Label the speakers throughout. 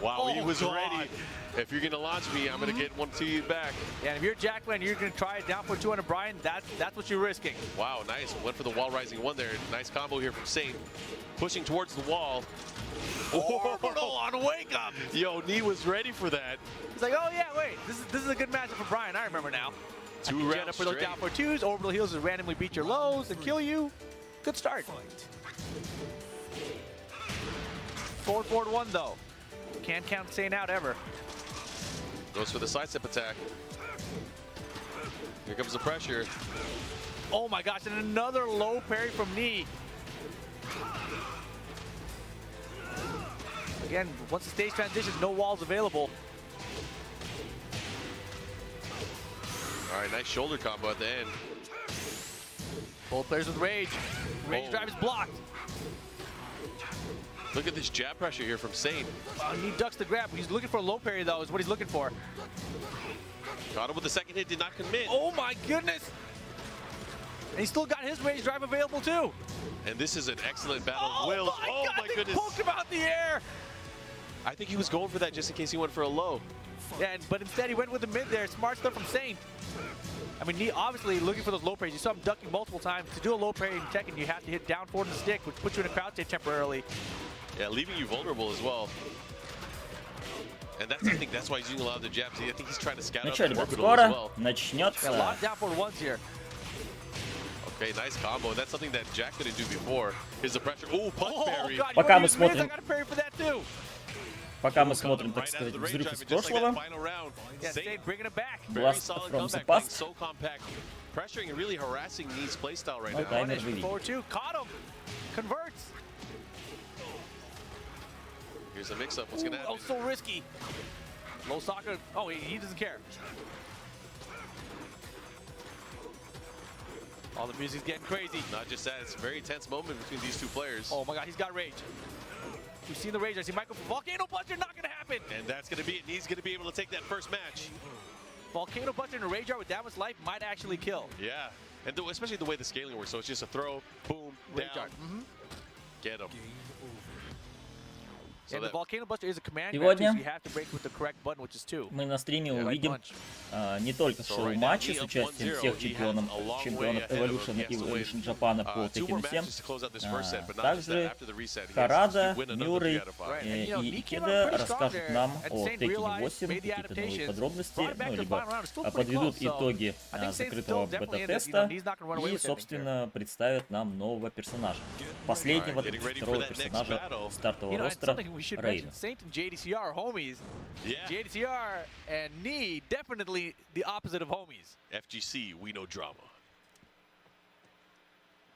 Speaker 1: Wow, he was ready. If you're gonna launch me, I'm gonna get one to you back.
Speaker 2: Yeah, and if you're Jacqueline, you're gonna try it down for 2 on Brian. That's what you're risking.
Speaker 1: Wow, nice. Went for the wall rising one there. Nice combo here from Saint. Pushing towards the wall.
Speaker 2: Orbital on wake up.
Speaker 1: Yo, Knee was ready for that.
Speaker 2: He's like, oh yeah, wait, this is a good matchup for Brian. I remember now.
Speaker 1: 2
Speaker 2: Get
Speaker 1: rounds
Speaker 2: up for those
Speaker 1: straight.
Speaker 2: down for 2s. Orbital heals to randomly beat your lows and kill you. Good start. Forward 1 though. Can't count Saint out ever.
Speaker 1: Goes for the sidestep attack. Here comes the pressure.
Speaker 2: Oh my gosh, and another low parry from Knee. Again, once the stage transitions, no walls available.
Speaker 1: All right, nice shoulder combo at the end.
Speaker 2: Both players with rage. Rage drive is blocked.
Speaker 1: Look at this jab pressure here from Saint.
Speaker 2: Knee ducks the grab. He's looking for a low parry though, is what he's looking for.
Speaker 1: Got him with the second hit, did not commit.
Speaker 2: Oh my goodness! And he still got his rage drive available too.
Speaker 1: And this is an excellent battle of wills. Oh my goodness.
Speaker 2: He poked him out the air.
Speaker 1: I think he was going for that just in case he went for a low.
Speaker 2: Yeah, but instead he went with the mid there. Smart stuff from Saint. I mean, Knee obviously looking for those low parries. You saw him ducking multiple times. To do a low parry in Tekken, you have to hit down forward the stick, which puts you in a crouch state temporarily.
Speaker 1: Yeah, leaving you vulnerable as well. And that's, I think that's why he's using a lot of the jabs. I think he's trying to scout
Speaker 3: Ну
Speaker 1: out
Speaker 3: что,
Speaker 1: the
Speaker 3: ребят,
Speaker 1: orbital as
Speaker 3: скоро
Speaker 1: well.
Speaker 3: начнется.
Speaker 2: Yeah, a lot of down forward 1s here.
Speaker 1: Okay, nice combo. And that's something that Jack couldn't do before. Is the pressure. Oh, punch parry.
Speaker 2: God,
Speaker 3: Пока мы
Speaker 2: I
Speaker 3: смотрим,
Speaker 2: got a parry for that too.
Speaker 3: пока мы смотрим, так сказать, взрыв из прошлого.
Speaker 2: Yeah, Saint bringing it back.
Speaker 3: Blast from the past.
Speaker 1: So compact. Pressuring and really harassing Knee's playstyle right
Speaker 3: Ну,
Speaker 1: now.
Speaker 3: таймер вывели.
Speaker 2: Forward 2, caught him. Converts.
Speaker 1: Here's a mix-up. What's gonna happen?
Speaker 2: Oh, so risky. Low soccer. Oh, he doesn't care. All the music's getting crazy.
Speaker 1: Not just that, it's a very tense moment between these two players.
Speaker 2: Oh my God, he's got rage. We've seen the rage. I see Michael Volcano Buster, not gonna happen.
Speaker 1: And that's gonna be it. He's gonna be able to take that first match.
Speaker 2: Volcano Buster and a rage art with that much life might actually kill.
Speaker 1: Yeah, and especially the way the scaling works. So it's just a throw, boom,
Speaker 2: Rage
Speaker 1: down,
Speaker 2: art.
Speaker 1: get him. So
Speaker 2: And the Volcano Buster is a command grab,
Speaker 3: Сегодня
Speaker 2: so you have to break with the correct button, which is 2.
Speaker 3: мы на стриме
Speaker 2: Yeah, like
Speaker 3: увидим
Speaker 2: punch.
Speaker 3: не только шоу-матчи с участием всех чемпионов Evolution и Evolution Japan по Tekken 7, также Харада, Мюррей и Икеда расскажут нам о Tekken 8, какие-то новые подробности, ну, либо подведут итоги закрытого бета-теста и, собственно, представят нам нового персонажа. Последнего 32-го персонажа стартового ростера Рейна.
Speaker 2: Saint and JDCR are homies.
Speaker 1: Yeah.
Speaker 2: JDCR and Knee definitely the opposite of homies.
Speaker 1: FGC, we know drama.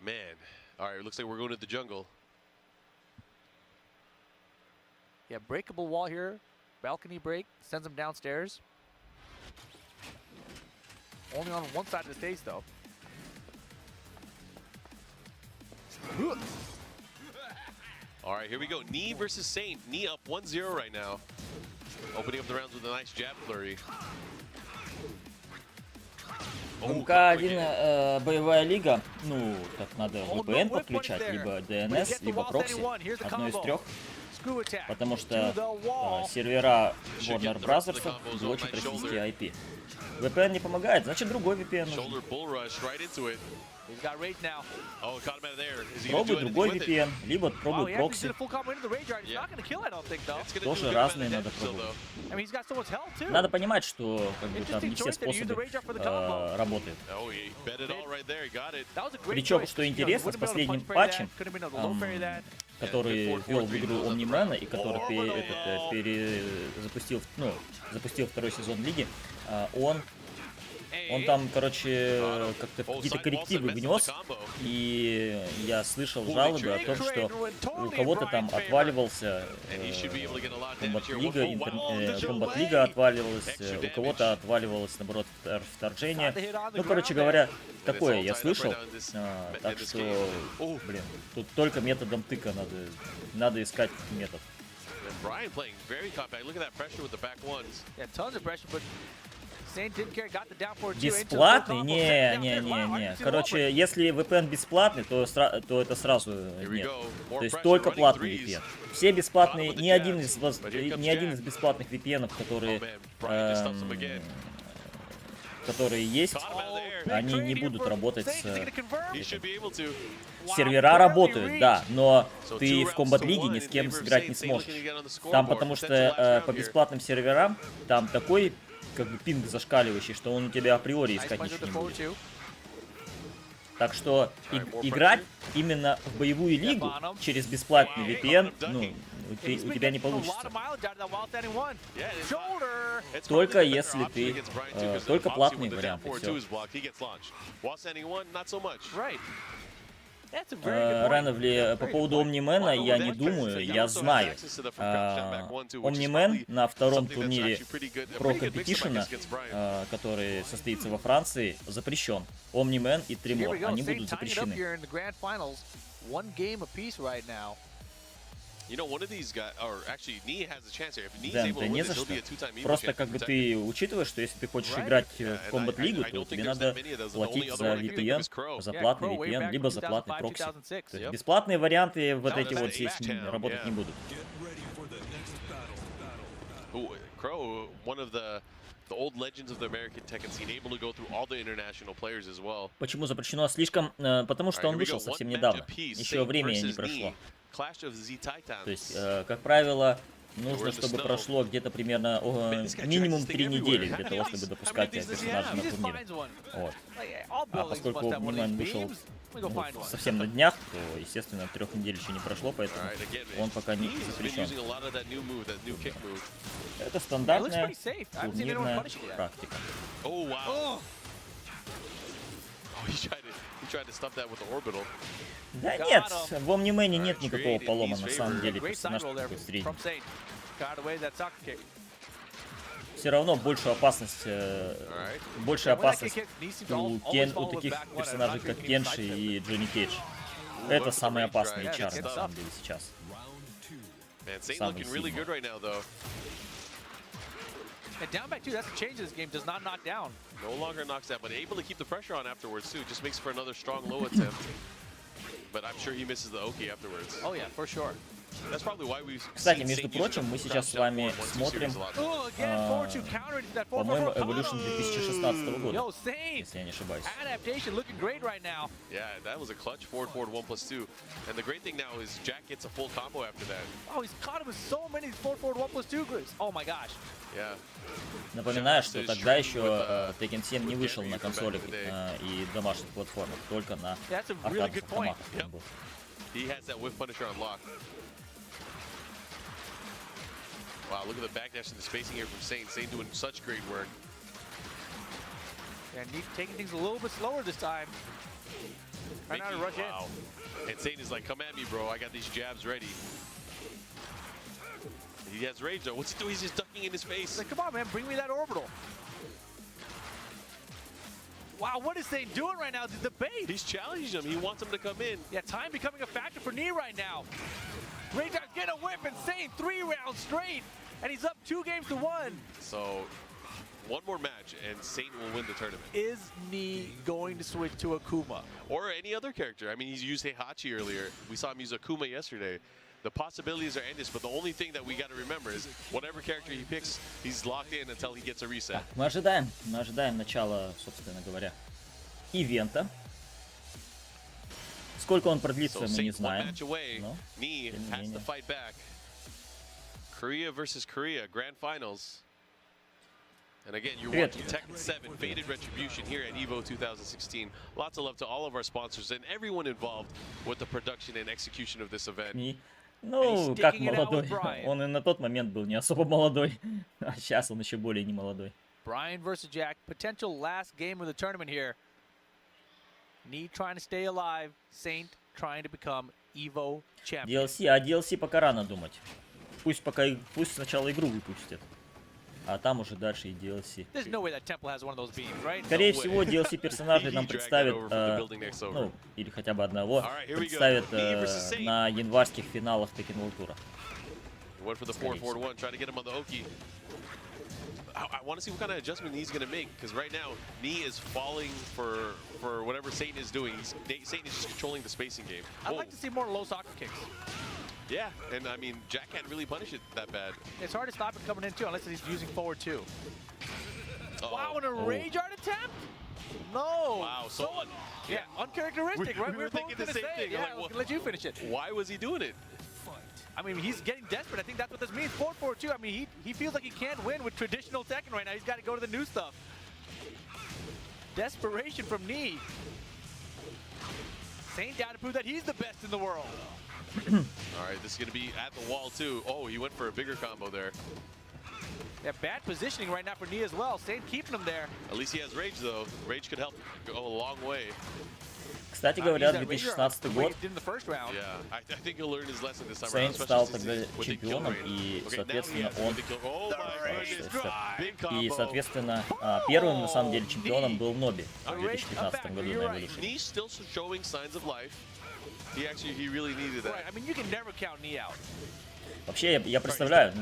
Speaker 1: Man, all right, looks like we're going to the jungle.
Speaker 2: Yeah, breakable wall here. Balcony break sends him downstairs. Only on one side of the stage though.
Speaker 1: All right, here we go. Knee versus Saint. Knee up 1-0 right now. Opening up the rounds with a nice jab flurry.
Speaker 3: МК-1 боевая лига, ну, так надо VPN подключать, либо DNS, либо прокси, одно из трех, потому что сервера Warner Bros. Блочат российские IP. VPN не помогает, значит другой VPN нужен. Пробуй другой VPN, либо пробуй прокси. Тоже разные надо пробовать. Надо понимать, что как бы, там не все способы работают. Причем, что интересно, с последним патчем, который ввел в игру Омнимена и который запустил второй сезон лиги, он там, короче, как-то какие-то коррективы внес, и я слышал жалобы о том, что у кого-то там отваливался комбат-лига отваливалась, у кого-то отваливалось, наоборот, вторжение. Ну, короче говоря, такое я слышал, так что, блин, тут только методом тыка надо искать метод. Бесплатный? Не. Короче, если VPN бесплатный, то это сразу нет. То есть только платный VPN. Все бесплатные, ни один из бесплатных VPN, которые есть, они не будут работать с... Сервера работают, да, но ты в комбат-лиге ни с кем сыграть не сможешь. Там потому что по бесплатным серверам там такой как бы пинг зашкаливающий, что он у тебя априори искать ничего не будет. Так что играть именно в боевую лигу через бесплатный VPN, ну, у тебя не получится. Только если ты... только платные варианты, все. Рановли, по поводу Омнимена я не думаю, я знаю. Омнимен на втором турнире Pro Competition, который состоится во Франции, запрещен. Омнимен и Тримор, они будут запрещены. Да не за что. Просто как бы ты учитываешь, что если ты хочешь играть в комбат-лигу, то тебе надо платить за VPN, за платный VPN, либо за платный прокси. То есть бесплатные варианты вот эти вот здесь работать не будут. Почему запрещено? Слишком, потому что он вышел совсем недавно. Еще времени не прошло. То есть, как правило, нужно, чтобы прошло где-то примерно минимум 3 недели для того, чтобы допускать персонажа на турниры. Вот. А поскольку Омнимен вышел совсем на днях, то, естественно, 3 недель еще не прошло, поэтому он пока не запрещен. Это стандартная турнирная практика. Да нет, в Омнимене нет никакого полома, на самом деле, персонаж такой средний. Все равно большая опасность у таких персонажей, как Кенши и Джонни Кейдж. Это самые опасные чары, на самом деле, сейчас. Самые сильные.
Speaker 2: And down back 2, that's the change of this game, does not knock down.
Speaker 1: No longer knocks down, but able to keep the pressure on afterwards too. Just makes for another strong low attempt. But I'm sure he misses the Oki afterwards.
Speaker 2: Oh yeah, for sure.
Speaker 3: Кстати, между прочим, мы сейчас с вами смотрим, по-моему, Evolution 2016 года, если я не ошибаюсь.
Speaker 1: Yeah, that was a clutch forward 1+2. And the great thing now is Jack gets a full combo after that.
Speaker 2: Oh, he's caught him with so many forward 1+2 grips. Oh my gosh.
Speaker 1: Yeah.
Speaker 3: Напоминаю, что тогда еще Tekken 7 не вышел на консолях и домашних платформах, только на аркадных автоматах.
Speaker 1: He has that whiff punisher on lock. Wow, look at the backdash and the spacing here from Saint. Saint doing such great work.
Speaker 2: And he's taking things a little bit slower this time. Trying not to rush in.
Speaker 1: And Saint is like, come at me, bro. I got these jabs ready. He has rage though. What's he doing? He's just ducking in his face.
Speaker 2: Like, come on, man. Bring me that orbital. Wow, what is Saint doing right now? The debate.
Speaker 1: He's challenging him. He wants him to come in.
Speaker 2: Yeah, time becoming a factor for Knee right now. Rage get a whip and Saint 3 rounds straight. And he's up 2 games to 1.
Speaker 1: So, one more match and Saint will win the tournament.
Speaker 2: Is Knee going to switch to Akuma?
Speaker 1: Or any other character. I mean, he's used Heihachi earlier. We saw him use Akuma yesterday. The possibilities are endless, but the only thing that we got to remember is whatever character he picks, he's locked in until he gets a reset.
Speaker 3: Мы ожидаем начала, собственно говоря, ивента. Сколько он продлится, мы не знаем.
Speaker 1: Knee has to fight back. Korea versus Korea, grand finals. And again, you're watching Tekken 7 Faded Retribution here at EVO 2016. Lots of love to all of our sponsors and everyone involved with the production and execution of this event.
Speaker 3: Ну, как молодой. Он и на тот момент был не особо молодой. А сейчас он еще более не молодой.
Speaker 2: Brian versus Jack, potential last game of the tournament here. Knee trying to stay alive, Saint trying to become EVO champion.
Speaker 3: DLC, а DLC пока рано думать. Пусть сначала игру выпустят. А там уже дальше и DLC. Скорее всего, DLC персонажей нам представят, ну, или хотя бы одного, представят на январских финалах Tekken World Tour.
Speaker 1: I want to see what kind of adjustment Knee's going to make, because right now Knee is falling for whatever Satan is doing. Satan is just controlling the spacing game.
Speaker 2: I'd like to see more low soccer kicks.
Speaker 1: Yeah, and I mean, Jack can't really punish it that bad.
Speaker 2: It's hard to stop it coming in too, unless he's using forward two. Wow, and a rage art attempt? No.
Speaker 1: Wow, so
Speaker 2: yeah, uncharacteristic, right?
Speaker 1: We were thinking the same thing.
Speaker 2: Yeah,
Speaker 1: Like,
Speaker 2: I was gonna let you finish it.
Speaker 1: Why was he doing it?
Speaker 2: I mean, he's getting desperate. I think that's what this means. 4-4-2. I mean, he feels like he can't win with traditional Tekken right now. He's got to go to the new stuff. Desperation from Knee. Saint got to prove that he's the best in the world.
Speaker 1: All right, this is going to be at the wall, too. Oh, he went for a bigger combo there.
Speaker 2: Yeah, bad positioning right now for Knee as well. Saint keeping him there.
Speaker 1: At least he has Rage, though. Rage could help go a long way.
Speaker 3: Кстати говоря, 2016 год Сейн стал тогда чемпионом, и, соответственно, и, соответственно, первым, на самом деле, чемпионом был Ноби в 2015 году на Evolution. Вообще, я представляю,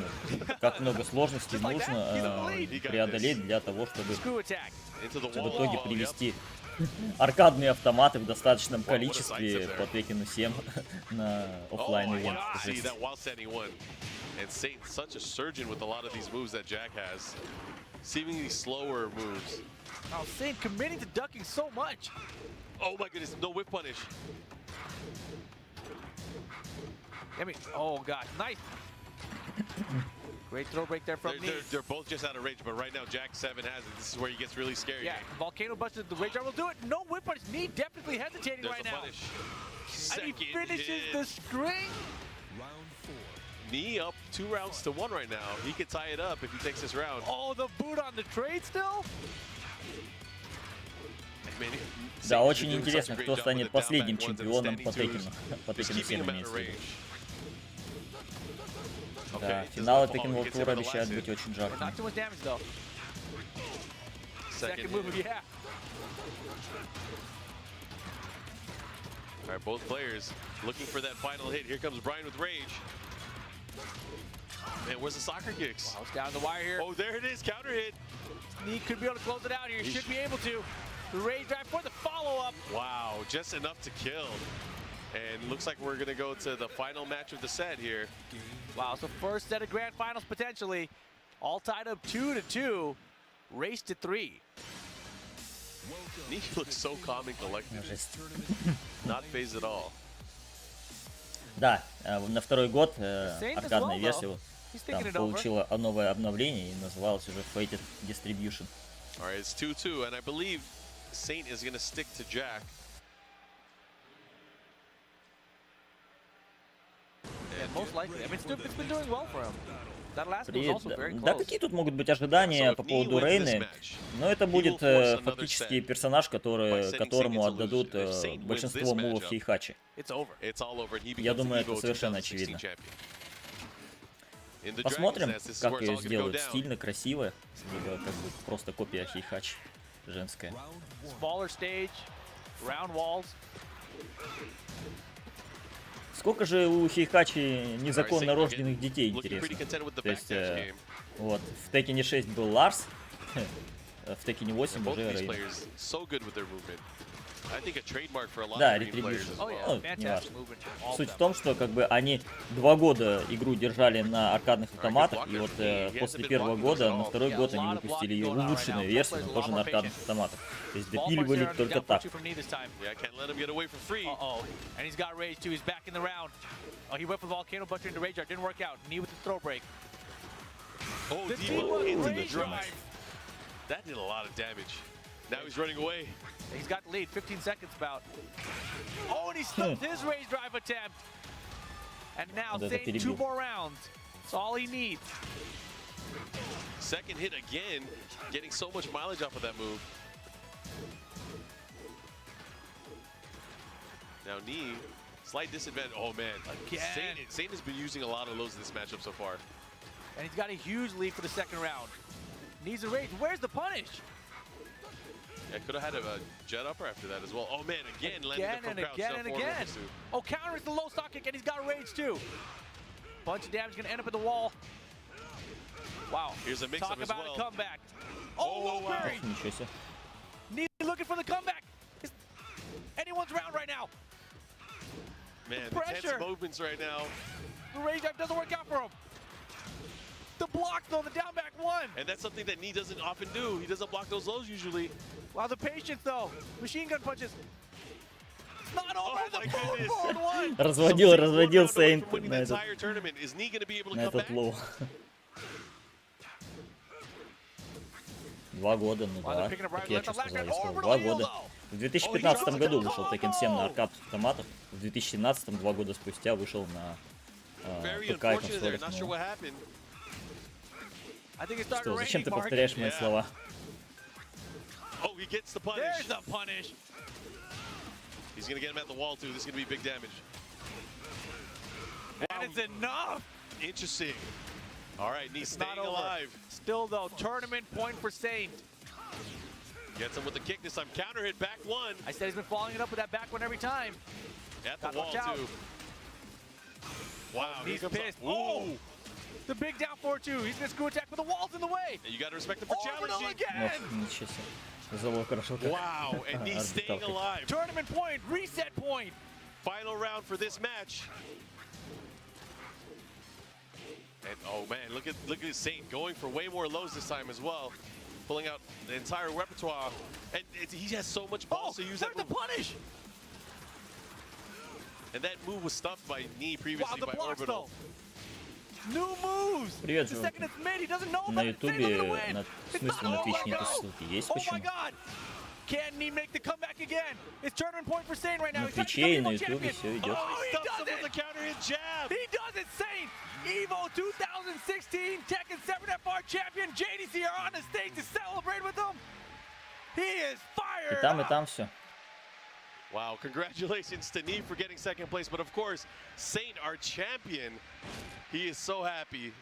Speaker 3: как много сложностей нужно преодолеть для того, чтобы в итоге привести аркадные автоматы в достаточном количестве по Tekken 7 на офлайн ивент.
Speaker 1: And Satan's such a surgeon with a lot of these moves that Jack has. Seemingly slower moves.
Speaker 2: Oh, Saint committing to ducking so much.
Speaker 1: Oh my goodness, no whip punish.
Speaker 2: I mean, oh god, nice. Great throw break there from Knee.
Speaker 1: They're both just out of range, but right now Jack 7 has it. This is where he gets really scary.
Speaker 2: Yeah, Volcano busted the rage art will do it. No whip punish. Knee definitely hesitating right now. And he finishes the string.
Speaker 1: Knee up 2 rounds to 1 right now. He could tie it up if he takes this round.
Speaker 2: Oh, the boot on the trade still?
Speaker 3: Да, очень интересно, кто станет последним чемпионом по Tekken 7 имеется в виду. Да, финалы Tekken World Tour обещают быть очень жаркими.
Speaker 1: All right, both players looking for that final hit. Here comes Brian with Rage. Man, where's the soccer kicks?
Speaker 2: Wow, it's down the wire here.
Speaker 1: Oh, there it is, counter hit.
Speaker 2: Knee could be able to close it out here. He should be able to. The Rage drive for the follow-up.
Speaker 1: Wow, just enough to kill. And looks like we're going to go to the final match of the set here.
Speaker 2: Wow, so first set of grand finals potentially. All tied up 2-2. Race to 3.
Speaker 1: Knee looks so calm and collected. Not phased at all.
Speaker 3: Да, на второй год аркадная версия там получила новое обновление и называлась уже Fated Distribution.
Speaker 1: All right, it's 2-2, and I believe Saint is going to stick to Jack.
Speaker 2: Yeah, most likely. I mean, it's been doing well for him. That last one was also very close.
Speaker 3: Да, какие тут могут быть ожидания по поводу Рейны? Но это будет фактически персонаж, которому отдадут большинство мувов Хейхачи. Я думаю, это совершенно очевидно. Посмотрим, как ее сделают. Стильно, красиво. Либо как бы просто копия Хейхачи женская. Сколько же у Хейхачи незаконно рожденных детей, интересно? То есть, вот, в Tekken 6 был Ларс, в Tekken 8 уже Рейна. Да, Retribution. Ну, не важно. Суть в том, что как бы они 2 года игру держали на аркадных автоматах, и вот после первого года, на второй год они выпустили ее в улучшенной версии, но тоже на аркадных автоматах. То есть допиливали только так.
Speaker 1: Now he's running away.
Speaker 2: He's got the lead, 15 seconds about. Oh, and he stopped his rage drive attempt. And now Saint 2 more rounds. That's all he needs.
Speaker 1: Second hit again, getting so much mileage off of that move. Now Knee, slight disadvantage. Oh man, Saint has been using a lot of lows in this matchup so far.
Speaker 2: And he's got a huge lead for the second round. Needs a rage. Where's the punish?
Speaker 1: Yeah, could have had a jet upper after that as well. Oh man, again landing the from crouch.
Speaker 2: Again. Oh, counters the low stock kick, and he's got rage too. Bunch of damage gonna end up at the wall. Wow.
Speaker 1: Here's a mix-up
Speaker 2: Talk
Speaker 1: as
Speaker 2: about
Speaker 1: well.
Speaker 2: a comeback. Oh,
Speaker 1: wow.
Speaker 2: Barry.
Speaker 3: Ничего себе.
Speaker 2: Knee looking for the comeback. It's anyone's round right now.
Speaker 1: Man, the
Speaker 2: Pressure.
Speaker 1: tense movements right now.
Speaker 2: The rage drive doesn't work out for him. The block though, the down back one.
Speaker 1: And that's something that Nee doesn't often do. He doesn't block those lows usually.
Speaker 2: Wow, the patience though. Machine gun punches. It's not over.
Speaker 1: Oh my goodness.
Speaker 2: Forward one.
Speaker 3: Разводил Сейнт
Speaker 1: Winning
Speaker 3: на
Speaker 1: the
Speaker 3: этот,
Speaker 1: entire tournament. Is Nee going to be able to
Speaker 3: на
Speaker 1: come
Speaker 3: этот
Speaker 1: back?
Speaker 3: лоу. 2 года, ну да, как я что сказал, я сказал, 2 года. В 2015 году вышел Tekken 7 на аркад автоматах, в 2017, 2 года спустя, вышел на ПК и консолях. Что, зачем ты повторяешь мои слова?
Speaker 1: Oh, he gets the punish.
Speaker 2: There's the punish.
Speaker 1: He's going to get him at the wall too. This is going to be big damage.
Speaker 2: And it's enough.
Speaker 1: Interesting. All right, Nee staying alive.
Speaker 2: Still though, tournament point for Saint.
Speaker 1: Gets him with the kick this time. Counter hit back one.
Speaker 2: I said he's been following it up with that back one every time.
Speaker 1: At the
Speaker 2: Gotta
Speaker 1: wall
Speaker 2: watch out.
Speaker 1: too. Wow,
Speaker 2: He's
Speaker 1: here comes
Speaker 2: pissed.
Speaker 1: Oh!
Speaker 2: The big down 4-2. He's gonna screw attack, but the wall's in the way.
Speaker 1: And you got to respect him for
Speaker 2: Orbital
Speaker 1: challenging.
Speaker 2: again.
Speaker 3: Ничего себе. Завел хорошо.
Speaker 1: Wow, and Nee staying alive.
Speaker 2: Tournament point, reset point.
Speaker 1: Final round for this match. And oh man, look at Saint going for way more lows this time as well, pulling out the entire repertoire. And he has so much balls to use that
Speaker 2: Where's
Speaker 1: move.
Speaker 2: the punish?
Speaker 1: And that move was stuffed by Nee previously
Speaker 2: Wow, the
Speaker 1: by
Speaker 2: blocks
Speaker 1: Orbital.
Speaker 2: though. New moves.
Speaker 3: Привет,
Speaker 2: The
Speaker 3: Джо.
Speaker 2: second it's mid, he doesn't know
Speaker 3: На
Speaker 2: about it. Saint's gonna
Speaker 3: ютубе,
Speaker 2: win.
Speaker 3: в
Speaker 2: It's
Speaker 3: смысле
Speaker 2: not
Speaker 3: на
Speaker 2: over.
Speaker 3: Twitch нету ссылки? Есть
Speaker 2: Oh my
Speaker 3: почему?
Speaker 2: God. Can he make the comeback again? It's tournament point for Saint right now.
Speaker 3: На
Speaker 2: He's got to
Speaker 3: Твиче и
Speaker 2: become
Speaker 3: на
Speaker 2: EVO
Speaker 3: ютубе
Speaker 2: champion.
Speaker 3: все идет.
Speaker 2: Oh, he
Speaker 1: Stuffs
Speaker 2: does
Speaker 1: him with
Speaker 2: it.
Speaker 1: a counter hit jab.
Speaker 2: He does it, Saint! EVO 2016 Tekken 7FR champion JDC are on the stage to celebrate with him. He is fired
Speaker 3: И там все.
Speaker 1: Wow, congratulations to Nee for getting second place. But of course, Saint, our champion, he is so happy.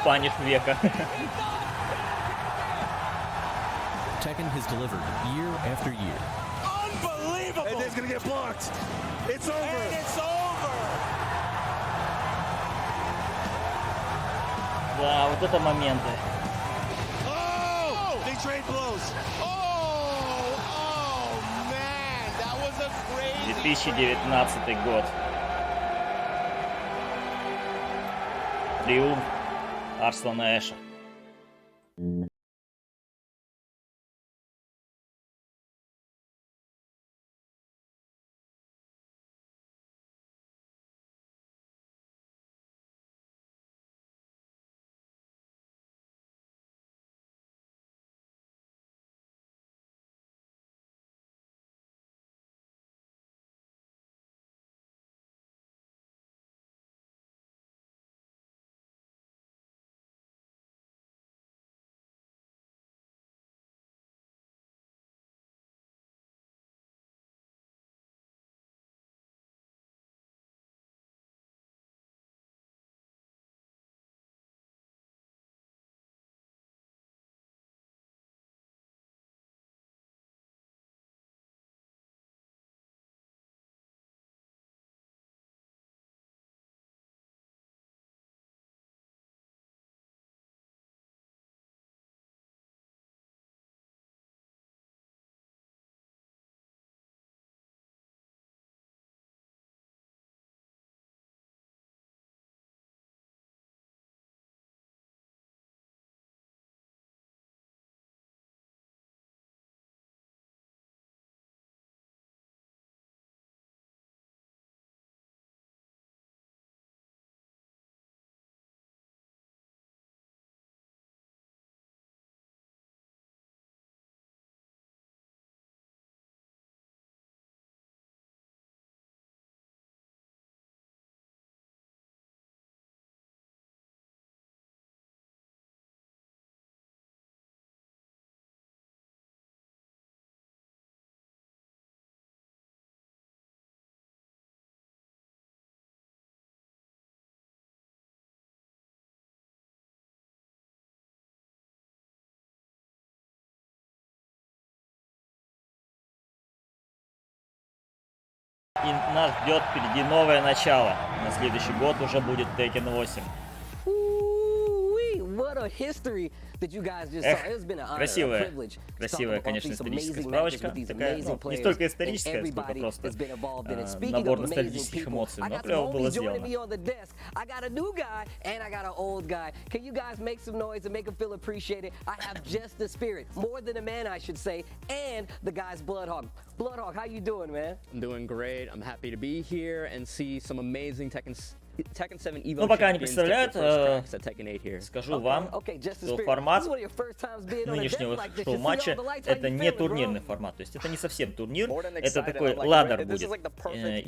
Speaker 3: Спаниш века.
Speaker 4: Tekken has delivered year after year.
Speaker 5: Unbelievable! And it's gonna get blocked. It's over. And it's over.
Speaker 3: Да, вот это моменты.
Speaker 5: Oh! They trade blows. Oh, man, that was a crazy.
Speaker 3: 2019 год. Триумф Арслана Эша. И нас ждет впереди новое начало. На следующий год уже будет Tekken 8. Эх, красивая, конечно, историческая справочка. Такая, ну, не столько историческая, сколько просто набор ностальгических эмоций, но клево было сделано.
Speaker 6: Bloodhog, how you doing, man? I'm doing great. I'm happy to be here and see some amazing Tekken 7 EVO.
Speaker 3: Ну, пока не представляют, скажу вам, что формат нынешнего шоу-матча это не турнирный формат, то есть это не совсем турнир, это такой ладер будет.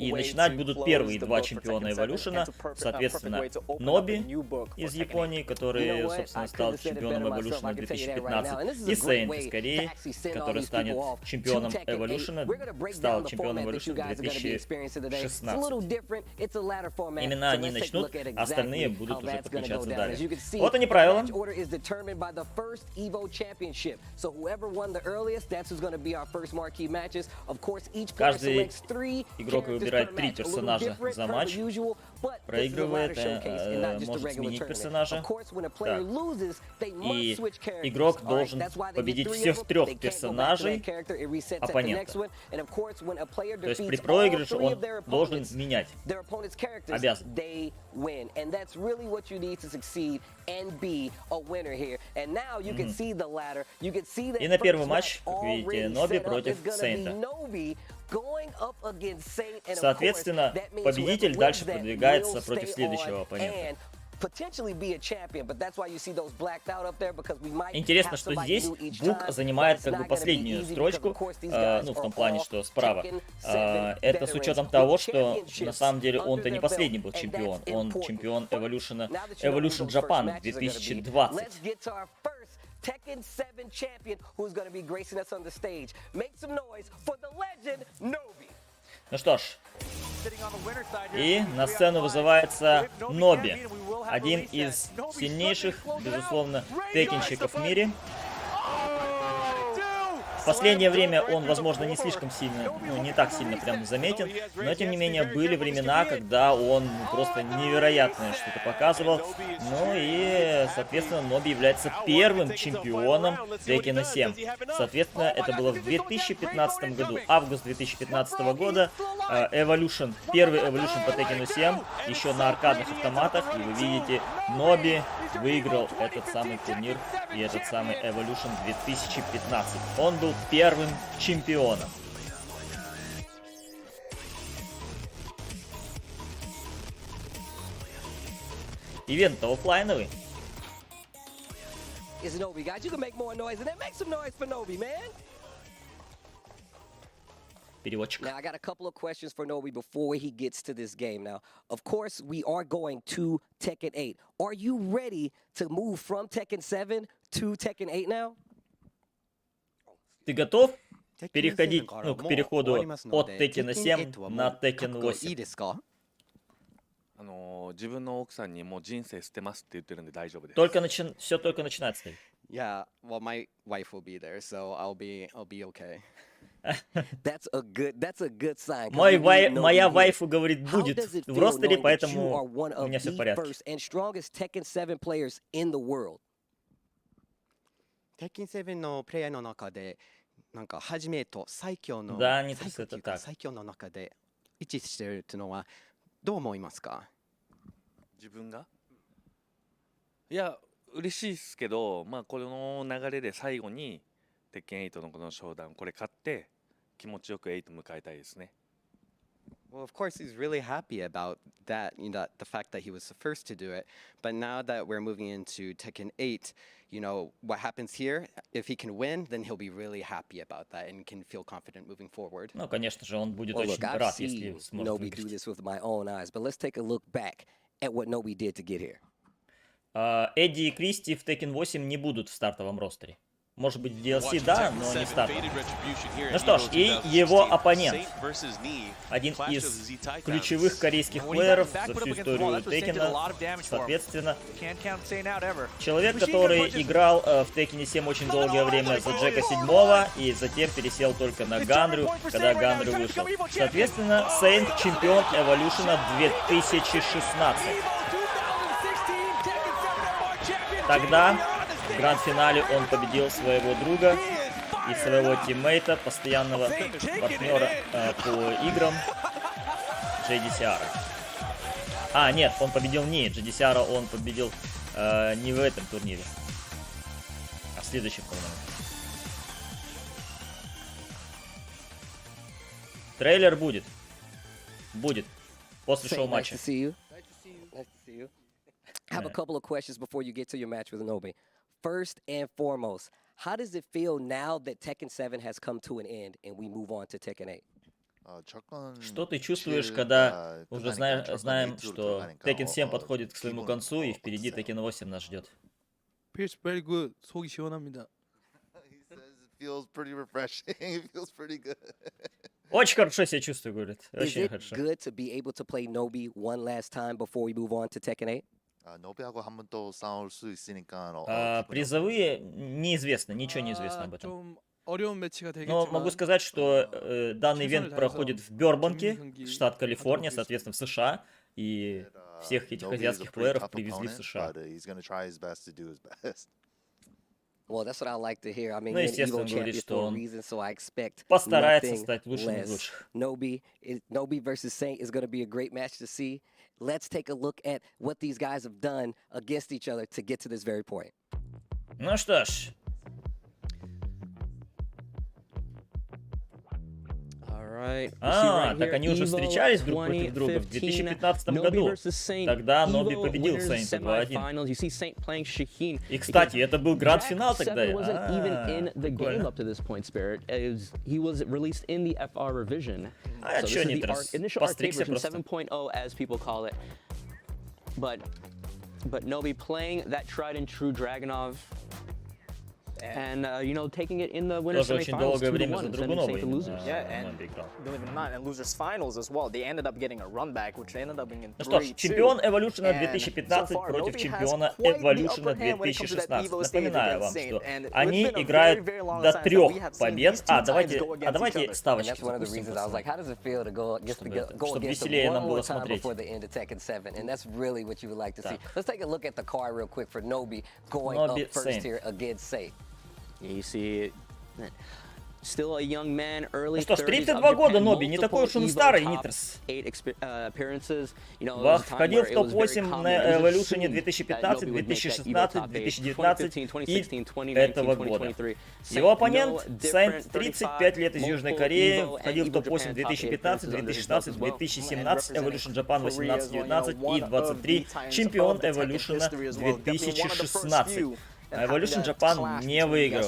Speaker 3: И начинать будут первые два чемпиона Эволюшена, соответственно, Ноби из Японии, который, собственно, стал чемпионом Эволюшена 2015, и Сейнт из Кореи, который станет чемпионом Эволюшена, стал чемпионом Эволюшена 2016. Именно они начнут, а остальные будут уже подключаться далее. Вот они правила. Каждый игрок выбирает 3 персонажа за матч, проигрывает, может сменить персонажа. Так. И игрок должен победить всех 3 персонажей оппонента. То есть при проигрыше он должен менять. Обязан. И на первый матч, как видите, Ноби против Сейнта. Соответственно, победитель дальше продвигается против следующего оппонента. Интересно, что здесь Бук занимает как бы последнюю строчку, ну, в том плане, что справа. Это с учетом того, что на самом деле он-то не последний был чемпион. Он чемпион Evolution Japan 2020. Tekken 7 champion who's going to be gracing us on the stage. Make some noise for the legend Nobi. Ну что ж, и на сцену вызывается Ноби. Один из сильнейших, безусловно, текенщиков в мире. В последнее время он, возможно, не слишком сильно, ну, не так сильно прям заметен, но, тем не менее, были времена, когда он просто невероятное что-то показывал. Ну и, соответственно, Ноби является первым чемпионом Tekken 7. Соответственно, это было в 2015 году, август 2015 года. Evolution, первый Evolution по Tekken 7, еще на аркадных автоматах. И вы видите, Ноби выиграл этот самый турнир и этот самый Evolution 2015. Он был первым чемпионом. Ивент оффлайновый.
Speaker 7: Is Nobi, guys? You can make more noise, and then make some noise for Nobi, man.
Speaker 3: Переводчик.
Speaker 7: Now, I got a couple of questions for Nobi before he gets to this game. Now, of course, we are going to Tekken 8. Are you ready to move from Tekken 7 to Tekken 8 now?
Speaker 3: Ты готов переходить, ну, к переходу от Tekken 7 на Tekken 8? Только все только начинается.
Speaker 8: Yeah, well, my wife will be there, so I'll be okay.
Speaker 7: That's a good sign.
Speaker 3: Моя вайфу говорит будет в ростере, поэтому у меня все в порядке.
Speaker 7: And strongest Tekken 7 players in the world.
Speaker 8: Tekken 7のプレイヤーの中でなんか初めと最強の最強の中で位置しているというのはどう思いますか？
Speaker 9: 自分が？いや嬉しいですけど、まあこの流れで最後に鉄拳8のこの商談これ勝って気持ちよく8迎えたいですね。
Speaker 8: Well, of course, he's really happy about that, you know, the fact that he was the first to do it. But now that we're moving into Tekken 8, you know, what happens here, if he can win, then he'll be really happy about that and can feel confident moving forward.
Speaker 3: Ну, конечно же, он будет очень рад, если сможет выиграть.
Speaker 7: Nobi do this with my own eyes, but let's take a look back at what Nobi did to get here.
Speaker 3: Эдди и Кристи в Tekken 8 не будут в стартовом ростере. Может быть, в DLC, да, но не стартовом. Ну что ж, и его оппонент. Один из ключевых корейских плееров за всю историю Текена. Соответственно, человек, который играл в Tekken 7 очень долгое время за Джека 7 и затем пересел только на Ганрю, когда Ганрю вышел. Соответственно, Сейнт чемпион Evolution 2016. Тогда в гранд-финале он победил своего друга и своего тиммейта, постоянного партнера по играм JDCR. А, нет, он победил не JDCR, он победил не в этом турнире, а в следующем, по-моему. Трейлер будет. Будет. После шоу-матча.
Speaker 7: I have a couple of questions before you get to your match with Nobi. First and foremost, how does it feel now that Tekken 7 has come to an end and we move on to Tekken 8?
Speaker 3: Что ты чувствуешь, когда уже знаем, что Tekken 7 подходит к своему концу и впереди Tekken 8 нас ждет?
Speaker 10: Feels very good. 속이 시원합니다.
Speaker 11: He says it feels pretty refreshing. It feels pretty good.
Speaker 3: Очень хорошо себя чувствую, говорит.
Speaker 7: Is
Speaker 3: Очень
Speaker 7: it
Speaker 3: хорошо.
Speaker 7: good to be able to play Nobi one last time before we move on to Tekken 8?
Speaker 11: 노비하고 한 번 또 싸울 수 있으니까.
Speaker 3: Призовые неизвестно, ничего не известно об этом.
Speaker 10: 좀 어려운 매치가 되겠지만.
Speaker 3: Но могу сказать, что данный ивент проходит в Бёрбанке, штат Калифорния, соответственно, в США. И всех этих азиатских плееров привезли в США.
Speaker 7: Well, that's what I like to hear. I mean,
Speaker 3: Ну, естественно,
Speaker 7: EVO
Speaker 3: говорит,
Speaker 7: champion
Speaker 3: что
Speaker 7: for a
Speaker 3: он
Speaker 7: reason, so I expect
Speaker 3: постарается
Speaker 7: nothing
Speaker 3: стать лучшим из
Speaker 7: less.
Speaker 3: лучших.
Speaker 7: Nobi versus Saint is going to be a great match to see. Let's take a look at what these guys have done against each other to get to this very point.
Speaker 3: Ну что ж. Так они уже встречались друг против друга в 2015 году. Тогда Ноби победил Сейнта 2-1. И, кстати, это был гранд-финал тогда. А чё не постригся просто.
Speaker 6: But Nobi playing that tried and true Dragunov. and you know, taking it in the winners
Speaker 3: Тоже очень
Speaker 6: semifinals
Speaker 3: долгое
Speaker 6: 2-1
Speaker 3: время за
Speaker 6: and sending
Speaker 3: Драгунова
Speaker 6: Saint to losers.
Speaker 12: Yeah, and believe it or not, in losers finals as well, they ended up getting a run back, which they ended up being in 3-2.
Speaker 3: Ну что ж, чемпион Эволюшена 2015 против чемпиона Эволюшена 2016. Напоминаю вам, что они играют до 3 побед. Давайте ставочки запустим, чтобы веселее нам было смотреть. Nobi Saint.
Speaker 6: You see, still a young man, early 30s.
Speaker 3: Ну что ж, 32 года Ноби, не такой уж он старый, Нитрос. Входил в топ-8 на Эволюшене 2015, 2016, 2019 и этого года. Его оппонент, Сейнт, 35 лет из Южной Кореи, входил в топ-8 2015, 2016, 2017, Evolution Japan 18-19 и 23, чемпион Эволюшена 2016. А Evolution Japan не выиграл.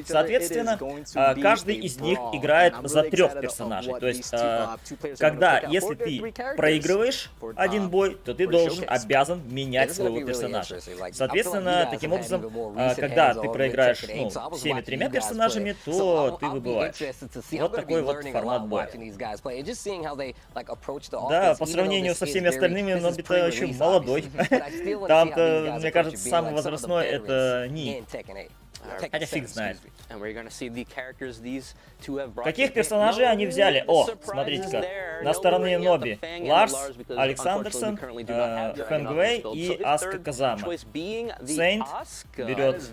Speaker 3: Соответственно, каждый из них играет за 3 персонажей. То есть, если ты проигрываешь один бой, то ты обязан менять своего персонажа. Соответственно, таким образом, когда ты проиграешь всеми 3 персонажами, то ты выбываешь. Вот такой вот формат боя. Да, по сравнению со всеми остальными, Ноби-то еще молодой. Там-то, мне кажется, самый возрастной это Ни. Хотя фиг знает. Каких персонажей они взяли? О, смотрите-ка. На стороне Ноби Ларс, Александерсон, Хэнгвей и Аска Казама. Сейнт берет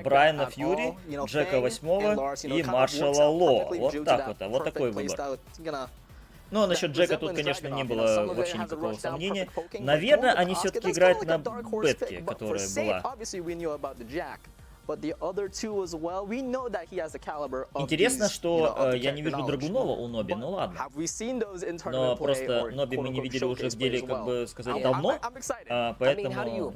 Speaker 3: Брайана Фьюри, Джека 8 и Маршала Ло. Вот так вот. Вот такой выбор. Но насчет Джека тут, конечно, не было вообще никакого сомнения. Наверное, они все-таки играют на бетке, которая была. Интересно, что я не вижу Драгунова у Ноби, ну ладно. Но просто Ноби мы не видели уже в деле, как бы сказать, давно, поэтому ничего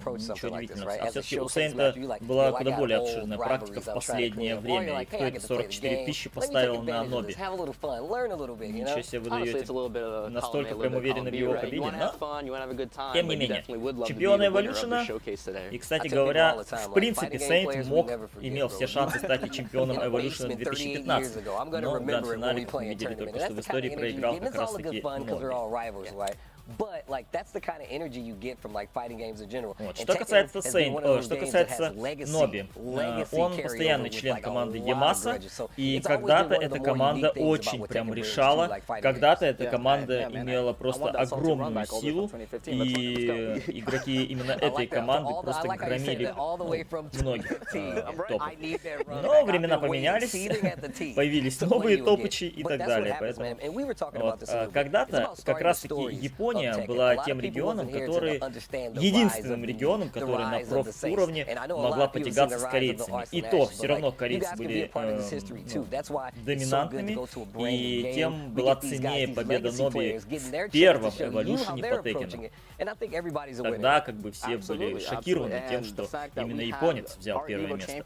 Speaker 3: удивительного. А все-таки у Сейнта была куда более обширная практика в последнее время. И кто это 44 тысячи поставил на Ноби? Ничего себе вы даете. Настолько прям уверены в его победе, но тем не менее. Чемпион Эволюшена, и, кстати говоря, в принципе, Сейнт имел все шансы стать чемпионом Эволюшена 2015, но в гранд-финале, как мы видели только что в истории, проиграл как раз-таки Ноби. Вот. Что касается что касается Ноби, он постоянный член команды Ямаса, и когда-то эта команда очень прям решала, когда-то эта команда имела просто огромную силу, и игроки именно этой команды просто громили многих топов. Но времена поменялись, появились новые топычи и так далее, поэтому когда-то как раз-таки Япония была тем регионом, единственным регионом, который на проф-уровне могла потягаться с корейцами. И то, все равно корейцы были доминантными, и тем была ценнее победа Ноби в первом эволюшене по Текену. Тогда как бы все были шокированы тем, что именно японец взял первое место.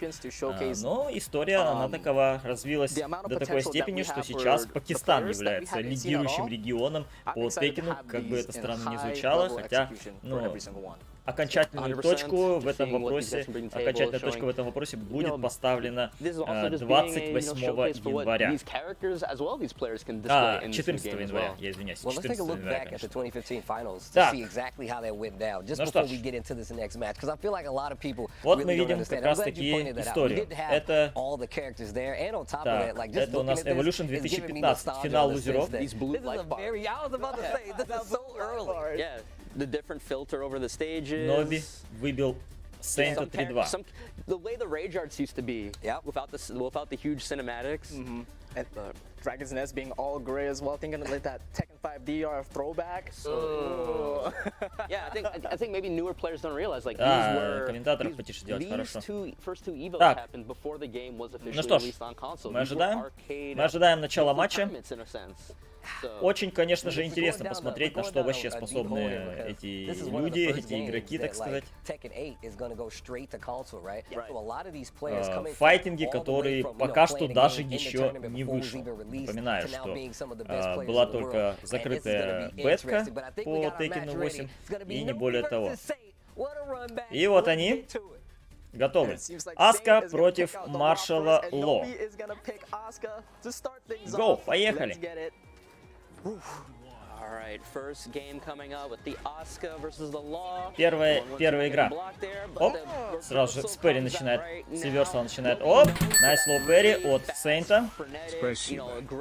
Speaker 3: Но история, она такова, развилась до такой степени, что сейчас Пакистан является лидирующим регионом по Текену, как бы это странно не звучало, хотя, окончательная точка в этом вопросе будет поставлена 28 января. 14 января, я извиняюсь, 14 января, конечно. Так, ну что ж, вот мы видим как раз таки историю. Это у нас Evolution 2015, финал лузеров. Ноби выбил Сейнта 3-2.
Speaker 6: The way the rage arts used to be, without the huge cinematics.
Speaker 12: And Dragon's Nest being all gray as well, thinking like that Tekken 5 DR throwback.
Speaker 6: Yeah, I think maybe newer players don't realize like these first two EVOs happened before the game was officially released on console.
Speaker 3: Мы ожидаем начала матча. Очень, конечно же, интересно посмотреть, на что вообще способны эти люди, эти игроки, так сказать. Файтинги, который пока что даже еще не вышел. Напоминаю, что была только закрытая бетка по Tekken 8, и не более того. И вот они готовы. Аска против маршала Ло. Го, поехали. Первая игра. Оп, сразу же спэри начинает, Сильверсал начинает. Оп, найс лоу перри от Сейнта.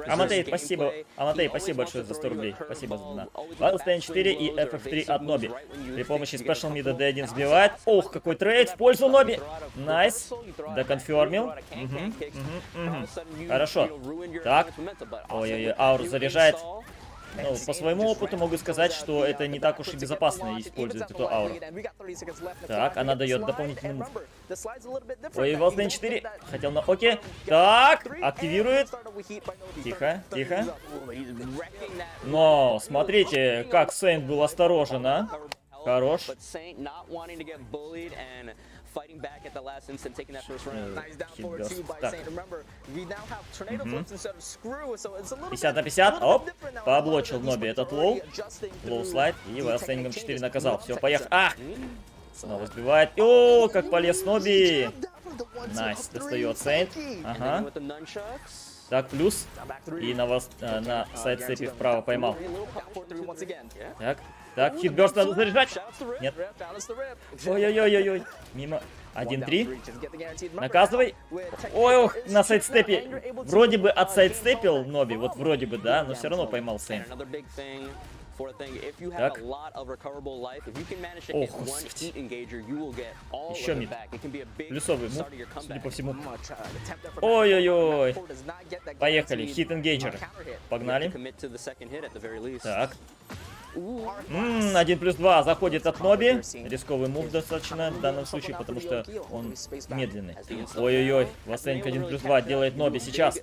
Speaker 3: Аматей, спасибо. Аматей, спасибо большое за 100 рублей. Спасибо за донат. Battlestain 4 и FF3 от Ноби. При помощи спешл мида D1 сбивает. Ох, какой трейд в пользу Ноби. Найс. Доконфермил. Хорошо. Так. Ой-ой-ой, ауру заряжает. Ну, по своему опыту могу сказать, что это не так уж и безопасно использовать эту ауру. Так, она дает дополнительный мув. Ой, Battlestain 4 хотел на оке. Так, активирует. Тихо, тихо. Но, смотрите, как Сейнт был осторожен, а. Хорош. Fighting back at the last instant, taking that first round. Nice down forward two by Saint. Remember, we now have tornado flips instead of screw, so it's a little 50 на 50, оп, поблочил Ноби этот лоу. Лоу слайд, и Battlestain 4 наказал. Все, поехали. А! Снова сбивает. О, как полез Ноби. Найс, достает Сейнт. Ага. Так, плюс. И на сайдстепе вправо поймал. Так. Так, хитбёрст надо заряжать. Нет. Ой-ой-ой-ой-ой. Мимо. 1-3. Наказывай. Ой, ох, на сайдстепе. Вроде бы отсайдстепил Ноби. Вот вроде бы, да, но все равно поймал Сейн. Так. Ох, еще мид. Плюсовый мув, судя по всему. Ой-ой-ой. Поехали, хит-энгейджер. Погнали. Так. 1+2 заходит от Ноби. Рисковый мув достаточно в данном случае, потому что он медленный. Ой-ой-ой, Васеньк 1+2 делает Ноби сейчас.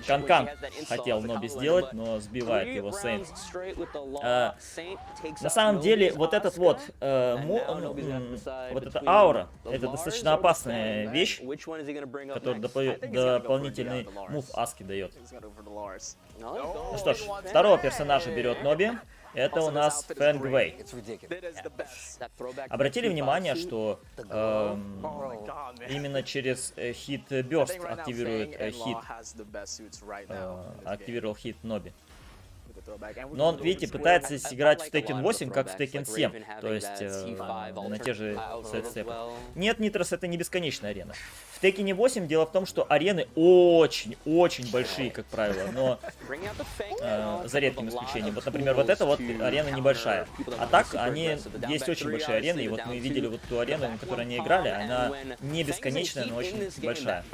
Speaker 3: Канкан хотел Ноби сделать, но сбивает его Сейнт. На самом деле, вот этот вот, вот эта аура, это достаточно опасная вещь, которая дополнительный мув Аски дает. Ну что ж, второго персонажа берет Ноби. Это у нас Фэнгвэй. Обратили внимание, что именно через хит Бёрст активировал хит Ноби. Но он, видите, пытается сыграть в Tekken 8, как в Tekken 7. То есть на те же сайдстепы. Нет, Нитрос, это не бесконечная арена. В Tekken 8 дело в том, что арены очень-очень большие, как правило. Но за редким исключением. Вот, например, вот эта вот арена небольшая. А так, есть очень большие арены. И вот мы видели вот ту арену, на которой они играли. Она не бесконечная, но очень большая.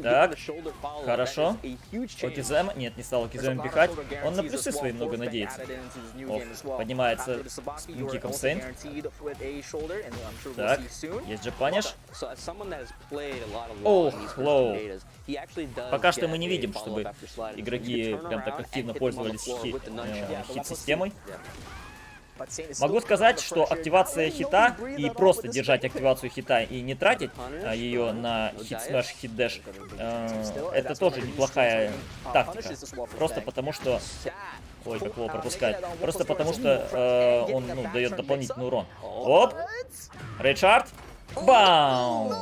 Speaker 3: Так, хорошо. Окизема. Нет, не стал Окизема пихать. Он на плюсы свои много надеется. Ох, поднимается с киком Сейнт. Так, есть джепаниш. Ох, лоу. Пока что мы не видим, чтобы игроки прям так активно пользовались хит-системой. Могу сказать, что активация хита и просто держать активацию хита и не тратить ее на хит-смэш, хит-дэш, это тоже неплохая тактика. Просто потому что... Ой, как лоу пропускает. Просто потому что он дает дополнительный урон. Оп! Рейдшард! Бам!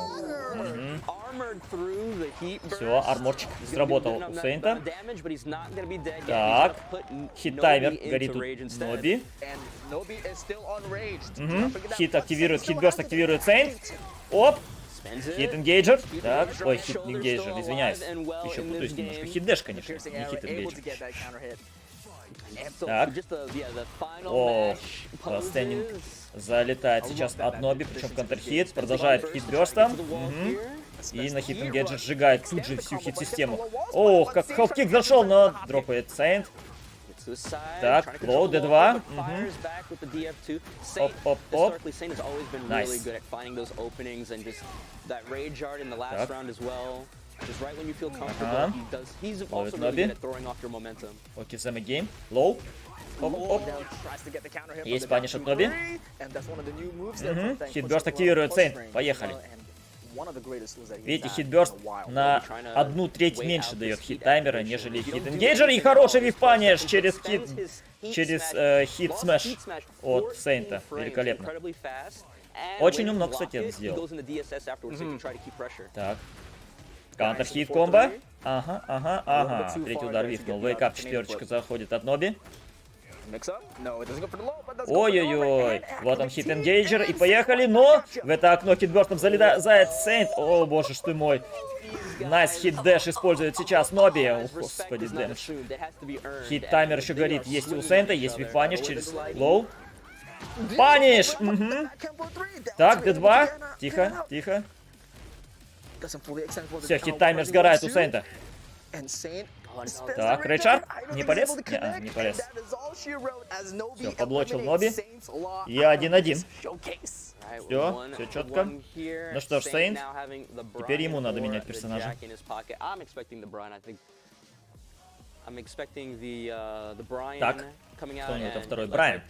Speaker 3: Все, арморчик сработал у Сейнта. Так, хит-таймер горит у Ноби. Хит активирует, хит-бёрст активирует Сейнт. Оп! Хит-энгейджер. Так, ой, хит-энгейджер, извиняюсь. Еще путаюсь немножко. Хит-дэш, конечно, не хит-энгейджер. Так. О, стендинг залетает сейчас от Ноби, причем контрхит. Продолжает хит-бёрстом. И на хит-энгейджер сжигает тут же всю хит-систему. Ох, как халф-кик зашел, но дропает Сейнт. Так, лоу, D2. Оп-оп-оп. Найс. Ага. Ловит Ноби. Окей, Зема гейм. Лоу. Оп-оп. Есть паниш от Ноби. Хитбёрст активирует Сейнт. Поехали. Видите, хитберст на 1/3 меньше дает хит-таймера, нежели хит-энгейджер. И хороший вип-паниш через хит-смэш от Сейнта. Великолепно. Очень умно, кстати, это сделал. Так. Каунтер-хит комбо. Ага. Третий удар вифнул. Вейкап, четверочка заходит от Ноби. Ой-ой-ой. Вот он, хит-энгейджер. И поехали. Но в это окно хитберстом залезает Сейнт. О, боже ж ты мой. Найс хит-дэш использует сейчас Ноби. О, господи, дэмэдж. Хит-таймер еще горит. Есть у Сейнта, есть вип-паниш через лоу. Паниш! Так, D2. Тихо. Все, хит-таймер сгорает у Сейнта. Так, Рейчард. Не полез? Не полез. Все, поблочил Ноби. И 1-1. Все четко. Ну что ж, Сейнт. Теперь ему надо менять персонажа. Так, кто у него там второй? Брайан.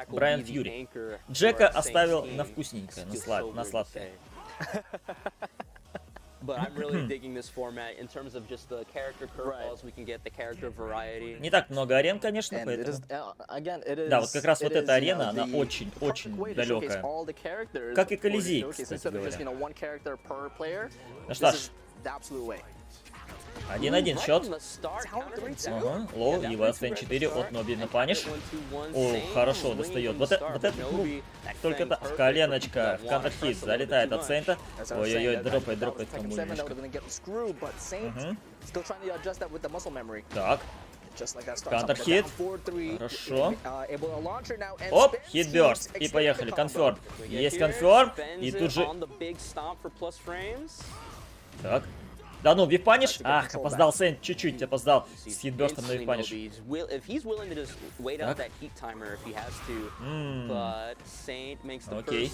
Speaker 3: Брайан Фьюри. Джека оставил на вкусненькое, на сладкое. Не так много арен, конечно, поэтому... Да, вот как раз вот эта арена, она очень-очень далекая. Как и Колизей, кстати говоря. Ну что ж. 1-1 счет. Лоу, и ВСН-4 от Ноби на паниш. О, хорошо достает. Вот этот мув. Только так. Коленочка в кантер-хит залетает от Сейнта. Ой-ой-ой, дропает кому немножко. Так. Кантер-хит. Хорошо. Оп, хит-бёрст. И поехали. Конферм. Есть конферм. И тут же... Так. Да ну, вип-паниш? Ах, опоздал Сейнт, чуть-чуть опоздал с хитбёрстом на вип-паниш. Окей.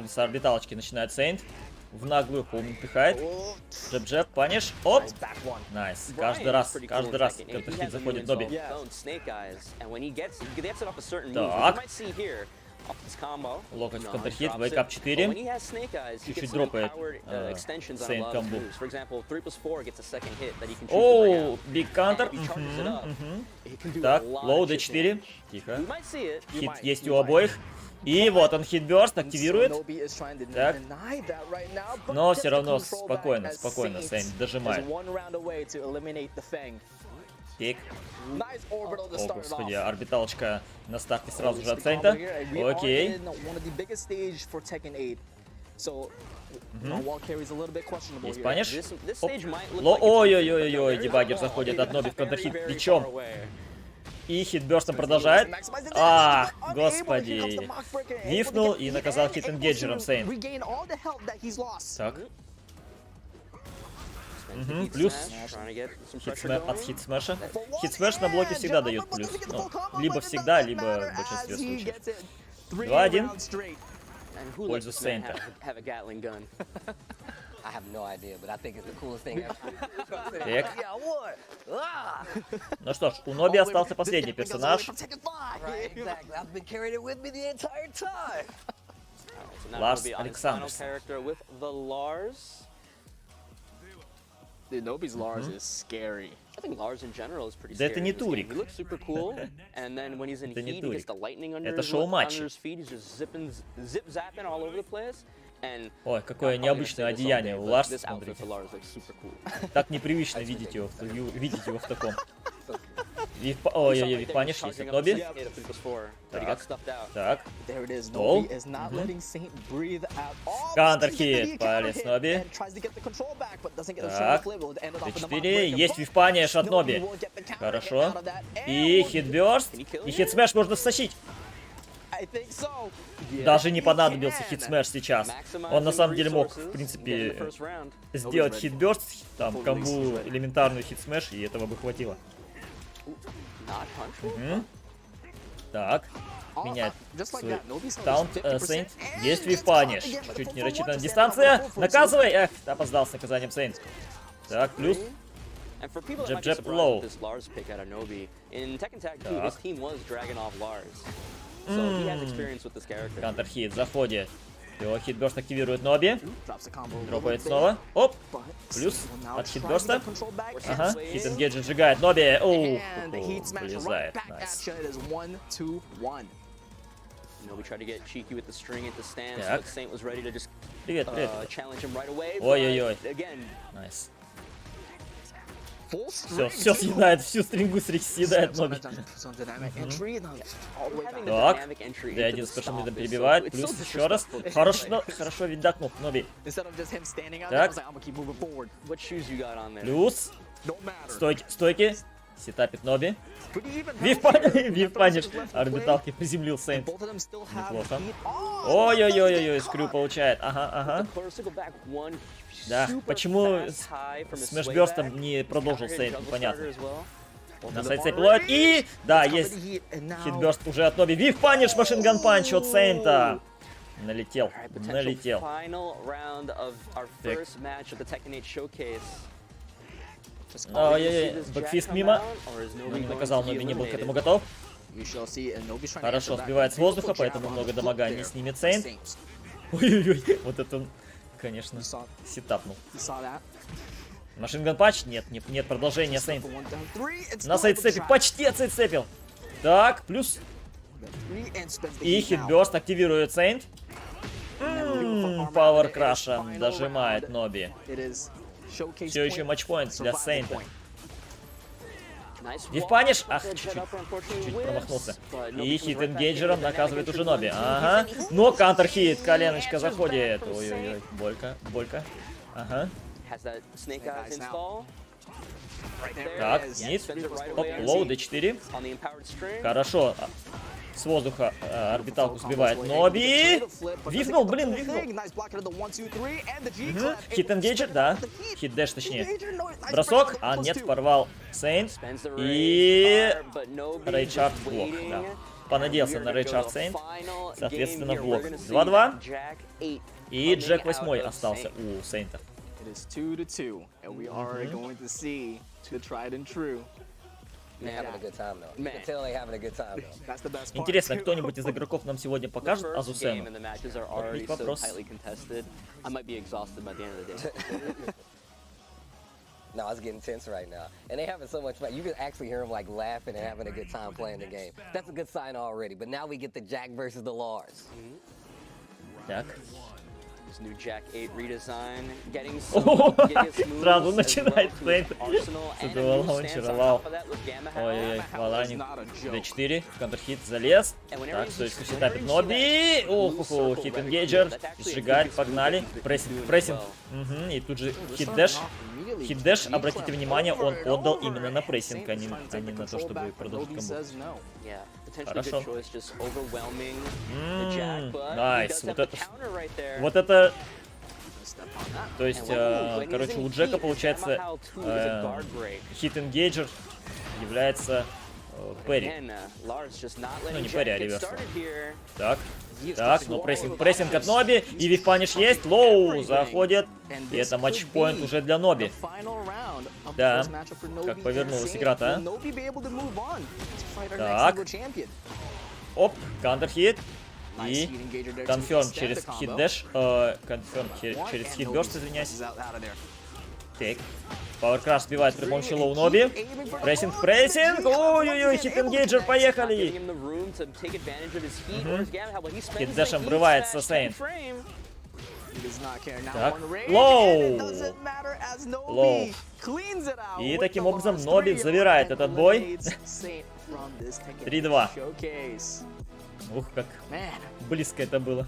Speaker 3: С орбиталочки начинает Сейнт. В наглую пихает. Джеб-джеб, паниш. Оп! Найс. Каждый раз контр-хит заходит Ноби. Так. Локоть в контрхит, вейкап 4. Чуть-чуть дропает Сейнт комбо. Оу, биг кантер. Так, лоу D4. Тихо. Хит есть у обоих. И вот он хитбёрст активирует. Так. Но все равно спокойно Сейнт дожимает. Пик. О, господи, орбиталочка на старте сразу же от Сейнта. Окей. Есть паниш. Ой-ой-ой-ой, дебаггер заходит от Ноби в контрхит плечом. И хитбёрстом продолжает. Ах, господи. Вифнул и наказал хит-энгейджером Сейнт. Так. Плюс от хит-смэша. Хит-смэш на блоке всегда дает плюс. Ну, либо всегда, либо в большинстве случаев. 2-1. В пользу Сейнта. Ну что ж, у Ноби остался последний персонаж. Ларс Александрс.
Speaker 12: Dude, Nobi's Lars is scary.
Speaker 6: I think Lars in general is pretty
Speaker 3: scary. Да это не турик.
Speaker 6: He looks super cool, and then when he's in heat, he gets the lightning under his feet. He's just zip-zapping all over the place.
Speaker 3: Ой, какое необычное одеяние у Ларса, смотрите. Так непривычно видеть его в таком. Ой-ой-ой, вип-паниш есть от Ноби. Так. Лоу. Кантер-хит полез Ноби. Так. D4. Есть вип-паниш от Ноби. Хорошо. И хит-бёрст. И хит-смэш можно стащить. Даже не понадобился хит-смэш сейчас. Он на самом деле мог, в принципе, сделать хит-бёрст, там, комбу элементарную хит-смэш, и этого бы хватило. Так, меняет свой таунт Сейнт. Есть вип-паниш. Чуть не рассчитана дистанция. Наказывай! Эх, опоздал с наказанием Сейнт. Так, плюс. Джеб-джеб, лоу. Кантер-хит заходит. Его хитбёрст активирует Ноби. Дропает снова. Оп. Плюс от хитбёрста. Ага. Хит-энгейджер сжигает Ноби. Оу. Вылезает. Найс. Так. Привет, привет. Ой-ой-ой. Найс. Все съедает, всю стрингу съедает Ноби. Так. D1 с пешемидом перебивает. Плюс еще раз. Хорошо видакнул Ноби. Так. Плюс. Стойки. Сетапит Ноби. Вив-паниш. Орбиталки приземлил Сейнт. Неплохо. Ой-ой-ой-ой, скрю получает. Ага. Да, почему с мэшбёрстом не продолжил Сейнт, непонятно. На сайдстепе ловит. И, да, есть хитбёрст уже от Ноби. Вив-паниш, машинган панч от Сейнта. Налетел. Ой-ой-ой, бэкфист мимо. Но не наказал, Ноби не был к этому готов. Хорошо, сбивает с воздуха, поэтому много дамага не снимет Сейнт. Ой-ой-ой, вот это он, конечно, сетапнул. Машинган панч? Нет, продолжения Сейнт. На сайдстепе, почти отсайдстепил. Так, плюс. И хитбёрст активирует Сейнт. Пауэр краша дожимает Ноби. Все еще матчпоинт для Сейнта. Вив-паниш? Ах, чуть промахнулся. И хит-энгейджером наказывает уже Ноби. Ага. Но кантер-хит, коленочка заходит. Ой-ой-ой, болька. Ага. Так, низ. Оп, лоу, D4. Хорошо. С воздуха орбиталку сбивает Ноби. Вифнул, блин, вифнул. Хит-энгейджер, да. Хит-дэш, точнее. Бросок. А, нет, порвал Сейнт. И рейчард блок, да. Понадеялся на рейчард Сейнт. Соответственно, блок. 2-2. И Джек 8 остался у Сейнта. Интересно, кто-нибудь из игроков нам сегодня покажет Азусену? Вот ведь вопрос.
Speaker 7: No, it's getting tense right now. And they having so much fun. You can actually hear them like laughing and having a good time playing the game. That's a good sign already. But now we get the Jack versus the Lars.
Speaker 3: Так.
Speaker 6: New Jack 8 redesign, getting
Speaker 3: сразу начинает Сейнт. С этого лаунчера, вау. Ой-ой-ой, валаник. D4, контрхит залез. Так, стоечку сетапит Ноби. Оху, хит-энгейджер. Сжигает, погнали. Прессинг. И тут же хит-дэш. Хит-дэш, обратите внимание, он отдал именно на прессинг, а не на то, чтобы продолжить комбо. Хорошо. Найс. Вот это... То есть, короче, у Джека, получается, хит-энгейджер является Перри. Ну, не Перри, а реверс. Так, но прессинг от Ноби. И вив-паниш есть. Лоу заходит. И это матчпоинт уже для Ноби. Да, как повернулась игра-то, а? Так. Оп, кантер-хит. И конферм через хит-дэш. Конферм через хит-бёрст, извиняюсь. Так. Пауэркраш сбивает при помощи лоу Ноби. Прессинг. Ой-ой-ой, хит-энгейджер, поехали. Хит-дэшем врывается Сейнт. Так. Лоу. И таким образом Ноби забирает этот бой. 3-2. Ух, как близко это было.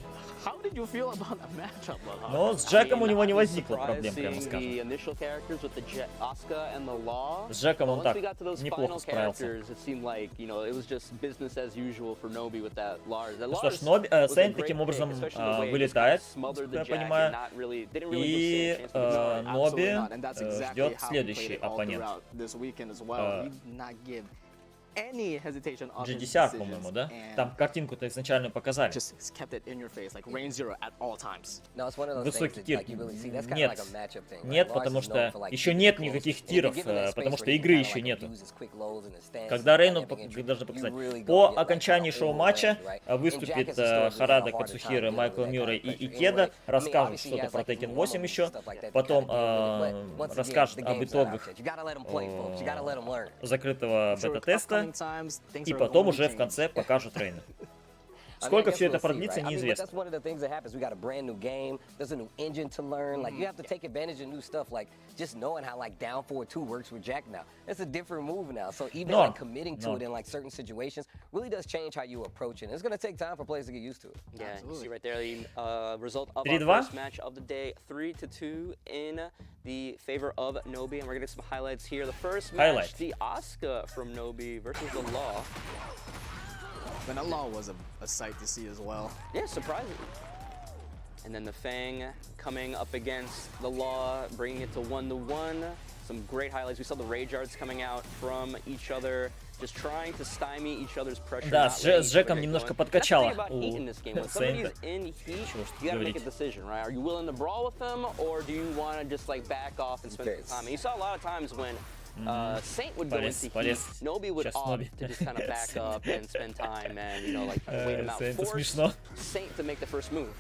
Speaker 3: Но с Джеком у него не возникло проблем, прямо скажем. С Джеком он так неплохо справился. Ну что ж, Сейнт таким образом вылетает, я понимаю. И Ноби ждет следующий оппонент.
Speaker 12: any hesitation of his
Speaker 3: GDR,
Speaker 12: decisions,
Speaker 3: по-моему, да?
Speaker 12: and
Speaker 3: Там картинку-то изначально показали.
Speaker 12: just kept it in your face, like rain zero at all times.
Speaker 7: No, it's one of those
Speaker 3: Высокий
Speaker 7: things that,
Speaker 3: тир.
Speaker 7: like, you really see. That's kind of like a matchup thing.
Speaker 3: Нет,
Speaker 7: Right? Lars
Speaker 3: потому
Speaker 7: is
Speaker 3: что
Speaker 7: known for, like,
Speaker 3: еще
Speaker 7: keeping
Speaker 3: нет
Speaker 7: it close.
Speaker 3: никаких
Speaker 7: And if
Speaker 3: тиров,
Speaker 7: you give him that
Speaker 3: потому
Speaker 7: space
Speaker 3: что
Speaker 7: where he
Speaker 3: игры
Speaker 7: kinda,
Speaker 3: еще
Speaker 7: like,
Speaker 3: нету.
Speaker 7: abuses quick lows in his stance,
Speaker 3: Когда Рейну
Speaker 7: dynamic entry,
Speaker 3: должны
Speaker 7: you
Speaker 3: показать.
Speaker 7: really
Speaker 3: По
Speaker 7: gonna get, like,
Speaker 3: окончании
Speaker 7: kinda
Speaker 3: шоу-матча
Speaker 7: overwhelmed, right? And Jack
Speaker 3: выступит
Speaker 7: is a star who's
Speaker 3: Харада,
Speaker 7: having a harder
Speaker 3: Кацухира,
Speaker 7: time
Speaker 3: Майкл
Speaker 7: dealing with that
Speaker 3: Мюррей
Speaker 7: kind of
Speaker 3: и
Speaker 7: pressure
Speaker 3: Икеда,
Speaker 7: anyway. I mean,
Speaker 3: расскажут
Speaker 7: obviously, he
Speaker 3: что-то
Speaker 7: has,
Speaker 3: про
Speaker 7: like, his
Speaker 3: Tekken
Speaker 7: moments
Speaker 3: 8
Speaker 7: and
Speaker 3: еще,
Speaker 7: stuff like that to
Speaker 3: потом
Speaker 7: kinda deal with it, but once again,
Speaker 3: расскажет
Speaker 7: the
Speaker 3: об
Speaker 7: game's not out
Speaker 3: итогах
Speaker 7: yet. You gotta let him play, folks. You gotta let him learn.
Speaker 3: закрытого
Speaker 12: Sure,
Speaker 3: бета-теста,
Speaker 12: upcoming times, things
Speaker 3: и
Speaker 12: are
Speaker 3: потом
Speaker 12: going to
Speaker 3: уже в
Speaker 12: change.
Speaker 3: конце покажут Рейна.
Speaker 7: I mean, I
Speaker 3: Сколько
Speaker 7: guess
Speaker 3: все это
Speaker 7: we'll see,
Speaker 3: продлится,
Speaker 7: right? I mean, but
Speaker 3: неизвестно.
Speaker 7: that's one of the things that happens. We got a brand new game. There's a new engine to learn. Like, you have to take advantage of new stuff. Like, just knowing how, like, down 4-2 works with Jack now. It's a different move now. So even, like, committing to it in, like, certain situations really does change how you approach it. And it's going to take time for players to get used to it.
Speaker 6: Yeah, you see right there the result of
Speaker 3: 3-2?
Speaker 6: our first match of the day, 3-2 in the favor of Nobi, and we're gonna get some highlights here. The first match, the Asuka from Nobi versus the Law.
Speaker 12: And that law was a sight to see as well.
Speaker 6: Yeah, surprising. And then the Fang coming up against the Law, bringing it to 1-1. Some great highlights. We saw the Rage Arts coming out from each other, just trying to stymie each other's pressure.
Speaker 3: Да, с Джеком немножко подкачало у
Speaker 6: When somebody's in heat, you gotta make a decision, right? Are you willing to brawl with them, or do you want to just like back off and spend some time? And you saw a lot of times when Saint would go into heat, Nobi would opt to just kind of back up and spend time and, you know, like wait him out. Force Saint to make the first move.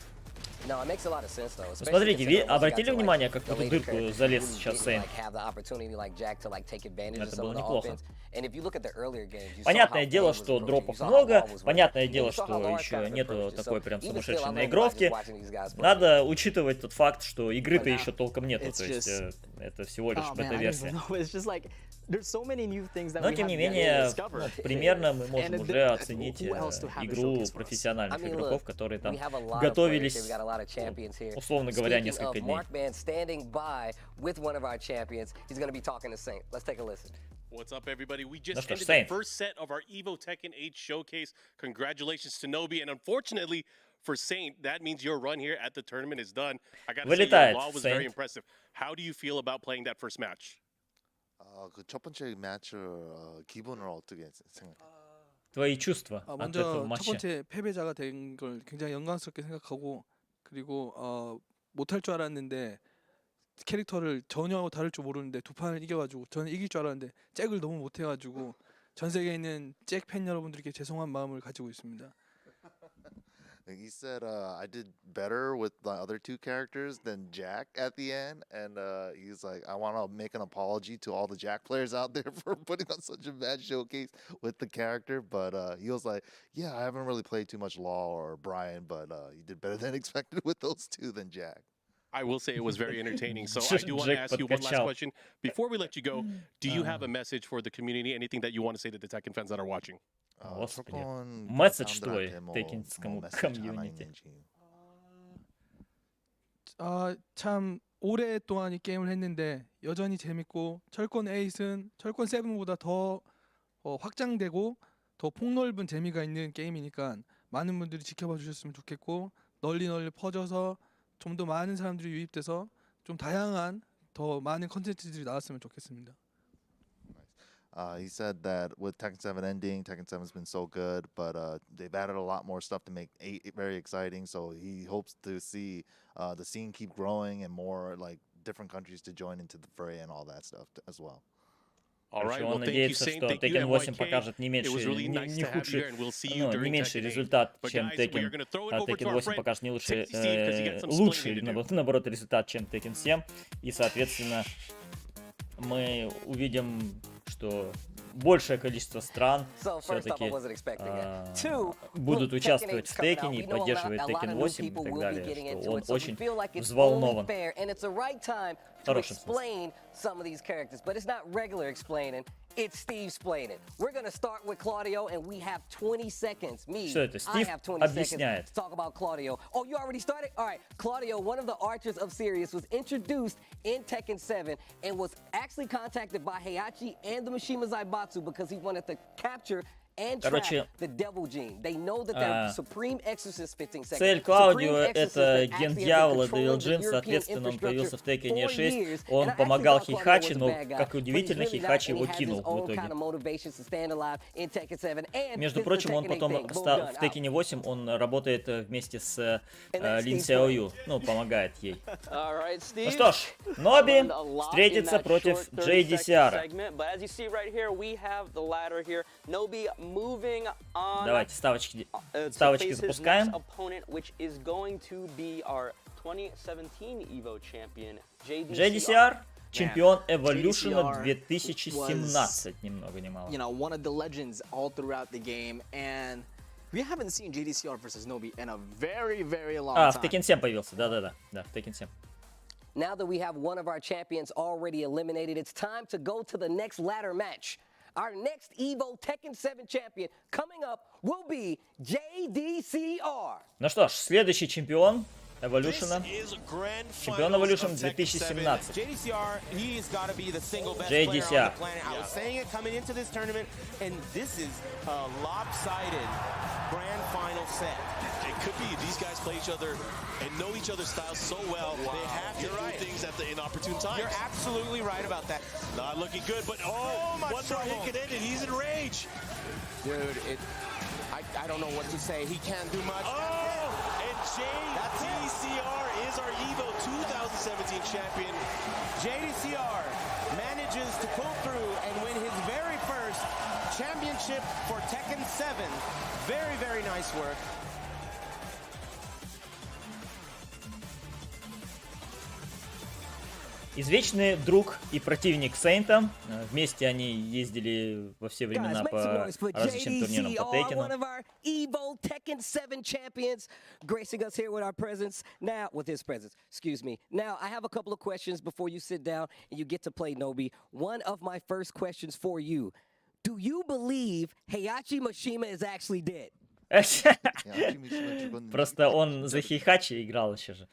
Speaker 7: No, it makes a lot of sense though.
Speaker 3: Смотрите, вы обратили внимание, как в эту дырку залез сейчас Сейн? Это было неплохо. Понятное дело, что дропов много, понятное дело, что еще нету такой прям сумасшедшей наигровки. Надо учитывать тот факт, что игры-то еще толком нету, то есть это всего лишь бета-версия. Но тем не менее, примерно мы можем уже оценить игру профессиональных игроков, которые там готовились, условно говоря, несколько дней.
Speaker 1: What's up, everybody? We just ended the first set of our EVO Tekken 8 showcase. Congratulations to Nobi, and unfortunately for Saint, that means your run here at the tournament is done. I gotta say, your law was very impressive. How do you feel about playing that first match?
Speaker 11: 그 첫 번째 매치 기분을 어떻게 생각해?
Speaker 3: Твои чувства от этого
Speaker 10: 먼저
Speaker 3: матча?
Speaker 10: 첫 번째 패배자가 된 걸 굉장히 영광스럽게 생각하고, 그리고 못할 줄 알았는데 캐릭터를 전혀 다를 줄 모르는데 두 판을 이겨가지고 저는 이길 줄 알았는데 잭을 너무 못해가지고 전 세계에 있는 잭 팬 여러분들께 죄송한 마음을 가지고 있습니다.
Speaker 11: He said, I did better with the other two characters than Jack at the end. And he's like, I want to make an apology to all the Jack players out there for putting on such a bad showcase with the character. But he was like, yeah, I haven't really played too much Law or Brian, but you did better than expected with those two than Jack.
Speaker 1: I will say it was very entertaining. So I do want to ask you one last question. Before we let you go, do you have a message for the community? Anything that you want to say to the Tekken fans that are watching?
Speaker 3: Господи, месседж твой текинскому комьюнити.
Speaker 10: 참 오랫동안 이 게임을 했는데 여전히 재밌고 철권 8은 철권 7보다 더 확장되고 더 폭넓은 재미가 있는 게임이니까 많은 분들이 지켜봐 주셨으면 좋겠고 널리 퍼져서 좀 더 많은 사람들이 유입돼서 좀 다양한 더 많은 컨텐츠들이 나왔으면 좋겠습니다.
Speaker 11: He said that with Tekken 7 ending, Tekken 7's been so good, but they've added a lot more stuff to make 8 very exciting. So he hopes to see the scene keep growing and more like different countries to join into the fray and all that stuff as well.
Speaker 3: Он надеется, что Tekken 8 покажет не меньший результат, чем Tekken, а Tekken 8 покажет не лучший, лучший, наоборот, результат, чем Tekken 7. И, соответственно, мы увидим, что большее количество стран все-таки будут участвовать в Текене и поддерживать Tekken 8 и так далее, что он очень взволнован. В хорошем смысле.
Speaker 7: It's Steve explaining. We're going to start with Claudio, and we have 20 seconds.
Speaker 3: Что это? Стив объясняет.
Speaker 7: To talk about Claudio. Oh, you already started? All right. Claudio, one of the archers of Sirius, was introduced in Tekken 7 and was actually contacted by Heihachi and the Mishima Zaibatsu because he wanted to capture
Speaker 3: Короче, цель Клаудио — это ген дьявола Devil Jin, соответственно, он появился в Tekken 6, он помогал Хейхачи, но, как удивительно, Хейхачи его кинул в итоге. Между прочим, он потом в Tekken 8 он работает вместе с Лин Сяою, ну, помогает ей. Ну что ж, Ноби встретится против JDCR. Давайте ставочки запускаем. JDCR чемпион Evolution 2017, ни много ни мало.
Speaker 12: We haven't seen JDCR versus Nobi in a very, very long
Speaker 3: time.
Speaker 12: В
Speaker 3: Tekken 7 появился, да, в Tekken 7.
Speaker 7: Now that we have one of our champions already eliminated, it's time to go to the next ladder match. Our next EVO Tekken 7 champion coming up will be JDCR.
Speaker 3: Ну что ж, следующий чемпион Evolution. Чемпион Evolution 2017. JDCR.
Speaker 5: Grand final set.
Speaker 1: It could be these guys play each other and know each other's styles so well. They have to do things at the inopportune times.
Speaker 5: You're absolutely right about that.
Speaker 1: Not looking good, but one more hit could end it. He's in rage.
Speaker 5: Dude, I don't know what to say. He can't do much.
Speaker 1: Oh, and JDCR is our EVO 2017 champion.
Speaker 5: JDCR manages to pull through and win his very first championship for Tekken 7. Very, very nice work.
Speaker 3: Извечный друг и противник Сейнта. Вместе они ездили во все времена по различным турнирам по Текену.
Speaker 7: EVO Tekken 7 champions gracing us here with our presence. Now, with his presence, excuse me. Now, I have a couple of questions before you sit down and you get to play Nobi. One of my first questions for you. Do you believe Heihachi Mishima is actually dead?
Speaker 3: Просто он за Хейхачи играл еще же.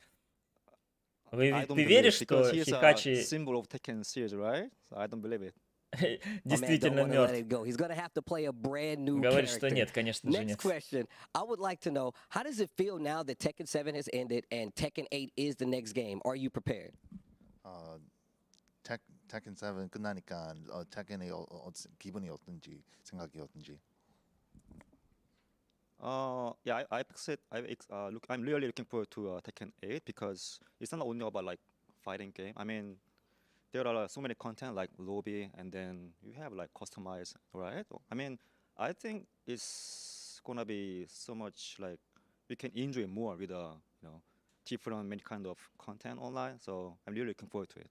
Speaker 3: Ты веришь, что Хейхачи действительно мертв? Говорит, что нет, конечно же нет.
Speaker 7: I would like to know, how does it feel now that Tekken 7 has ended and Tekken 8 is the next game? Are you prepared?
Speaker 11: Tekken 7 끝나니까 Tekken의 기분이 어떤지 생각이 어떤지.
Speaker 13: Yeah, I'm really looking forward to Tekken 8 because it's not only about like fighting game. I mean, there are so many content like lobby, and then you have like customized, right? I mean, I think it's gonna be so much like we can enjoy more with different many kind of content online. So I'm really looking forward to it.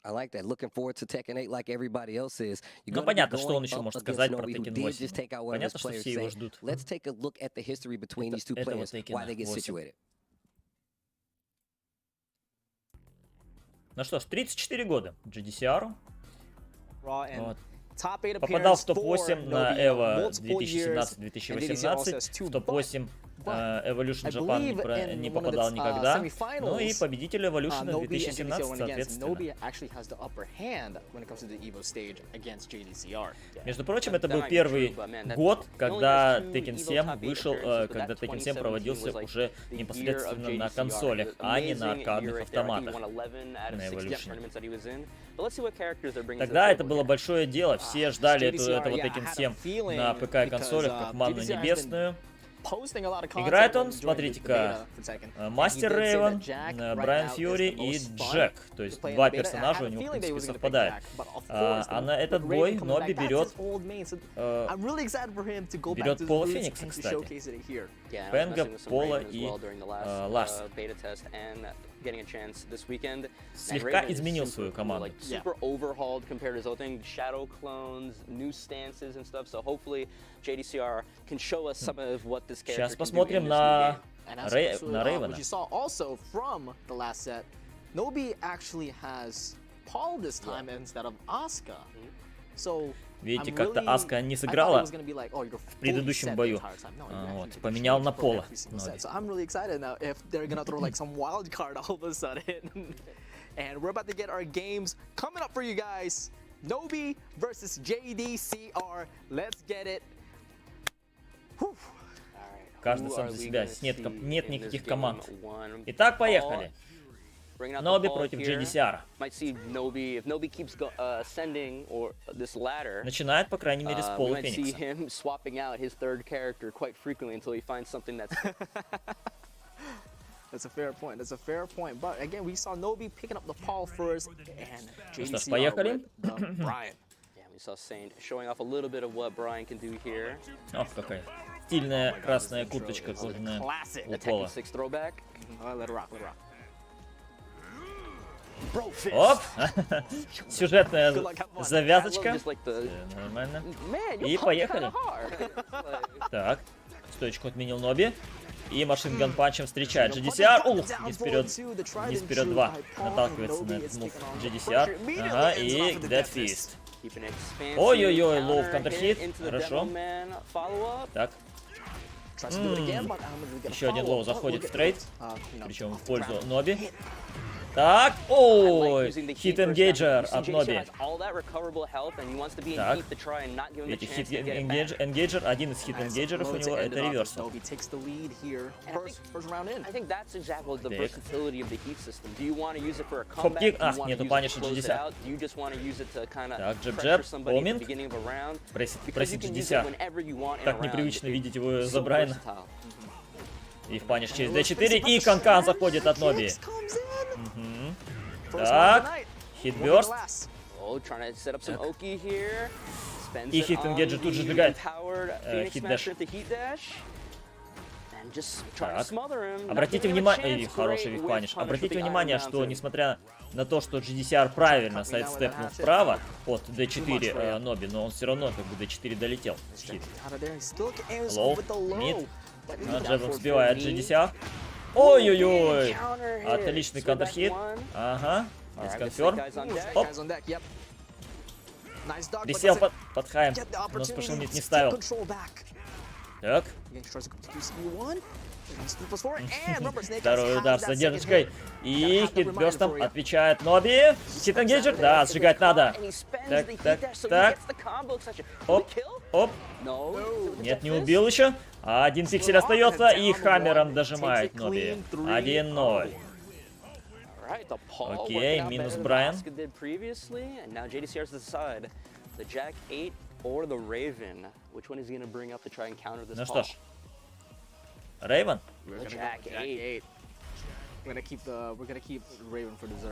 Speaker 7: I like that. Looking forward to Tekken 8 like everybody else is.
Speaker 3: Ну, понятно, что он еще может сказать про Tekken 8. Понятно, что все его ждут.
Speaker 7: Let's take a look at the history between these two players, why they get situated.
Speaker 3: Ну что ж, 34 года JDCR.
Speaker 12: Вот.
Speaker 3: Попадал в топ-8 на EVO 2017-2018, в топ-8 Evolution Japan не попадал никогда, ну и победитель Evolution 2017, соответственно. Между прочим, это был первый год, когда Tekken 7 вышел, когда Tekken 7 проводился уже непосредственно на консолях, а не на аркадных автоматах на Evolution. Тогда это было большое дело, все ждали этого Tekken 7 на ПК и консолях как манну небесную. Играет он, смотрите-ка, Мастер Рейвен, Брайан Фьюри и Джек. То есть два персонажа у него, в принципе, совпадают. А на этот бой Ноби берет Пола Феникса, кстати. Пенга, Пола и Ларса. Слегка изменил свою команду. Сейчас посмотрим на Рейвена. Видите, как-то Аска не сыграла в предыдущем бою. Вот, поменял на Пола.
Speaker 12: Nobi versus JDCR. Let's get it.
Speaker 3: Каждый сам за себя. Нет никаких команд. Итак, поехали. Ноби против JDCR. Начинает, по крайней мере, с пола Феникса.
Speaker 12: That's a fair point. That's a fair point. But again, we saw Nobi picking up the Paul first, and JDCR
Speaker 3: поехали.
Speaker 12: with Brian.
Speaker 6: Yeah, we saw Saint showing off a little bit of what Brian can do here.
Speaker 3: Ох, какая стильная красная курточка кожаная у Пола.
Speaker 12: Let it rock, let it rock.
Speaker 3: Оп! Сюжетная завязочка. Нормально. И поехали. Так, стоечку отменил Ноби. И машинган панчем встречает JDCR. Ух, низ вперед 2. Наталкивается на этот мув JDCR. Ага, и Dead Fist. Ой-ой-ой, лоу в контрхит. Хорошо. Так. Еще один лоу заходит в трейд. Причем в пользу Ноби. Так, ой, хит-энгейджер от Ноби. Так, видите, хит-энгейджер, один из хит-энгейджеров у него это реверсал. Хоп-кик, ах, нету паниша JDCR. Так, джеб-джеб, поминг. Пресит JDCR. Так непривычно видеть его за Брайана. И в паниш через D4, и канкан заходит от Ноби. Так, хитбёрст. И хит-энгейджер тут же сжигает хит-дэш. Так, обратите внимание, хороший вив-паниш. Обратите внимание, что несмотря на то, что JDCR правильно сайдстепнул вправо от D4 Ноби, но он все равно как бы D4 долетел. Хит. Лоу, мид. Джебом сбивает JDCR. Ой-ой-ой! Отличный контрхит. Ага. Дисконферм. Оп. Присел под хаем, но спешл не ставил. Так. Второй удар с задержкой. И хитбёрстом отвечает Ноби. Хит-энгейджер? Да, сжигать надо. Так, так, так. Оп, оп. Нет, не убил еще. Один пиксель остается, и хаммером дожимает Ноби. 1-0. Окей, минус Брайан. Ну что ж. Рейвен?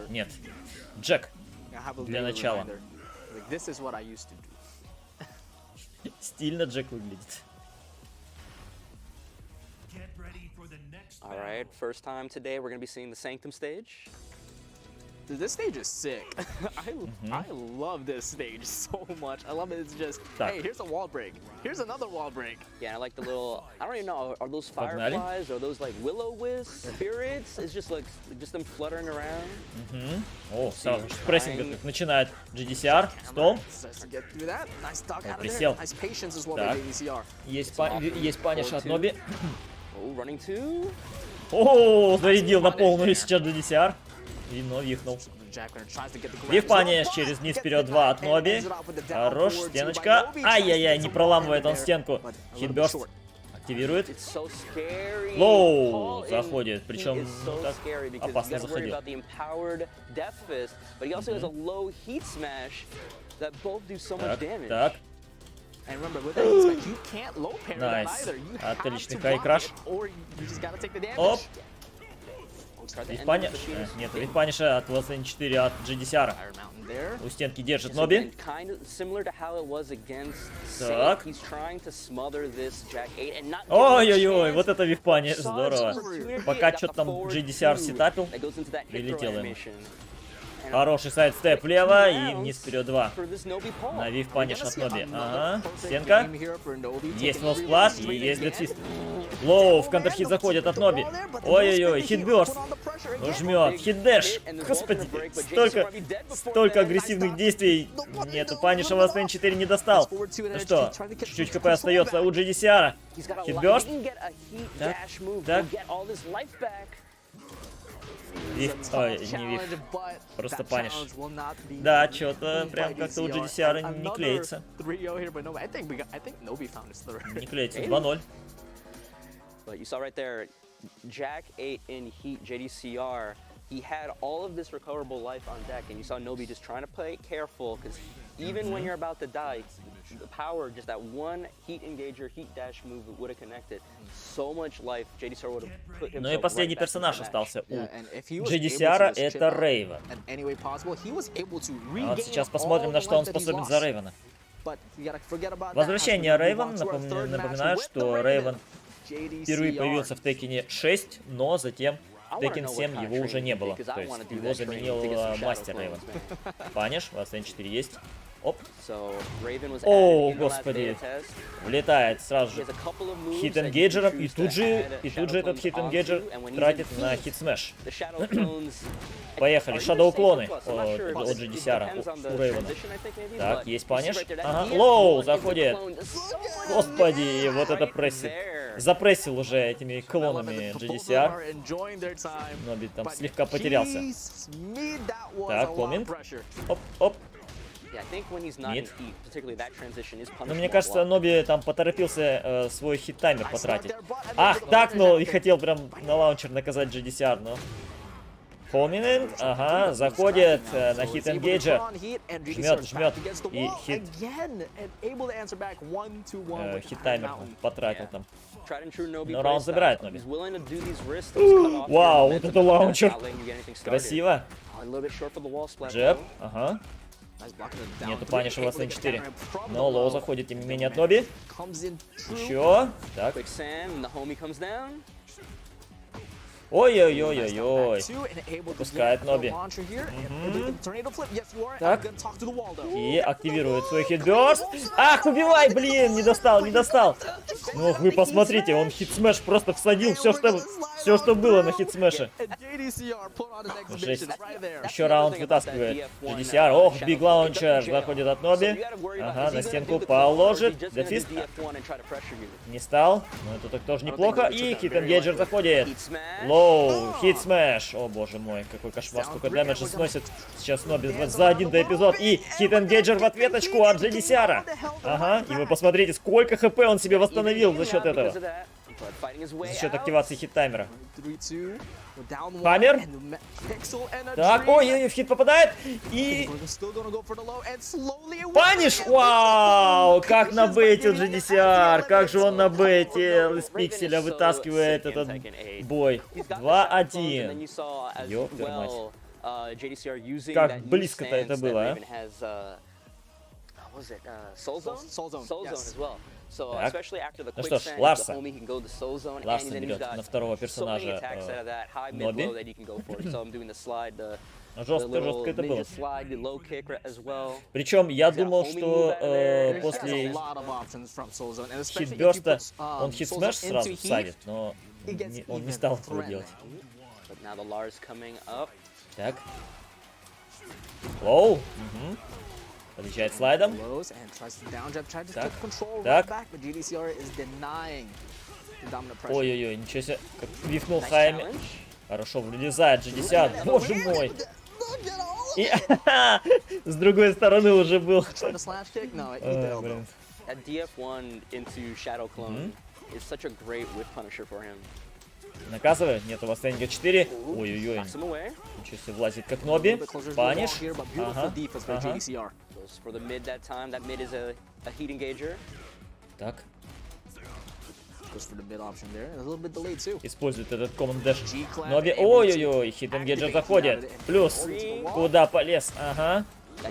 Speaker 3: Нет. Джек. Для начала. Стильно Джек выглядит.
Speaker 6: All right, first time today we're going to be seeing the Sanctum stage.
Speaker 12: Dude, this stage is sick. I love this stage so much. I love it. It's just, hey, here's a wall break. Here's another wall break.
Speaker 6: Yeah, I like the little, I don't even know, are those fireflies or those like will-o-wisp spirits? It's just like, just them fluttering around.
Speaker 3: О, сразу же прессинг начинает JDCR. Стом. Присел. Так. Есть паниш от Ноби. О, зарядил на полную сейчас JDCR. И вихнул. Вив-паниш через низ вперед 2 от Ноби. Хорош, стеночка. Ай-яй-яй, не проламывает он стенку. Хитбёрст активирует. Лоу заходит, причем так опасно заходил. Так, так. Найс. Отличный хайкраш. Оп. Вив-паниш. Нет, вив-паниша от Лосен 4 от JDCR. У стенки держит Ноби. Так. Ой-ой-ой, вот это вив-паниш, здорово. Пока что-то там JDCR сетапил, прилетело ему. Хороший сайдстеп влево и вниз вперед 2. На вив-паниш от Ноби. Ага, стенка. Есть лоу-сплат и есть дедфист. Лоу в контрхит заходит от Ноби. Ой-ой-ой, хитбёрст. Ну жмет. Хит-дэш. Господи, столько агрессивных действий. Нету, паниша вас N4 не достал. Ну что, чуть-чуть КП остается у JDCR. Хитбёрст. Так, так. Виф, ой, не виф, просто паниш. Да, что-то прям как-то у GDCR не клеится. Не клеится, 2-0.
Speaker 6: But you saw right there, Jack 8 in Heat JDCR. He had all of this recoverable life on deck, and you saw Nobi just trying to play careful, because even when you're about to die, the power, just that one Heat engager, Heat dash move would have connected. So much life, JDCR would have put himself.
Speaker 3: Ну и последний персонаж остался у GDCR, это Рейвен. Вот сейчас посмотрим, на что он способен за Рейвена. Возвращение Рейвен, напоминаю, что Рейвен впервые появился в Теккене 6, но затем в Tekken 7 его уже не было. То есть его заменил мастер Рейвен. Паниш, у вас N4 есть. Оп. О, господи. Влетает сразу же хит-энгейджером, и тут же этот хит-энгейджер тратит на хит-смэш. Поехали, шадоу-клоны от GDCR, у Рейвена. Так, есть паниш. Ага, лоу заходит. Господи, вот это прессит. Запрессил уже этими клонами GDCR. Ноби там слегка потерялся. Так, коммент. Оп, оп. Мид. Но мне кажется, Ноби там поторопился свой хит-таймер потратить. Ах, так, ну и хотел прям на лаунчер наказать GDCR, но... Фолминент, ага, заходит на хит-энгейджер, жмет, и хит-таймер потратил там. Но раунд забирает Ноби. Вау, вот это лаунчер. Красиво. Джеб, ага. Нету паниша у вас на 4. Но лоу заходит, тем не менее, от Ноби. Еще. Так. Ой-ой-ой-ой-ой. Пускает Ноби. Так. И активирует свой хитбёрст. Ах, убивай, блин, не достал. Ну, вы посмотрите, он хит-смэш просто всадил все, что было на хит-смэше. Жесть. Еще раунд вытаскивает GDCR. Ох, биг лаунчер заходит от Ноби. Ага, на стенку положит. Дефист. Не стал. Но это так тоже неплохо. И хит-энгейджер заходит. Лоу, хит-смэш. О, боже мой, какой кошмар. Сколько дэмэджа сносит сейчас Ноби за один эпизод. И хит-энгейджер в ответочку от GDCR. Ага, и вы посмотрите, сколько хп он себе восстановил за счет этого. За счет активации хит-таймера. Хаммер. Так, ой, в хит попадает. И... Паниш! Вау! Как набейтил GDCR! Как же он набейтил! Из пикселя вытаскивает этот бой. 2-1. Ёпта мать. Как близко-то это было, а? Так. Ну что ж, Ларса. Ларса берет на второго персонажа Ноби. Жестко это было. Причем я думал, что после хитбёрста он хит-смэш сразу всадит, но он не стал этого делать. Так. Лоу. Угу. Подъезжает слайдом. Так. Ой-ой-ой, ничего себе. Как вифнул Хайми. Хорошо, влезает GDCR. Боже мой. И с другой стороны уже был. Блин. Наказывает? Нет, у вас тренинга 4. Ой-ой-ой. Ничего себе, влазит как Ноби. Паниш. Ага. Так. Использует этот команд дэш. Ноби. Ой-ой-ой, хит-энгейджер заходит. Плюс. Куда полез? Ага.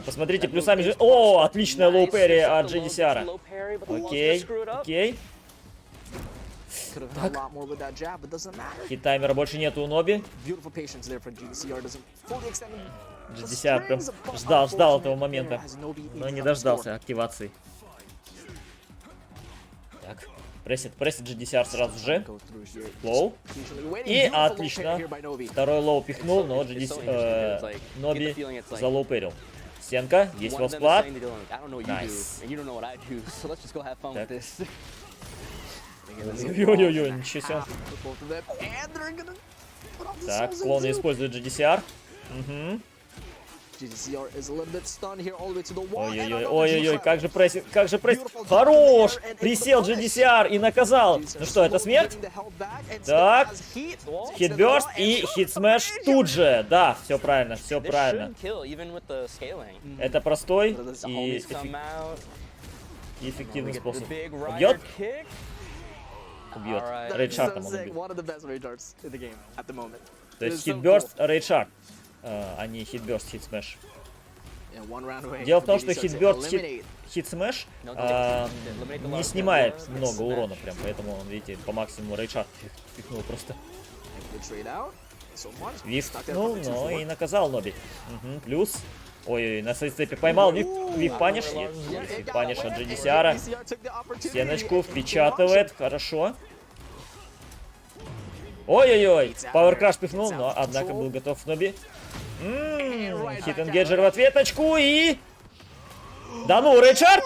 Speaker 3: Посмотрите, плюсами же... О, отличная лоу-перри от GDCR. Окей. Так. Хит-таймера больше нету у Ноби. GDCR прям ждал этого момента, но не дождался активации. Так, прессит GDCR сразу же. Лоу. И отлично. Второй лоу пихнул, но Ноби залоуперил. Стенка, есть волсплат. Найс. Так. Ой-ой-ой, ничего себе. Так, клоны используют GDCR. Угу. Ой-ой-ой, ой-ой-ой, как же прессинг, как же прессинг. Хорош! Присел GDCR и наказал. Ну что, это смерть? Так, хитбёрст и хитсмэш тут же. Да, все правильно, все правильно. Это простой и эффективный способ. Убьет? Убьет. Рейдшартом он убьет. То есть хитбёрст, рейдшарт. А не хитбёрст, хитсмэш. Дело в том, что хитбёрст, хитсмэш не снимает много урона, прям, поэтому он, видите, по максимуму рейдшарт пихнул просто. Виф, ну и наказал Ноби. Угу, плюс. Ой, на сайдстепе поймал виф паниш. Виф паниш от GDCR. Стеночку впечатывает, хорошо. Ой-ой-ой, пауэркраш пихнул, но однако был готов Ноби. Хит-энгейджер в ответочку и... Да ну, рейдшарт!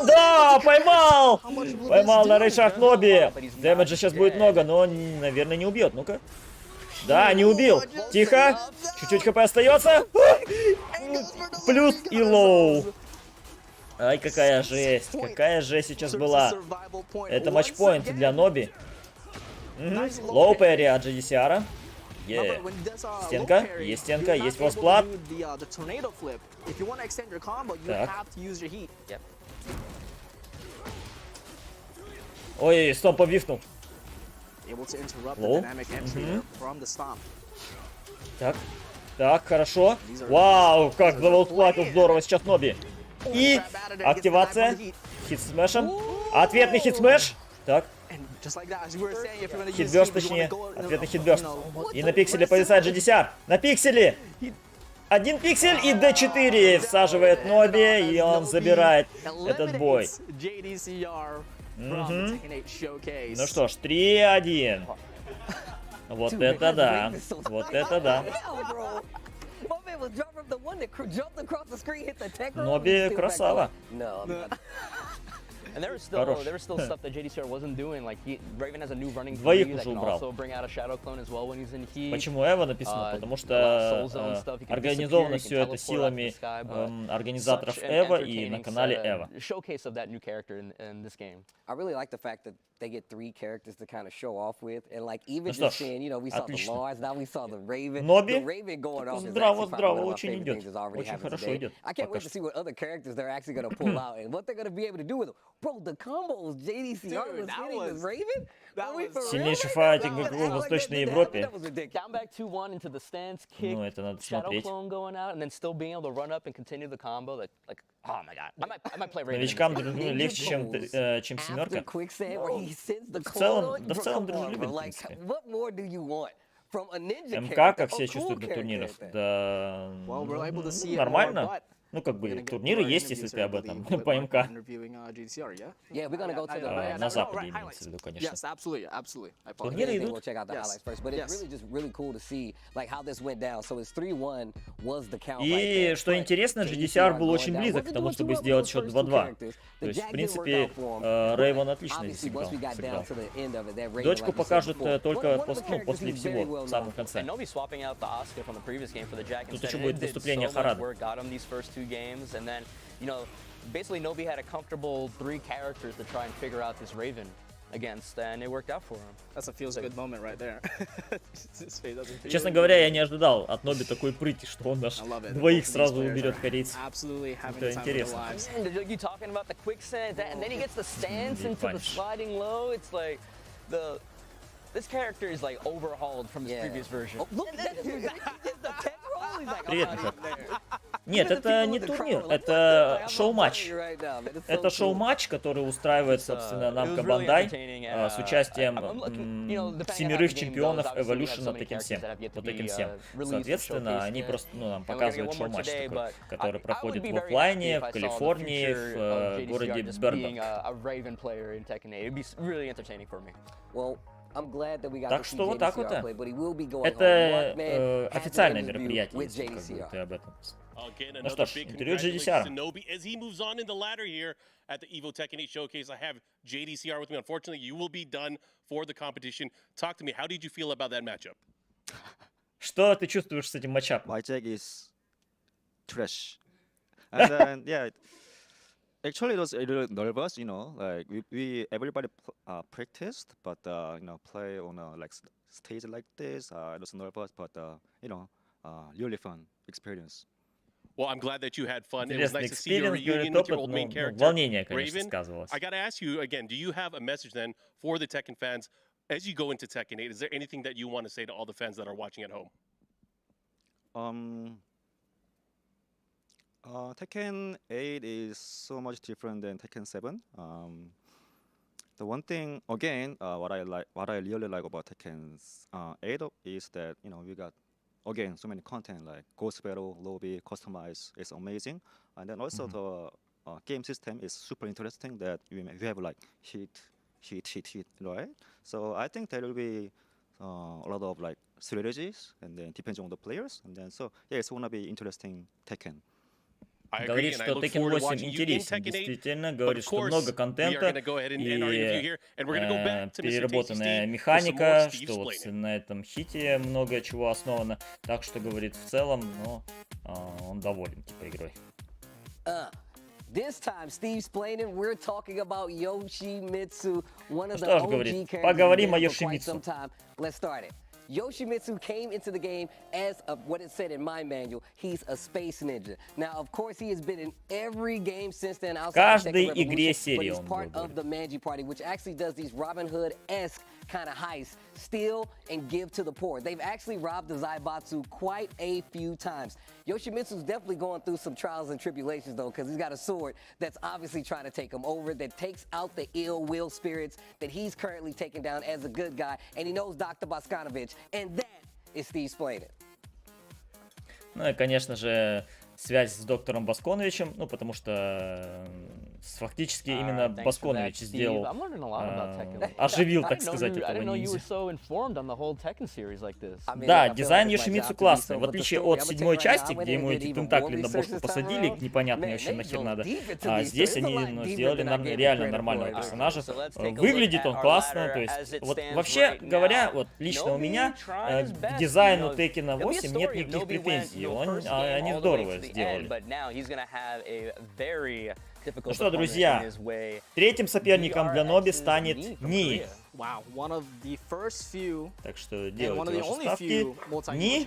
Speaker 3: Да, поймал! Поймал на рейдшарт Ноби. Дэмэджа сейчас будет много, но, наверное, не убьет. Ну-ка. Да, не убил. Тихо. Чуть-чуть хп остается. Плюс и лоу. Ай, какая жесть. Какая жесть сейчас была. Это матчпоинт для Ноби. Лоу пэри от GDCR. Стенка, есть стенка, есть восплат. Так. Ой, стомп обвихнул. Лоу. Так, так, хорошо. Вау, как заволплатил здорово сейчас Ноби. И активация. Хит-смэшем. Ответный хит-смэш. Так. Хитбёрст, точнее. Ответный хитбёрст. И на пикселе повисает GDCR. На пикселе! Один пиксель и D4 всаживает Ноби, и он забирает этот бой. Ну что ж, 3-1. Вот это да. Вот это да. Ноби красава.
Speaker 6: And there was still stuff that JDCR wasn't doing, like Raven has a new running
Speaker 3: Двоих
Speaker 6: that
Speaker 3: уже
Speaker 6: can
Speaker 3: убрал.
Speaker 6: also bring out a shadow clone as well when he's in heat.
Speaker 3: Почему EVO написано? Потому что организовано все это силами организаторов EVO и на канале EVO.
Speaker 6: Showcase of that new character in this game.
Speaker 7: I really like the fact that they get 3 characters to kind of show off with, and like even just seeing, you know, we saw the Lars, now we saw the Raven.
Speaker 3: Ноби,
Speaker 7: the Raven going off is
Speaker 3: здраво,
Speaker 7: actually
Speaker 3: здраво,
Speaker 7: one of my
Speaker 3: очень
Speaker 7: favorite
Speaker 3: идет.
Speaker 7: things that's already
Speaker 3: Очень
Speaker 7: happened
Speaker 3: хорошо
Speaker 7: today.
Speaker 3: идет.
Speaker 7: I can't wait to see what other characters they're actually going to pull out and what they're going to be able to do with them. Bro, the combos JDCR was hitting with Raven?
Speaker 3: Сильнейший файтинг в Восточной Европе.
Speaker 6: Down back 2-1 into the stance, kick,
Speaker 3: Ну, это надо
Speaker 6: shadow
Speaker 3: смотреть.
Speaker 6: clone going out, and then still being able to run up and continue the combo. Like oh my god, I might play Raven.
Speaker 3: Новичкам легче, чем семерка. В целом дружелюбен, в принципе. МК, как себя чувствует на турнирах? Да, нормально. Ну, как бы, турниры есть, если ты об этом, по МК. На Западе имеется в виду, конечно. Турниры идут. И, что интересно, GDCR был очень близок к тому, чтобы сделать счет 2-2. То есть, в принципе, Рейвен отлично здесь сыграл. Дочку покажут только после всего, в самом конце. Тут еще будет выступление Харада.
Speaker 6: Games, and then, you know, basically Nobi had a comfortable 3 characters to try and figure out this Raven against, and it worked out for him.
Speaker 12: That's a feels good moment right there.
Speaker 3: Честно говоря, я не ожидал от Ноби такой прыти, что он аж двоих сразу уберет корейцев. Это интересно.
Speaker 6: You talking about the quicksand, and then he gets the stance into the sliding low. It's like this character is like overhauled from his previous version.
Speaker 3: Привет, Михак. Нет, это не турнир, это шоу-матч. Это шоу-матч, который устраивает, собственно, Namco Bandai с участием 7 чемпионов Evolution на Tekken 7. По Tekken 7. Соответственно, они просто нам показывают шоу-матч такой, который проходит в офлайне, в Калифорнии, в городе Бербанк. Так что вот так вот. Это официальное мероприятие, если как бы ты об этом. Ну что ж, интервью GDCR.
Speaker 1: As he moves on in the ladder here at the EVO Tekken 8 showcase, I have JDCR with me. Unfortunately, you will be done for the competition. Talk to me. How did you feel about that matchup?
Speaker 3: Что ты чувствуешь с этим матчапом?
Speaker 13: My Jack is trash. And then, yeah, actually it was a little nervous, you know, like everybody practiced, but play on a like stage like this, it was nervous, but really fun experience.
Speaker 1: Well, I'm glad that you had fun. It was
Speaker 3: Интересный
Speaker 1: nice to see your
Speaker 3: экспириенс,
Speaker 1: reunion
Speaker 3: говорит,
Speaker 1: with your
Speaker 3: опыт,
Speaker 1: old main
Speaker 3: но
Speaker 1: character,
Speaker 3: волнение, конечно,
Speaker 1: Raven.
Speaker 3: сказывалось.
Speaker 1: I got to ask you again, do you have a message then for the Tekken fans as you go into Tekken 8? Is there anything that you want to say to all the fans that are watching at home?
Speaker 13: Tekken 8 is so much different than Tekken 7. The one thing, again, what I really like about Tekken 8 is that we got again so many content like ghost battle, lobby, customize. It's amazing, and then also the game system is super interesting. That you have like hit, right? So I think there will be a lot of like strategies, and then depends on the players, and then so yeah, it's gonna be interesting Tekken.
Speaker 3: Говорит, что Tekken 8 интересен, действительно, говорит, что много контента и переработанная механика, что вот на этом хите много чего основано, так что, говорит, в целом, но он доволен типа игрой.
Speaker 7: This time, Steve's playing it. We're talking about Yoshimitsu, one of the
Speaker 3: Что ж,
Speaker 7: OG
Speaker 3: говорит,
Speaker 7: characters
Speaker 3: поговорим о
Speaker 7: for quite
Speaker 3: Йошимитсу.
Speaker 7: some time. Let's start it. Yoshimitsu came into the game as what it said in my manual. He's a space ninja. Now, of course, he has been in every game since then.
Speaker 3: Каждой игре серии
Speaker 7: but he's
Speaker 3: он
Speaker 7: part
Speaker 3: был.
Speaker 7: of the Manji Party, which actually does these Robin Hood-esque kind of heists, steal and give to the poor. They've actually robbed the Zaibatsu quite a few times. Yoshimitsu's definitely going through some trials and tribulations, though, because he's got a sword that's obviously trying to take him over, that takes out the ill will spirits that he's currently taking down as a good guy, and he knows Dr. Boskanovich, and that is Steve Splainen.
Speaker 3: Ну и, конечно же, связь с доктором Босконовичем, ну, потому что фактически именно Босконович сделал, оживил, так сказать, этого ниндзя. Да, дизайн Йошимитсу классный. В отличие от 7-й части, где ему эти тентакли на бошку посадили, непонятно вообще нахер надо, а здесь они сделали реально нормального персонажа. Выглядит он классно, то есть, вот вообще говоря, вот лично у меня к дизайну Tekken 8 нет никаких претензий, они здорово сделали. Ну что, друзья, третьим соперником для Ноби станет Ни. Так что делайте ваши ставки. Ни,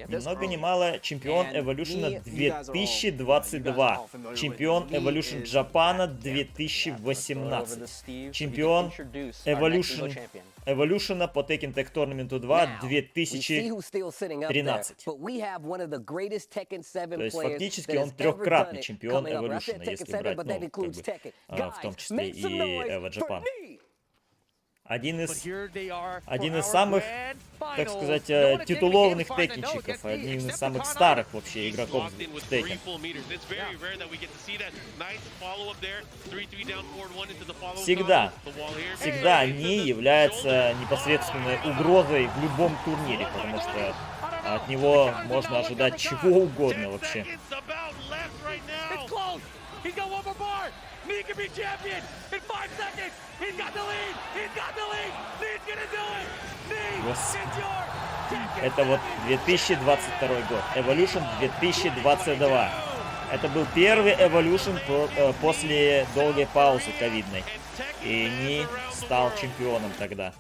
Speaker 3: ни много ни мало, чемпион Evolution 2022, чемпион Evolution Japan 2018, чемпион Evolution по Tekken Tag Tournament 2 2013. То есть фактически он трехкратный чемпион Evolution, если брать, ну, как бы, в том числе и EVO Japan. Один из самых, так сказать, титулованных текенщиков, один из самых старых вообще игроков в Tekken. Всегда они являются непосредственной угрозой в любом турнире, потому что от него можно ожидать чего угодно вообще. He can be champion in 5 seconds. He's got the lead. He's got the lead. He's gonna do it. Это вот 2022 год. Evolution 2022. Это был первый Evolution после долгой паузы ковидной. И Ни стал чемпионом тогда.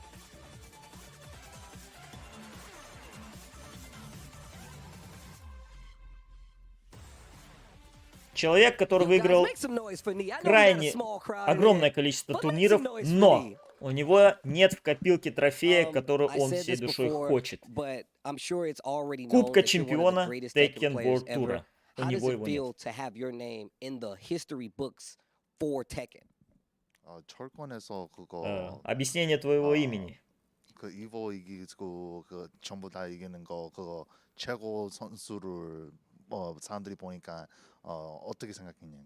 Speaker 3: Человек, который выиграл крайне огромное количество турниров, но у него нет в копилке трофея, который он всей душой хочет. Кубка чемпиона Tekken World Tour. У него его нет. Объяснение твоего имени.
Speaker 11: 그 EVO 이기고 그 전부 다 이기는 거 그거 최고 선수를 사람들이 보니까 어떻게 생각했냐?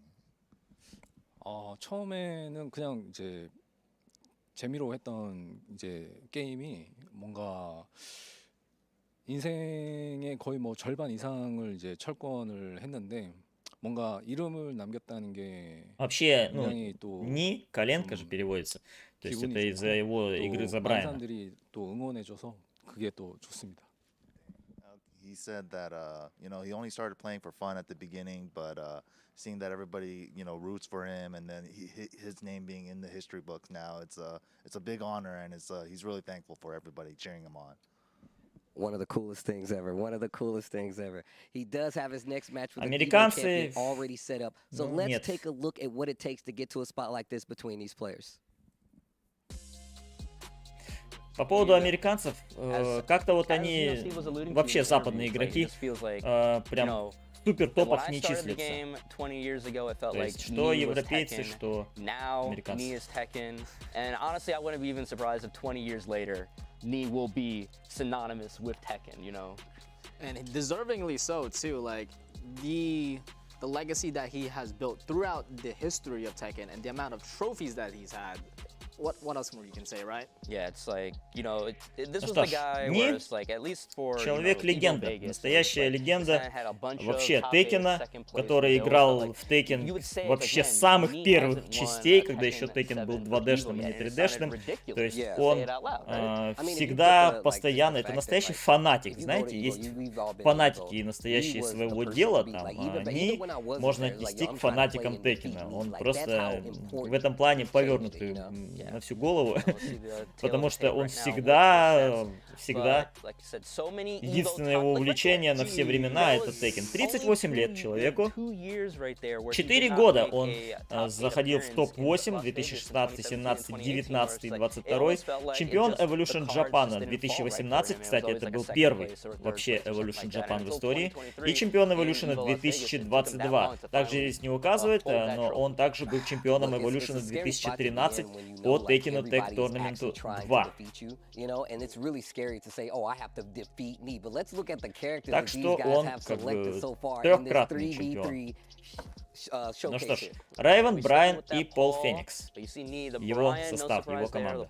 Speaker 14: 처음에는 그냥 이제 재미로 했던 이제 게임이 뭔가 인생의 거의 뭐 절반 이상을 이제 철권을 했는데 뭔가 이름을 남겼다는 게
Speaker 3: вообще, ну, Ни, коленка же переводится. То есть это из-за его игры за Брайана.
Speaker 14: 사람들이 또 응원해줘서 그게 또 좋습니다.
Speaker 11: He said that you know, he only started playing for fun at the beginning, but seeing that everybody, you know, roots for him, and then his name being in the history books now, it's a big honor, and he's really thankful for everybody cheering him on.
Speaker 7: One of the coolest things ever. One of the coolest things ever. He does have his next match with the
Speaker 3: Американцы
Speaker 7: already set up. So let's take a look at what it takes to get to a spot like this between these players.
Speaker 3: По поводу американцев, как-то вот они, вообще западные игроки, прям в супер топах не числятся. То есть, что европейцы, что американцы.
Speaker 12: Knee will be synonymous with Tekken, you know, and deservingly so too. Like the legacy that he has built throughout the history of Tekken and the amount of trophies that he's had. What else more you can say, right?
Speaker 6: Yeah, it's like, you know, this was the guy where it's like, at least for,
Speaker 3: человек-легенда, настоящая легенда вообще Текена, который играл в Текен вообще с самых первых частей, когда еще Текен был 2D-шным, а не 3D-шным. То есть он всегда, постоянно, это настоящий фанатик, знаете, есть фанатики настоящие своего дела, там, они можно отнести к фанатикам Текена. Он просто в этом плане повернутый на всю голову, потому что он всегда единственное его увлечение на все времена — это Tekken. 38 лет человеку, 4 года он заходил в топ-8, 2016, 17, 19, 22, чемпион Evolution Japan 2018, кстати, это был первый вообще Evolution Japan в истории, и чемпион Evolution 2022. Также здесь не указывает, но он также был чемпионом Evolution 2013 по Tekken Tag Tournament 2. Так что он как бы трехкратный чемпион. Ну что ж, Рейвен, Брайан и Пол Феникс. Его состав, его команда.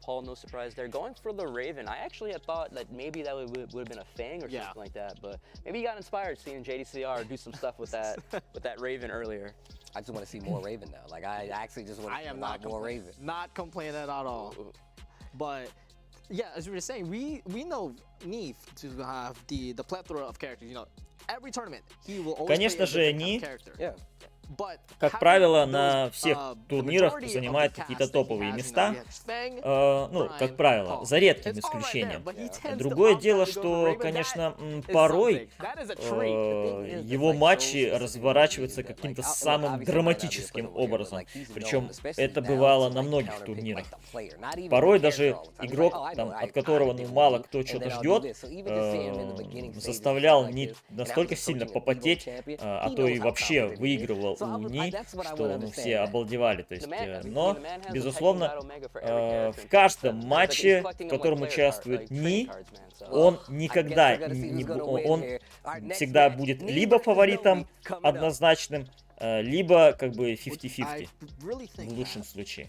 Speaker 7: I just want to see more Raven now. Like I actually just want to see a lot more Raven.
Speaker 12: Not complaining at all. But yeah, as we were saying, we know Neve to have the plethora of characters. You know, every tournament he will always
Speaker 3: Конечно же, Ни,
Speaker 12: yeah.
Speaker 3: как правило, на всех турнирах занимает какие-то топовые места. Ну, как правило, за редким исключением. Другое дело, что, конечно, порой его матчи разворачиваются каким-то самым драматическим образом. Причем это бывало на многих турнирах. Порой даже игрок, там, от которого мало кто что-то ждет, заставлял не настолько сильно попотеть, а то и вообще выигрывал у Ни, что все обалдевали. То есть, но, безусловно, в каждом матче, в котором участвует Ни, он никогда он всегда будет либо фаворитом однозначным, либо как бы 50-50 в лучшем случае.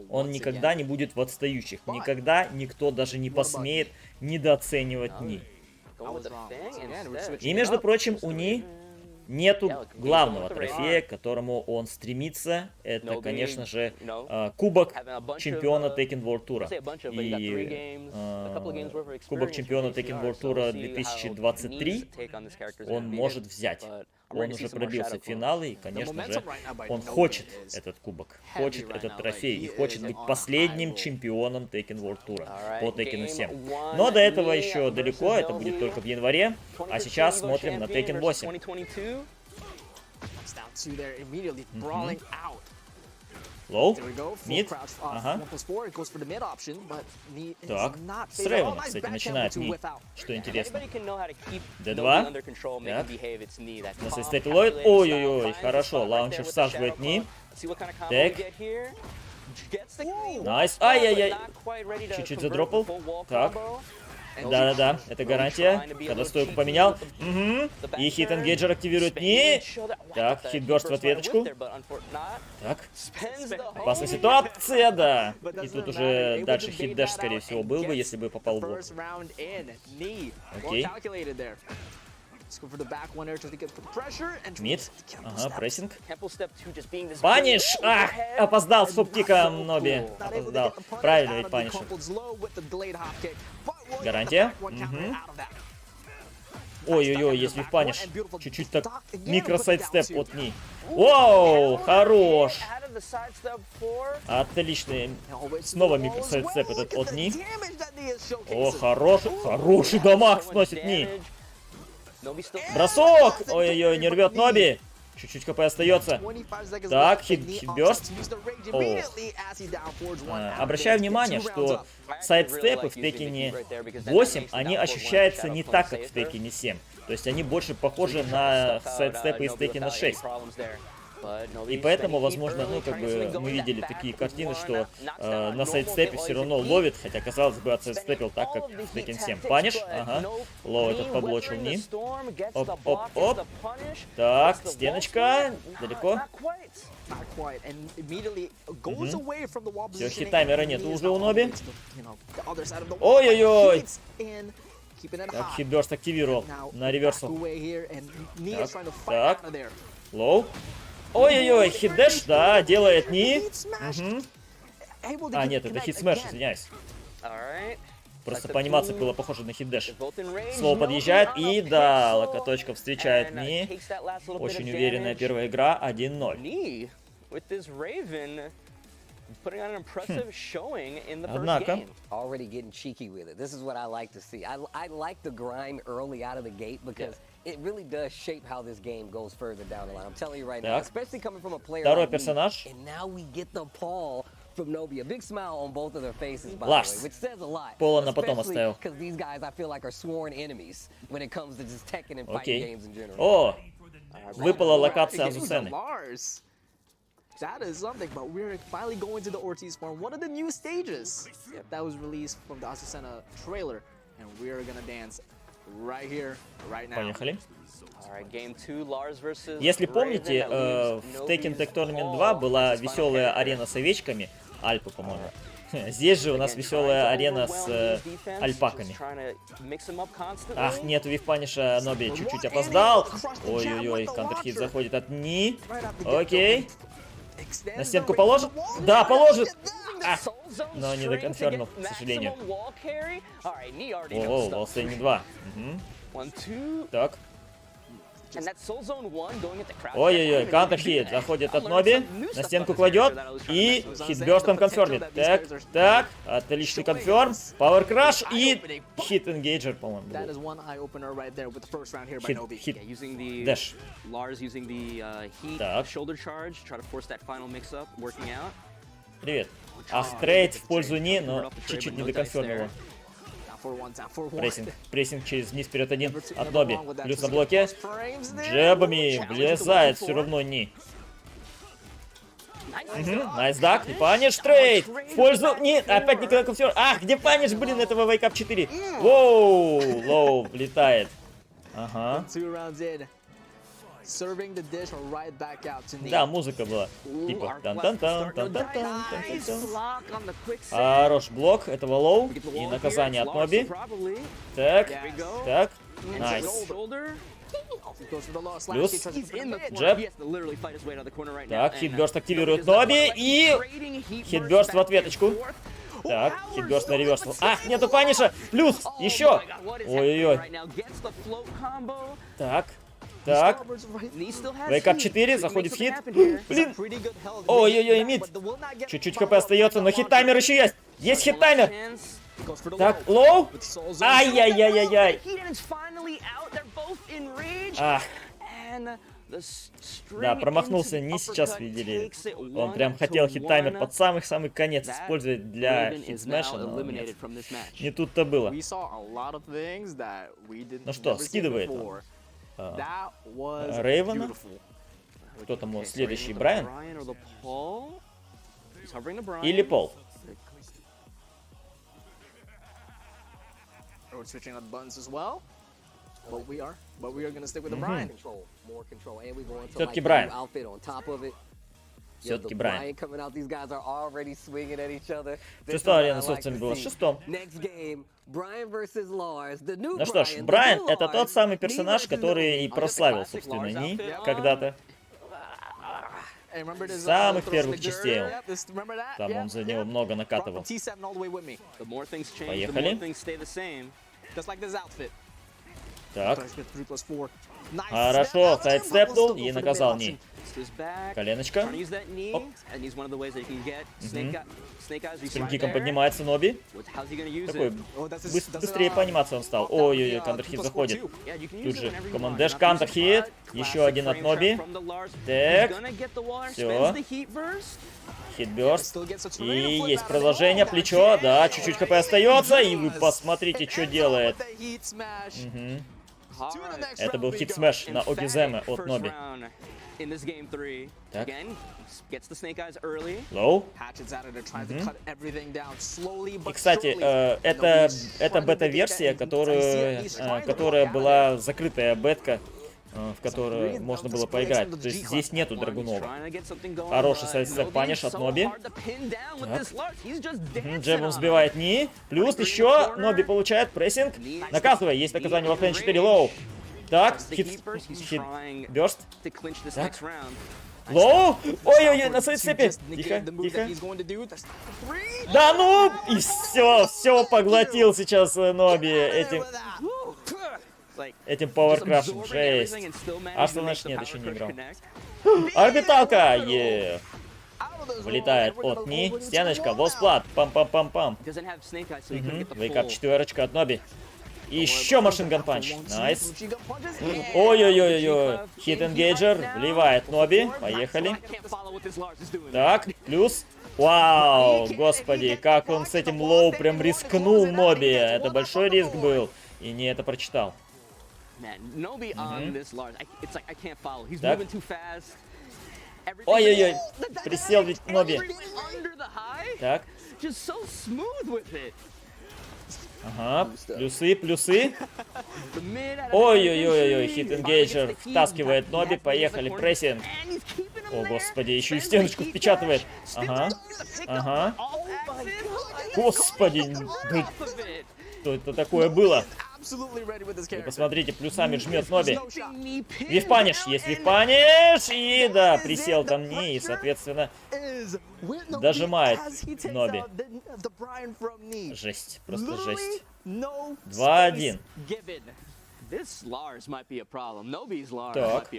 Speaker 3: Он никогда не будет в отстающих. Никогда никто даже не посмеет недооценивать Ни. И, между прочим, у Ни нету главного трофея, к которому он стремится. Это, конечно же, кубок чемпиона Tekken World Tour. И кубок чемпиона Tekken World Tour 2023 он может взять. Он уже пробился в финалы, и, конечно же, он хочет этот кубок, хочет этот трофей и хочет быть последним чемпионом Tekken World Tour по Tekken 7. Но до этого еще далеко, это будет только в январе, а сейчас смотрим на Tekken 8. Лоу, мид, ага. Так, с Рейвена, кстати, начинает Ни, что интересно. D2, так, на сейстепе ловит, ой-ой-ой, хорошо, лаунчер всаживает Ни, так, найс, ай-яй-яй, чуть-чуть задропал, так. Да-да-да, это гарантия. Когда стойку поменял. Угу. И хит-энгейджер активирует Ни. Так, хит-бёрст в ответочку. Так. Опасная ситуация, да. И тут уже дальше хит-дэш, скорее всего, был бы, если бы попал в блок. Окей. Мид. Ага, прессинг. Паниш! Ах, опоздал с хоп-киком Ноби. Опоздал. Правильно ведь панишер. Гарантия. Ой-ой-ой, если в паниш. Чуть-чуть так микро-сайдстеп от ней. Вау, хорош. Отличный. Снова микро-сайдстеп этот от Ни. О, хороший дамаг сносит Ни. Бросок! Ой-ой-ой, не рвет Ноби. Чуть-чуть КП остается. Так, хитбёрст. Обращаю внимание, что сайдстепы в Текене 8, они ощущаются не так, как в Текене 7. То есть они больше похожи на сайдстепы из Текена 6. И поэтому, возможно, ну, как бы мы видели такие картины, что на сайдстепе все равно ловит, хотя, казалось бы, отсайдстепил так, как в Tekken 7. Паниш, ага. Лоу этот поблочил Ни. Оп-оп-оп. Так, стеночка. Далеко. Все, хит-таймера нету уже у Ноби. Ой-ой-ой. Так, хитбёрст активировал на реверсал. Так. Лоу. Ой-ой-ой, хит-дэш, да, делает Ни. А, нет, это хит-смэш, извиняюсь. Просто по анимации было похоже на хит-дэш. Слоу подъезжает, и да, локоточка встречает Ни. Очень уверенная первая игра, 1-0. Однако.
Speaker 7: It really does shape how this game goes further down the line. I'm telling you right now, especially coming from a player
Speaker 3: Второй
Speaker 7: like me.
Speaker 3: персонаж.
Speaker 7: And now we get the Paul from Nobi. A big smile on both of their faces, by
Speaker 3: Ларс.
Speaker 7: the way, which says a lot.
Speaker 3: Пола на потом оставил.
Speaker 7: Because these guys, I feel like, are sworn enemies when it comes to just Tekken and fighting games in general.
Speaker 3: О, выпала локация Азусены.
Speaker 12: That is something, but we're finally going to the Ortiz farm, one of the new stages that was released from the Azucena trailer, and we're gonna dance right here, right now.
Speaker 3: Поехали. Если помните, в Tekken Tag Tournament 2 была веселая арена с овечками, Альпы, по-моему. Здесь же у нас веселая арена с альпаками. Ах, нету вивпаниша, Ноби чуть-чуть опоздал. Ой-ой-ой, контрхит заходит от Ни. Окей. На стенку положит? Да, положит! Ах, но не доконфернул, к сожалению. О, волстейни 2. Так. Ой-ой-ой, каунтер-хит заходит от Ноби, на стенку кладет и хитбёрстом конфермит. Так, так, отличный конферм, пауэр краш и хит-энгейджер, по-моему. Хит, дэш. Так. Привет. Ах, трейд в пользу Ни, но чуть-чуть не доконфермил. Прессинг через вниз вперед один от Ноби. Плюс на блоке. Джебами влезает все равно Ни. Найс дак. Паниш трейд. В пользу Ни. Опять никакой конферм. Ах, где паниш, блин, этого вейкап 4. Воу, лоу, влетает. Ага. Да, музыка была. Типа тан-тан-тан, тан-тан-тан, тан-тан-тан. Хорош блок этого лоу. И наказание от Ноби. Так, так. Найс. Плюс. Джеб. Так, хитбёрст активирует Ноби. И хитбёрст в ответочку. Так, хитбёрст на реверсал. Ах, нету паниша. Плюс. Еще. Ой-ой-ой. Так. Так, вейкап 4, заходит в хит. Блин. Ой-ой-ой, мид. Чуть-чуть хп остается, но хит-таймер еще есть. Есть хит-таймер. Так, лоу. Ай-яй-яй-яй-яй. Ах. Да, промахнулся, не сейчас видели. Он прям хотел хит-таймер под самый-самый конец использовать для хит-смэша, но нет. Не тут-то было. Ну что, скидывает он. Рейвена. Кто там следующий? Брайан? Или Пол? Все-таки Брайан. Все-таки Брайан. Шестая арена, собственно, была шестом. Ну что ж, Брайан — это тот самый персонаж, который и прославил, собственно, Ни когда-то. С самых первых частей. Там он за него много накатывал. Поехали. Так. Хорошо, сайдстепнул и наказал Ни. Коленочка. Оп. Спрингкиком поднимается Ноби. Такой быстрее по анимации он стал. Ой-ой-ой, кантер-хит заходит. Тут же командеш, кантер-хит. Еще один от Ноби. Так. Все. Хитбёрст. И есть продолжение. Плечо. Да, чуть-чуть ХП остается. И вы посмотрите, что делает. Это был хит-смэш на Огиземе от Ноби. Так. Лоу. И, кстати, это бета-версия, которая была закрытая бетка, в которую можно было поиграть. То есть здесь нету драгунова. Хороший сайдстеп паниш от Ноби. Джебом сбивает Ни. Плюс еще Ноби получает прессинг. Наказывая. Есть наказание во фрейм 4 лоу. Так, хит-бёрст. Так. Лоу! Ой-ой-ой, на сайдстепе. Тихо, тихо. Да ну! И все поглотил сейчас Ноби этим пауэркрафтом. Жесть. А что значит нет, еще не играл. Орбиталка! Вылетает от Ни. Стеночка, волсплат. Пам-пам-пам-пам. Вейкап четверочка от Ноби. И еще машинган панч. Найс. Ой-ой-ой-ой. Хит энгейджер. Вливает Ноби. Поехали. Так, плюс. Вау, господи, как он с этим лоу прям рискнул Ноби. Это большой риск был. И не это прочитал. Так. Ой-ой-ой. Присел ведь Ноби. Так. Ага, плюсы, плюсы. Ой-ой-ой-ой, хит энгейджер втаскивает Ноби, поехали, прессинг. О, господи, еще и стеночку впечатывает. Ага, ага. Господи, что это такое было? Вы посмотрите, плюсами жмет Ноби. Вивпаниш, есть вивпаниш. И да, присел там Ни, и, соответственно, дожимает Ноби. Жесть, просто жесть. 2-1. Так.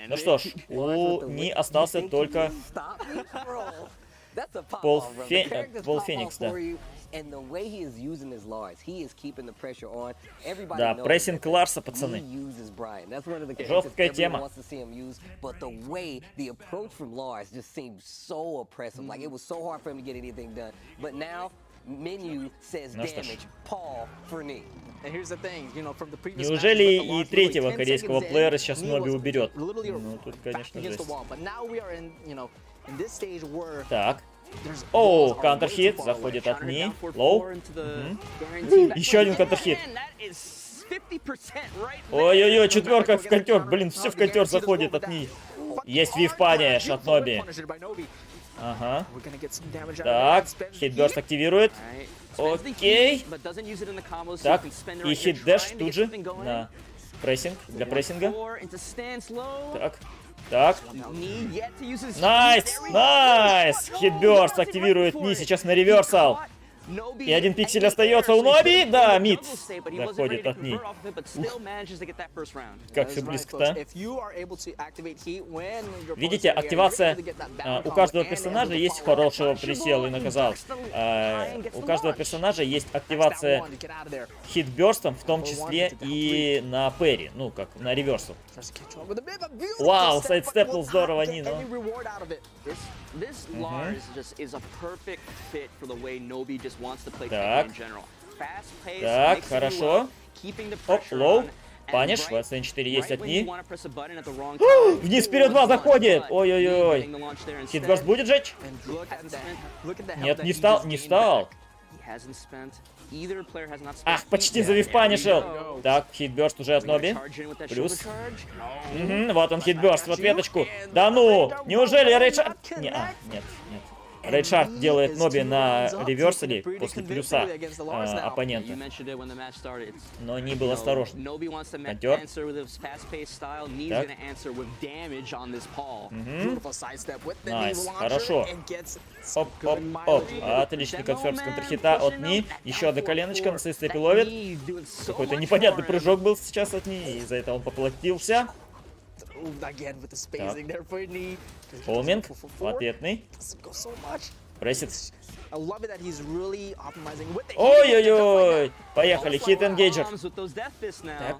Speaker 3: Ну что ж, у Ни остался только Пол Феникс, да. Да, прессинг Ларса, пацаны. Жесткая тема. Ну что ж. Неужели и третьего корейского плеера сейчас Ноби уберет? Ну, тут, конечно, жесть. Так. О, кантер-хит, заходит от Ни. Лоу. Еще один кантер-хит. Ой-ой-ой, четверка в контер. Блин, все в контер заходит от Ни. Есть вивпаниш от Ноби. Ага. Так, хитбёрст активирует. Окей. Так, и хит-дэш тут же на прессинг, для прессинга. Так. Так. Найс! Найс! Хитбёрст активирует Ни сейчас на реверсал. И один пиксель остается у Ноби. Да, мид. Заходит от Ни. Как все близко-то. Видите, активация у каждого персонажа есть хорошего присел и наказал. У каждого персонажа есть активация хитбёрстом, в том числе и на парри. Ну, как на реверсу. Вау, сайдстепнул здорово Ни, но... Так. Так, хорошо. Оп, лоу. Паниш, в SN4 есть от Ни. Вниз вперед 2 заходит. Ой-ой-ой. Хитбёрст будет жечь? Нет, не стал, не стал. Ах, почти завивпанишил. Так, хитбёрст уже от Ноби. Плюс. Вот он, хитбёрст в ответочку. Да ну, неужели рейдшард... нет, нет. Рейдшард делает Ноби на реверсале после плюса оппонента. Но не был осторожен. Контер. Найс, хорошо. Оп. Отличный конферм с контрхита от Ни. Еще одна коленочка на сейстепе ловит. Какой-то непонятный прыжок был сейчас от Ни, и из-за этого он поплатился. Холминг, ответный. Прессит. Ой-ой-ой. Поехали, хит-энгейджер. Так.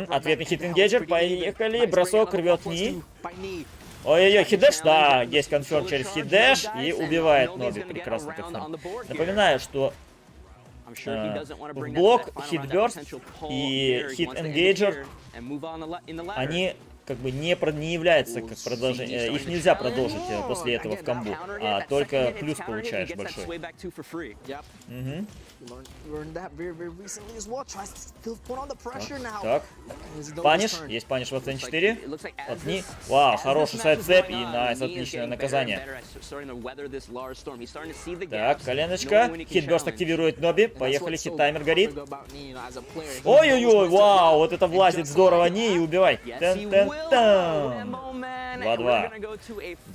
Speaker 3: Ответный хит-энгейджер, поехали. Бросок рвет Ни. Ой-ой-ой, хит-дэш, да, есть конферм через хит-дэш и убивает Ноби. Прекрасный конферм. Напоминаю, что в блок, хит-бёрст и хит-энгейджер, они как бы не являются как продолжение, их нельзя продолжить после этого в комбо, а только плюс получаешь большой. Так, паниш, есть паниш в оцене 4. От Ни. Вау, хороший сайд-цеп и найс, отличное наказание. Так, коленочка, хитбёрст активирует Ноби, поехали, хит-таймер горит. Ой-ой-ой, вау, вот это влазит здорово, Ни, и убивай. 2-2.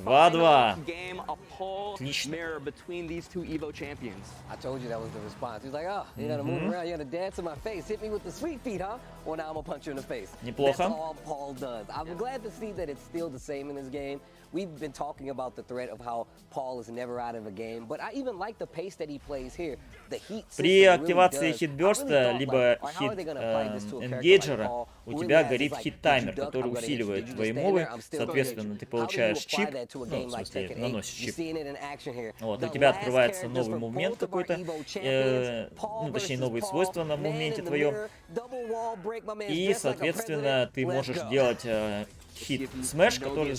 Speaker 3: 2-2. Отлично. Неплохо.
Speaker 7: We've been talking about the threat of how Paul is never out of a game, but I even like the pace that he plays here. The heat
Speaker 3: При активации хитбёрста либо хит-энгейджера у тебя горит хит-таймер, который усиливает твои мувы. Соответственно, ты получаешь чип, ну, в смысле, наносишь чип. Вот, у тебя открывается новый мувмент какой-то, ну, точнее, новые свойства на мувменте твоем. И, соответственно, ты можешь делать хит-смэш, который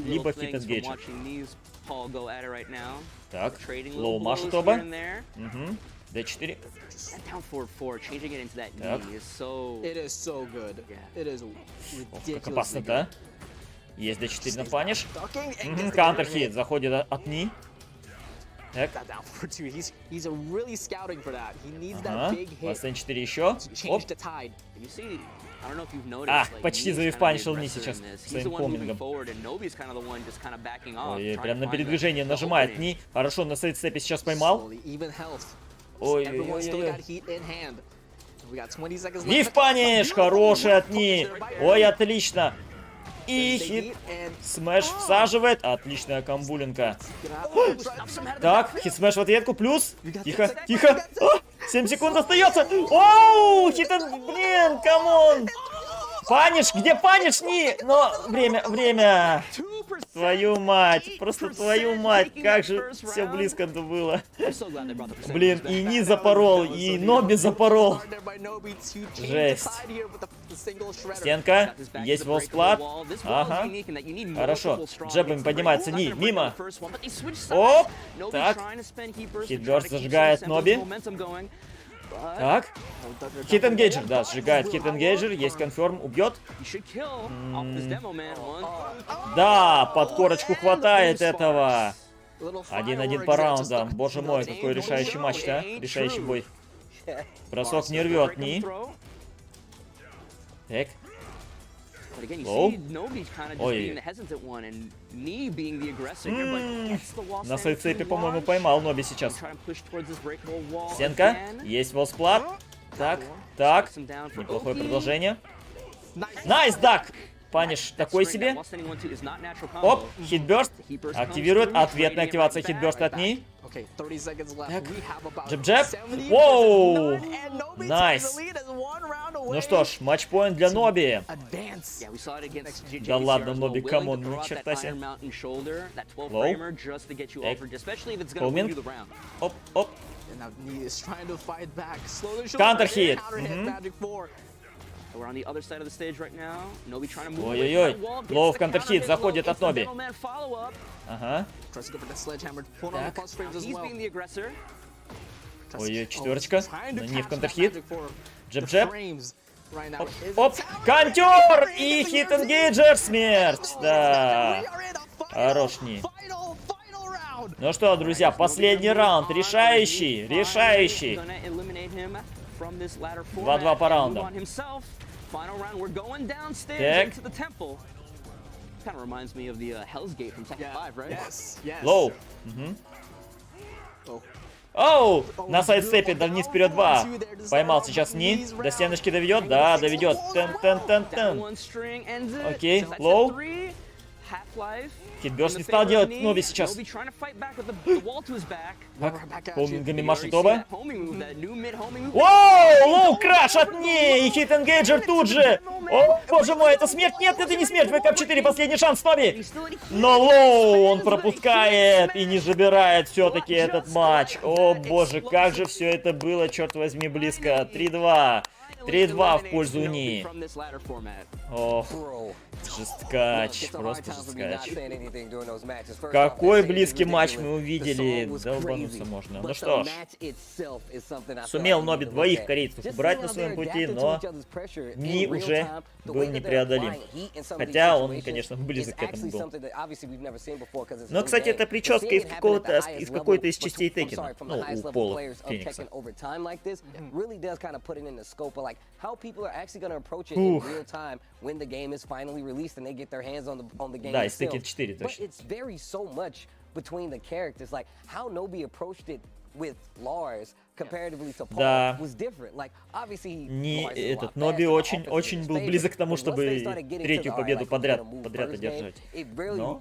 Speaker 3: либо хит-энгейджер. Так, лоу машут оба. D4. Так. Ох, как опасно, да? Есть D4 на паниш. Кантер-хит заходит от Ни. Так. Ага, бассейн 4 еще. Оп. Почти завивпанишил Ни сейчас своим холмингом. Ой, прям на передвижение нажимает Ни. Хорошо, на сайдстепе сейчас поймал. Ой-ой-ой. Вивпаниш! Хороший от Ни. Ой, отлично. И хит смэш всаживает. Отличная камбулинка. Так, хит смэш в ответку. Плюс. Тихо, тихо. 7 секунд остается. Оу, блин, камон. Паниш, где паниш? Ни, но время. Твою мать, просто твою мать, как же все близко-то было. Блин, и Ни запорол, и Ноби запорол. Жесть. Стенка, есть волсплат. Ага, хорошо. Джебами поднимается Ни, мимо. Оп, так. Хитбёрст зажигает Ноби. Так. Хит-энгейджер, да, сжигает хит-энгейджер. Есть конферм, убьет. Да, под корочку хватает этого. 1-1 по раундам. Боже мой, какой решающий матч-то, а? Решающий бой. Бросок не рвет Ни. Так. Лоу. Ой. На сайдстепе, по-моему, поймал Ноби сейчас. Стенка. Есть волсплат. Так. Неплохое продолжение. Найс, дак! Паниш такой себе. Оп, хитбёрст. Активирует. Ответная активация хитбёрста от Ни. Так. Джеб-джеб. Воу! Найс. Ну что ж, матчпоинт для Ноби. Да ладно, Ноби, камон, ни черта себе. Лоу. Холминг. Оп. Кантер-хит. Ой-ой-ой. Лоу в контрхит заходит от Ноби. Ага. Так. Ой, четверочка. Но не в контрхит. Джеб-джеб. Оп, контер! И хит-энгейджер, смерть! Да. Хороший. Ну что, друзья, последний раунд. Решающий. Решающий. 2-2 по раундам. Так. Лоу. Оу! На сайдстепе, да вниз вперед 2. Поймал сейчас Ни. До стеночки доведет? Да, доведет. Окей, лоу. Хитбёрст не стал делать Ноби сейчас. Так, хоумингами машет оба. Воу! Лоу краш от ней! И хит-энгейджер тут же! О, боже мой, это смерть? Нет, это не смерть! ВК-4, последний шанс Ноби! Но Лоу он пропускает и не забирает все-таки этот матч. О боже, как же все это было, черт возьми, близко. 3-2. 3-2 в пользу Ни. Ох, жесткач, просто жесткач. Какой близкий матч мы увидели. Долбануться можно. Ну что ж. Сумел Ноби двоих корейцев убрать на своем пути, но Ни уже был непреодолим. Хотя он, конечно, близок к этому был. Но, кстати, это прическа из какой-то из частей Текена. Ну, у Пола Феникса. Да, из Tekken 4 точно.
Speaker 7: Between the characters, like how Nobi approached it with Lars comparatively to Paul was different. Like obviously
Speaker 3: этот Ноби очень был близок к тому, чтобы третью победу подряд одержать. Но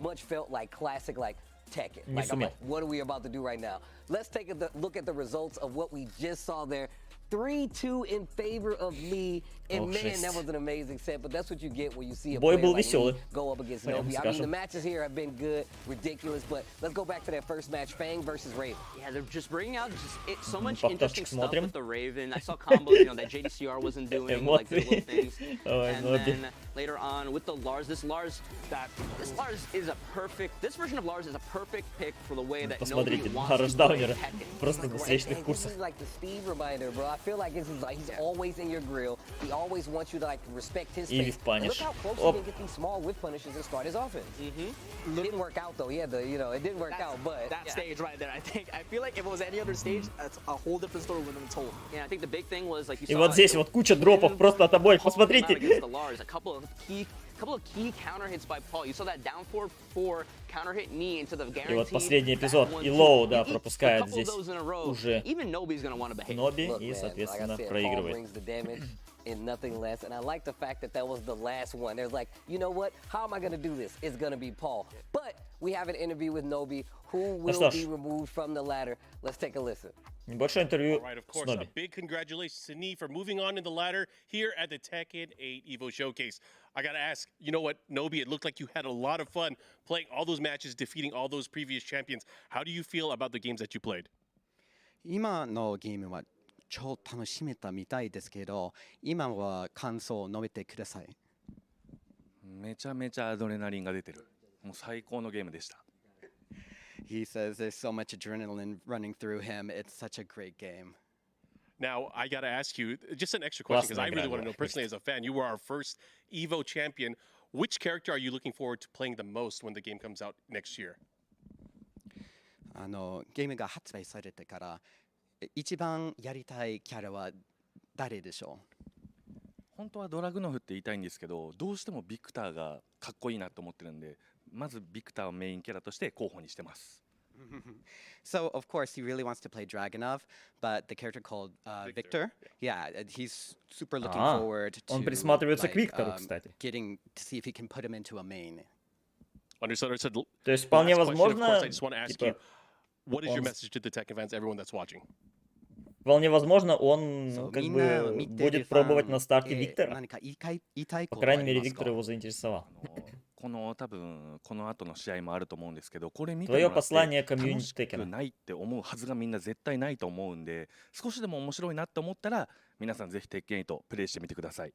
Speaker 3: не сумел.
Speaker 7: What are we about to do right now? Let's take a look at the results of what we just saw there. 3-2 in favor of me, and man, that was an amazing set. But that's what you get when you see a player like me go up against Nobi. I mean, the matches here have been good, ridiculous. But let's go back to that first match, Fang versus Raven.
Speaker 6: Yeah, they're just bringing out so much interesting stuff with the Raven. I saw combos, that JDCR wasn't doing, like the little things. And then later on with the Lars, this Lars is a perfect. This version of Lars is a perfect pick for the way that Nobi wants to play Tekken.
Speaker 3: Просто на встречных курсах.
Speaker 7: Like the Steve reminder, bro. I feel like this is like he's always in your grill. He always wants you to like respect his space. Look how close he can get these small whip punishes and start his offense. It didn't work out though. He had it didn't work out. But
Speaker 12: that stage right there, I feel like if it was any other stage, that's a whole different story would have been told.
Speaker 6: Yeah, I think the big thing was like you saw.
Speaker 3: И вот здесь вот куча дропов просто от обоих. Посмотрите.
Speaker 6: A couple of key counter hits by Paul. You saw that down 4-4 counter hit knee into the guarantee.
Speaker 3: И вот последний эпизод. И Лоу, да, пропускает здесь уже Ноби и, соответственно, проигрывает.
Speaker 7: And nothing less. And I like the fact that was the last one. There's like, you know what? How am I going to do this? It's going to be Paul. But we have an interview with Nobi who will be removed from the ladder. Let's take a listen.
Speaker 3: Небольшое интервью с Ноби.
Speaker 15: A big congratulations to Ni for moving on in the ladder here at the Tekken 8 EVO Showcase. I got to ask, you know what, Nobi, it looked like you had a lot of fun playing all those matches, defeating all those previous champions. How do you feel about the games that you played?
Speaker 8: 今のゲームは超楽しめたみたいですけど、今は感想を述べてください。
Speaker 9: めちゃめちゃアドレナリンが出てる。もう最高のゲームでした。
Speaker 8: He says there's so much adrenaline running through him. It's such a great game.
Speaker 15: Now, I got to ask you just an extra question because I really want to know personally as a fan. You were our first EVO champion. Which character are you looking forward to playing the most when the game comes out next year?
Speaker 8: ゲームが発売されてから一番やりたいキャラは誰でしょう？
Speaker 9: 本当はドラグノフって言いたいんですけど、どうしてもビクターがかっこいいなと思ってるんで、まずビクターをメインキャラとして候補にしてます。
Speaker 8: So of course he really wants to play Dragunov, but the character called Victor, yeah, he's super looking forward to
Speaker 3: он присматривается к Виктору, кстати.
Speaker 8: Getting to see if he can put him into a main.
Speaker 15: Understood.
Speaker 3: То есть вполне возможно,
Speaker 15: what is your message to the Tekken fans, everyone that's watching?
Speaker 3: Вполне возможно, он как бы будет пробовать на старте Виктора. По крайней мере, Виктор его заинтересовал.
Speaker 9: 多分この後の試合もあると思うんですけど、これ見て
Speaker 3: も
Speaker 9: らって
Speaker 3: 楽しく
Speaker 9: ないって思うはずがみんな絶対ないと思うんで、少しでも面白いなって思ったら皆さんぜひ鉄拳8プレイしてみてください。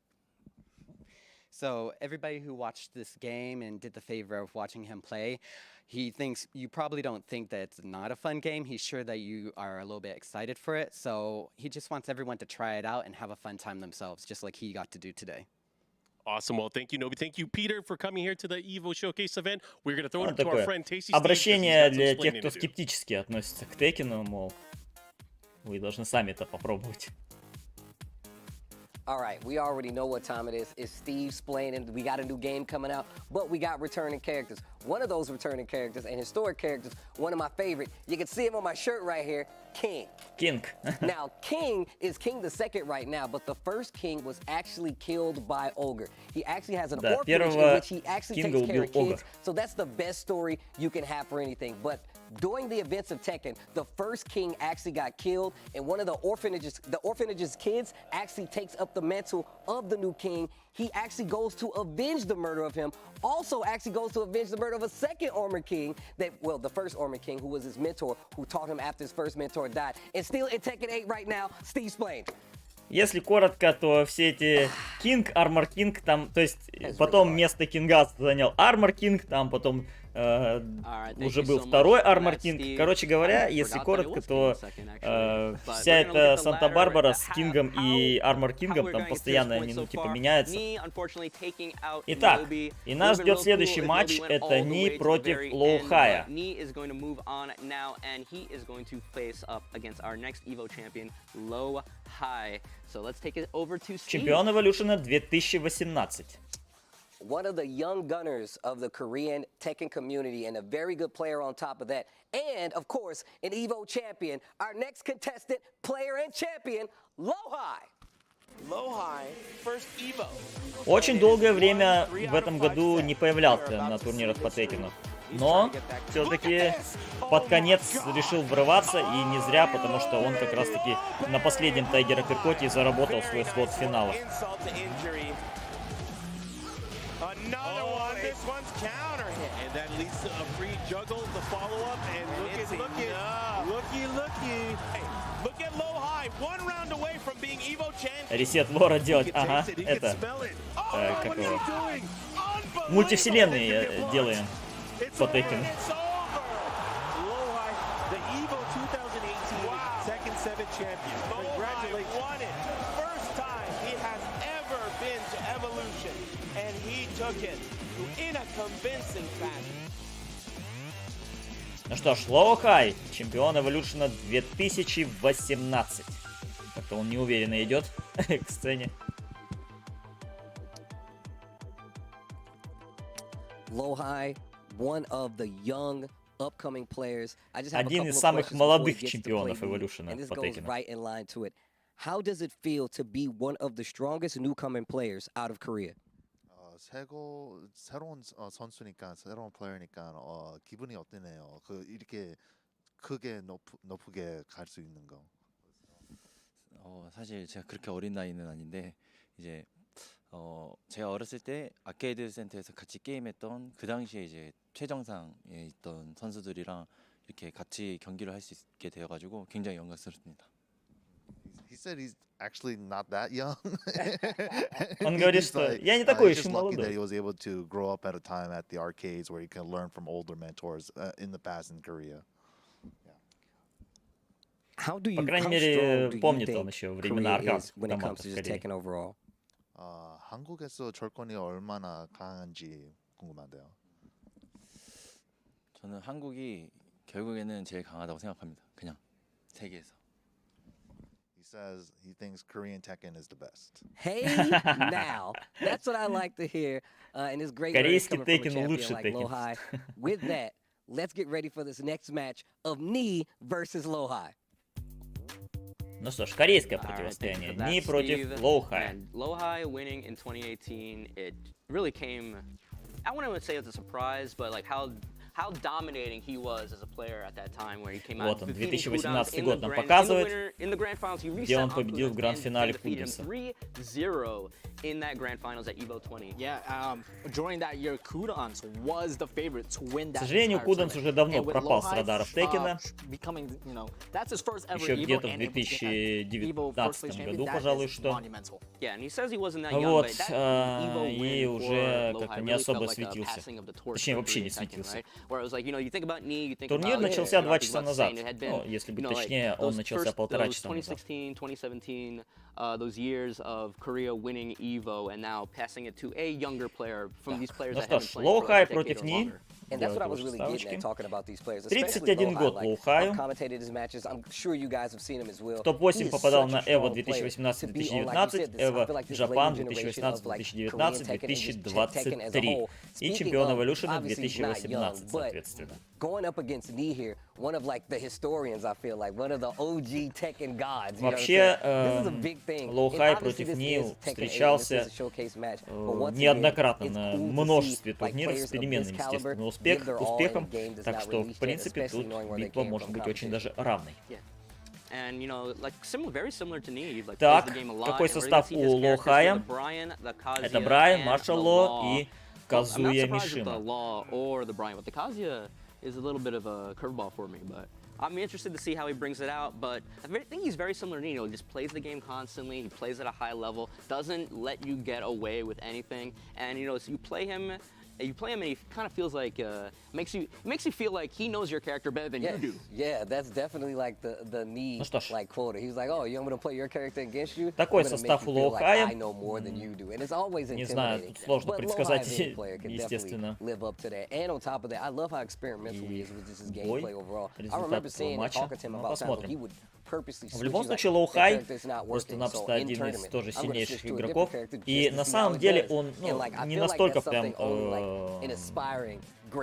Speaker 8: So everybody who watched this game and did the favor of watching him play, he thinks you probably don't think that it's not a fun game. He's sure that you are a little bit excited for it. So he just wants everyone to try it out and have a fun time themselves, just like he got to do today.
Speaker 15: Awesome. Well, thank you, Nobi. Thank you, Peter, for coming here to the EVO Showcase event. We're going to throw it to our friend Tasty Steve.
Speaker 3: Обращение для тех, кто скептически относится к Текену, мол, вы должны сами это попробовать.
Speaker 7: All right, we already know what time it is. It's Steve explaining. We got a new game coming out, but we got returning characters. One of those returning characters and historic characters, one of my favorite. You can see him on my shirt right here, King.
Speaker 3: King.
Speaker 7: Now, King is King II right now, but the first King was actually killed by Ogre. He actually has an orphanage in which he actually takes care of kids. So that's the best story you can have for anything. But during the events of Tekken, the first king actually got killed, and one of the orphanage's kids actually takes up the mantle of the new king. He actually goes to avenge the murder of him, also actually goes to avenge the murder of a second Armored King, the first Armored King, who was his mentor, who taught him after his first mentor died. And still in Tekken 8 right now, Steve explained.
Speaker 3: Если коротко, то все эти King, Armor King, там, то есть потом место Кинга занял Armor King, там потом уже был второй Armor King. Короче говоря, если коротко, то вся эта Санта-Барбара с Кингом и Armor Кингом там постоянно они, ну, типа, меняются. Итак, и нас ждет следующий матч, это Ни против Лоу-Хая. Чемпион Эволюшена 2018.
Speaker 7: One of the young gunners of the Korean Tekken community and a very good player on top of that. And, of course, an EVO champion. Our next contestant, player and champion, Low-High.
Speaker 5: Low-High, first EVO.
Speaker 3: Очень долгое время в этом году не появлялся на турнирах по Текену. Но все-таки под конец решил врываться, и не зря, потому что он как раз-таки на последнем Тайгер Апперкоте заработал свой слот в финалах.
Speaker 5: Another one. This one's counter hit.
Speaker 1: And that leads to a free juggle, the follow-up, and looky.
Speaker 5: Hey, look at Low-High. One round away from being EVO champion.
Speaker 3: Ресет лора делать, ага, это, как его, мультивселенные делаем по Текену.
Speaker 5: The EVO 2018 Tekken 7 champion. Congratulations. Won it. First time he has ever been to Evolution. And he took it in a convincing fashion.
Speaker 3: Ну что ж, Low-High, чемпион Эволюшена 2018. Как-то он неуверенно идет к сцене.
Speaker 7: Low-High, one of the young upcoming players.
Speaker 3: Один из самых молодых чемпионов Эволюшена по Текену.
Speaker 7: How does it feel to be one of the strongest newcoming players out of Korea?
Speaker 11: 새로운 선수니까 새로운 플레이어니까 기분이 어떠네요. 이렇게 크게 높게 갈 수 있는 거.
Speaker 16: 사실 제가 그렇게 어린 나이는 아닌데 이제 제가 어렸을 때 아케이드 센터에서 같이 게임했던 그 당시에 이제 최정상에 있던 선수들이랑 이렇게 같이 경기를 할 수 있게 되어가지고 굉장히 영광스럽습니다.
Speaker 11: He said he's actually not that young.
Speaker 3: Он говорит, что я не такой еще молодой.
Speaker 11: He was able to grow up at a time at the arcades where he can learn from older mentors in the past in Korea.
Speaker 7: How do you,
Speaker 3: по крайней мере, помнит он еще времена аркад-автоматов в Корее.
Speaker 11: 한국에서 철권이 얼마나 강한지 궁금한데요.
Speaker 16: 저는 한국이 결국에는 제일 강하다고 생각합니다. 그냥 세계에서.
Speaker 11: He says he thinks Korean Tekken is the best.
Speaker 7: Hey, now that's what I like to hear, and it's great.
Speaker 3: Корейский Tekken лучше
Speaker 7: like Low-High. With that, let's get ready for this next match of Ni versus Low-High.
Speaker 3: Ну что ж, корейское противостояние. Ни против Low-High.
Speaker 6: Low-High winning in 2018, it really came, I wouldn't say it's a surprise, but like how dominating he was as a player at that time, where he came out.
Speaker 3: Вот он, 2018 год нам показывает, где он победил в гранд-финале Кудеса.
Speaker 6: 3-0 in that grand finals at EVO 20.
Speaker 12: Yeah, during that year, Kudans was the favorite to win that.
Speaker 3: К сожалению, Куданс уже давно пропал с радаров Текена. Еще где-то в 2019 году, пожалуй, что. Вот, и уже как-то не особо светился. Точнее, вообще не светился. Турнир начался 2 часа назад. Ну, если быть точнее, он начался 1,5 часа назад.
Speaker 6: 2016, 2017, those years of Korea winning EVO and now passing it to a younger player from these players that have been playing for a decade or longer.
Speaker 7: And that's what I was really getting at talking about these players.
Speaker 3: 31 год Лоухаю. В топ-8 попадал на EVO 2018-2019, EVO Japan 2018-2019, 2023 и чемпион Evolution 2018, соответственно. Вообще, Лоухай против Нил встречался неоднократно на множестве турниров с переменным, естественно, успехом, так что, в принципе, тут битва может быть очень даже равной. Так, какой состав у Лоухая? Это Брайан, Маршал Ло и Казуя Мишима.
Speaker 6: I'm interested to see how he brings it out, but I think he's very similar to Nino. He just plays the game constantly, he plays at a high level, doesn't let you get away with anything, and you know, so you play him and he kind of feels like makes you feel like he knows your character better than you do.
Speaker 7: Yeah, that's definitely like the need like quota. He's like, oh, you want me to play your character against you?
Speaker 3: Такой состав у Лоухая.
Speaker 7: I know more than you do, and it's always
Speaker 3: intimidating. Не знаю, тут сложно предсказать, естественно.
Speaker 7: Live up to that, and on top of that, I love how experimental he is with just his gameplay overall. I remember seeing and talking to him about how he would.
Speaker 3: В любом случае, Лоухай просто-напросто один из тоже сильнейших игроков. И на самом деле он не настолько прям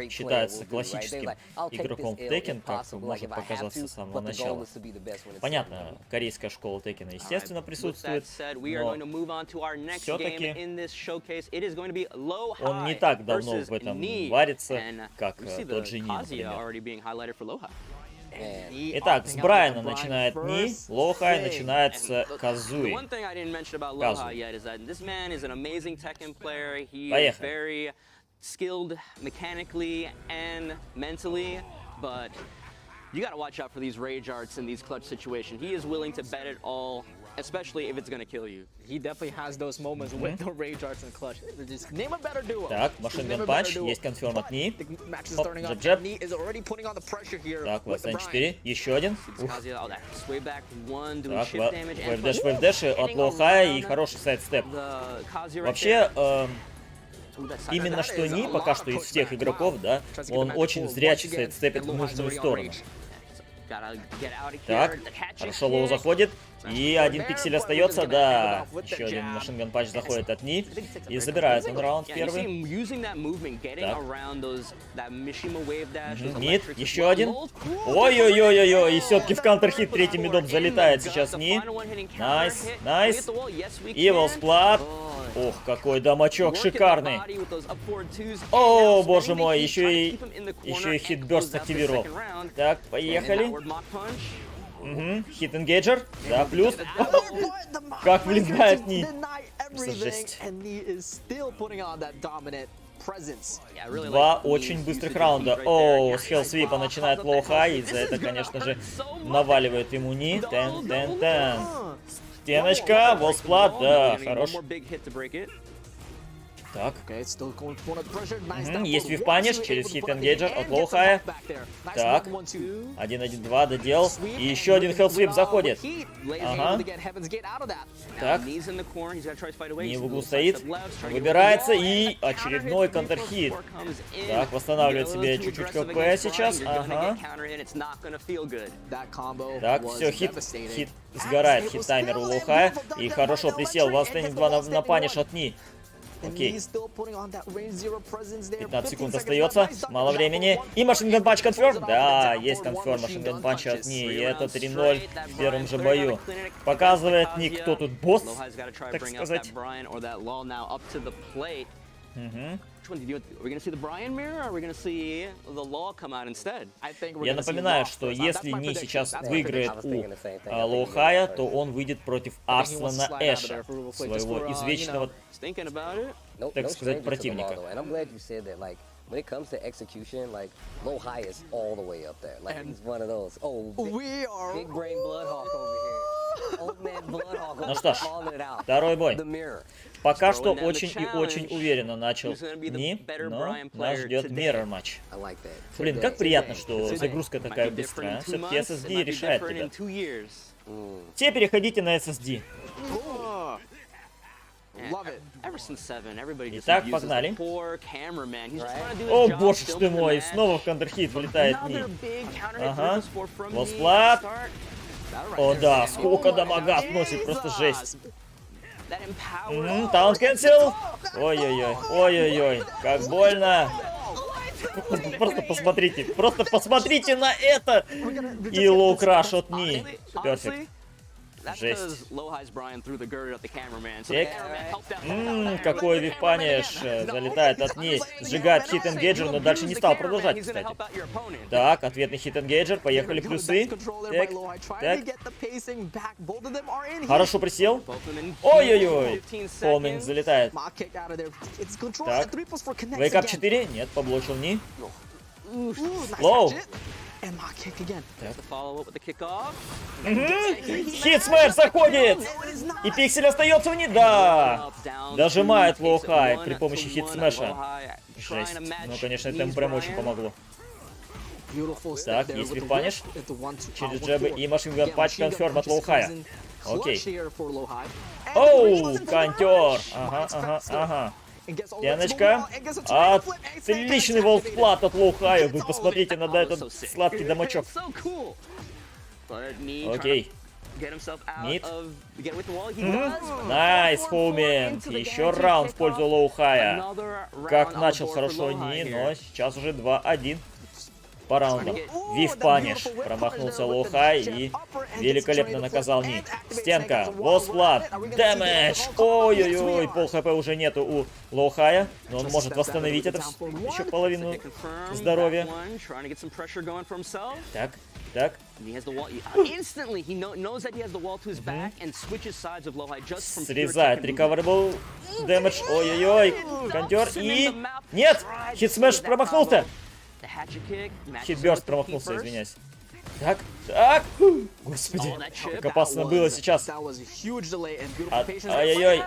Speaker 3: считается классическим игроком в Tekken, как может показаться с самого начала. Понятно, корейская школа Tekken, естественно, присутствует, но все-таки он не так давно в этом варится, как тот же Ни, например. Итак, с Брайана начинает Ни, Лоухай начинает с Казуи. Поехали.
Speaker 6: Skilled mechanically and mentally, but you got to watch out for these rage arts in these clutch situations. He is willing to bet it all, especially if it's going to kill you.
Speaker 12: He definitely has those moments with the rage arts and clutch. Just name a better duo.
Speaker 3: Так, машинный панч, есть конферм от Ни. Джеб-джеб. Так, Вестен 4, еще один. Так, вейв-дэш от Лоухая и хороший сайд-степ. Вообще, именно что Ни, пока что из всех игроков, да, он очень зрячий сайдстепит в нужную сторону. Так, хорошо Лоу заходит, и один пиксель остается, да, еще один машинган панч заходит от Ни, и забирает он раунд первый. Так. Мид, еще один. Ой-ой-ой-ой-ой, и все-таки в каунтерхит третьим мидом залетает сейчас Ни. Найс, найс. EVO сплат. Ох, какой дамачок шикарный. О, боже мой, еще и хитбёрст активировал. Так, поехали. Хит-энгейджер. Да, плюс. Как влезает Ни. Жесть. Два очень быстрых раунда. О, с хелл-свипа начинает Лоухай, и за это, конечно же, наваливает ему Ни. Тен-тен-тен. Стеночка, волсплат, да, хорош. Так. Есть вив-паниш через хит-энгейджер от Лоухая. Так. 1-1-2 додел. И еще один хелл-свип заходит. Ага. Так. Ни в углу стоит. Выбирается и очередной контрхит. Так, восстанавливает себе чуть-чуть хп сейчас. Ага. Так, все, хит сгорает, хит-таймер у Лоухая. И хорошо присел. Ванстейнинг 2 на паниш от Ни. Окей. 15 секунд остается. Мало времени. И машинган панч конферм. Да, есть конферм машинган панч от Ни. И это 3-0 в первом же бою. Показывает Ни, кто тут босс, так сказать. Я напоминаю, что если Ни сейчас выиграет у Лоухая, то он выйдет против Арслана Эша, своего извечного, так сказать, противника.
Speaker 7: When it comes to execution, like Low-High is all the way up there. Like he's one of those. Oh, big brain Bloodhawk over here. Old man Bloodhawk.
Speaker 3: Ну что ж, второй бой. Пока что очень и очень уверенно начал Ни, но нас ждет Mirror матч. Блин, как приятно, что загрузка такая быстрая. Все-таки SSD решает, ребят. Те переходите на SSD. Итак, погнали. О, боже ж ты мой, снова в контрхит вылетает Ни. Ага, восплат. О да, сколько дамага сносит, просто жесть. Таунт кэнсел. Ой-ой-ой, ой-ой-ой, как больно. Просто посмотрите на это. И лоу краш от Ни. Перфект. Жесть. Какой випаниш залетает от Ни. Сжигает хит-энгейджер, но дальше не стал продолжать, кстати. Так, ответный хит-энгейджер. Поехали, плюсы. Так, так. Хорошо присел. Ой-ой-ой. Полмин залетает. Так. Вейкап 4. Нет, поблочил Ни. Лоу. Хитсмэш заходит! И пиксель остается вниз. Да! Дожимает Лоу-Хай при помощи хитсмэша. Жесть. Ну, конечно, это ему прям очень помогло. Так, есть випаниш. Через джебы и машинган патч конферм от Лоу-Хая. Окей. Оу, контер. Ага, ага, ага. Стеночка. Отличный волксплат от Лоу-Хая. Вы посмотрите на этот сладкий дамачок. Окей. Мид. Найс, хоумент. Еще раунд в пользу Лоу-Хая. Как начал хорошо Ни, но сейчас уже 2-1 по раундам. Вив-паниш. Промахнулся Лоу-Хай и великолепно наказал Ни. Стенка. Восплат. Дэмэдж. Ой-ой-ой. Пол хп уже нету у Лоу-Хая. Но он может восстановить это еще половину здоровья. Так. Так. Срезает recoverable damage. Ой-ой-ой. Контер. И... Нет! Хитсмэш промахнулся. Хитбёрст промахнулся, извиняюсь. Так, так. Господи, как опасно было сейчас. Ай-яй-яй.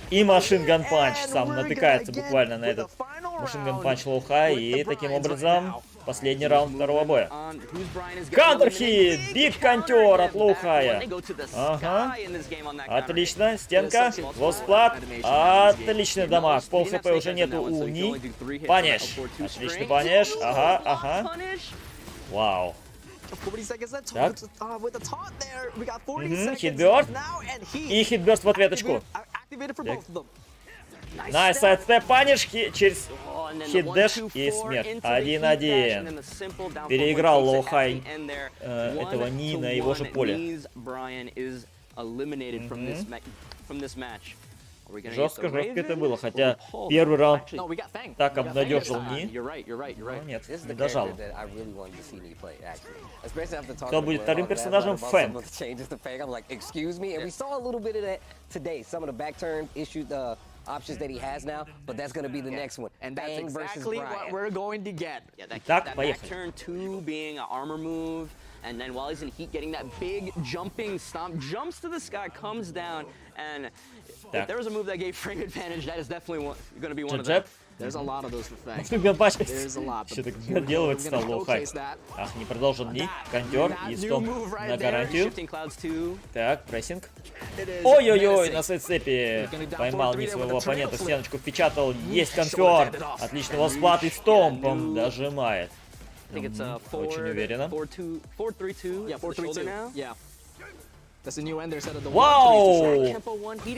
Speaker 3: И машинган панч сам натыкается буквально на этот машинган панч Лоу-Хай. И таким образом последний раунд второго боя. Кантер-хит! Биг контер от Лоу-Хая. Ага. Отлично. Стенка. Восплат. Отличный дамаг. Пол хп уже нету у Ни. Паниш. Отличный паниш. Ага, ага. Вау. Так. Хитбёрст. И хитбёрст в ответочку. Найс сайдстеп паниш через хит-дэш и смерть. 1-1. Переиграл Лоу-Хай этого Ни на его же поле. Жестко это было, хотя первый раунд так обнадежил Ни. Но нет, не дожал. Кто будет вторым персонажем? Фэн.
Speaker 7: Options that he has now, but that's going to be the next one.
Speaker 12: And that's exactly what we're going to get.
Speaker 3: That back
Speaker 6: turn 2 being an armor move, and then while he's in heat, getting that big jumping stomp, jumps to the sky, comes down, and if there was a move that gave frame advantage, that is definitely going to be one of them.
Speaker 12: There's a lot of those effects.
Speaker 3: There's a lot. Что так делать стал Лоу-Хай. Ах, не продолжил Ни. Контер и стоп на гарантию. Так, прессинг. Ой-ой-ой, на сайдстепе поймал Ни своего оппонента, стеночку впечатал. Есть конфер. Отлично, восплат и стомпом дожимает. Очень уверенно. Вау!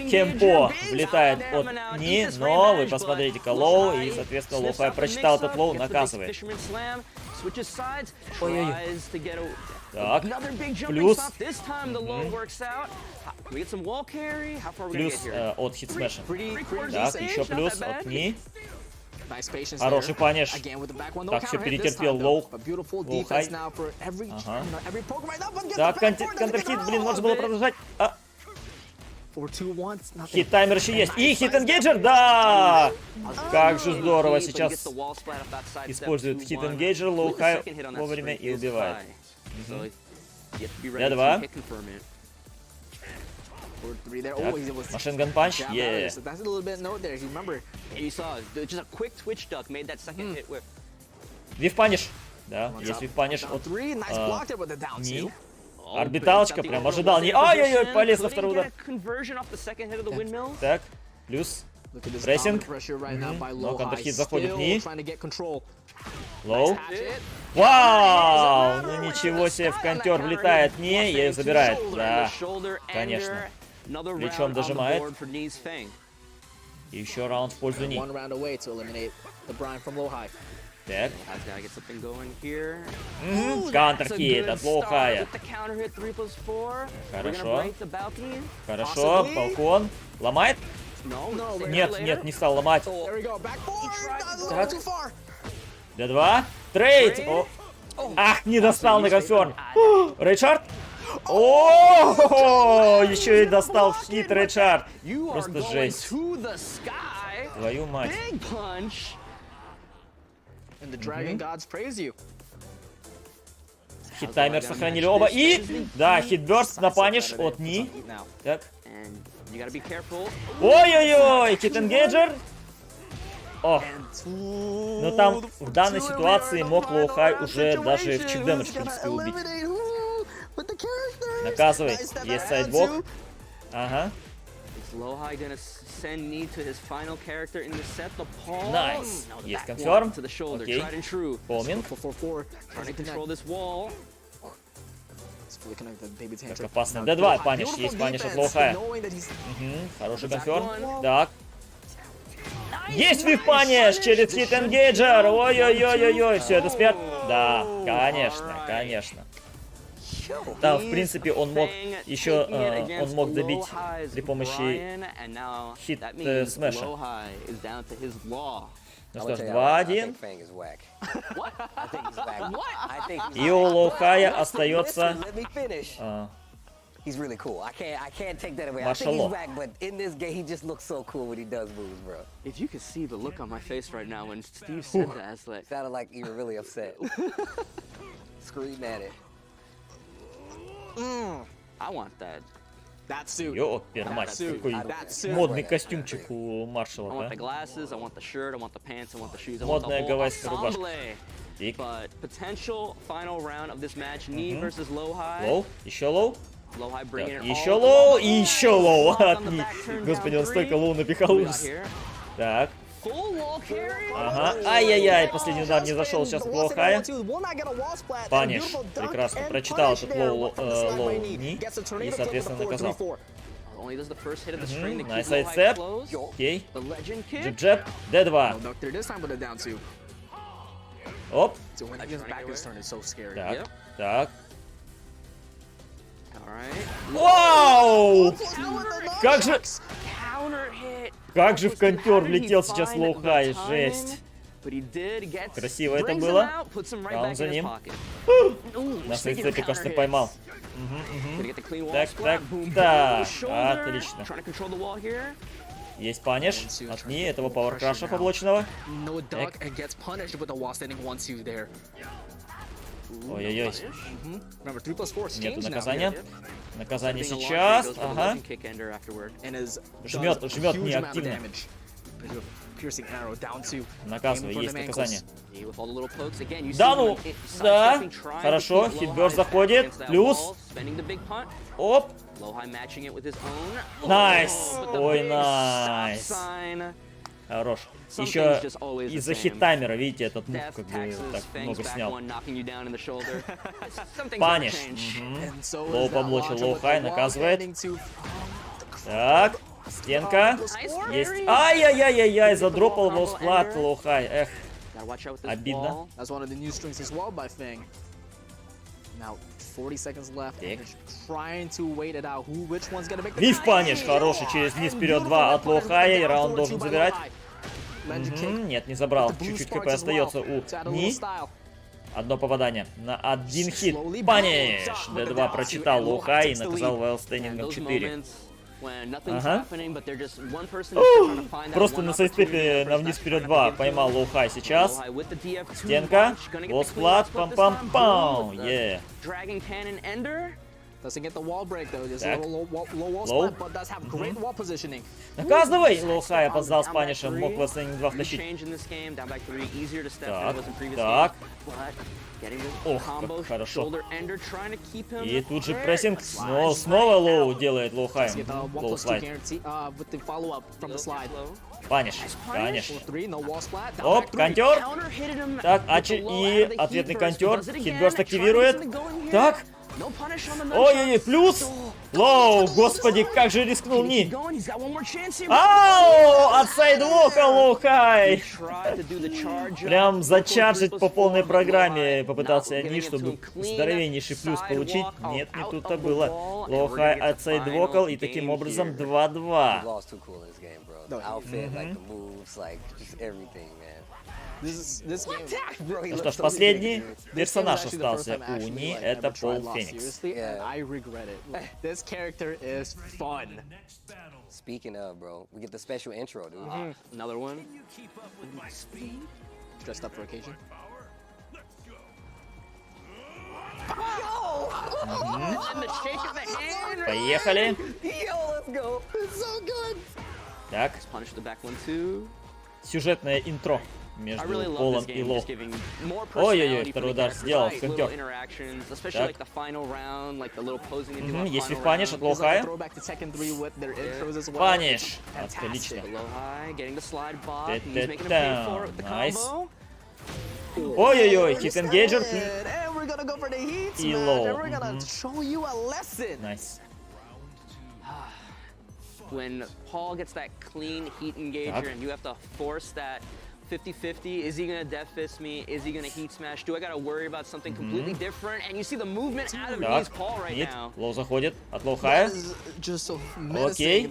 Speaker 3: Кемпо влетает от Ни, но вы посмотрите-ка, Лоу, и, соответственно, Лоу-Хай прочитал этот Лоу, наказывает.
Speaker 6: switches sides,
Speaker 3: Ой-ой-ой.
Speaker 6: tries to get a
Speaker 3: Так,
Speaker 6: another big jumping
Speaker 3: плюс.
Speaker 6: stop. This time the low works out. Can we get some wall carry? How far are we gonna
Speaker 3: Плюс
Speaker 6: get here?
Speaker 3: от хит-смеша.
Speaker 6: Pretty
Speaker 3: Так,
Speaker 6: decent,
Speaker 3: еще
Speaker 6: not
Speaker 3: плюс
Speaker 6: that bad.
Speaker 3: от Ни.
Speaker 12: Nice patience
Speaker 3: Хороший
Speaker 12: there.
Speaker 3: паниш.
Speaker 12: Again with the back one, no
Speaker 3: Так, все
Speaker 12: counter hit this
Speaker 3: перетерпел.
Speaker 12: time, though.
Speaker 3: Лоу.
Speaker 12: But beautiful
Speaker 3: Лоу
Speaker 12: defense
Speaker 3: хай.
Speaker 12: now for every every poke right now. But gets
Speaker 3: Так,
Speaker 12: the back four,
Speaker 3: контрхит, блин, можно было продолжать.
Speaker 12: 4-2-1, nothing.
Speaker 3: Хит-таймер еще есть. И хит-энгейджер, да! Как же здорово сейчас использует хит-энгейджер, лоу-хай вовремя и убивает. D2. Машин-ган панч,
Speaker 6: That's a little bit note there. You remember, you saw just a quick twitch duck made that second hit with.
Speaker 3: Вив-паниш. Да, есть вив-паниш от Ни. Орбиталочка, прям ожидал. Не, ай-яй-яй, полез на второй удар. Так, плюс прессинг. Но контрхит заходит Ни. Лоу. Вау! Ну ничего себе, в контер влетает Ни и забирает. Да, конечно. Плечом дожимает. И еще раунд в пользу Ни. Так. Контрхит от лоу-хая. Хорошо. Хорошо, балкон. Ломает? Нет, нет, не стал ломать. Так. D2. Трейд. Ах, не достал на конферм. Рейчард. О, еще и достал в хит Рейчард. Просто жесть. Твою мать. Хит-таймер сохранили оба. И, да, хит-бёрст на паниш от Ни. Так. Ой-ой-ой, хит-энгейджер. О. Но там в данной ситуации мог лоу-хай уже даже в чип-дэмэдж, в принципе, убить. Наказывай. Есть сайдбок. Ага. Найс. Есть конферм. Окей. Поминг. Так, опасно. D2 паниш. Есть паниш от лоу-хая. Хороший конферм. Так. Есть вип-паниш через хит-энгейджер. Ой-ой-ой-ой-ой. Все, это спер? Да, конечно, конечно. Там, в принципе, он мог еще он мог добить при помощи хит-смеша. Ну что ж, 2-1. И у лоу-хая остается...
Speaker 7: He's really cool. I can't take that away. I
Speaker 3: Mashallah.
Speaker 7: think he's whack, but in this game, he just looks so cool when he does moves, bro.
Speaker 6: If you could see the look on my face right now when Steve said that, it's like
Speaker 7: sounded like you were really upset. Scream at it.
Speaker 6: I want that.
Speaker 12: That suit.
Speaker 3: Ёпер-мать, какой модный костюмчик у маршала,
Speaker 6: I want the
Speaker 3: да?
Speaker 6: glasses, I want the shirt, I want the pants, I want the shoes, I want the
Speaker 3: Модная
Speaker 6: whole
Speaker 3: гавайская рубашка.
Speaker 6: ensemble.
Speaker 3: Тик.
Speaker 6: But potential final round of this match, Knee versus Low-High.
Speaker 3: Лоу, еще лоу.
Speaker 6: Low-High bringing it
Speaker 3: Еще
Speaker 6: all
Speaker 3: лоу
Speaker 6: the way.
Speaker 3: и еще лоу от
Speaker 6: On the
Speaker 3: Ни.
Speaker 6: back turn
Speaker 3: Господи,
Speaker 6: down
Speaker 3: он столько
Speaker 6: three.
Speaker 3: лоу напихал,
Speaker 6: What we got
Speaker 3: ужас.
Speaker 6: here?
Speaker 3: Так.
Speaker 6: Full wall carry.
Speaker 3: Ага. Ай-яй-яй, последний удар не зашел сейчас от лоу-хая. Паниш прекрасно прочитал этот лоу Ни и, соответственно, наказал.
Speaker 6: Only does the first hit of the string to keep
Speaker 3: Найс
Speaker 6: Low-High
Speaker 3: сайдстеп.
Speaker 6: close.
Speaker 3: Окей.
Speaker 6: The legend kick.
Speaker 3: Джеб-джеб. D2. Оп. Так. Так. Вау! Как же в контер влетел сейчас лоу-хай, жесть. Красиво это было. Раунд за ним. На сайдстепе, кажется, поймал. Так, так, так. Отлично. Есть паниш от Ни, этого пауэркраша поблочного. Так. Ой-ой-ой. Нету наказания. Наказание сейчас. Ага. Жмет неактивно. Наказывай, есть наказание. Да ну! Да! Хорошо, хитбёрст заходит. Плюс. Оп! Найс! Ой, найс! Хорош. Еще из-за хит-таймера, видите, этот мув как бы так много снял. Паниш. Лоу поблочил, лоу-хай, наказывает. Так, стенка. Есть. Ай-яй-яй-яй-яй, задропал его сплат, лоу-хай. Эх.
Speaker 12: Gotta watch out with this
Speaker 3: Обидно.
Speaker 12: wall. That's one of the new strings as well by Fang. Now 40 seconds left. And they're trying to wait it out. Which one's gonna make the
Speaker 3: Вив паниш, хороший, через низ вперед 2 от Лохая, и раунд должен забирать. Нет, не забрал. Чуть-чуть КП остается у Ни. Одно попадание на один хит. Паниш! Д2 прочитал Лохай и наказал вайлстендингом 4. Ага. Просто на сайдстепе на вниз вперед 2 поймал Лохай сейчас. Стенка. Лосплат. Пам-пам-пам.
Speaker 12: Doesn't get the wall break though. Just a little low wall split, but does have great wall positioning.
Speaker 3: Наказывай! Лохай опоздал с панишем, мог вайлстендинг 2 втащить. Так. Ох, как хорошо. И тут же прессинг. Но снова лоу делает Лохай. Лоу слайд. Паниш. Паниш. Оп, контер. Так, и ответный контер. Хитбёрст активирует. Так. Ой-ой-ой, плюс! Лоу, господи, как же рискнул Ни! Ау! От сайдвока Лохай! Прям зачаржить по полной программе попытался Ни, чтобы здоровеннейший плюс получить. Нет, не тут-то было. Лохай от сайдвокал, и таким образом 2-2. Ну что ж, последний персонаж остался у Ни, это Пол Феникс.
Speaker 7: Speaking of, bro, we get the special intro, dude.
Speaker 12: Another one. Dressed up for occasion.
Speaker 3: Поехали. Так. Сюжетное интро между Полом и Лоу. Ой-ой-ой, второй удар сделал, контер. Так. Есть вив-паниш от Лохая. Паниш. Отлично. Найс. Ой-ой-ой, хит-энгейджер и Лоу. Найс.
Speaker 6: When Paul gets that clean heat engager and you have to force that 50-50, is he gonna death fist me? Is he gonna heat smash? Do I gotta worry about something completely different? And you see the movement out of his Paul right now.
Speaker 3: Лоу заходит от Лохая. Окей.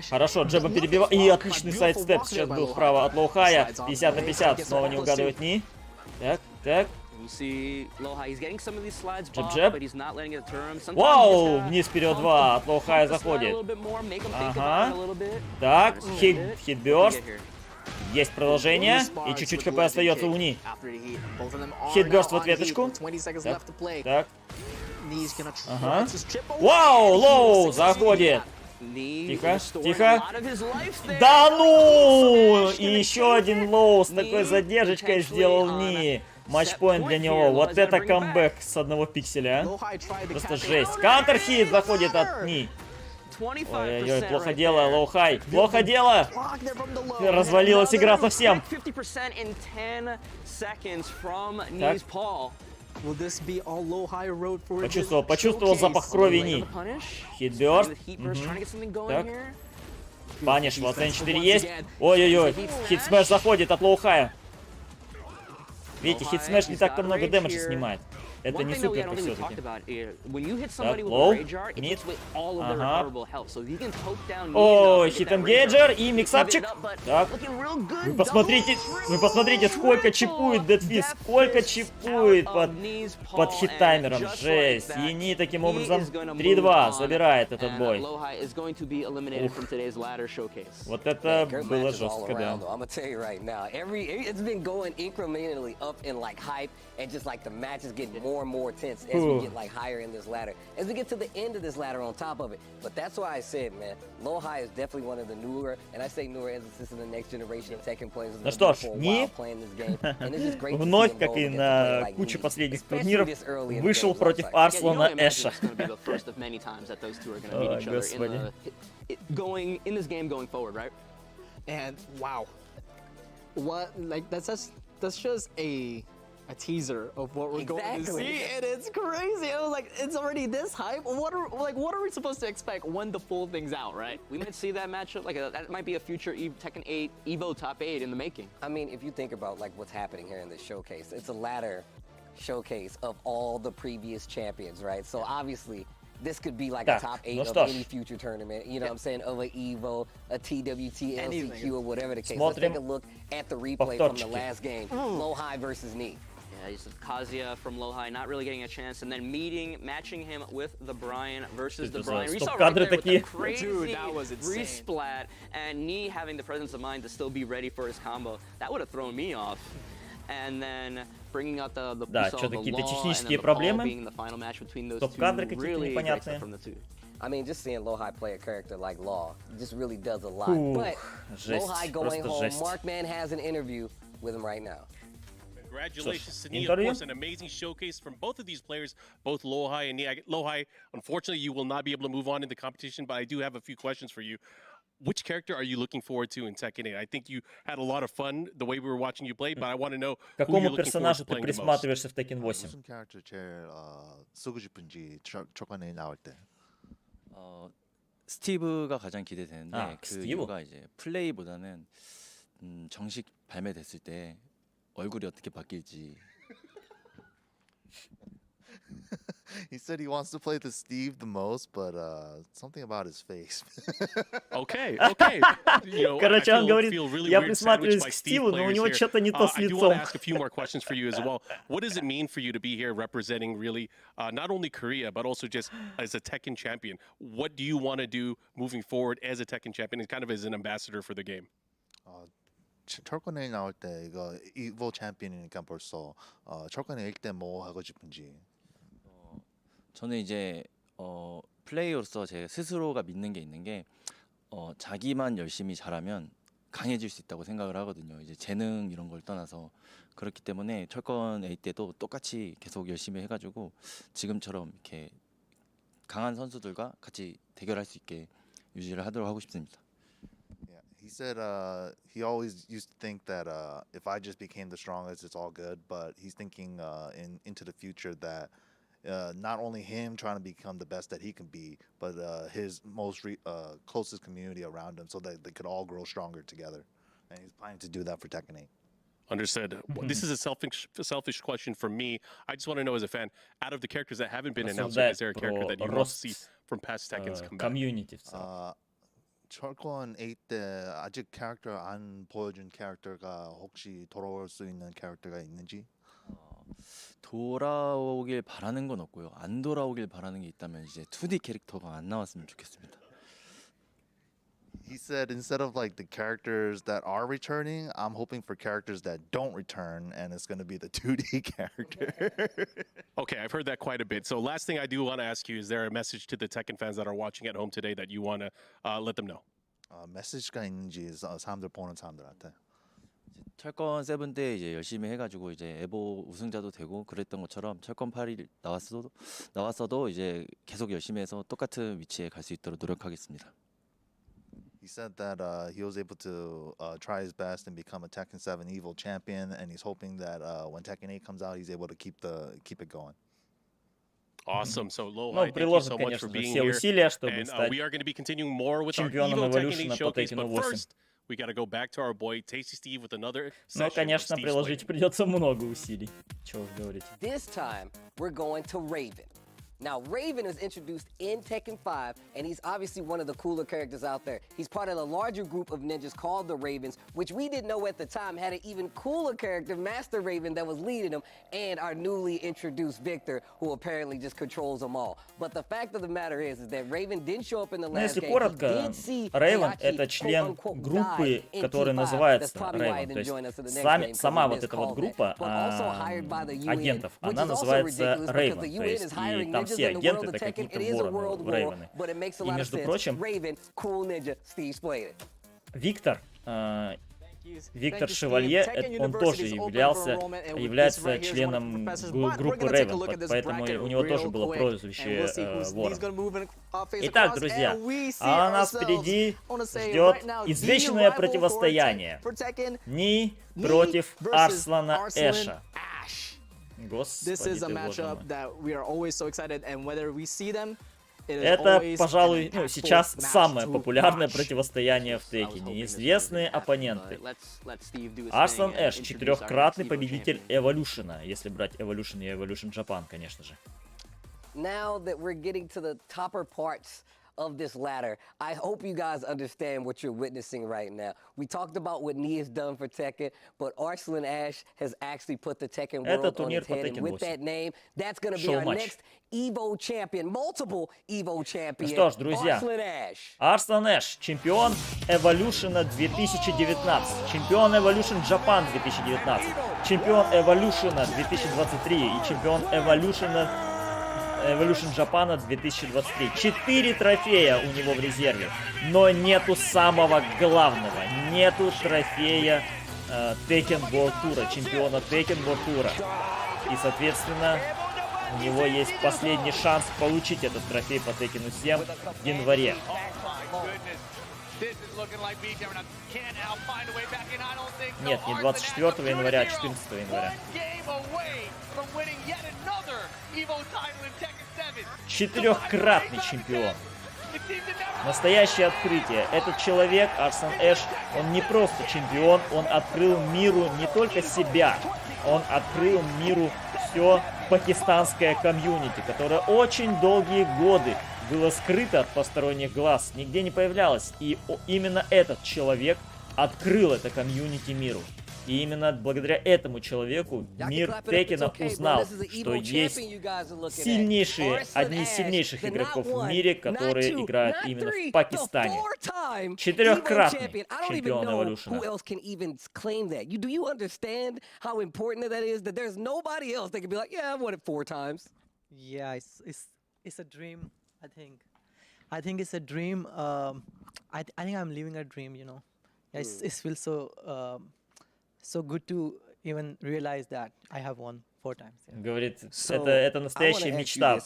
Speaker 3: Хорошо, джебом перебивал. И отличный сайдстеп сейчас был вправо от Лохая. 50 на 50. Снова не угадывает Ни. Так, так. Джеб-джеб. Вау! Вниз вперед 2. От Лохая заходит. Ага. Так, хитбёрст. Есть продолжение. И чуть-чуть ХП остается у Ни. Хитбёрст в ответочку. Так, так. Ага. Вау! Лоу! Заходит. Тихо, тихо. Да ну! И еще один лоу с такой задержечкой сделал Ни. Матчпоинт для него. Вот это камбэк с одного пикселя. Просто жесть. Кантер-хит заходит от Ни. Ой-ой-ой, плохо дело, Лохай. Плохо дело. Развалилась игра совсем. Так. Почувствовал запах крови Ни. Хитбёрст. Так. Паниш, Валсен 4 есть. Ой-ой-ой, хит-смэш заходит от Лохая. Видите, хит-смэш не так-то много дэмэджа снимает. Это не супер все-таки. Так, лоу, мид. Ага. Ой, хит-энгейджер и миксапчик. Так. Вы посмотрите, сколько чипует Дэдфист, сколько чипует под хит-таймером. Жесть. И Ни таким образом 3-2 забирает этот бой. Ух. Вот это было жестко, да.
Speaker 7: More and more tense as we get like higher in this ladder, as we get to the end of this ladder on top of it. But that's why I said, man, Lowhigh is definitely one of the newer, and I say newer as this is the next generation of Tekken players.
Speaker 3: Ну что ж, Ни вновь, как и на куче последних турниров, вышел против Арслана Эша. О, господи.
Speaker 12: Going in this game going forward, right? And wow, what like that's just a a teaser of what we're going to see, and it's crazy. I was like, it's already this hype. What are we supposed to expect when the full thing's out, right?
Speaker 6: We might see that matchup, that might be a future Tekken 8 EVO top 8 in the making.
Speaker 7: I mean, if you think about like what's happening here in this showcase, it's a ladder showcase of all the previous champions, right? So obviously, this could be like a top 8 of any future tournament, you know what I'm saying, of an EVO, a TWT, LCQ, or whatever the case. Let's take a look at the replay from the last game, Lowhigh versus Knee.
Speaker 6: Yeah, he's Kazuya from Lowhigh, not really getting a chance, and then matching him with the Brian versus the Brian. We saw right there with the crazy resplat, and Knee having the presence of mind to still be ready for his combo. That would have thrown me off. And then bringing out the
Speaker 3: что-то какие-то технические проблемы.
Speaker 7: Стоп-кадры какие-то непонятные. I mean, just seeing Lowhigh play a character like Law just really does a lot. But Lowhigh going home, Markman has an interview with him right now.
Speaker 15: Congratulations to Knee, of course, an amazing showcase from both of these players, both Lowhigh and Knee. Lowhigh, unfortunately, you will not be able to move on in the competition, but I do have a few questions for you. Which character are you looking forward to in Tekken 8? I think you had a lot of fun the way we were watching you play, but I want to know who you're looking forward to playing the most.
Speaker 3: присматриваешься в Tekken 8?
Speaker 11: 무슨 캐릭터 제일 쓰고 싶은지 초반에 나올 때.
Speaker 16: 스티브가 가장 기대되는데 그
Speaker 3: 스티브?
Speaker 16: 이유가 이제 플레이보다는 정식 발매됐을 때 얼굴이 어떻게 바뀔지.
Speaker 11: He said he wants to play the Steve the most, but something about his face.
Speaker 15: Okay.
Speaker 3: Короче, он говорит, я присматриваюсь к Стиву, но у него что-то не то с
Speaker 15: I do want to
Speaker 3: лицом.
Speaker 15: ask a few more questions for you as well. What does it mean for you to be here representing really not only Korea, but also just as a Tekken champion? What do you want to do moving forward as a Tekken champion and kind of as an ambassador for the game?
Speaker 11: 철권에 나올 때 이거 EVO 챔피언이니까 벌써 철권에 1대 뭐 하고 싶은지.
Speaker 16: 저는 이제 플레이어로서 제 스스로가 믿는 게 있는 게 자기만 열심히 잘하면 강해질 수 있다고 생각을 하거든요. 이제 재능 이런 걸 떠나서 그렇기 때문에 철권 A 때도 똑같이 계속 열심히 해가지고 지금처럼 이렇게 강한 선수들과 같이 대결할 수 있게 유지를 하도록 하고 싶습니다.
Speaker 11: Yeah, he said he always used to think that if I just became the strongest, it's all good. But he's thinking into the future that. Not only him trying to become the best that he can be, but his most closest community around him, so that they could all grow stronger together. And he's planning to do that for Tekken 8.
Speaker 15: Understood. This is a selfish question for me. I just want to know, as a fan, out of the characters that haven't been announced, is there a character that you want to see from past Tekkens come back?
Speaker 3: Community.
Speaker 11: 철권 8 때 아직 캐릭터 안 보여준 캐릭터가 혹시 돌아올 수 있는 캐릭터가 있는지?
Speaker 16: 돌아오길 바라는 건 없고요. 안 돌아오길 바라는 게 있다면 이제 2D 캐릭터가 안 나왔으면 좋겠습니다.
Speaker 11: He said instead of like the characters that are returning, I'm hoping for characters that don't return, and it's going to be the 2D character.
Speaker 15: Okay, I've heard that quite a bit. So last thing I do want to ask you, is there a message to the Tekken fans that are watching at home today that you want to let them know?
Speaker 11: 메시지가 있는지 사람들 보는 사람들한테.
Speaker 16: 철권 7 때 이제 열심히 해가지고 이제 에보 우승자도 되고 그랬던 것처럼 철권 8이 나왔어도 이제 계속 열심히 해서 똑같은 위치에 갈 수 있도록 노력하겠습니다.
Speaker 11: He said that he was able to try his best and become a Tekken 7 EVO champion, and he's hoping that when Tekken 8 comes out, he's able to keep it going.
Speaker 15: Awesome. So Lowhigh, thank you so much for being here. And we are going to be continuing more with our EVO Tekken 8 showcase, but first, we got to go back to our boy Tasty Steve with another session.
Speaker 3: Но, конечно, приложить придется много усилий. Чего уж говорить.
Speaker 7: This time, we're going to Raven. Now, Raven is introduced in Tekken 5, and he's obviously one of the cooler characters out there. He's part of the larger group of ninjas called the Ravens, which we didn't know at the time had an even cooler character, Master Raven, that was leading them, and our newly introduced Victor, who apparently just controls them all. But the fact of the matter is that Raven didn't show up in the last
Speaker 3: Если
Speaker 7: game.
Speaker 3: коротко, Рейвен — это член группы, которая называется Рейвен. То есть сама вот эта вот группа агентов, она называется Рейвен. То есть и там все агенты — это какие-то вороны, Рейвены. И, между прочим, Виктор Шевалье, он тоже является членом группы Рейвен, поэтому у него тоже было прозвище Ворон. Итак, друзья, а нас впереди ждет извечное противостояние. Ни против Арслана Эша.
Speaker 12: This is a matchup that we are always so excited, and whether we see them,
Speaker 3: это, пожалуй, сейчас самое популярное противостояние в Теккене. Неизвестные оппоненты. Арслан Эш, 4-кратный победитель Evolution, если брать Evolution и Evolution Japan, конечно же.
Speaker 7: Now that we're getting to the topper parts of this ladder, I hope you guys understand what you're witnessing right now. We talked about what Nee has done for Tekken, but Arslan Ash has actually put the Tekken world on its head, and with that name, that's going to be our next EVO champion, multiple EVO champion,
Speaker 3: Что ж, друзья, Арслан Эш, чемпион Evolution 2019, чемпион Evolution Japan 2019, чемпион Evolution 2023 и чемпион Evolution Japan 2023. 4 трофея у него в резерве, но нету самого главного, нету трофея Tekken World Tour, чемпиона Tekken World Tour. И, соответственно, у него есть последний шанс получить этот трофей по Tekken 7 в январе. Нет, не 24 января, а 14 января. 4-кратный чемпион. Настоящее открытие. Этот человек, Арслан Эш, он не просто чемпион, он открыл миру не только себя, он открыл миру все пакистанское комьюнити, которое очень долгие годы было скрыто от посторонних глаз, нигде не появлялось. И именно этот человек открыл это комьюнити миру. И именно благодаря этому человеку мир Теккена узнал, что есть сильнейшие, одни из сильнейших игроков в мире, которые играют именно в Пакистане. 4-кратный чемпион Evolution.
Speaker 17: I think it's a dream. I think I'm living a dream, you know. It feels so good to even realize that I have won 4 times. Yeah.
Speaker 3: Говорит, это настоящая мечта,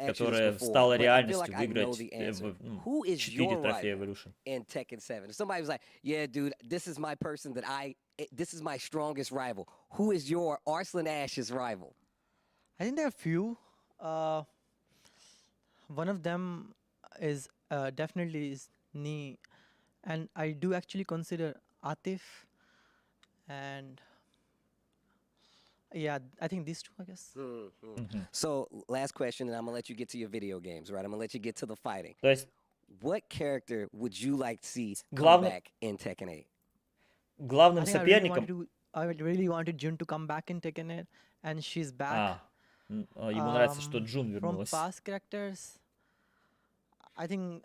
Speaker 3: которая стала реальностью, выиграть 4 трофея Evolution.
Speaker 7: In Tekken 7. If somebody was like, yeah, dude, this is my person that this is my strongest rival. Who is your Arslan Ash's rival?
Speaker 17: I think there are a few. One of them is definitely is Nee, and I do actually consider Atif, and yeah, I think these two, I guess.
Speaker 7: So, last question, and I'm gonna let you get to your video games, right? I'm gonna let you get to the fighting. What character would you like to see come back in Tekken 8?
Speaker 3: Главным соперником.
Speaker 17: I really wanted Jun to come back in Tekken 8, and she's back.
Speaker 3: Ему нравится, что Джун вернулась.
Speaker 17: From past characters, I think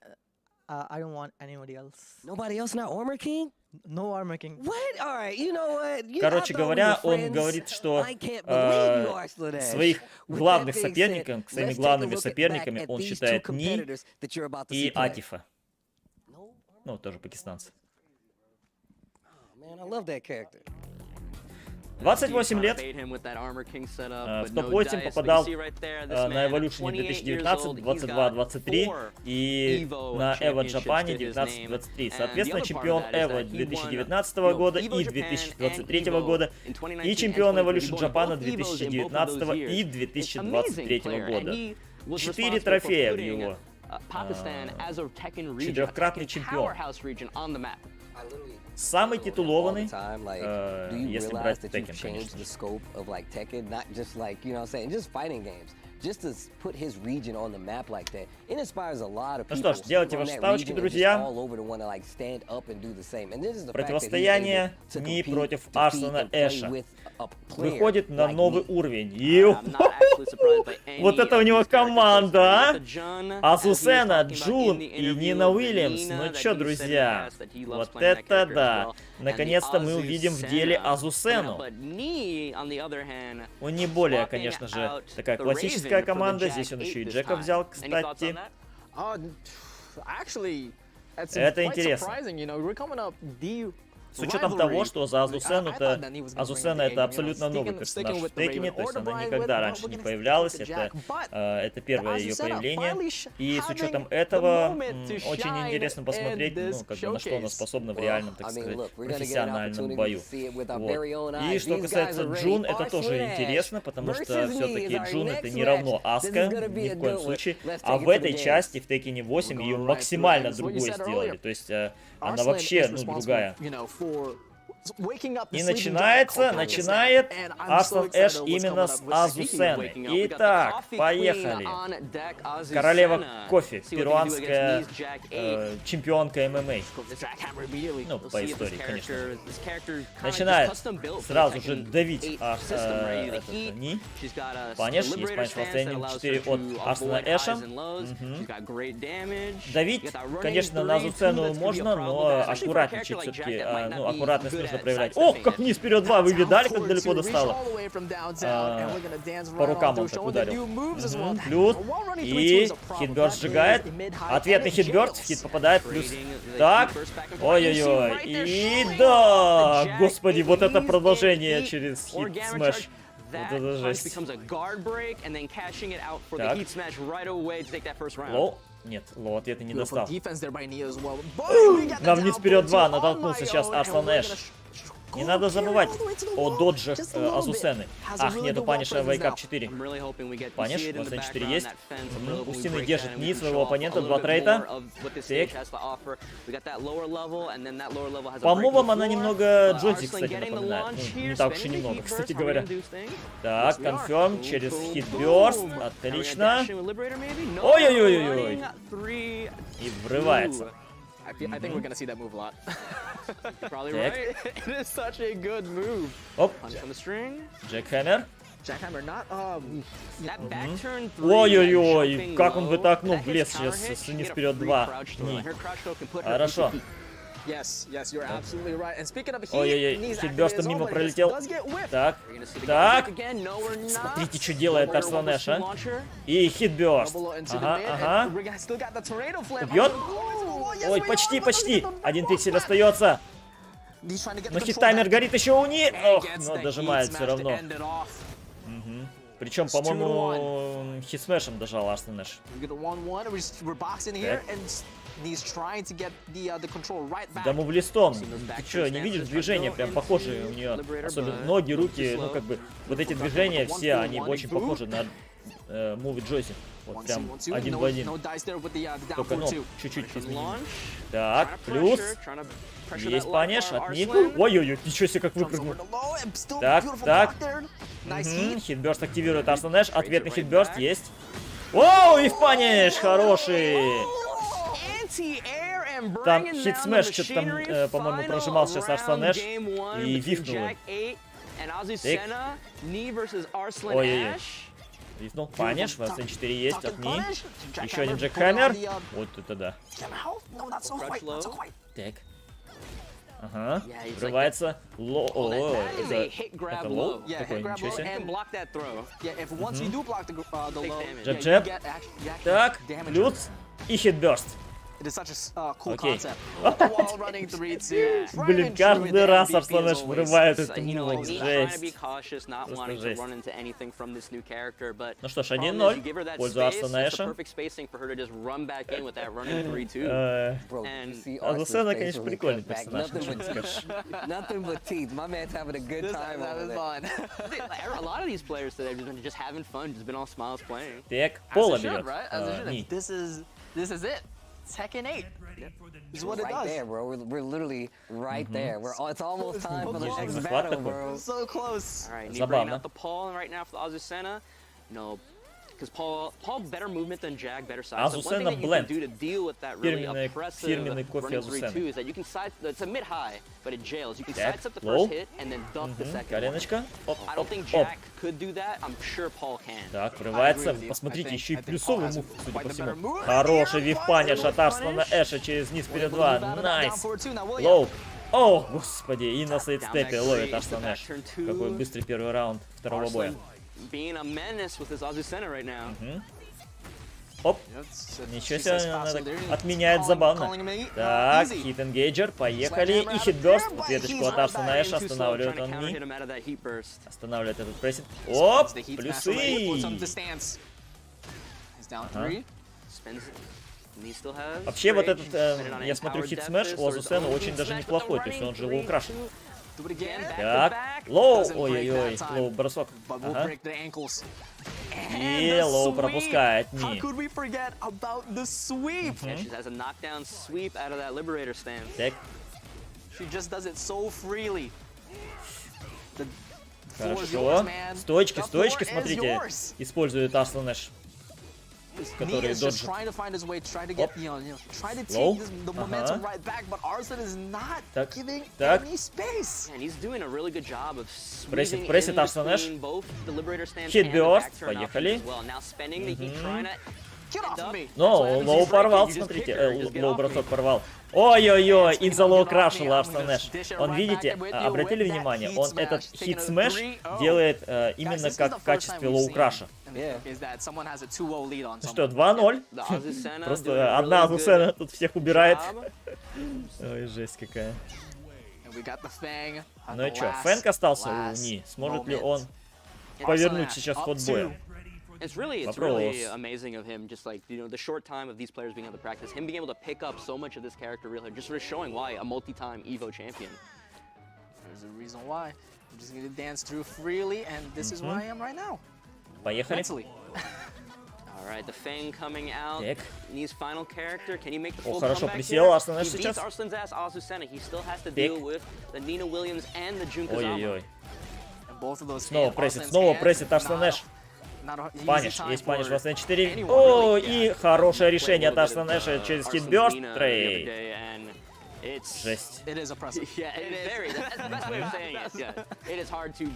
Speaker 17: I don't want anybody else.
Speaker 7: Nobody else? Not Armor King?
Speaker 17: No Armor King.
Speaker 7: What? All right, you know what?
Speaker 3: Короче говоря, он говорит, что своих главных соперников, своими главными соперниками он считает Ни и Атифа. Ну, тоже пакистанцы. 28 лет, в топ-8 попадал на Evolution 2019, 22-23 и на EVO Japan 19-23. Соответственно, чемпион EVO 2019 года и 2023 года и чемпион Evolution Japan 2019 и 2023 года. 4 трофея в его. 4-кратный чемпион. Самый титулованный, если брать Tekken, конечно. Ну что ж, делайте ваши ставочки, друзья. Противостояние Ни против Арслана Эша выходит на новый уровень. Вот это у него команда, а? Азусена, Джун и Нина Уильямс. Ну чё, друзья, вот это да. Наконец-то мы увидим в деле Азусену. Он не более, конечно же, такая классическая команда. Здесь он еще и Джека взял, кстати. Это интересно. с учетом того, что за Азусена это абсолютно новый персонаж в Теккене, то есть она никогда раньше не появлялась, это первое ее появление. И с учетом этого очень интересно посмотреть, ну, как бы, на что она способна в реальном, так сказать, профессиональном бою. Вот. И что касается Джун, это тоже интересно, потому что все-таки Джун это не равно Аска, ни в коем случае. А в этой части, в Теккене 8, ее максимально другой сделали. То есть она вообще, ну, другая. И начинает Арслан Эш именно с Азусены. Итак, поехали. Королева кофе, перуанская чемпионка ММА. Ну, по истории, конечно. Начинает сразу же давить Ни. Паниш, есть паниш в последнем 4 от Арслана Эша. Давить, конечно, на Азусену можно, но аккуратничать все-таки, ну, аккуратность нужно проявлять. Ох, как вниз вперед 2, вы видали, как далеко достало? По рукам он так ударил. Плюс, и хитбёрд сжигает. Ответный хитбёрд, в хит попадает, плюс. Так, ой-ой-ой, и да, господи, вот это продолжение через хит смэш. Вот это жесть. Так. Лоу. Нет, лоу ответа не достал. На вниз вперед 2 натолкнулся сейчас Арслан Эш. Не надо забывать о доджах Азусены. Ах, нету паниша в Wake Up 4. Паниш, в Азусене 4 есть. Устины держит Ни своего оппонента, 2 трейта. По мувам она немного Джонси, кстати, напоминает. Ну, не так уж и немного, кстати говоря. Так, конферм через хитбёрст. Отлично. Ой-ой-ой-ой-ой. И врывается.
Speaker 12: I think we're gonna see that move a lot. You're probably right. It is such a good move.
Speaker 3: Оп.
Speaker 12: Punch on the string.
Speaker 3: Jackhammer.
Speaker 12: Jackhammer not that back turn 3.
Speaker 3: Ой-ой-ой, как он вытолкнул в лес сейчас с вниз вперед 2. Хорошо. Ой-ой-ой, хитбёрстом мимо пролетел. Так, так. Смотрите, что делает Арслан Эш, а? И хитбёрст. Ага, ага. Убьет? Ой, почти, почти. 1 пиксель остается. Но хит-таймер горит еще у Ни. Ох, но дожимает все равно. Причем, по-моему, хит-смешем дожал Арслан Эш. Да мувлистом. Ты что, не видишь движения? Прям похожие у нее. Особенно ноги, руки, ну как бы. Вот эти движения все, они очень похожи на мувы Джойси. Вот прям 1 в 1. Только, ну, чуть-чуть изменим. Так, плюс. Есть паниш от Ни. Ой-ой-ой, ничего себе, как выпрыгнул. Так, так. Хитбёрст активирует Арслан Эш. Ответный хитбёрст есть. Оу, и в паниш! Хороший! Там хит-смэш что-то там, по-моему, прожимал сейчас Арслан Эш и вифнул. Ой-ой-ой. Вифнул. Паниш, в Арсен 4 есть от Ни. Еще один Джекхаммер. Вот это да. Так. Ага, врывается. Лоу. Это лоу? Такой, ничего себе. Джеб-джеб. Так, плюс и хитбёрст. Окей. Блин, каждый раз Арслан Эш вырывает эту муву. Жесть. Просто жесть. Ну что ж, 1-0 в пользу Арслана Эша. Азусена, конечно, прикольный персонаж, ничего не скажешь. Так, Пола берет.
Speaker 12: Tekken 8. This is what it
Speaker 7: right
Speaker 12: does.
Speaker 7: There, bro. We're literally right there. It's almost time for the next battle, bro.
Speaker 12: So close.
Speaker 6: All right, need to bring out the Paul right now for the Azusena. No, because Paul better movement than Jag, better side. So one thing that you can do to deal with that really oppressive running 3-2 is that you can side. It's a mid-high, but it jails. You can sidestep the first hit and then duck the second.
Speaker 3: Коленочка.
Speaker 6: I don't think Jack could do that. I'm sure Paul can.
Speaker 3: Так, врывается. Посмотрите, еще и плюсовый мув, судя по всему. Хороший вип-паниш от Арслана Эша через низ вперед 2. Найс. Лоу. О, господи, и на сайдстепе ловит Арслан Эш. Какой быстрый первый раунд второго боя.
Speaker 6: Being a menace with his Azusena right now.
Speaker 3: Оп. Ничего себе, надо отменяет забавно. Так, хит энгейджер, поехали. И хитберст. Веточку от Арсена Эша. Останавливает он Ни. Останавливает этот прессинг. Оп, плюсы. Ага. Вообще вот этот, я смотрю, хит смэш у Азусена очень даже неплохой. То есть он же лоу крашит. Так, лоу, ой-ой-ой, лоу бросок. Ага. И лоу пропускает Ни. Так. Хорошо. Стойчки, стойчки, смотрите. Использует Арсен Эш. Который доджит. Лоу. Ага. Так, так. Прессит Арсен Эш. Хитберст. Поехали. Но лоу порвал, смотрите. Лоу бросок порвал. Ой-ой-ой, из-за лоу крашил Арсен Эш. Он, видите, обратили внимание, он этот хит смэш делает именно как в качестве лоу краша. Что, 2-0? Просто одна Азусена тут всех убирает. Ой, жесть какая. Ну и чё, Фэнк остался у Ни. Сможет ли он повернуть сейчас ход боя?
Speaker 6: It's really amazing of him, just like, the short time of these players being able to practice, him being able to pick up so much of this character, really, just sort of showing why a multi-time EVO champion.
Speaker 12: There's a reason why. I'm just gonna dance through freely, and this is where I am right now.
Speaker 3: Поехали.
Speaker 6: All right, the Fang coming out. Ni's final character. Can he make the full
Speaker 3: хорошо,
Speaker 6: comeback
Speaker 3: присел
Speaker 6: here?
Speaker 3: Арсен Эш
Speaker 6: He
Speaker 3: сейчас.
Speaker 6: beats Arslan's ass, Azusena. He still has to deal with the Nina Williams and the Jun Kazama.
Speaker 3: Ой-ой-ой.
Speaker 12: And both of those
Speaker 3: Снова прессит Арсен Эш. Паниш, есть паниш в СН4. О, и хорошее решение от Арсена Эша через хитберст. Трейд. Жесть.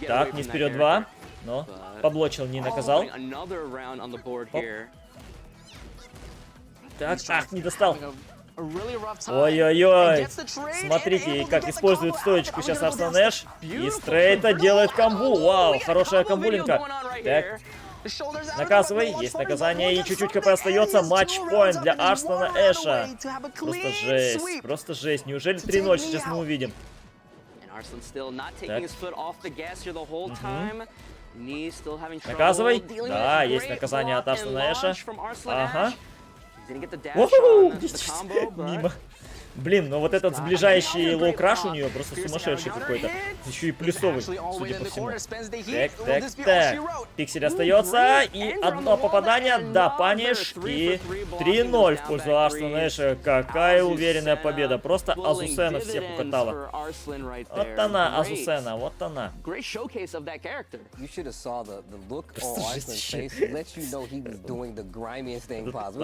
Speaker 3: Так, не вперед 2. Но поблочил, не наказал. Оп. Так, ах, не достал. Ой-ой-ой. Смотрите, как использует стоечку сейчас Арсен Эш. И стрейта делает камбу. Вау, хорошая камбулинка. Так. Наказывай, есть наказание, и чуть-чуть КП остается. Матч-поинт для Арсена Эша. Просто жесть, просто жесть. Неужели 3-0 сейчас мы увидим? Наказывай. Да, есть наказание от Арсена Эша. Ага. Мимо. Блин, но вот этот сближающий лоу-краш у нее просто сумасшедший какой-то. Еще и плюсовый, судя по всему. Так, так, так. Пиксель остается. И одно попадание. Да, паниш. И 3-0 в пользу Арсена Эша. Какая уверенная победа. Просто Азусена всех укатала. Вот она, Азусена, вот она.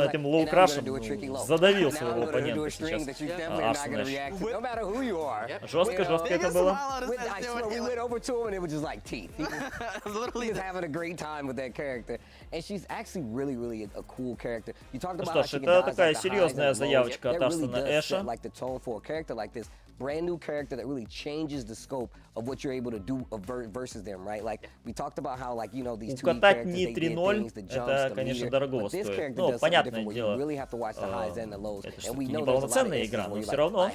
Speaker 3: Этим лоу-крашем задавил своего оппонента сейчас. Арсен Эш. Жестко, жестко это было. Ну что ж, это такая серьезная заявочка от Арсена Эша.
Speaker 7: Brand new character that really changes the scope of what you're able to do versus them, right? Like we talked about how, like, these two characters, they did things, the jumps,
Speaker 3: это, конечно, дорого стоит. Ну, понятное дело, это что-таки неполноценная игра, но все равно.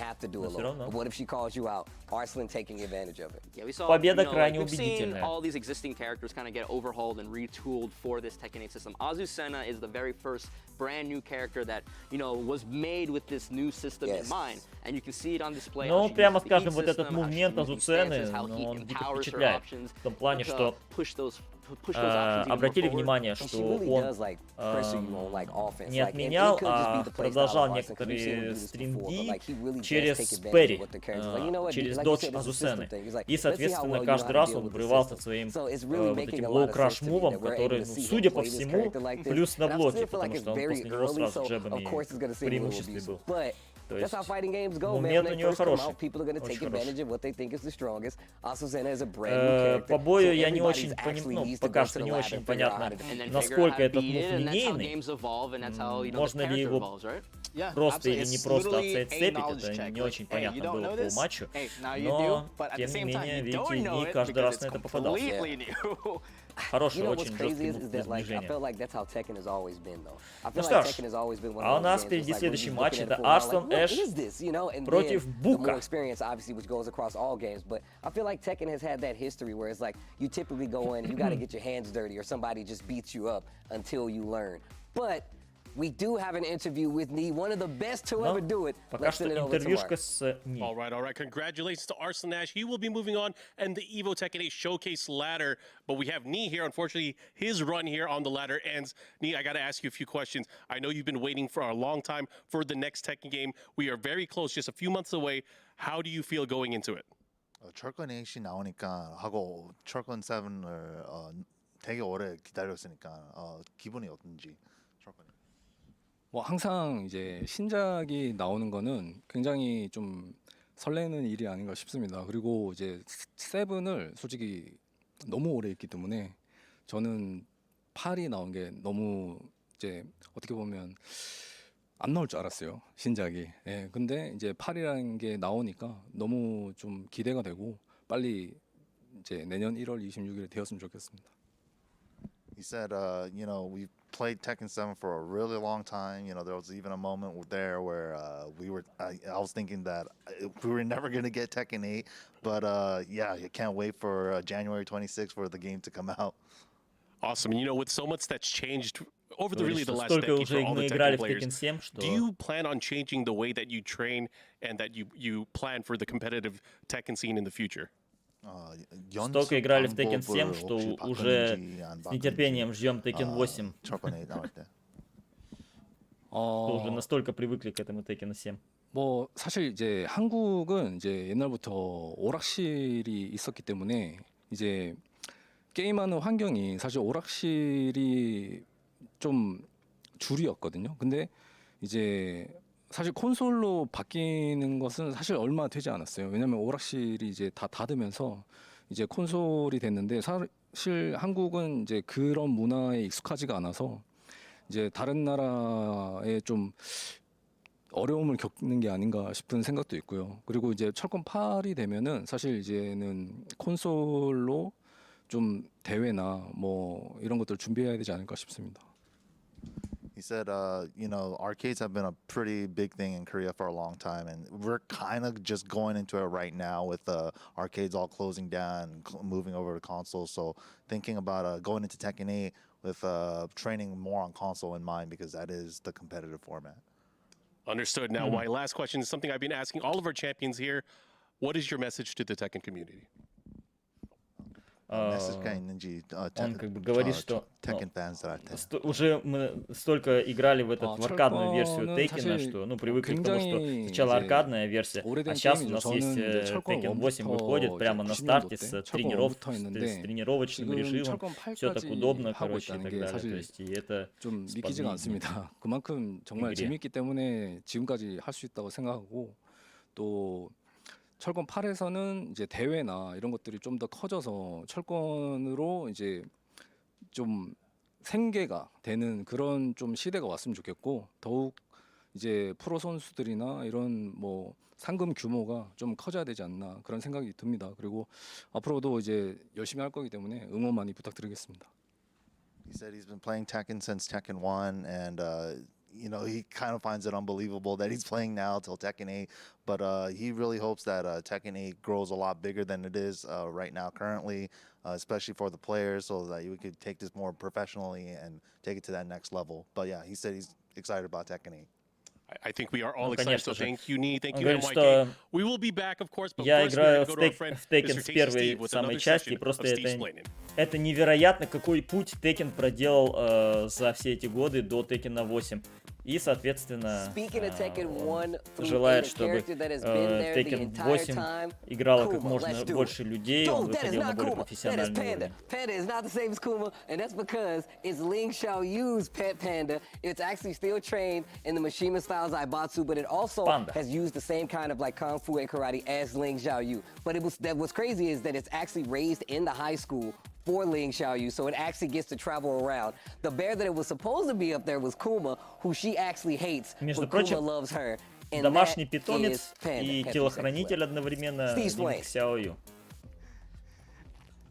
Speaker 7: What if she calls you out? Arslan taking advantage of it.
Speaker 3: Победа крайне убедительная.
Speaker 6: All these existing characters kind of get overhauled and retooled for this Tekken 8 system. Azusena is the very first brand new character that, was made with this new system in mind, and you can see it on display.
Speaker 3: Ну, прямо скажем, вот этот мувмент Азусены, он дико впечатляет. В том плане, что обратили внимание, что он не отменял, а продолжал некоторые стринги через спэри, через додж Азусены. И, соответственно, каждый раз он врывался своим вот этим лоу-краш мувом, который, судя по всему, плюс на блоке, потому что он после него сразу джебами в преимуществе был. То есть момент у него хороший, по бою я не очень понимаю, пока что не очень понятно, насколько этот мув линейный, можно ли его просто или не просто отцепить, это не очень понятно было по матчу, но, тем не менее, видите, Ни каждый раз на это попадался. Хорошее очень жесткое
Speaker 7: I feel like that's how Tekken has always been, though. I feel
Speaker 3: Ну
Speaker 7: like
Speaker 3: что ж,
Speaker 7: Tekken has always been one
Speaker 3: а у
Speaker 7: of those
Speaker 3: нас
Speaker 7: games
Speaker 3: впереди
Speaker 7: where it's like,
Speaker 3: следующий
Speaker 7: when you're
Speaker 3: матч.
Speaker 7: looking at
Speaker 3: Это
Speaker 7: it for a while,
Speaker 3: Арслан
Speaker 7: like,
Speaker 3: Эш
Speaker 7: what is this, you know? And
Speaker 3: против
Speaker 7: then the more
Speaker 3: Бука.
Speaker 7: experience, obviously, which goes across all games. But I feel like Tekken has had that history where it's like you typically go in, you got to get your hands dirty, or somebody just beats you up until you learn. But we do have an interview with Nee, one of the best to ever do it.
Speaker 3: Пока что интервьюшка с Ни.
Speaker 15: All right. Congratulations to Arslan Ash. He will be moving on and the EVO Tekken 8 Showcase ladder. But we have Nee here. Unfortunately, his run here on the ladder ends. Nee, I got to ask you a few questions. I know you've been waiting for a long time for the next Tekken game. We are very close, just a few months away. How do you feel going into it?
Speaker 11: 철권 8이 나오니까 하고 철권 7을 되게 오래 기다렸으니까 기분이 어떤지.
Speaker 14: 뭐 항상 이제 신작이 나오는 거는 굉장히 좀 설레는 일이 아닌가 싶습니다. 그리고 이제 세븐을 솔직히 너무 오래 했기 때문에 저는 8이 나온 게 너무 이제 어떻게 보면 안 나올 줄 알았어요, 신작이. 예, 근데 이제 8이라는 게 나오니까 너무 좀 기대가 되고 빨리 이제 내년 1월 26일에 되었으면 좋겠습니다.
Speaker 11: He said, we played Tekken 7 for a really long time. There was even a moment there where I was thinking that we were never going to get Tekken 8. But I can't wait for January 26th for the game to come out.
Speaker 15: Awesome. With so much that's changed over the last decade for all the Tekken players, do you plan on changing the way that you train and that you plan for the competitive Tekken scene in the future?
Speaker 3: Столько играли в Tekken 7, что уже с нетерпением ждем Tekken 8. Что уже настолько привыкли к этому Tekken 7.
Speaker 14: 뭐 사실 이제 한국은 이제 옛날부터 오락실이 있었기 때문에 이제 게임하는 환경이 사실 오락실이 좀 주류였거든요. 근데 이제 사실 콘솔로 바뀌는 것은 사실 얼마 되지 않았어요. 왜냐면 오락실이 이제 다 닫으면서 이제 콘솔이 됐는데 사실 한국은 이제 그런 문화에 익숙하지가 않아서 이제 다른 나라에 좀 어려움을 겪는 게 아닌가 싶은 생각도 있고요. 그리고 이제 철권 8이 되면은 사실 이제는 콘솔로 좀 대회나 뭐 이런 것들 준비해야 되지 않을까 싶습니다.
Speaker 11: He said, arcades have been a pretty big thing in Korea for a long time, and we're kind of just going into it right now with arcades all closing down and moving over to consoles. So thinking about going into Tekken 8 with training more on console in mind, because that is the competitive format.
Speaker 15: Understood. Now, my last question is something I've been asking all of our champions here. What is your message to the Tekken community?
Speaker 3: Он как бы говорит, что уже мы столько играли в аркадную версию Tekken, что привыкли к тому, что сначала аркадная версия, а сейчас у нас есть Tekken 8 выходит прямо на старте с тренировочным режимом, все так удобно, короче, и так далее. То есть и это
Speaker 14: 좀 믿기지가 않습니다. 그만큼 정말 재밌기 때문에 지금까지 할 수 있다고 생각하고 또 철권 8에서는 이제 대회나 이런 것들이 좀 더 커져서 철권으로 이제 좀 생계가 되는 그런 좀 시대가 왔으면 좋겠고 더욱 이제 프로 선수들이나 이런 뭐 상금 규모가 좀 커져야 되지 않나 그런 생각이 듭니다. 그리고 앞으로도 이제 열심히 할 거기 때문에 응원 많이 부탁드리겠습니다.
Speaker 11: He said he's been playing Tekken since Tekken 1, and he kind of finds it unbelievable that he's playing now till Tekken 8, but he really hopes that Tekken 8 grows a lot bigger than it is right now currently, especially for the players, so that we could take this more professionally and take it to that next level. But yeah, he said he's excited about Tekken 8.
Speaker 15: I think we are all excited, so thank you, Nee, thank you,
Speaker 3: говорит,
Speaker 15: NYK. We will be back, of course, but
Speaker 3: я
Speaker 15: first
Speaker 3: играю
Speaker 15: we're going to go to our friend,
Speaker 3: в Tekken
Speaker 15: Mr.
Speaker 3: с
Speaker 15: Tasty
Speaker 3: первой
Speaker 15: Steve, with
Speaker 3: самой
Speaker 15: another
Speaker 3: части,
Speaker 15: session
Speaker 3: просто
Speaker 15: of Steve Splaining.
Speaker 3: это невероятно, какой путь Tekken проделал за все эти годы до Tekken 8. И, соответственно, желает, чтобы Tekken 8 играло как можно больше людей, он выходил на более профессиональный уровень.
Speaker 7: Panda is not the same as Kuma, and that's because it's Ling Xiaoyu's pet panda. It's actually still trained in the Mishima style Zaibatsu, but it also has used the same kind of like Kung Fu and karate as Ling Xiaoyu. But what's crazy is that it's actually raised in the high school for Ling Xiaoyu, so it actually gets to travel around. The bear that it was supposed to be up there was Kuma, who she actually hates, but Kuma loves her.
Speaker 3: Домашний питомец и телохранитель одновременно Линг Сяою.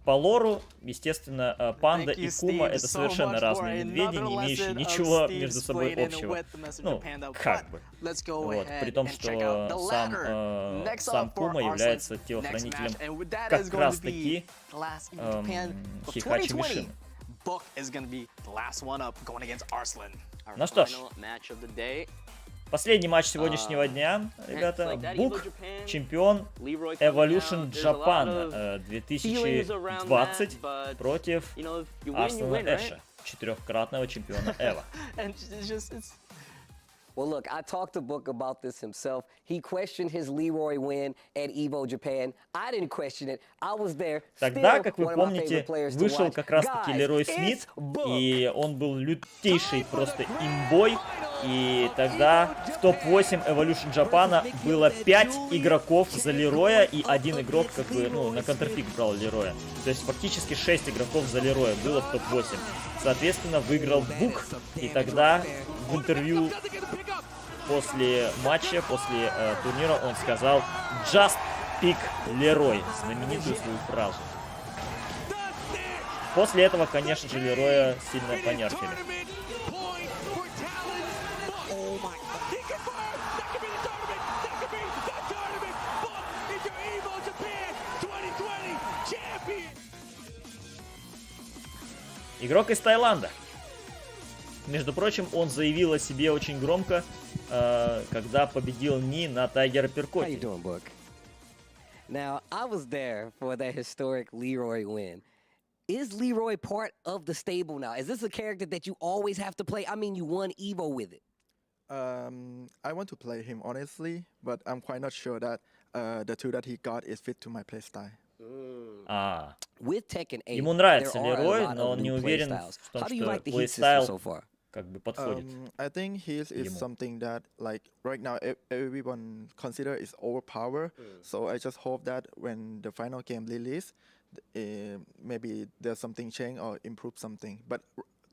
Speaker 3: По лору, естественно, панда и Кума — это совершенно разные медведи, не имеющие ничего между собой общего. Ну, как бы. Вот. При том, что сам Кума является телохранителем как раз-таки Хихачи Мишины. Ну что ж, последний матч сегодняшнего дня, ребята. Бук, чемпион Evolution Japan 2020 против Арсена Эша, 4-кратного чемпиона EVO.
Speaker 7: Well, look, I talked to Book about this himself. He questioned his Leroy win at EVO Japan. I didn't question it. I was there.
Speaker 3: Тогда, как вы помните, вышел как раз-таки Лерой Смит, и он был лютейший просто имбой. И тогда в топ-8 Evolution Japan было 5 игроков за Лероя, и 1 игрок, как бы, ну, на контрпик брал Лероя. То есть фактически 6 игроков за Лероя было в топ-8. Соответственно, выиграл Бук, и тогда в интервью после матча, после турнира он сказал «Just pick Лерой», знаменитую свою фразу. После этого, конечно же, Лероя сильно понерфили. Игрок из Таиланда. Между прочим, он заявил о себе очень громко, когда победил Ни на Тайгер Апперкоте.
Speaker 7: Now, I was there for that historic Leroy win. Is Leroy part of the stable now? Is this a character that you always have to play? I mean, you won EVO with it.
Speaker 10: I want to play him honestly, but I'm quite not sure that the tool that he got is fit to my playstyle.
Speaker 3: Ему нравится Лерой, но он не уверен в том, что плейстайл как бы подходит.
Speaker 10: I think his is something that, like, right now everyone consider is overpowered. So I just hope that when the final game release, maybe there's something change or improve something. But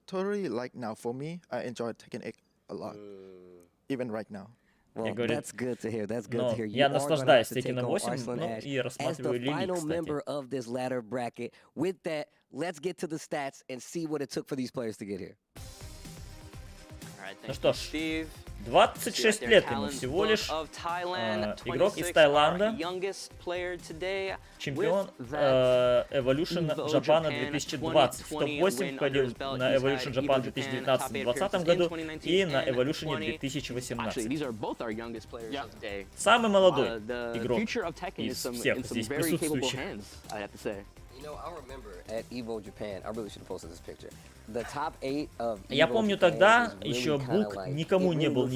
Speaker 10: totally, like now for me, I enjoy Tekken 8 a lot, even right now.
Speaker 7: Well, that's good to hear. That's good to hear.
Speaker 3: Я наслаждаюсь Tekken 8, ну и рассматриваю Лили, кстати.
Speaker 7: Member of this ladder bracket. With that, let's get to the stats and see what it took for these players to get here.
Speaker 3: Ну что ж, 26 лет ему всего лишь, игрок из Таиланда, чемпион Evolution Japan 2020. В топ-8 входил на Evolution Japan 2019 в 2020 году и на Evolution 2018. Самый молодой игрок из всех здесь присутствующих. Я помню, тогда еще Бук никому не был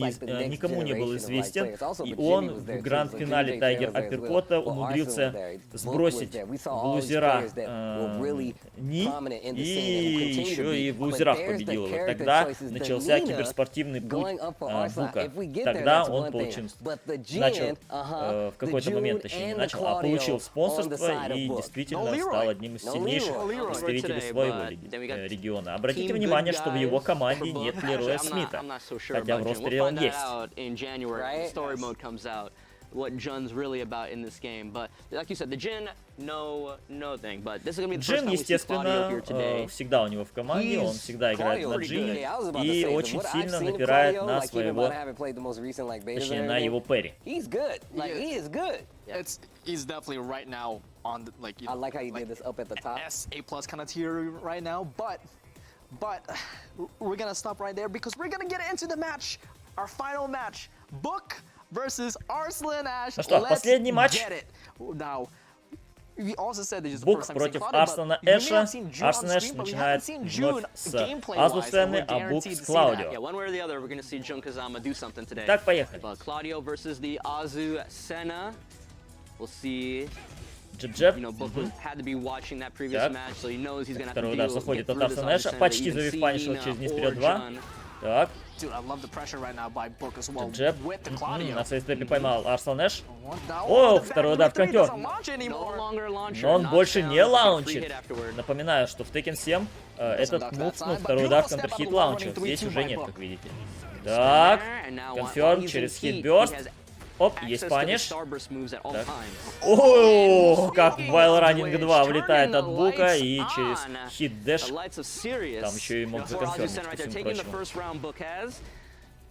Speaker 3: известен, и он в гранд-финале Тайгер Апперкота умудрился сбросить в лузера Ни, и еще и в лузерах победил его. Тогда начался киберспортивный путь Бука. Тогда он начал, в какой-то момент, точнее, не начал, а получил спонсорство и действительно стал одним из сильнейших представителей своего региона. Обратите внимание, что в его команде нет Лероя Смита, хотя в ростере он есть.
Speaker 6: What Jun's really about in this game, but like you said, the Jin, no thing. But this is gonna be the
Speaker 3: Джин, естественно, всегда у него в команде, он всегда играет на Джине и очень сильно напирает на своего, точнее, на его Перри.
Speaker 12: He's definitely right now on the, like, you know,
Speaker 7: I like how you did this up at the top.
Speaker 12: S++ kind of tier right now, but we're gonna stop right there because we're gonna get into the match, our final match, Book versus Arslan Ash.
Speaker 3: Ну что, последний матч. Бук против Арслана Эша. Арслан Эш начинает вновь с Азу-сцены, а Бук с Клаудио. Так, поехали. Джеб-джеб. Так, второй удар заходит от Арслана Эша, почти завив панишел через низ вперед 2. Так. Джеб. На сейстепе поймал Арслан Эш. О, второй удар в контер. Но он больше не лаунчит. Напоминаю, что в Tekken 7 этот мув, ну, второй удар в контрхит лаунчер. Здесь уже нет, как видите. Так. Конферм через хитбёрст. Оп, есть паниш. О, как While Running 2 влетает от Бука и через хит-дэш. Там еще и мог законфермить, ко всему прочему.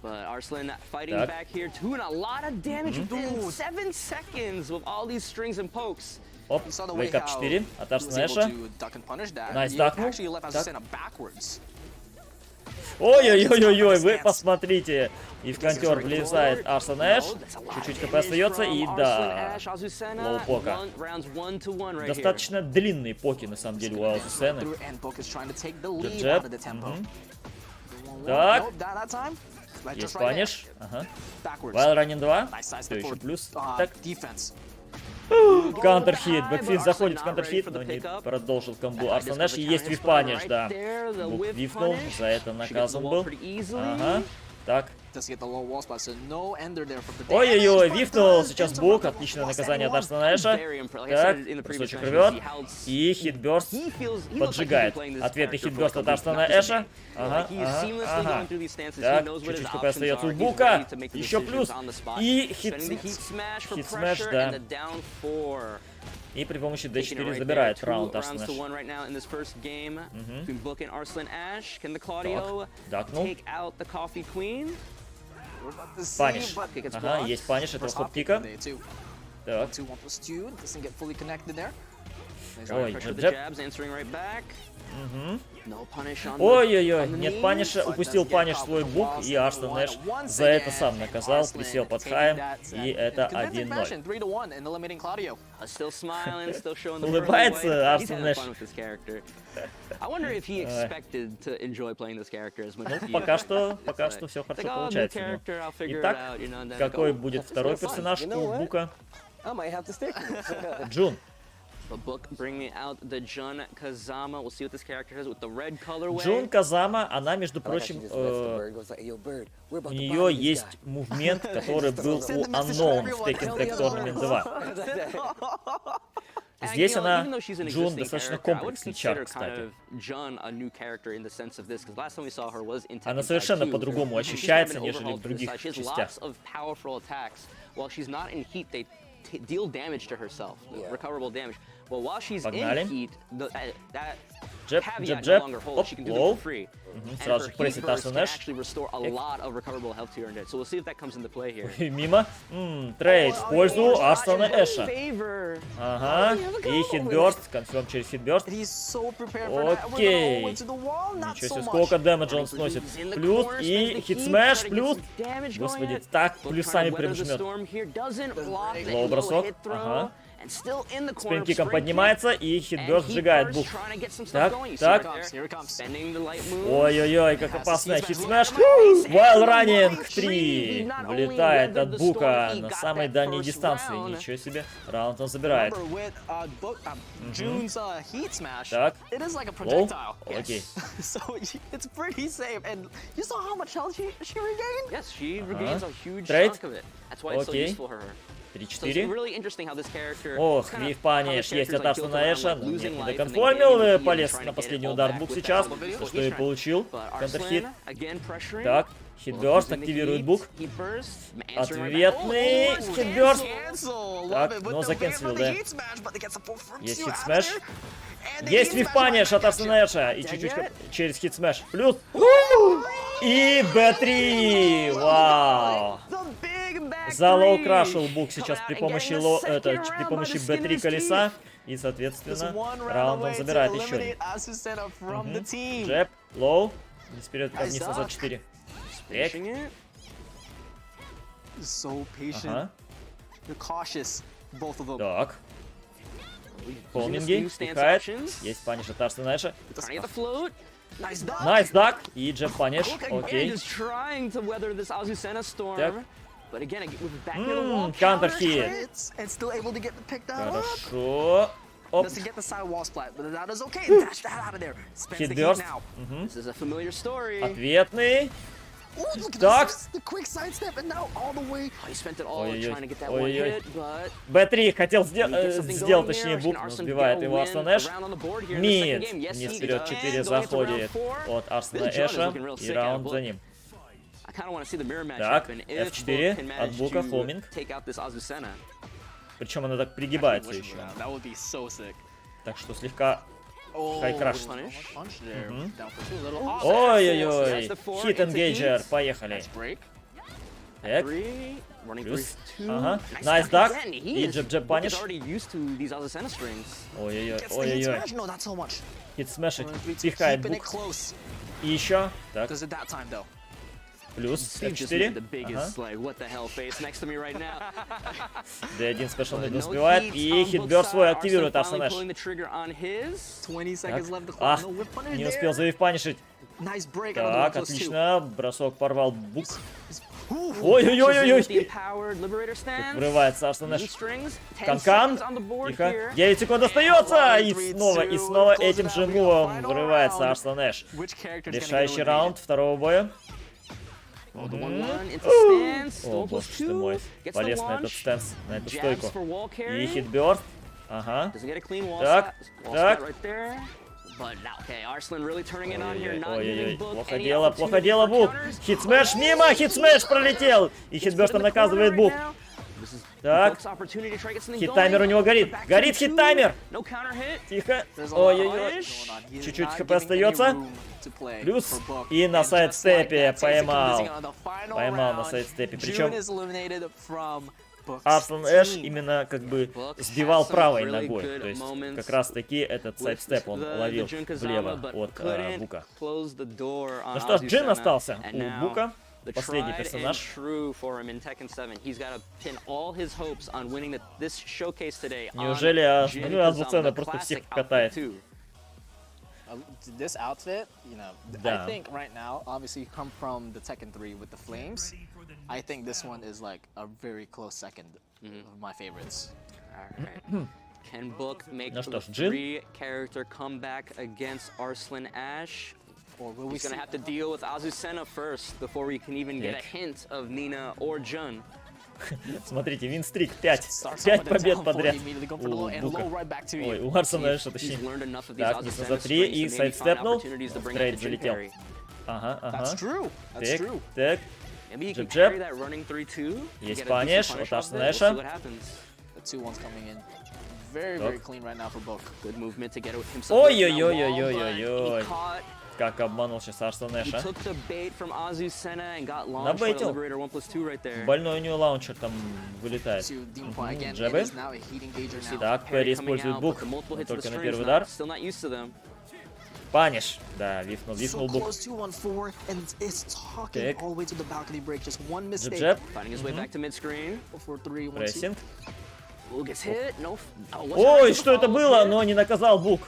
Speaker 6: But Arslan fighting back here, doing a lot of damage within 7 seconds with all these strings and pokes.
Speaker 3: Оп, вейкап 4 от Арсенэша. Найс дакнул. Ой-ой-ой-ой-ой, вы посмотрите. И в контер влезает Арсенэш. Чуть-чуть КП остается. И да, лоу пока. Достаточно длинные поки, на самом деле, у Азусены. Джеб. Так. Есть паниш. Ага. While Running 2. Все еще плюс. Так. Каунтерхит. Бэкфит заходит в каунтерхит, но не продолжил комбу Арсенэш. И есть вив-паниш, да. Бук вифнул. За это наказан был. Ага. Так. Ой-ой-ой, вифнул сейчас Бук. Отличное наказание от Арсенэша. Так, кусочек рвет. И хитбёрст поджигает. Ответный хитбёрст от Арсенэша. Ага, ага. Так, чуть-чуть КП остается у Бука. Еще плюс. И хит-смэш, да. И при помощи D4 забирает раунд Арсенэш. Так, дакнул. Паниш. Ага, есть паниш этого хоп-кика. Так. Ой, джеб-джеб. Ой-ой-ой, нет паниша, упустил паниш свой Бук, и Арсенэш за это сам наказал, присел под хаем, и это 1-0. Улыбается Арсенэш. Ну, пока что все хорошо получается. Итак, какой будет второй персонаж у Бука? Джун. Джун Казама, она, между прочим, у нее есть мувмент, который был у Unknown в Tekken Tag Tournament 2. Здесь она, Джун, достаточно комплексный чар, кстати. Она совершенно по-другому ощущается, нежели в других частях. Погнали. Джеб, джеб, джеб. Оп, лоу. Сразу же прессит Арсенэш. Мимо. Трейд в пользу Арсенэша. Ага. И хитбёрст. Конферм через хитбёрст. Окей. Ничего себе, сколько дэмэджа он сносит. Плюс и хитсмэш. Плюс. Господи, так плюсами прям жмет. Лоу бросок. Ага. Спринт-киком поднимается, и хитбёрст сжигает Бук. Так, так. Ой-ой-ой, как опасная хит-смэш. While Running 3 вылетает от Бука на самой дальней дистанции. Ничего себе. Раунд он забирает. Так. Лоу. Окей. Трейд. Окей. 3-4. Ох, вив-паниш есть от Арсенэша, но нет, не доконформил, полез на последний удар Бук сейчас, что и получил, контрхит. Так, хитбёрст активирует Бук. Ответный хитбёрст. Так, но закенселил, да. Есть хит-смэш. Есть вив-паниш от Арсенэша, и чуть-чуть через хит-смэш. Плюс. И Б3. Вау. Залоу-крашил Бук сейчас при помощи Б3 колеса. И, соответственно, раунд он забирает еще один. Джеб, лоу. Вниз вперед, вниз назад 4. Ага. Так. Холминги, стихает. Есть паниш от Арсенэша. Найс дак. И джеб паниш. Окей. Так. Каунтерхит. Хорошо. Оп. Хитбёрст. Ответный. Так. Ой-ой-ой. Б3 хотел сделать, точнее, Бук, но сбивает его Арсенэш. Мид. Вниз вперед 4 заходит от Арсенэша. И раунд за ним. Так, F4 от Бука, хоуминг. Причем она так пригибается еще. Так что слегка хайкраш. Ой-ой-ой, хит энгейджер, поехали. Так, плюс, ага, найс дак, и джеб-джеб паниш. Ой-ой-ой, ой-ой-ой. Хит смешит, пихает Бук. И еще, так. Плюс F4. Ага. D1 спешл не успевает. И хитбёрст свой активирует Арсенеш. Ах, не успел завивпанишить. Так, отлично. Бросок порвал Бук. Ой-ой-ой-ой-ой. Врывается Арсенеш. Канкан. Тихо. 9 секунд остается. И снова этим же мувом врывается Арсенеш. Решающий раунд второго боя. О, боже ты мой. Полез на этот стенс, на эту стойку. И хитбёрст. Ага. Так, так. Ой-ой-ой, плохо дело, Бук. Хитсмэш мимо, хитсмэш пролетел. И хитбёрстом наказывает Бук. Так, хит-таймер у него горит. Горит хит-таймер. Тихо. Ой-ой-ой. Чуть-чуть хп остается. Плюс. И на сайд-степе поймал. Поймал на сайд-степе. Причем Арсен Эш именно как бы сбивал правой ногой. То есть как раз таки этот сайд-степ он ловил влево от Бука. Ну что ж, Джин остался у Бука. Последний персонаж. Неужели Азуцена просто всех катает?
Speaker 12: This outfit, you know, I think right now, obviously you come from the Tekken 3 with the flames. I think this one is like a very close second of my favorites.
Speaker 6: Alright. Can Book make the three-character comeback against Arslan Ash? He's gonna have to deal with Azucena first before we can even get a hint of Nina or Jun.
Speaker 3: Смотрите, винстрик 5. 5 побед подряд у Бука. Ой, у Арсена Эша, точнее. Так, Ниса за 3 и сайдстепнул. Трейд залетел. Ага, ага. Так, так. Джеб-джеб. Есть паниш от Арсена Эша. Ой-ой-ой-ой-ой-ой-ой. Как обманул сейчас Арсен Эша. Набейтил. Больной у него лаунчер там вылетает. Джебы. Так, Перри использует Бук. Только на первый удар. Паниш. Да, вифнул Бук. Так. Джеб-джеб. Прессинг. Ой, что это было? Но не наказал Бук.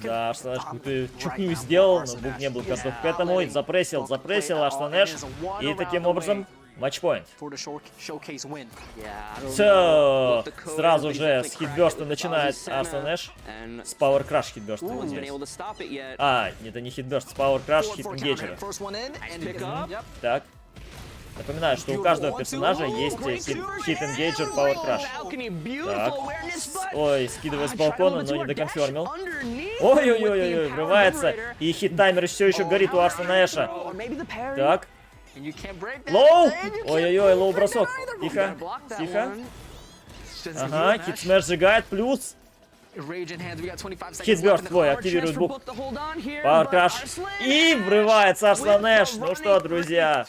Speaker 3: Да, Арсен Эш какую-то чухню сделал, но Бук не был готов к этому. Запрессил Арсен Эш. И таким образом матчпоинт. Все, сразу же с хитбёрста начинает Арсен Эш. С Power Crush хитбёрста. А, это не хитбёрст, с Power Crush хит-энгейджера. Так. Напоминаю, что у каждого персонажа есть хит-энгейджер Power Crush. Так. Ой, скидывает с балкона, но не доконфермил. Ой-ой-ой-ой, врывается. И хит-таймер все еще горит у Арсена Эша. Так. Лоу! Ой-ой-ой, лоу-бросок. Тихо, тихо. Ага, хит-смэш сжигает, плюс... Хитбёрст твой активирует Бук. Power Crush. И врывается Арсен Эш. Ну что, друзья.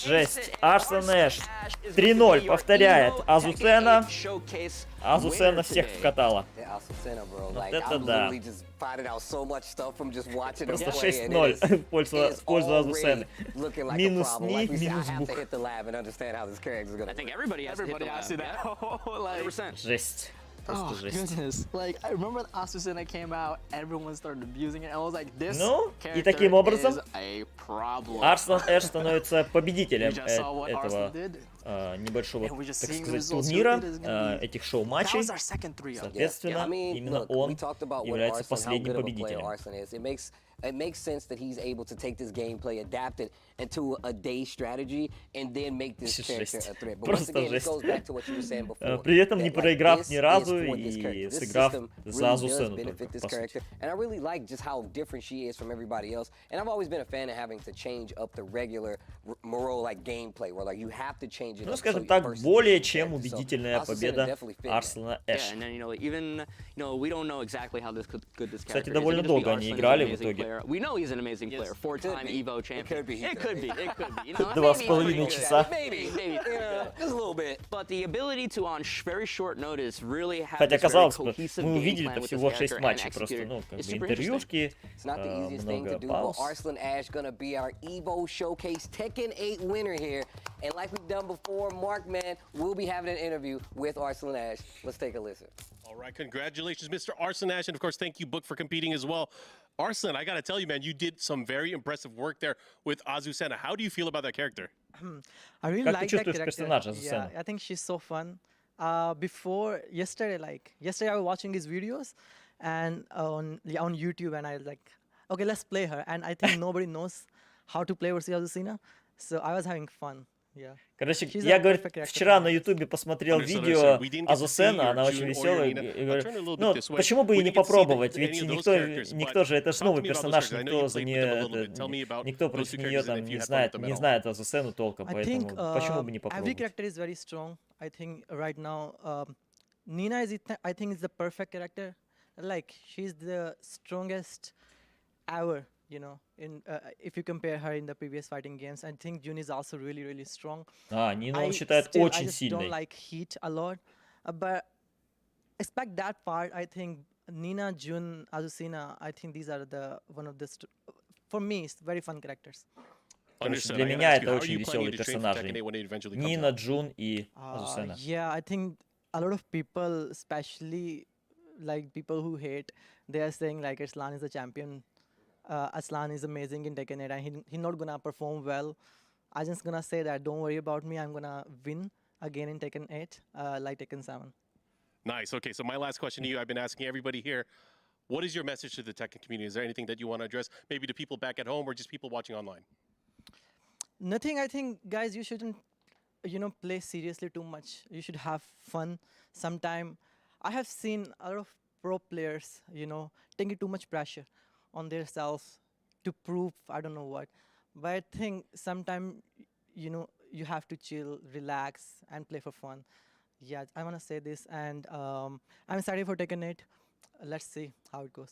Speaker 3: Жесть. Арсен Эш 3-0 повторяет Азуцена. Азуцена всех вкатала. Вот это да. Просто 6-0 в пользу Азуцены. Минус Ни, минус Бук. Жесть.
Speaker 12: Oh goodness! Like I remember when Asusena came out, everyone started abusing it, and I was like, this
Speaker 3: и таким образом
Speaker 12: is a problem.
Speaker 3: Арсен Эш становится победителем этого небольшого, так сказать, турнира, этих шоу-матчей. Соответственно, именно он является последним победителем.
Speaker 7: It makes sense that he's able to take this gameplay, adapt it into a day strategy, and then make this character a threat. But once again, it goes back to what you were saying before.
Speaker 3: При этом не проиграв ни разу и сыграв за Азусену только, по сути.
Speaker 7: And I really like just how different she is from everybody else. And I've always been a fan of having to change up the regular Moreau like gameplay, where like you have to change it.
Speaker 3: Ну, скажем так, более чем убедительная победа Арсена Эш. Кстати, довольно долго они играли в итоге.
Speaker 6: We know he's an amazing player, four-time EVO champion. It could be. You know,
Speaker 3: 2,5 часа.
Speaker 6: Maybe, just a little bit. But the ability to, on very short notice, really have
Speaker 3: Хотя,
Speaker 6: this very
Speaker 3: казалось бы,
Speaker 6: cohesive
Speaker 3: мы
Speaker 6: game
Speaker 3: увидели
Speaker 6: plan with
Speaker 3: всего
Speaker 6: this
Speaker 3: 6
Speaker 6: character and
Speaker 3: матчей,
Speaker 6: execute
Speaker 3: просто,
Speaker 6: it.
Speaker 3: ну, как
Speaker 6: It's
Speaker 3: бы
Speaker 6: super
Speaker 3: интервьюшки,
Speaker 7: It's not the easiest thing to do,
Speaker 3: пауз.
Speaker 7: but Arslan Ash gonna be our EVO Showcase Tekken 8 winner here. And like we've done before, Mark, man, we'll be having an interview with Arslan Ash. Let's take a listen.
Speaker 15: All right, congratulations, Mr. Arslan Ash, and of course, thank you, Book, for competing as well. Arslan, I gotta tell you, man, you did some very impressive work there with Azusena. How do you feel about that character?
Speaker 17: I really like that character.
Speaker 3: Azusena?
Speaker 17: Yeah, I think she's so fun. Yesterday I was watching his videos and on YouTube, and I was like, okay, let's play her. And I think nobody knows how to play versus Azusena, so I was having fun. Yeah.
Speaker 3: Короче, я, говорит, вчера на Ютубе посмотрел видео Азусена, она очень веселая. Ну, почему бы и не попробовать? Ведь никто же, это же новый персонаж, никто против нее там не знает Азусену толком, поэтому почему бы не попробовать?
Speaker 17: Every character is very strong. I think right now, Nina is, I think, is the perfect character. Like, she's the strongest ever. You know, if you compare her in the previous fighting games, I think Jun is also really, really strong.
Speaker 3: Нину он считает очень
Speaker 17: I just
Speaker 3: сильной.
Speaker 17: don't like Heat a lot, but expect that part. I think Nina, Jun, Azusena, I think these are for me, it's very fun characters.
Speaker 3: Для меня это очень веселые персонажи. Нина, Джун и Азусена.
Speaker 17: Yeah, I think a lot of people, especially like people who hate, they are saying like Arslan is a champion. Arslan is amazing in Tekken 8 and he's not gonna perform well. I'm just gonna say that don't worry about me. I'm gonna win again in Tekken 8 like Tekken 7.
Speaker 15: Nice. Okay, so my last question to you, I've been asking everybody here, what is your message to the Tekken community? Is there anything that you want to address, maybe to people back at home or just people watching online?
Speaker 17: Nothing. I think, guys, you shouldn't, play seriously too much. You should have fun sometime. I have seen a lot of pro players, taking too much pressure on themselves to prove I don't know what. But I think sometimes, you have to chill, relax, and play for fun. Yeah, I want to say this, and I'm excited for Tekken 8. Let's see how it goes.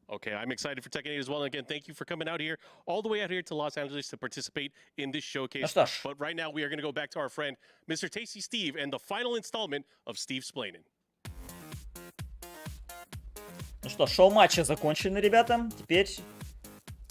Speaker 15: Okay, I'm excited for Tekken 8 as well. And again, thank you for coming out here, all the way out here to Los Angeles to participate in this showcase. But right now, we are going to go back to our friend, Mr. Tasty Steve, and the final installment of Steve Splainin'.
Speaker 3: Ну что, шоу-матчи закончены, ребята. Теперь...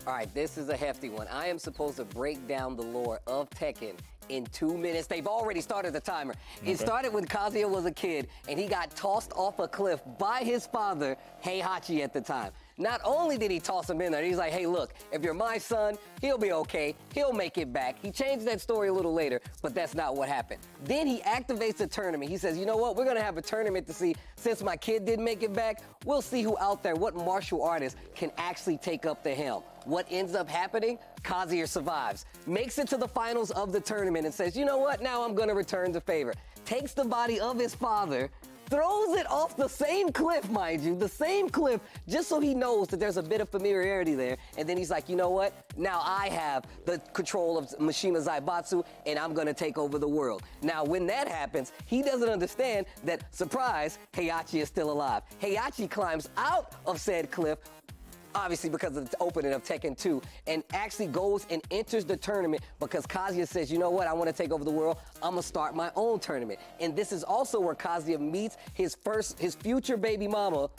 Speaker 7: All right, this is a hefty one. I am supposed to break down the lore of Tekken in 2 minutes. They've already started the timer. It started when Kazuya was a kid, and he got tossed off a cliff by his father, Heihachi, at the time. Not only did he toss him in there, he's like, hey, look, if you're my son, he'll be okay. He'll make it back. He changed that story a little later, but that's not what happened. Then he activates a tournament. He says, you know what? We're going to have a tournament to see, since my kid didn't make it back, we'll see who out there, what martial artist can actually take up the helm. What ends up happening? Kazuya survives, makes it to the finals of the tournament and says, you know what? Now I'm going to return the favor. Takes the body of his father, throws it off the same cliff, mind you, the same cliff, just so he knows that there's a bit of familiarity there. And then he's like, you know what? Now I have the control of Mishima Zaibatsu, and I'm going to take over the world. Now, when that happens, he doesn't understand that, surprise, Heihachi is still alive. Heihachi climbs out of said cliff, obviously because of the opening of Tekken 2, and actually goes and enters the tournament because Kazuya says, you know what, I want to take over the world, I'm going to start my own tournament. And this is also where Kazuya meets his future baby mama,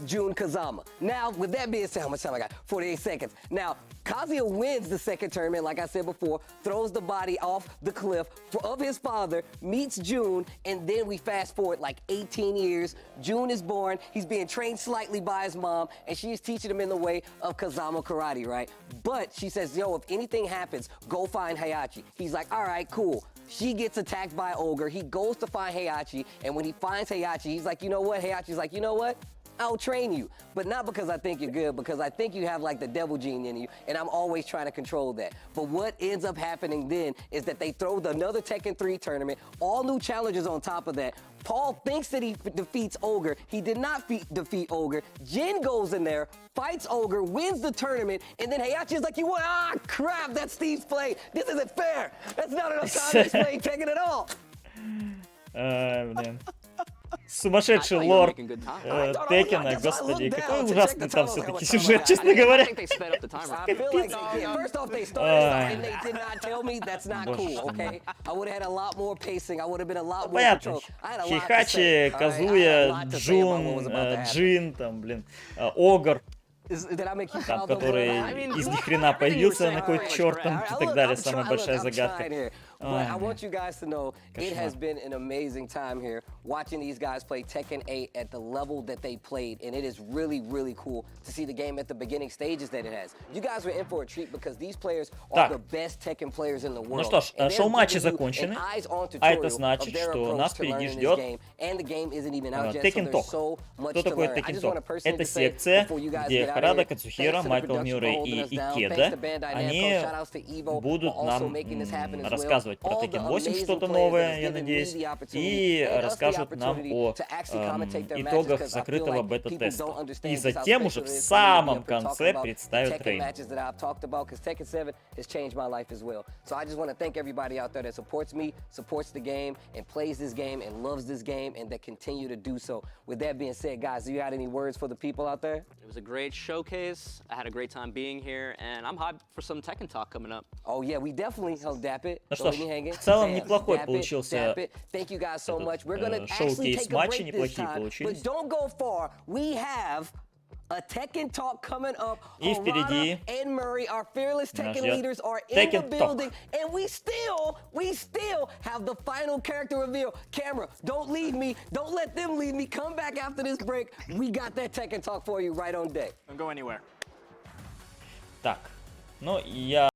Speaker 7: Jun Kazama. Now, with that being said, how much time I got? 48 seconds. Now, Kazuya wins the second tournament, like I said before, throws the body off the cliff of his father, meets Jun, and then we fast forward like 18 years. Jun is born, he's being trained slightly by his mom, and she's teaching him in the way of Kazama karate, right? But she says, yo, if anything happens, go find Heihachi. He's like, all right, cool. She gets attacked by Ogre. He goes to find Heihachi, and when he finds Heihachi, he's like, you know what? Heihachi's like, you know what? I'll train you, but not because I think you're good, because I think you have like the devil gene in you, and I'm always trying to control that. But what ends up happening then is that they throw another Tekken 3 tournament, all new challenges on top of that. Paul thinks that he defeats Ogre. He did not defeat Ogre. Jin goes in there, fights Ogre, wins the tournament, and then Heihachi is like, you won, crap, that's Steve's play. This isn't fair. That's not enough time to explain Tekken at all.
Speaker 3: Блин. Сумасшедший лор Текена, господи, какой ужасный там все-таки сюжет, честно говоря. Понятно. Хейхачи, Казуя, Джин, там, блин, Огр. Там, который из ни хрена появился, на кой черт там и так далее, самая большая загадка.
Speaker 7: But I want you guys to know it has been an amazing time here watching these guys play Tekken 8 at the level that they played, and it is really, really cool to see the game at the beginning stages that it has. You guys were in for a treat because these players are the best Tekken players in the world.
Speaker 3: Ну что ж, шоу-матчи закончены, а это значит, что нас впереди ждет Tekken Talk. Что такое Tekken Talk? Это секция, где Харада, Кацухира, Майкл Мюррей и Икеда, они будут нам рассказывать про Tekken 8 что-то новое, я надеюсь, и расскажут нам о итогах закрытого бета-теста. И затем уже в самом конце представят трейлер.
Speaker 7: So I just want to thank everybody out there that supports me, supports the game, and plays this game, and loves this game, and that continue to do so. With that being said, guys, do you have any words for the people out there?
Speaker 6: It was a great showcase. I had a great time being here, and I'm hyped for some Tekken talk coming up.
Speaker 7: Oh yeah, we definitely dap it.
Speaker 3: Ну что ж, в целом неплохой получился шоу-кейс матчи, неплохие получились.
Speaker 7: But don't go far. We have a Tekken Talk coming up.
Speaker 3: И впереди
Speaker 7: and Murray, our fearless Tekken leaders, are in
Speaker 3: Tekken
Speaker 7: the building, and we still have the final character reveal. Camera, don't leave me. Don't let them leave me. Come back after this break. We got that Tekken Talk for you right on deck.
Speaker 12: Don't go anywhere.
Speaker 3: Так, ну я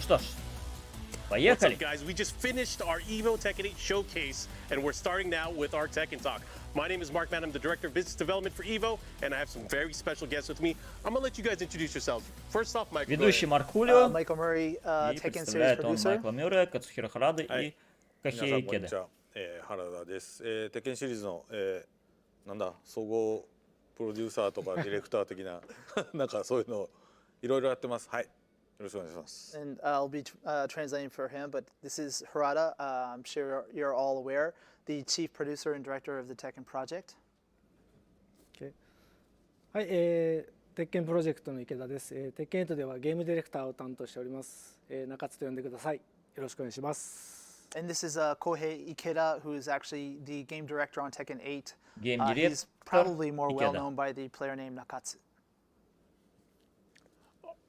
Speaker 3: что ж,
Speaker 15: What's
Speaker 3: поехали.
Speaker 15: up, guys? We just finished our EVO Tekken 8 showcase, and we're starting now with our Tekken Talk. My name is Mark Mann. I'm the Director of Business Development for EVO, and I have some very special guests with me. I'm going to let you guys introduce yourselves. First off, Michael.
Speaker 3: Ведущий Марк Хулио.
Speaker 18: Michael Murray,
Speaker 3: И
Speaker 18: Tekken Series
Speaker 3: представляет он
Speaker 18: producer.
Speaker 3: Майкла Мюррея, Кацухиро Харада и Кахея
Speaker 19: 皆さんこんに
Speaker 3: Икеда.
Speaker 19: ちは、原田です。テッケンシリーズの、なんだ総合プロデューサーとかディレクター的ななんかそういうのいろいろやってます。はい。よろしくお願いします。
Speaker 18: And I'll be translating for him, but this is Harada. I'm sure you're all aware, the chief producer and director of the Tekken project.
Speaker 20: はい、鉄拳プロジェクトの池田です。鉄拳8ではゲームディレクターを担当しております。中津と呼んでください。よろしくお願いします。
Speaker 18: And this is Kohei Ikeda, who is actually the game director on Tekken 8.
Speaker 3: Game
Speaker 18: He's
Speaker 3: director
Speaker 18: probably more well
Speaker 3: Ikeda.
Speaker 18: known by the player name Nakatsu.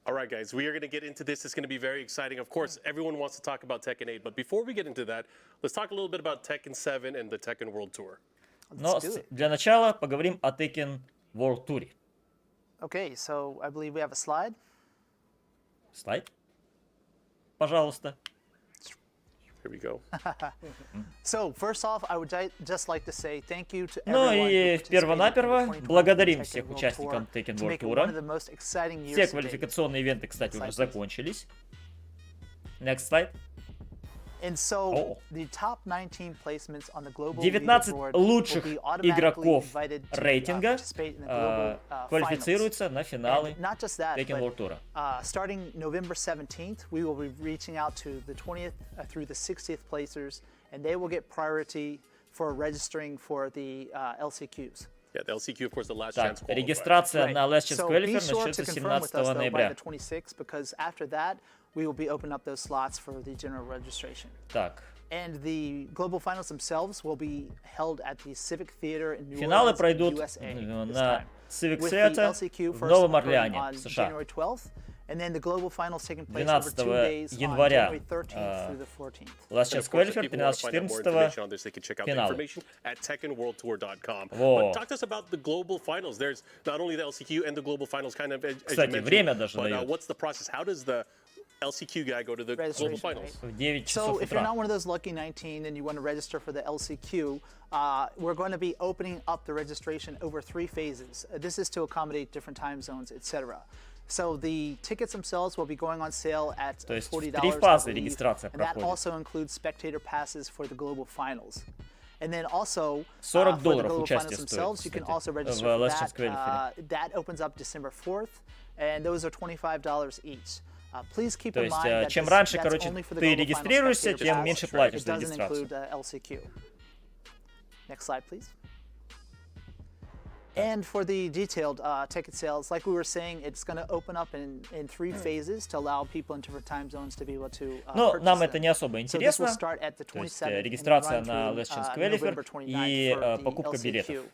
Speaker 15: All right, guys, we are going to get into this. It's going to be very exciting. Of course, everyone wants to talk about Tekken 8, but before we get into that, let's talk a little bit about Tekken 7 and the Tekken World Tour.
Speaker 3: Но для начала поговорим о Tekken World Tour.
Speaker 18: Okay, so I believe we have a slide.
Speaker 3: Слайд. Пожалуйста.
Speaker 15: Here we go.
Speaker 18: So first off, I would just like to say thank you to
Speaker 3: Ну
Speaker 18: everyone
Speaker 3: и
Speaker 18: who
Speaker 3: перво-наперво
Speaker 18: participated in the 2020
Speaker 3: благодарим
Speaker 18: Tekken
Speaker 3: всех
Speaker 18: World
Speaker 3: участников
Speaker 18: Tour
Speaker 3: Tekken
Speaker 18: to
Speaker 3: World
Speaker 18: make it one of
Speaker 3: Tour.
Speaker 18: the most exciting years
Speaker 3: Все
Speaker 18: to date.
Speaker 3: квалификационные ивенты, кстати, уже
Speaker 18: Slide, please.
Speaker 3: закончились. Next slide.
Speaker 18: And so the top 19 placements on the global
Speaker 3: 19
Speaker 18: leaderboard will
Speaker 3: лучших
Speaker 18: be automatically
Speaker 3: игроков
Speaker 18: invited to
Speaker 3: рейтинга
Speaker 18: participate in the global
Speaker 3: квалифицируются на финалы
Speaker 18: And not just that,
Speaker 3: Tekken World Tour.
Speaker 18: Starting November 17th, we will be reaching out to the 20th through the 60th placers, and they will get priority for registering for the LCQs.
Speaker 15: Yeah, the LCQ, of course, the last
Speaker 3: Так,
Speaker 15: chance qualifier.
Speaker 3: регистрация на Last Chance
Speaker 18: So be
Speaker 3: Qualifier
Speaker 18: sure to
Speaker 3: начнется
Speaker 18: confirm with
Speaker 3: 17
Speaker 18: us though by
Speaker 3: ноября.
Speaker 18: the 26th, because after that we will be opening up those slots for the general registration.
Speaker 3: Так,
Speaker 18: And the global finals themselves will be held at the Civic Theater in New
Speaker 3: финалы
Speaker 18: Orleans,
Speaker 3: пройдут
Speaker 18: USA. this
Speaker 3: на
Speaker 18: time.
Speaker 3: Civic
Speaker 18: With the
Speaker 3: Theater
Speaker 18: LCQ
Speaker 3: в
Speaker 18: first
Speaker 3: Новом
Speaker 18: occurring
Speaker 3: Орлеане,
Speaker 18: on
Speaker 3: США.
Speaker 18: January 12th, and then the global finals taking place over
Speaker 3: 12
Speaker 18: 2 days on
Speaker 3: января
Speaker 18: January 13th through the 14th.
Speaker 3: Last
Speaker 15: And
Speaker 3: Chance
Speaker 15: of course, if
Speaker 3: Qualifier,
Speaker 15: people want to find out more
Speaker 3: 13-14
Speaker 15: information on this, they can check out the
Speaker 3: финалы.
Speaker 15: information at TekkenWorldTour.com.
Speaker 3: Во.
Speaker 15: But talk to us about the global finals. There's not only the LCQ and the global finals, kind of as you
Speaker 3: Кстати,
Speaker 15: mentioned,
Speaker 3: время даже
Speaker 15: but
Speaker 3: дают.
Speaker 15: what's the process? How does the LCQ guy go to the global finals?
Speaker 3: В 9
Speaker 18: So
Speaker 3: часов
Speaker 18: if you're
Speaker 3: утра.
Speaker 18: not one of those lucky 19 and you want to register for the LCQ, we're going to be opening up the registration over 3 phases. This is to accommodate different time zones, etc. So the tickets themselves will be going on sale at
Speaker 3: То есть в
Speaker 18: $40,
Speaker 3: 3
Speaker 18: I
Speaker 3: фазы
Speaker 18: believe,
Speaker 3: регистрация
Speaker 18: and that
Speaker 3: проходит.
Speaker 18: also includes spectator passes for the global finals. And then also
Speaker 3: $40
Speaker 18: for the global
Speaker 3: участие
Speaker 18: finals
Speaker 3: стоит,
Speaker 18: themselves, you can
Speaker 3: кстати,
Speaker 18: also register
Speaker 3: в
Speaker 18: for
Speaker 3: Last Chance
Speaker 18: that.
Speaker 3: Qualifier.
Speaker 18: That opens up December 4th, and those are $25 each. Please keep
Speaker 3: То
Speaker 18: in
Speaker 3: есть,
Speaker 18: mind that
Speaker 3: чем
Speaker 18: this-
Speaker 3: раньше,
Speaker 18: that's
Speaker 3: короче,
Speaker 18: only for the
Speaker 3: ты
Speaker 18: global finals
Speaker 3: регистрируешься,
Speaker 18: spectator
Speaker 3: тем
Speaker 18: pass.
Speaker 3: меньше платишь
Speaker 18: It
Speaker 3: за
Speaker 18: doesn't
Speaker 3: регистрацию.
Speaker 18: include LCQ. Next slide, please. And for the detailed ticket sales, like we were saying, it's going to open up in 3 phases to allow people in different time zones to be able to
Speaker 3: Но
Speaker 18: purchase
Speaker 3: нам
Speaker 18: them.
Speaker 3: это не особо
Speaker 18: So this will
Speaker 3: интересно.
Speaker 18: start at the
Speaker 3: То есть
Speaker 18: 27th and
Speaker 3: регистрация
Speaker 18: run
Speaker 3: на
Speaker 18: through,
Speaker 3: Last Chance
Speaker 18: November
Speaker 3: Qualifier
Speaker 18: 29th
Speaker 3: и
Speaker 18: for the
Speaker 3: покупка
Speaker 18: LCQ.
Speaker 3: билетов.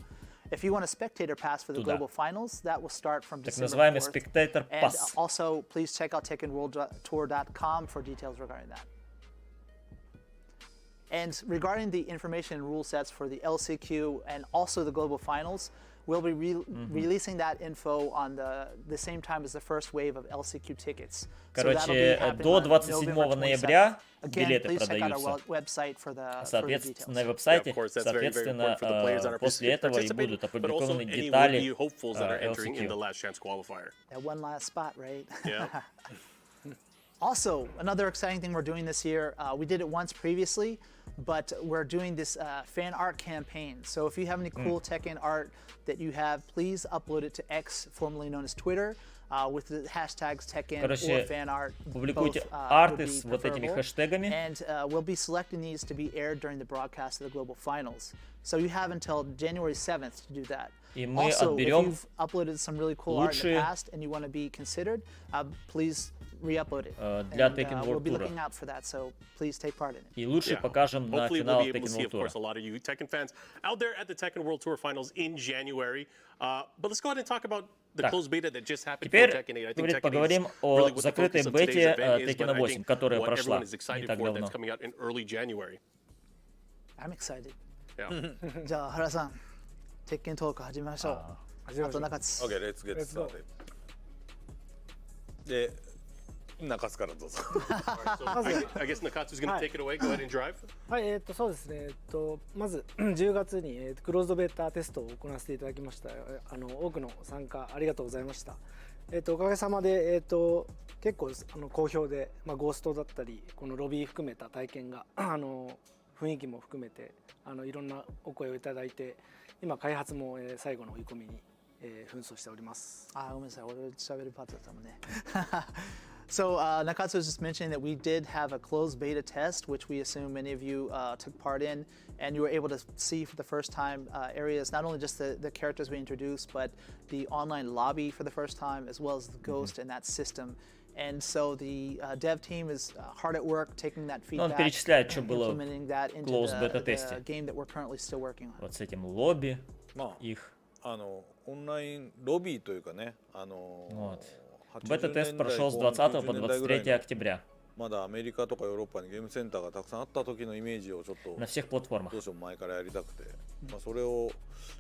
Speaker 18: If you want a spectator pass for the
Speaker 3: Туда.
Speaker 18: global finals, that will start from
Speaker 3: Так
Speaker 18: December
Speaker 3: называемый
Speaker 18: 4th.
Speaker 3: Spectator
Speaker 18: And
Speaker 3: Pass.
Speaker 18: also, please check out TekkenWorldTour.com for details regarding that. And regarding the information and rule sets for the LCQ and also the global finals, we'll be releasing that info on the same time as the first wave of LCQ tickets.
Speaker 3: Короче, до 27 ноября билеты продаются. Соответственно, на веб-сайте, соответственно, после этого и будут опубликованы детали LCQ.
Speaker 18: That one last spot, right?
Speaker 15: Yeah.
Speaker 18: Also, another exciting thing we're doing this year, we did it once previously, but we're doing this fan art campaign. So if you have any cool Tekken art that you have, please upload it to X, formerly known as Twitter, with the hashtags Tekken or
Speaker 3: Короче,
Speaker 18: fan art.
Speaker 3: публикуйте
Speaker 18: Both,
Speaker 3: арты
Speaker 18: would be
Speaker 3: с вот этими
Speaker 18: preferable.
Speaker 3: хэштегами.
Speaker 18: And we'll be selecting these to be aired during the broadcast of the global finals. So you have until January 7th to do that.
Speaker 3: И мы
Speaker 18: Also, if
Speaker 3: отберем
Speaker 18: you've uploaded some really cool art in the
Speaker 3: лучшие
Speaker 18: past and you want to be considered, please re-upload it.
Speaker 3: для
Speaker 18: And,
Speaker 3: Tekken
Speaker 18: we'll
Speaker 3: World
Speaker 18: be
Speaker 3: Tour.
Speaker 18: looking out for that, so please take part in it.
Speaker 3: И лучше покажем на
Speaker 15: Hopefully
Speaker 3: финал
Speaker 15: we'll be able to
Speaker 3: Tekken
Speaker 15: see,
Speaker 3: World
Speaker 15: of
Speaker 3: Tour.
Speaker 15: course, a lot of you Tekken fans out there at the Tekken World Tour Finals in January. But let's go ahead and talk about the
Speaker 3: Так,
Speaker 15: closed beta that just happened for
Speaker 3: теперь
Speaker 15: Tekken 8. I think Tekken 8
Speaker 3: поговорим
Speaker 15: is
Speaker 3: о
Speaker 15: really what the
Speaker 3: закрытой
Speaker 15: focus of today's
Speaker 3: бете
Speaker 15: event is,
Speaker 3: Tekken
Speaker 15: but I
Speaker 3: 8,
Speaker 15: think
Speaker 3: которая
Speaker 15: what
Speaker 3: прошла
Speaker 15: everyone is
Speaker 3: не
Speaker 15: excited
Speaker 3: так
Speaker 15: for that's
Speaker 3: давно.
Speaker 15: coming out in early January.
Speaker 18: I'm excited.
Speaker 15: Yeah.
Speaker 18: じゃあ原さん、鉄拳トーク始めましょう。あと中津。
Speaker 19: Okay, let's get started. で、中津からどうぞ。
Speaker 15: I guess Nakatsu's going to take it away. Go ahead and drive.
Speaker 20: はい、そうですね。まず10月にクローズドベータテストを行わせていただきました。多くの参加ありがとうございました。おかげさまで結構好評で、ゴーストだったりこのロビー含めた体験が雰囲気も含めていろんなお声をいただいて、今開発も最後の追い込みに紛争しております。
Speaker 18: あ、ごめんなさい。俺喋るパートだったもんね。So Nakatsu was just mentioning that we did have a closed beta test, which we assume many of you took part in, and you were able to see for the first time areas, not only just the characters we introduced, but the online lobby for the first time, as well as the ghost and that system. And so the dev team is hard at work taking that feedback and implementing that into the game that we're currently still working on.
Speaker 3: Вот с этим лобби их.
Speaker 19: オンラインロビーというかね、
Speaker 3: Бета-тест прошел с 20 по 23 октября.
Speaker 19: まだアメリカとかヨーロッパにゲームセンターがたくさんあった時のイメージをちょっとどうしても前からやりたくて、それを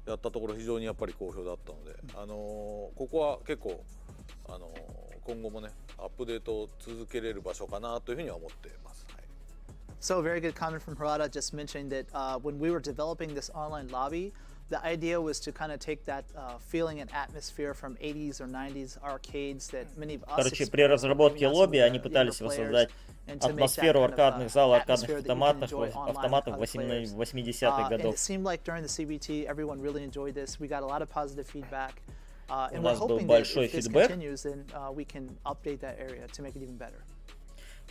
Speaker 19: やったところ非常にやっぱり好評だったので、ここは結構今後もねアップデートを続けれる場所かなというふうには思っています。
Speaker 18: So a very good comment from Harada, just mentioning that when we were developing this online lobby, the idea was to kind of take that feeling and atmosphere from 80s or 90s arcades that many of us.
Speaker 3: Короче, при разработке лобби они пытались воссоздать атмосферу аркадных залов, аркадных автоматов 80-х годов.
Speaker 18: It seemed like during the CBT, everyone really enjoyed this. We got a lot of positive feedback, and we're hoping that if this continues, then we can update that area to make it even better.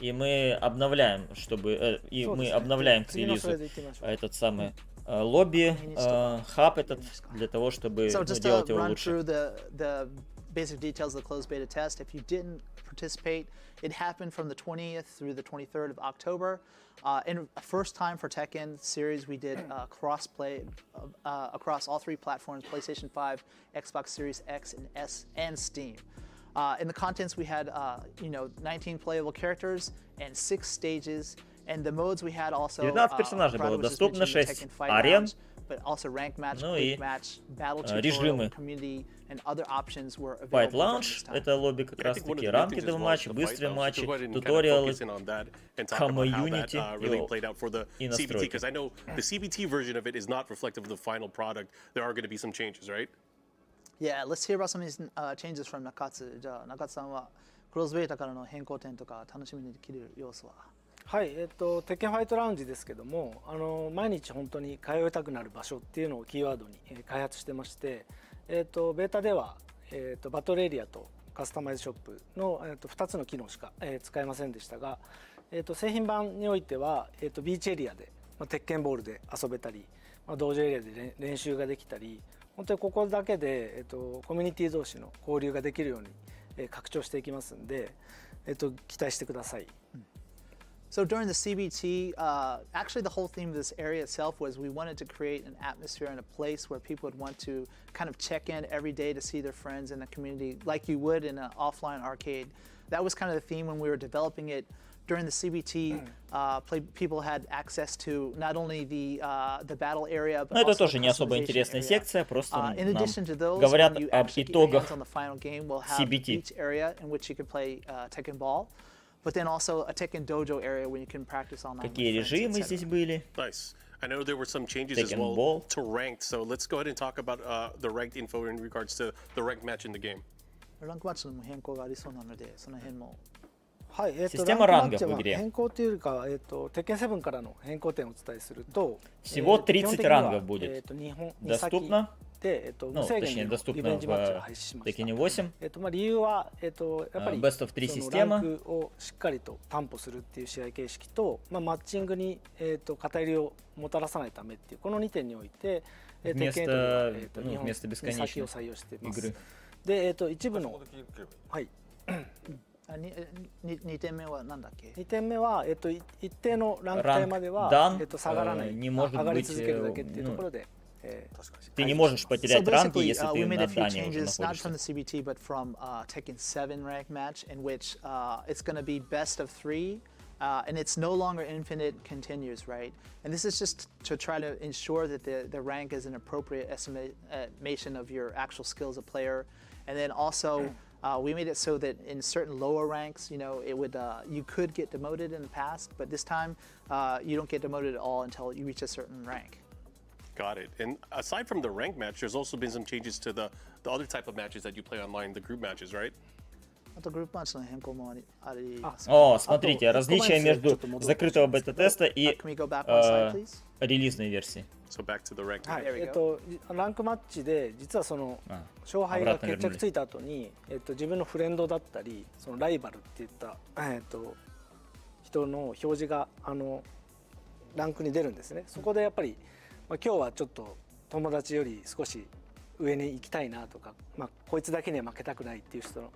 Speaker 3: И мы обновляем, мы обновляем к релизу этот самый лобби, хаб этот, для того, чтобы делать его лучше.
Speaker 18: The basic details of the closed beta test. If you didn't participate, it happened from the 20th through the 23rd of October. In a first time for Tekken series, we did cross-play across all three platforms, PlayStation 5, Xbox Series X and S, and Steam. In the contents, we had 19 playable characters and 6 stages. And the modes we had also
Speaker 3: 19 персонажей было доступно, 6 арен,
Speaker 18: but also rank match,
Speaker 3: ну и
Speaker 18: battle
Speaker 3: режимы.
Speaker 18: community, and other options were
Speaker 3: Fight
Speaker 18: available.
Speaker 3: Lounge, это лобби как раз таки ранкеды матчи, быстрые матчи, туториалы, комьюнити и настройки.
Speaker 15: Because I know the CBT version of it is not reflective of the final product. There are going to be some changes, right?
Speaker 18: Yeah, let's hear about some of these changes from Nakatsu. じゃあ中津さんはクローズベータからの変更点とか楽しみにできる要素は？
Speaker 20: はい、テッケンファイトラウンジですけども、毎日本当に通いたくなる場所っていうのをキーワードに開発してまして、ベータでは、バトルエリアとカスタマイズショップの、2つの機能しか、使えませんでしたが、製品版においては、ビーチエリアで、テッケンボールで遊べたり、道場エリアで練習ができたり、本当にここだけで、コミュニティ同士の交流ができるように、拡張していきますんで、期待してください。
Speaker 18: So during the CBT, actually the whole theme of this area itself was we wanted to create an atmosphere and a place where people would want to kind of check in every day to see their friends in the community like you would in an offline arcade. That was kind of the theme when we were developing it. During the CBT, people had access to not only the battle area, but
Speaker 3: это тоже не особо интересная секция, просто нам говорят об итогах CBT.
Speaker 18: area in which you could play Tekken Ball. But then also a Tekken Dojo area where you can practice online.
Speaker 3: Какие режимы здесь были?
Speaker 15: Nice. I know there were some changes as well to ranked, so let's go ahead and talk about the ranked info in regards to the ranked match in the game.
Speaker 18: ランクマッチの変更がありそうなので、その辺も。
Speaker 20: はい、ランクマッチは変更というか、テッケン7からの変更点をお伝えすると、
Speaker 3: всего 30 рангов будет
Speaker 20: доступно.
Speaker 3: точнее, доступно в Tekken 8.
Speaker 20: 理由は、やっぱり
Speaker 3: Best of 3
Speaker 20: その
Speaker 3: система.
Speaker 20: ランクをしっかりと担保するっていう試合形式と、マッチングに、偏りをもたらさないためっていうこの2点において、テッケンと日本に先を採用しています。で、一部のはい。
Speaker 18: 2点目は何だっけ？
Speaker 20: 2点目は、一定のランク帯までは、下がらない、上がり続けるだけっていうところで。
Speaker 3: Ты не можешь потерять ранги, если ты на дане уже
Speaker 18: not from the
Speaker 3: находишься.
Speaker 18: CBT, but from Tekken 7 ranked match, in which it's going to be best of 3, and it's no longer infinite continues, right? And this is just to try to ensure that the rank is an appropriate estimation of your actual skill as a player, and then also We made it so that in certain lower ranks, you know, it would you could get demoted in the past, but this time you don't get demoted at all until you reach a certain rank.
Speaker 15: Got it. And aside from the rank match, there's also been some changes to the other type of matches that you play online, the group matches, right?
Speaker 3: О, смотрите, различия между закрытого бета-теста и релизной версии.
Speaker 15: So back to the rank.
Speaker 20: はい、ランクマッチで実はその勝敗が決着ついた後に、自分のフレンドだったりそのライバルっていった、人の表示がランクに出るんですね。そこでやっぱり、今日はちょっと友達より少し上に行きたいなとか、こいつだけには負けたくないっていう人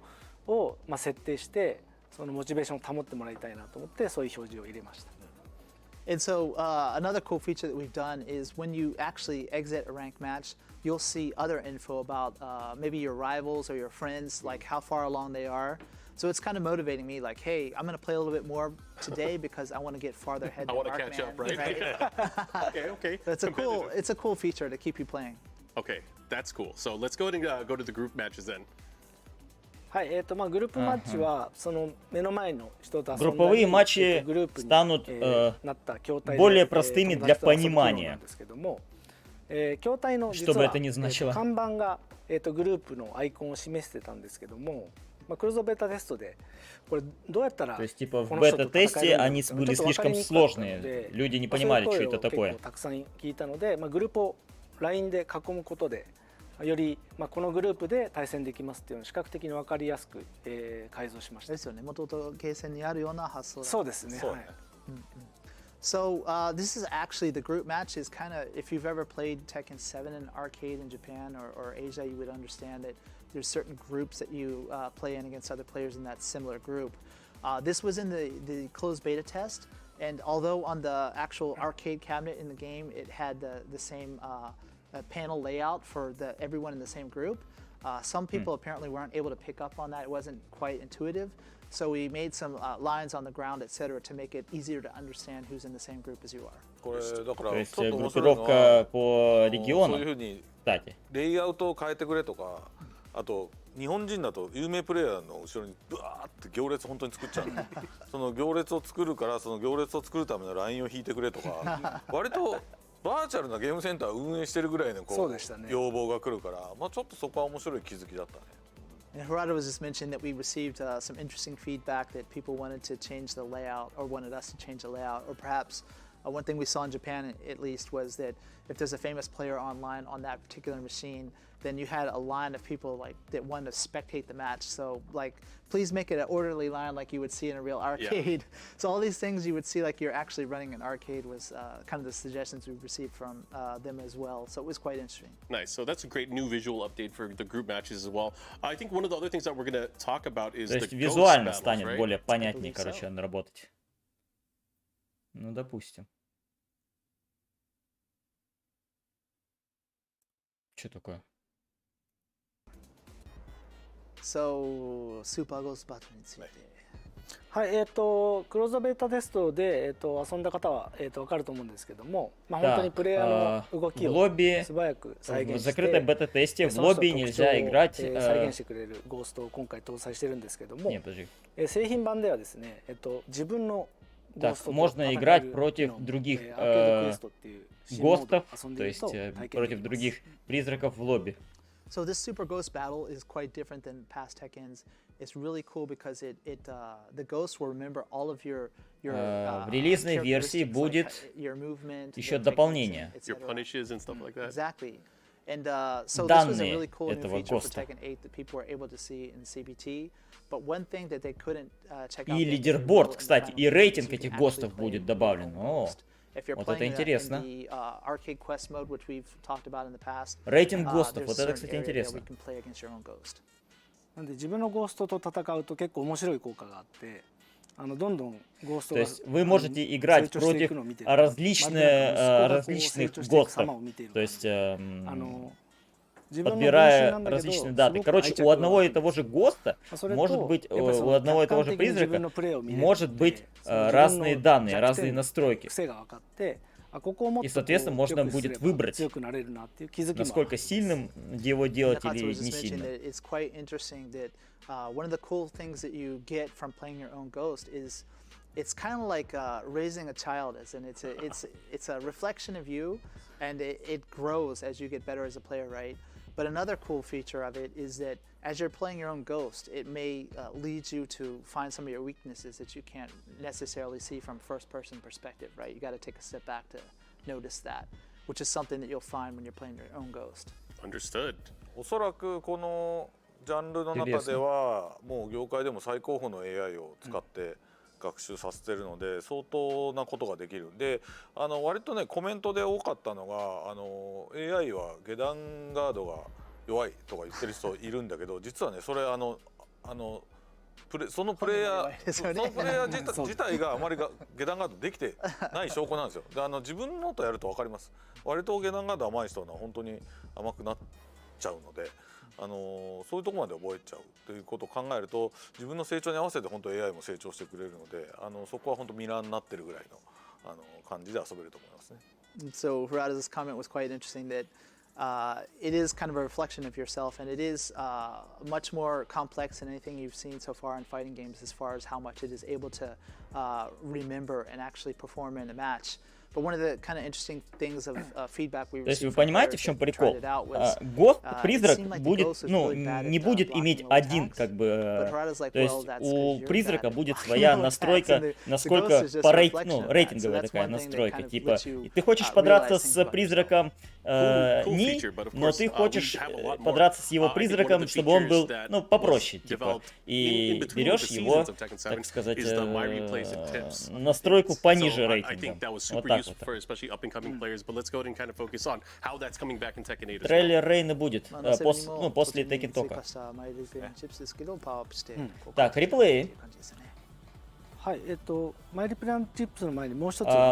Speaker 20: を、設定してそのモチベーションを保ってもらいたいなと思ってそういう表示を入れました。
Speaker 18: And so another cool feature that we've done is when you actually exit a ranked match, you'll see other info about maybe your rivals or your friends, like how far along they are. So it's kind of motivating me, like, hey, I'm going to play a little bit more today because I want to get farther ahead.
Speaker 15: I want to catch up, right? Okay.
Speaker 18: So it's a cool feature to keep you playing.
Speaker 15: Okay, that's cool. So let's go ahead and go to the group matches then.
Speaker 20: はい、グループマッチはその目の前の人と遊んだり、
Speaker 3: Групповые матчи станут более простыми для понимания,
Speaker 20: 筐体の実
Speaker 3: что бы
Speaker 20: は
Speaker 3: это ни значило.
Speaker 20: 看板がグループのアイコンを示してたんですけども、クローズベータテストでこれどうやったら
Speaker 3: То есть, типа, в бета-тесте они были слишком сложные, люди не понимали, что это такое.
Speaker 20: たくさん聞いたので、グループを LINE で囲むことでよりこのグループで対戦できますっていうのを視覚的に分かりやすく改造しました。
Speaker 18: ですよね。元々ゲーセンにあるような発想だ。
Speaker 20: そうですね。はい。
Speaker 18: So this is actually the group match is kind of, if you've ever played Tekken 7 in arcade in Japan or Asia, you would understand that there's certain groups that you play in against other players in that similar group. This was in the closed beta test, and although on the actual arcade cabinet in the game it had the same panel layout for everyone in the same group, some people apparently weren't able to pick up on that. It wasn't quite intuitive. So we made some lines on the ground, etc., to make it easier to understand who's in the same group as you are.
Speaker 19: これだから
Speaker 3: То есть
Speaker 19: ちょっと面白いのは
Speaker 3: группировка по
Speaker 19: そういう
Speaker 3: регионам,
Speaker 19: ふうに
Speaker 3: кстати.
Speaker 19: レイアウトを変えてくれとか、あと日本人だと有名プレイヤーの後ろにブワーって行列本当に作っちゃうのその行列を作るからその行列を作るためのラインを引いてくれとか割とバーチャルなゲームセンターを運営してるぐらいのこう要望が来るから、ちょっとそこは面白い気づきだったね。
Speaker 18: And Harada was just mentioning that we received some interesting feedback that people wanted to change the layout or wanted us to change the layout, or perhaps one thing we saw in Japan at least was that if there's a famous player online on that particular machine, then you had a line of people like that wanted to spectate the match. So like, please make it an orderly line like you would see in a real arcade. Yeah. So all these things you would see like you're actually running an arcade was kind of the suggestions we received from them as well. So it was quite interesting.
Speaker 15: Nice. So that's a great new visual update for the group matches as well. I think one of the other things that we're going to talk about is the ghost battles,
Speaker 3: визуально станет
Speaker 15: right?
Speaker 3: более понятнее, короче, работать. Ну, допустим. Что такое?
Speaker 18: So, Super Ghost Battle について。
Speaker 20: はい、クローズベータテストで、遊んだ方は、分かると思うんですけども、本当にプレイヤーの動きを素早く再現して、
Speaker 3: закрытой бета-тесте в лобби нельзя играть.
Speaker 20: 再現してくれるゴーストを今回搭載してるんですけども、製品版ではですね、自分のゴーストと
Speaker 3: можно играть против других ГОСТов, то есть против других призраков в лобби.
Speaker 18: So this Super Ghost Battle is quite different than past Tekkens. It's really cool because the ghosts will remember all of your
Speaker 3: в релизной версии будет еще дополнение.
Speaker 15: Your punishes and stuff like that.
Speaker 18: Exactly. And so this was a really cool new feature for Tekken 8 that people were able to see in CBT. But one thing that they couldn't check out.
Speaker 3: И лидерборд, кстати, и рейтинг этих ГОСТов будет добавлен. О, вот это интересно. Рейтинг ГОСТов, вот это, кстати, интересно.
Speaker 20: なんで自分のゴーストと戦うと結構面白い効果があって、どんどんゴーストが
Speaker 3: То есть вы можете играть против различных ГОСТов. То есть подбирая различные даты. Короче, у одного и того же ГОСТа может быть, у одного и того же призрака может быть разные данные, разные настройки. И, соответственно, можно будет выбрать, насколько сильным его делать или не сильным.
Speaker 18: one of the cool things that you get from playing your own Ghost is it's kind of like raising a child, as in it's a reflection of you, and it grows as you get better as a player, right? But another cool feature of it is that as you're playing your own Ghost, it may lead you to find some of your weaknesses that you can't necessarily see from first-person perspective, right? You got to take a step back to notice that, which is something that you'll find when you're playing your own Ghost.
Speaker 1: Understood.
Speaker 19: おそらくこのジャンルの中ではもう業界でも最高峰の AI を使って学習させてるので相当なことができる。で、割とねコメントで多かったのがAI は下段ガードが弱いとか言ってる人いるんだけど、実はねそれそのプレイヤー自体があまり下段ガードできてない証拠なんですよ。で自分のとやると分かります。割と下段ガード甘い人は本当に甘くなっちゃうので、そういうところまで覚えちゃうということを考えると自分の成長に合わせて本当 AI も成長してくれるので、そこは本当ミラーになってるぐらいの感じで遊べると思いますね。
Speaker 18: So Harada's comment was quite interesting that it is kind of a reflection of yourself, and it is much more complex than anything you've seen so far in fighting games as far as how much it is able to remember and actually perform in a match. But one of the kind of interesting things of feedback we received.
Speaker 3: То есть вы понимаете, в чем прикол? Призрак будет, не будет иметь один, как бы, то есть у призрака будет своя настройка, насколько по рейтинговая такая настройка, типа, ты хочешь подраться с призраком Ни, но ты хочешь подраться с его призраком, чтобы он был, попроще, типа, и берешь его, так сказать, настройку пониже рейтинга. Вот так вот. Трейлер Рейна будет после Tekken Тока. Так, реплеи.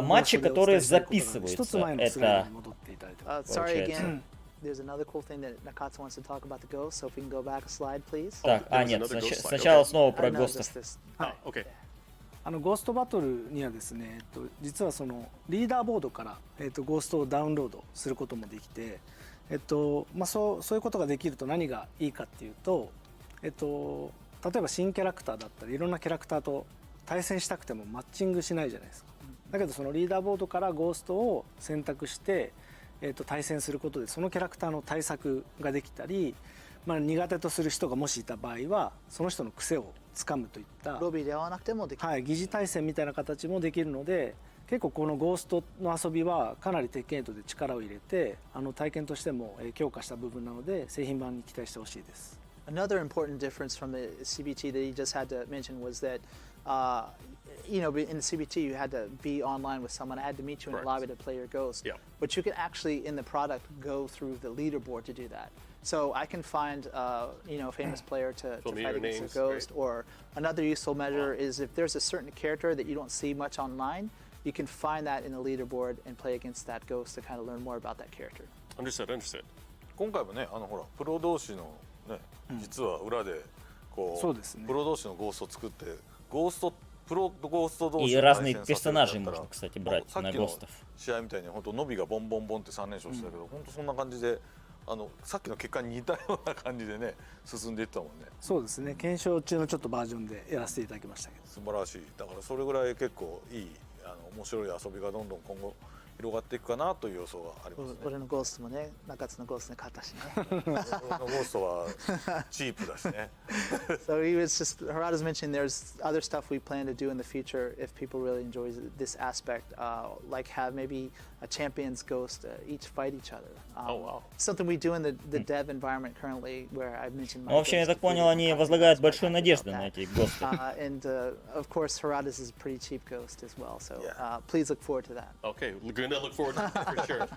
Speaker 3: Матчи, которые записываются, это получается. Так, нет, сначала снова про гостов.
Speaker 20: ゴーストバトルにはですね、実はそのリーダーボードから、ゴーストをダウンロードすることもできて、そういうことができると何がいいかっていうと、例えば新キャラクターだったりいろんなキャラクターと対戦したくてもマッチングしないじゃないですか。だけどそのリーダーボードからゴーストを選択して、対戦することでそのキャラクターの対策ができたり、苦手とする人がもしいた場合はその人の癖をつかむといった
Speaker 18: ロビーで会わなくてもできる、
Speaker 20: 疑似対戦みたいな形もできるので、結構このゴーストの遊びはかなりテッケン8で力を入れて体験としても強化した部分なので製品版に期待してほしいです。
Speaker 18: Another important difference from the CBT that you just had to mention was that in the CBT you had to be online with someone. I had to meet you in the lobby to play your Ghost. Yeah. But you can actually in the product go through the leaderboard to do that. So I can find a famous player to fight against a Ghost. Or another useful measure is if there's a certain character that you don't see much online, you can find that in the leaderboard and play against that Ghost to kind of learn more about that character.
Speaker 1: Understood, understood.
Speaker 19: 今回もね、ほらプロ同士のね、実は裏でこうプロ同士のゴーストを作ってゴーストプロゴースト同士の対戦させるんだったら、さっきの試合みたいに本当ノビがボンボンボンって3連勝してたけど、本当そんな感じでさっきの結果に似たような感じでね進んでいったもんね。
Speaker 20: そうですね。検証中のちょっとバージョンでやらせていただきましたけど。
Speaker 19: 素晴らしい。だからそれぐらい結構いい面白い遊びがどんどん今後広がっていくかなという予想がありますね。
Speaker 18: 俺のゴーストもね、中津のゴーストに勝ったしね。
Speaker 19: 俺のゴーストはチープだしね。
Speaker 18: So he was just Harada's mentioning there's other stuff we plan to do in the future if people really enjoy this aspect, like have maybe a champion's ghost each fight each other.
Speaker 1: Oh wow.
Speaker 18: Something we do in the dev environment currently, where I mentioned.
Speaker 3: В общем, я так понял, они возлагают большую надежду на эти госты.
Speaker 18: And of course, Harada's is a pretty cheap ghost as well. So please look forward to that.
Speaker 1: Okay, we're gonna look forward to that for sure.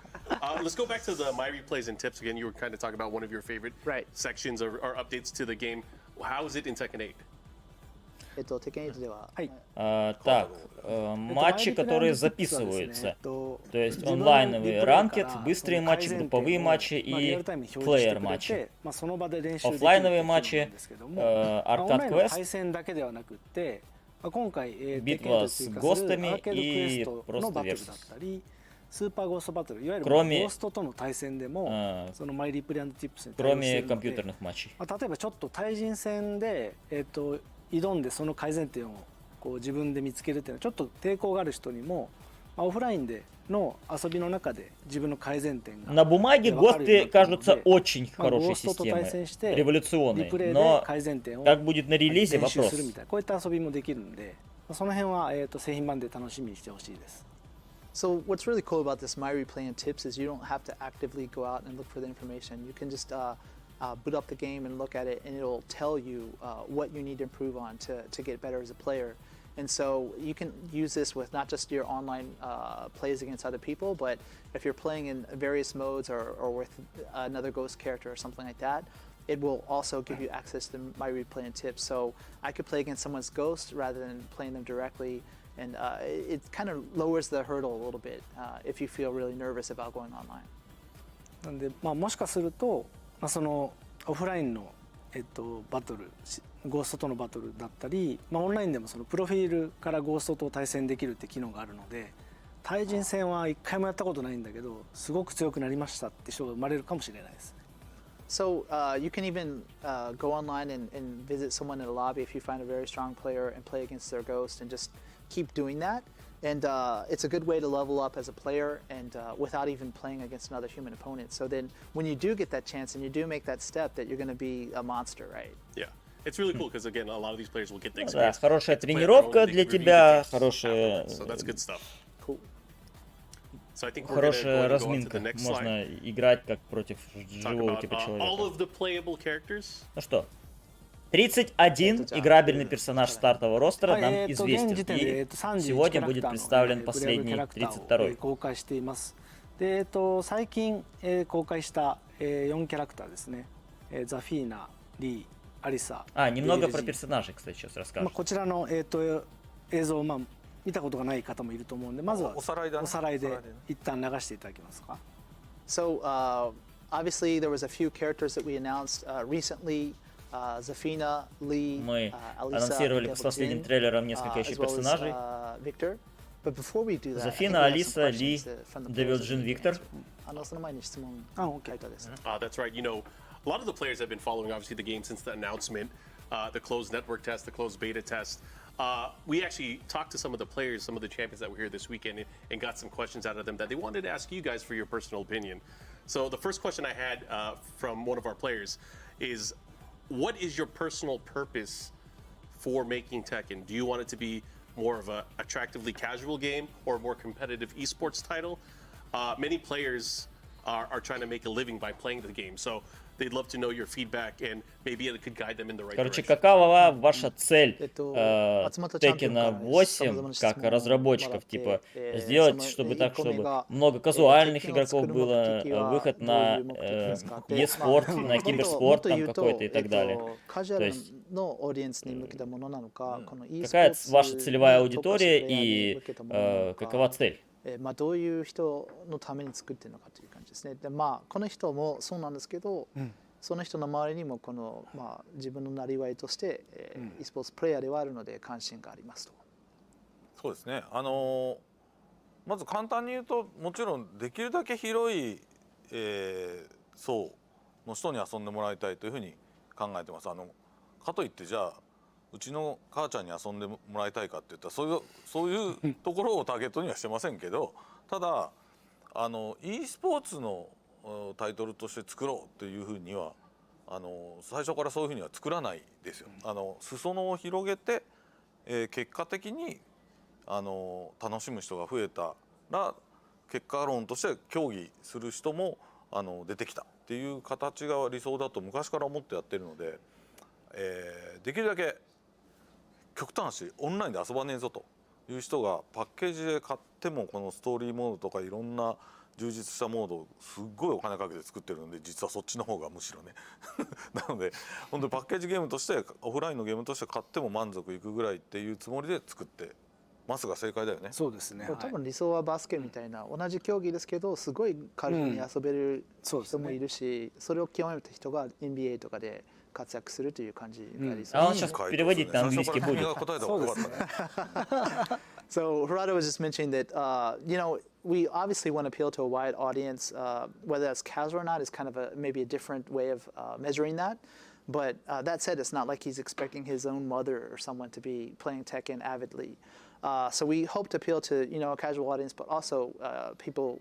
Speaker 1: Let's go back to the my replays and tips again. You were kind of talking about one of your favorite sections or updates to the game. How is it in Tekken 8?
Speaker 3: Так, матчи, которые записываются, то есть онлайновые ранкет, быстрые матчи, групповые матчи и плеер матчи. Оффлайновые матчи, аркад квест, битва с гостами и просто версус.
Speaker 20: スーパーゴーストバトル、いわゆるゴ
Speaker 3: Кроме
Speaker 20: ーストとの対戦でも、そのマイリプレイ&ティップスに対応して
Speaker 3: Кроме
Speaker 20: いるので、
Speaker 3: компьютерных матчей.
Speaker 20: 例えばちょっと対人戦で、挑んでその改善点をこう自分で見つけるっていうのはちょっと抵抗がある人にも、オフラインでの遊びの中で自分の改善点が
Speaker 3: На бумаге ГОСТы кажутся очень
Speaker 20: ゴー
Speaker 3: хорошей
Speaker 20: ストと対戦
Speaker 3: системой,
Speaker 20: してリ
Speaker 3: революционной,
Speaker 20: プレイで
Speaker 3: но
Speaker 20: 改善点を
Speaker 3: как будет на релизе
Speaker 20: 練習
Speaker 3: вопрос.
Speaker 20: するみたいなこういった遊びもできるんで、その辺は製品版で楽しみにしてほしいです。
Speaker 21: So what's really cool about this My Replay and Tips is you don't have to actively go out and look for the information. You can just boot up the game and look at it, and it'll tell you what you need to improve on to get better as a player. And so you can use this with not just your online plays against other people, but if you're playing in various modes or with another ghost character or something like that, it will also give you access to My Replay and Tips. So I could play against someone's ghost rather than playing them directly. And it kind of lowers the hurdle a little bit if you feel really nervous about going online.
Speaker 20: なんで、もしかすると、そのオフラインの、バトル、ゴーストとのバトルだったり、オンラインでもそのプロフィールからゴーストと対戦できるって機能があるので、対人戦は一回もやったことないんだけど、すごく強くなりましたって人が生まれるかもしれないです。
Speaker 21: So you can even go online and visit someone in a lobby if you find a very strong player and play against their ghost and just keep doing that. And it's a good way to level up as a player and without even playing against another human opponent. So then when you do get that chance and you do make that step, that you're going to be a monster, right?
Speaker 15: Yeah. It's really cool because again, a lot of these players will get the
Speaker 3: Да,
Speaker 15: experience.
Speaker 3: хорошая тренировка для тебя, хорошая,
Speaker 15: So that's good stuff.
Speaker 21: Cool.
Speaker 15: So I think we're going to
Speaker 3: хорошая
Speaker 15: go on to
Speaker 3: разминка.
Speaker 15: the next
Speaker 3: Можно
Speaker 15: slide.
Speaker 3: играть как против
Speaker 15: Talk
Speaker 3: живого
Speaker 15: about
Speaker 3: типа
Speaker 15: all
Speaker 3: человека.
Speaker 15: of the playable characters.
Speaker 3: Ну что, 31 играбельный персонаж стартового ростера нам известен, и сегодня будет представлен последний, 32-й.
Speaker 20: 公開しています。で、最近、公開した、4キャラクターですね。ザフィーナ、リー、アリサ。
Speaker 3: Немного про персонажей, кстати, сейчас расскажу.
Speaker 20: こちらの、映像を、見たことがない方もいると思うんで、まずはおさらいで一旦流していただけますか。
Speaker 21: So obviously there was a few characters that we announced recently. Zafina, Lee,
Speaker 3: Мы
Speaker 21: Alisa,
Speaker 3: анонсировали с последним трейлером несколько еще персонажей.
Speaker 21: Victor. But before we do that,
Speaker 3: Зафина, Алиса, Ли, Девил Джин, Виктор.
Speaker 21: That's
Speaker 15: right. You know, a lot of the players have been following, obviously, the game since the announcement, the closed network test, the closed beta test. We actually talked to some of the players, some of the champions that were here this weekend, and got some questions out of them that they wanted to ask you guys for your personal opinion. So the first question I had from one of our players is, what is your personal purpose for making Tekken? Do you want it to be more of a attractively casual game or a more competitive esports title? Many players are trying to make a living by playing the game, so they'd love to know your feedback and maybe it could guide them in the right
Speaker 3: Короче,
Speaker 15: direction.
Speaker 3: какова ваша цель Tekken 8 как разработчиков? Типа сделать, чтобы так, чтобы много казуальных игроков было, выход на e-спорт, на киберспорт там какой-то и так далее. То есть какая ваша целевая аудитория и какова цель?
Speaker 21: どういう人のために作ってるのかという感じですね。で、この人もそうなんですけど、その人の周りにもこの自分のなりわいとして、eスポーツプレイヤーではあるので関心がありますと。
Speaker 19: そうですね。まず簡単に言うと、もちろんできるだけ広い、層の人に遊んでもらいたいというふうに考えてます。かといってじゃあうちの母ちゃんに遊んでもらいたいかって言ったらそういうところをターゲットにはしてませんけど、ただeスポーツのタイトルとして作ろうっていうふうには最初からそういうふうには作らないですよ。裾野を広げて、結果的に楽しむ人が増えたら結果論として競技する人も出てきたっていう形が理想だと昔から思ってやってるので、できるだけ極端しオンラインで遊ばねえぞという人がパッケージで買ってもこのストーリーモードとかいろんな充実したモードをすっごいお金かけて作ってるので、実はそっちの方がむしろねなので本当にパッケージゲームとしてオフラインのゲームとして買っても満足いくぐらいっていうつもりで作ってますが正解だよね。
Speaker 20: そうですね。
Speaker 21: 多分理想はバスケみたいな同じ競技ですけどすごい軽くに遊べる人もいるし、それを極めた人が NBA とかで活躍するという感じが理想。
Speaker 3: А он сейчас переводить на английский будет.
Speaker 21: So Harada was just mentioning that, you know, we obviously want to appeal to a wide audience. Whether that's casual or not is kind of maybe a different way of measuring that. But that said, it's not like he's expecting his own mother or someone to be playing Tekken avidly. So we hope to appeal to, you know, a casual audience, but also people,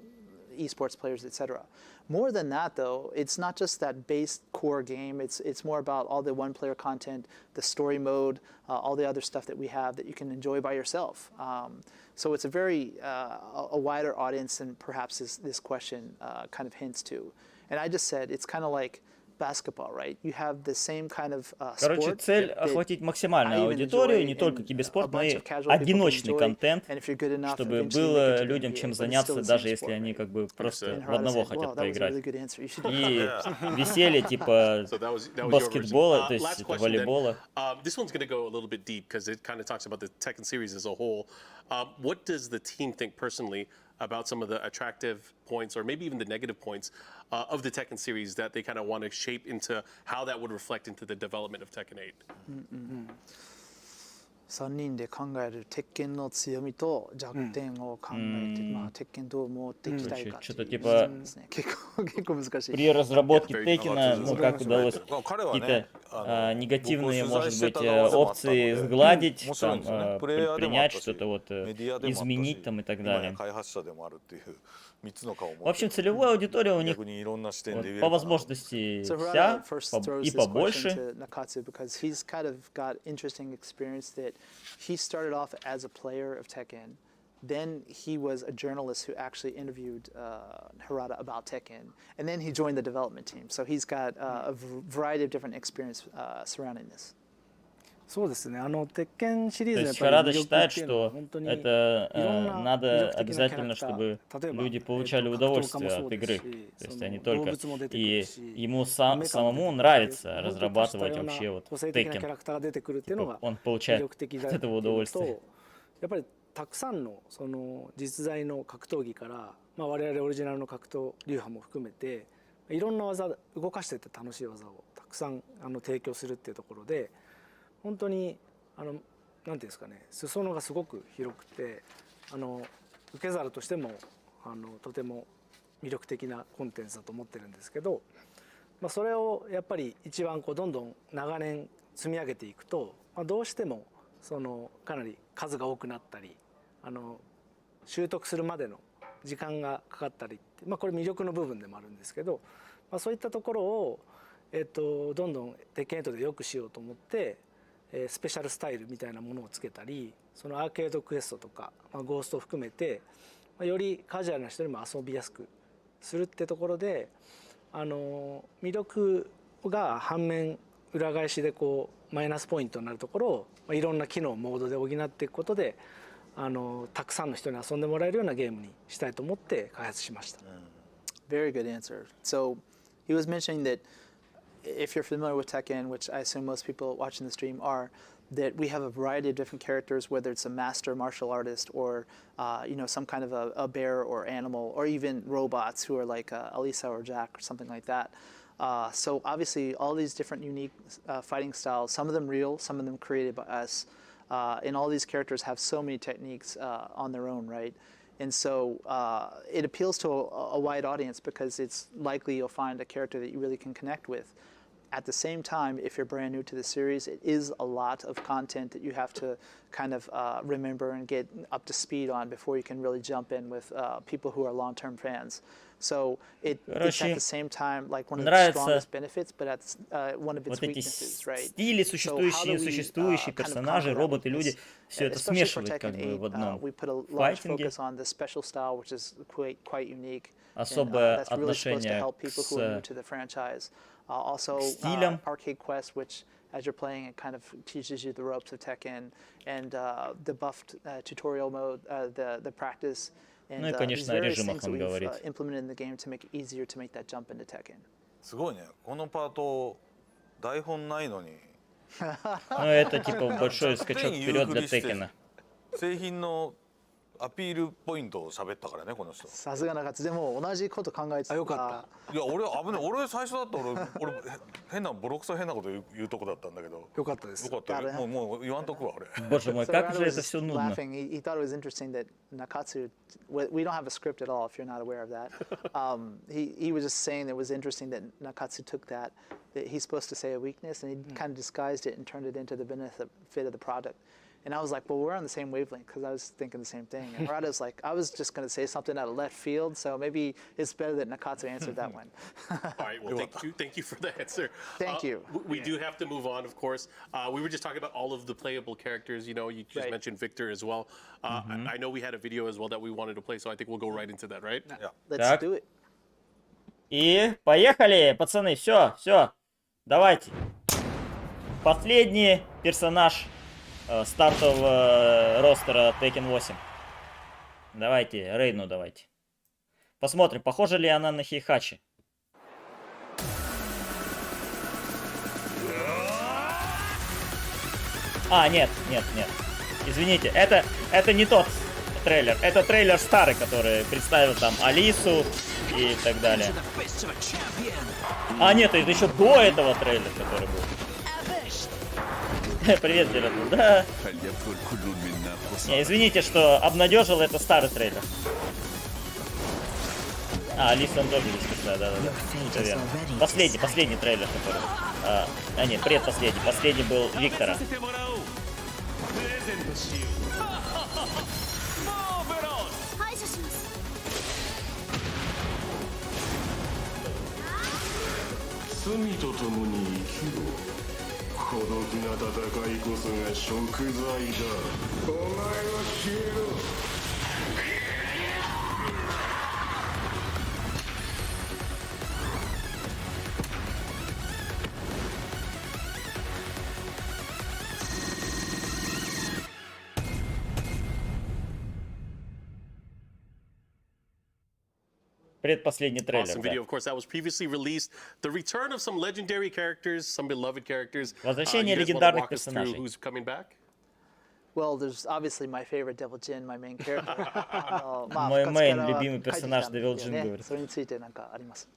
Speaker 21: esports players, etc. More than that, though, it's not just that base core game. It's more about all the one-player content, the story mode, all the other stuff that we have that you can enjoy by yourself. So it's a very a wider audience than perhaps this question kind of hints to. And I just said it's kind of like basketball, right? You have the same kind of
Speaker 3: Короче, цель охватить максимальную аудиторию, не только киберспорт, но и одиночный контент, чтобы было людям чем заняться, даже если они как бы просто в одного хотят поиграть. И веселье типа баскетбола, то есть волейбола.
Speaker 15: This one's going to go a little bit deep because it kind of talks about the Tekken series as a whole. What does the team think personally about some of the attractive points or maybe even the negative points of the Tekken series that they kind of want to shape into how that would reflect into the development of Tekken 8?
Speaker 21: 3人で考える鉄拳の強みと弱点を考えて、まあ鉄拳どう持っていきたいかっていうですね。結構難しい。
Speaker 3: При разработке Текена, ну как удалось какие-то негативные, может быть, опции сгладить, там, принять что-то вот, изменить там и так далее. В общем, целевая аудитория у них вот, по возможности вся и побольше.
Speaker 21: He started off as a player of Tekken. Then he was a journalist who actually interviewed Harada about Tekken. And then he joined the development team. So he's got a variety of different experience surrounding this.
Speaker 20: そうですね。鉄拳シリーズのやっぱり
Speaker 3: Харада считает, что это надо обязательно, чтобы люди получали удовольствие от игры. То есть они только... И ему самому нравится разрабатывать вообще вот Tekken. Он получает от этого удовольствие.
Speaker 20: やっぱりたくさんのその実在の格闘技から、まあ我々オリジナルの格闘流派も含めて、いろんな技動かしていって楽しい技をたくさん提供するっていうところで。本当になんていうんですかね、裾野がすごく広くて受け皿としてもとても魅力的なコンテンツだと思ってるんですけど、まあ、それをやっぱり一番こうどんどん長年積み上げていくと、まあ、どうしてもかなり数が多くなったり習得するまでの時間がかかったりって、まあ、これ魅力の部分でもあるんですけど、まあ、そういったところをどんどんテッケン8で良くしようと思って。スペシャルスタイルみたいなものをつけたり、そのアーケードクエストとか、まあ、ゴーストを含めて、まあ、よりカジュアルな人にも遊びやすくするってところで魅力が反面裏返しでこうマイナスポイントになるところを、まあ、いろんな機能モードで補っていくことでたくさんの人に遊んでもらえるようなゲームにしたいと思って開発しました。
Speaker 21: Very good answer. So he was mentioning that if you're familiar with Tekken, which I assume most people watching the stream are, that we have a variety of different characters, whether it's a master martial artist or you know, some kind of a bear or animal, or even robots who are like Alisa or Jack or something like that. So obviously all these different unique fighting styles, some of them real, some of them created by us, and all these characters have so many techniques on their own, right? And so it appeals to a wide audience because it's likely you'll find a character that you really can connect with. At the same time, if you're brand new to the series, it is a lot of content that you have to kind of remember and get up to speed on before you can really jump in with people who are long-term fans. So it's at the same time like one of the strongest benefits, but that's one of its weaknesses, right?
Speaker 3: Стили, существующие персонажи, роботы, люди, все это смешивать как бы в одном файтинге. Особое отношение к
Speaker 21: Also, Arcade Quest, which as you're playing, it kind of teaches you the ropes of Tekken, and the buffed tutorial mode, the practice, and these various things that we've implemented in the game to make it easier to make that jump into Tekken.
Speaker 19: すごいね。このパート台本ないのに。
Speaker 3: Ну это типа большой скачок вперед для Текена.
Speaker 19: 製品のアピールポイントを喋ったからねこの人。
Speaker 21: さすが中津でも同じこと考えてた。
Speaker 19: よかった。いや俺危ない。俺最初だった俺変なボロクソ変なこと言うとこだったんだけど。
Speaker 21: よかったです。
Speaker 19: よかった。もう言わんとくわ俺。
Speaker 3: Боже мой, как же это все нудно.
Speaker 21: Laughing. He thought it was interesting that Nakatsu. We don't have a script at all. If you're not aware of that, he was just saying that it was interesting that Nakatsu took that he's supposed to say a weakness and he kind of disguised it and turned it into the benefit of the product. And I was like, well, we're on the same wavelength because I was thinking the same thing. And Murata's like, I was just going to say something out of left field, so maybe it's better that Nakatsu answered that one.
Speaker 15: All right, well, thank you for the answer.
Speaker 21: Thank you.
Speaker 15: We do have to move on, of course. We were just talking about all of the playable characters. You know, you just mentioned Victor as well. I know we had a video as well that we wanted to play, so I think we'll go right into that, right?
Speaker 21: Yeah. Let's do it.
Speaker 3: И поехали, пацаны, все, давайте. Последний персонаж стартового ростера Tekken 8. Давайте, Рейну давайте. Посмотрим, похожа ли она на Хейхачи. Нет. Извините, это не тот трейлер. Это трейлер старый, который представил там Алису и так далее. Нет, это еще до этого трейлера, который был. Привет, Дироту. Да. Извините, что обнадежил, это старый трейлер. Алиса тоже здесь пришла, да. Все верно. Последний трейлер, который... нет, предпоследний. Последний был Виктора. Предпоследний трейлер.
Speaker 15: Awesome video, of course, that was previously released. The return of some legendary characters, some beloved characters.
Speaker 3: Возвращение легендарных персонажей.
Speaker 15: Who's coming back?
Speaker 21: Well, there's obviously my favorite Devil Jin, my main character.
Speaker 3: Мой main любимый персонаж Devil Jin говорит.
Speaker 21: それについて何かあります？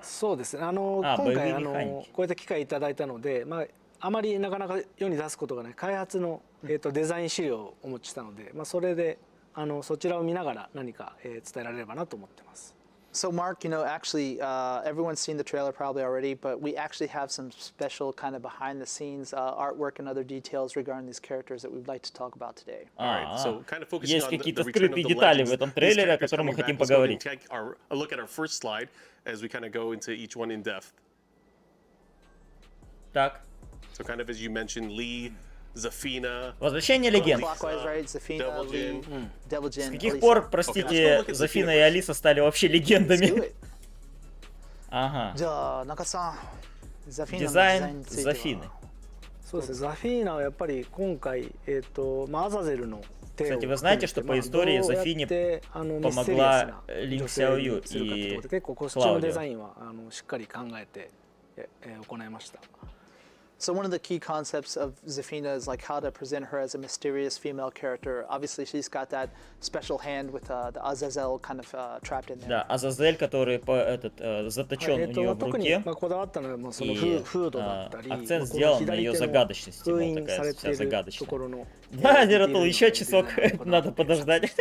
Speaker 20: そうですね。今回こういった機会いただいたので、あまりなかなか世に出すことがない開発のデザイン資料をお持ちしたので、それでそちらを見ながら何か伝えられればなと思ってます。
Speaker 21: So Mark, actually, everyone's seen the trailer probably already, but we actually have some special kind of behind-the-scenes artwork and other details regarding these characters that we'd like to talk about today.
Speaker 15: So kind of focusing
Speaker 3: Есть
Speaker 15: on
Speaker 3: какие-то
Speaker 15: the return of
Speaker 3: скрытые
Speaker 15: the
Speaker 3: детали в
Speaker 15: legends.
Speaker 3: этом
Speaker 15: These
Speaker 3: трейлере, о
Speaker 15: characters
Speaker 3: котором мы
Speaker 15: coming
Speaker 3: хотим
Speaker 15: back. Let's go ahead and
Speaker 3: поговорить.
Speaker 15: take a look at our first slide as we kind of go into each one in depth.
Speaker 3: Так.
Speaker 15: So kind of as you mentioned, Lee, Zafina.
Speaker 3: Возвращение легенд. С каких пор, простите, Зафина и Алиса стали вообще легендами? Ага. Дизайн Зафины.
Speaker 20: そうですね。ザフィーナはやっぱり今回アザゼルの
Speaker 3: Кстати, вы знаете, что по истории Зафине помогла Лин Сяою и Клаудио?
Speaker 21: So one of the key concepts of Zafina is like how to present her as a mysterious female character. Obviously, she's got that special hand with the Azazel kind of trapped in there.
Speaker 3: Да, Азазель, который заточен у нее в руке, и акцент сделан на ее загадочности, мол, такая вся загадочная. Да, Диротул, еще часок надо подождать.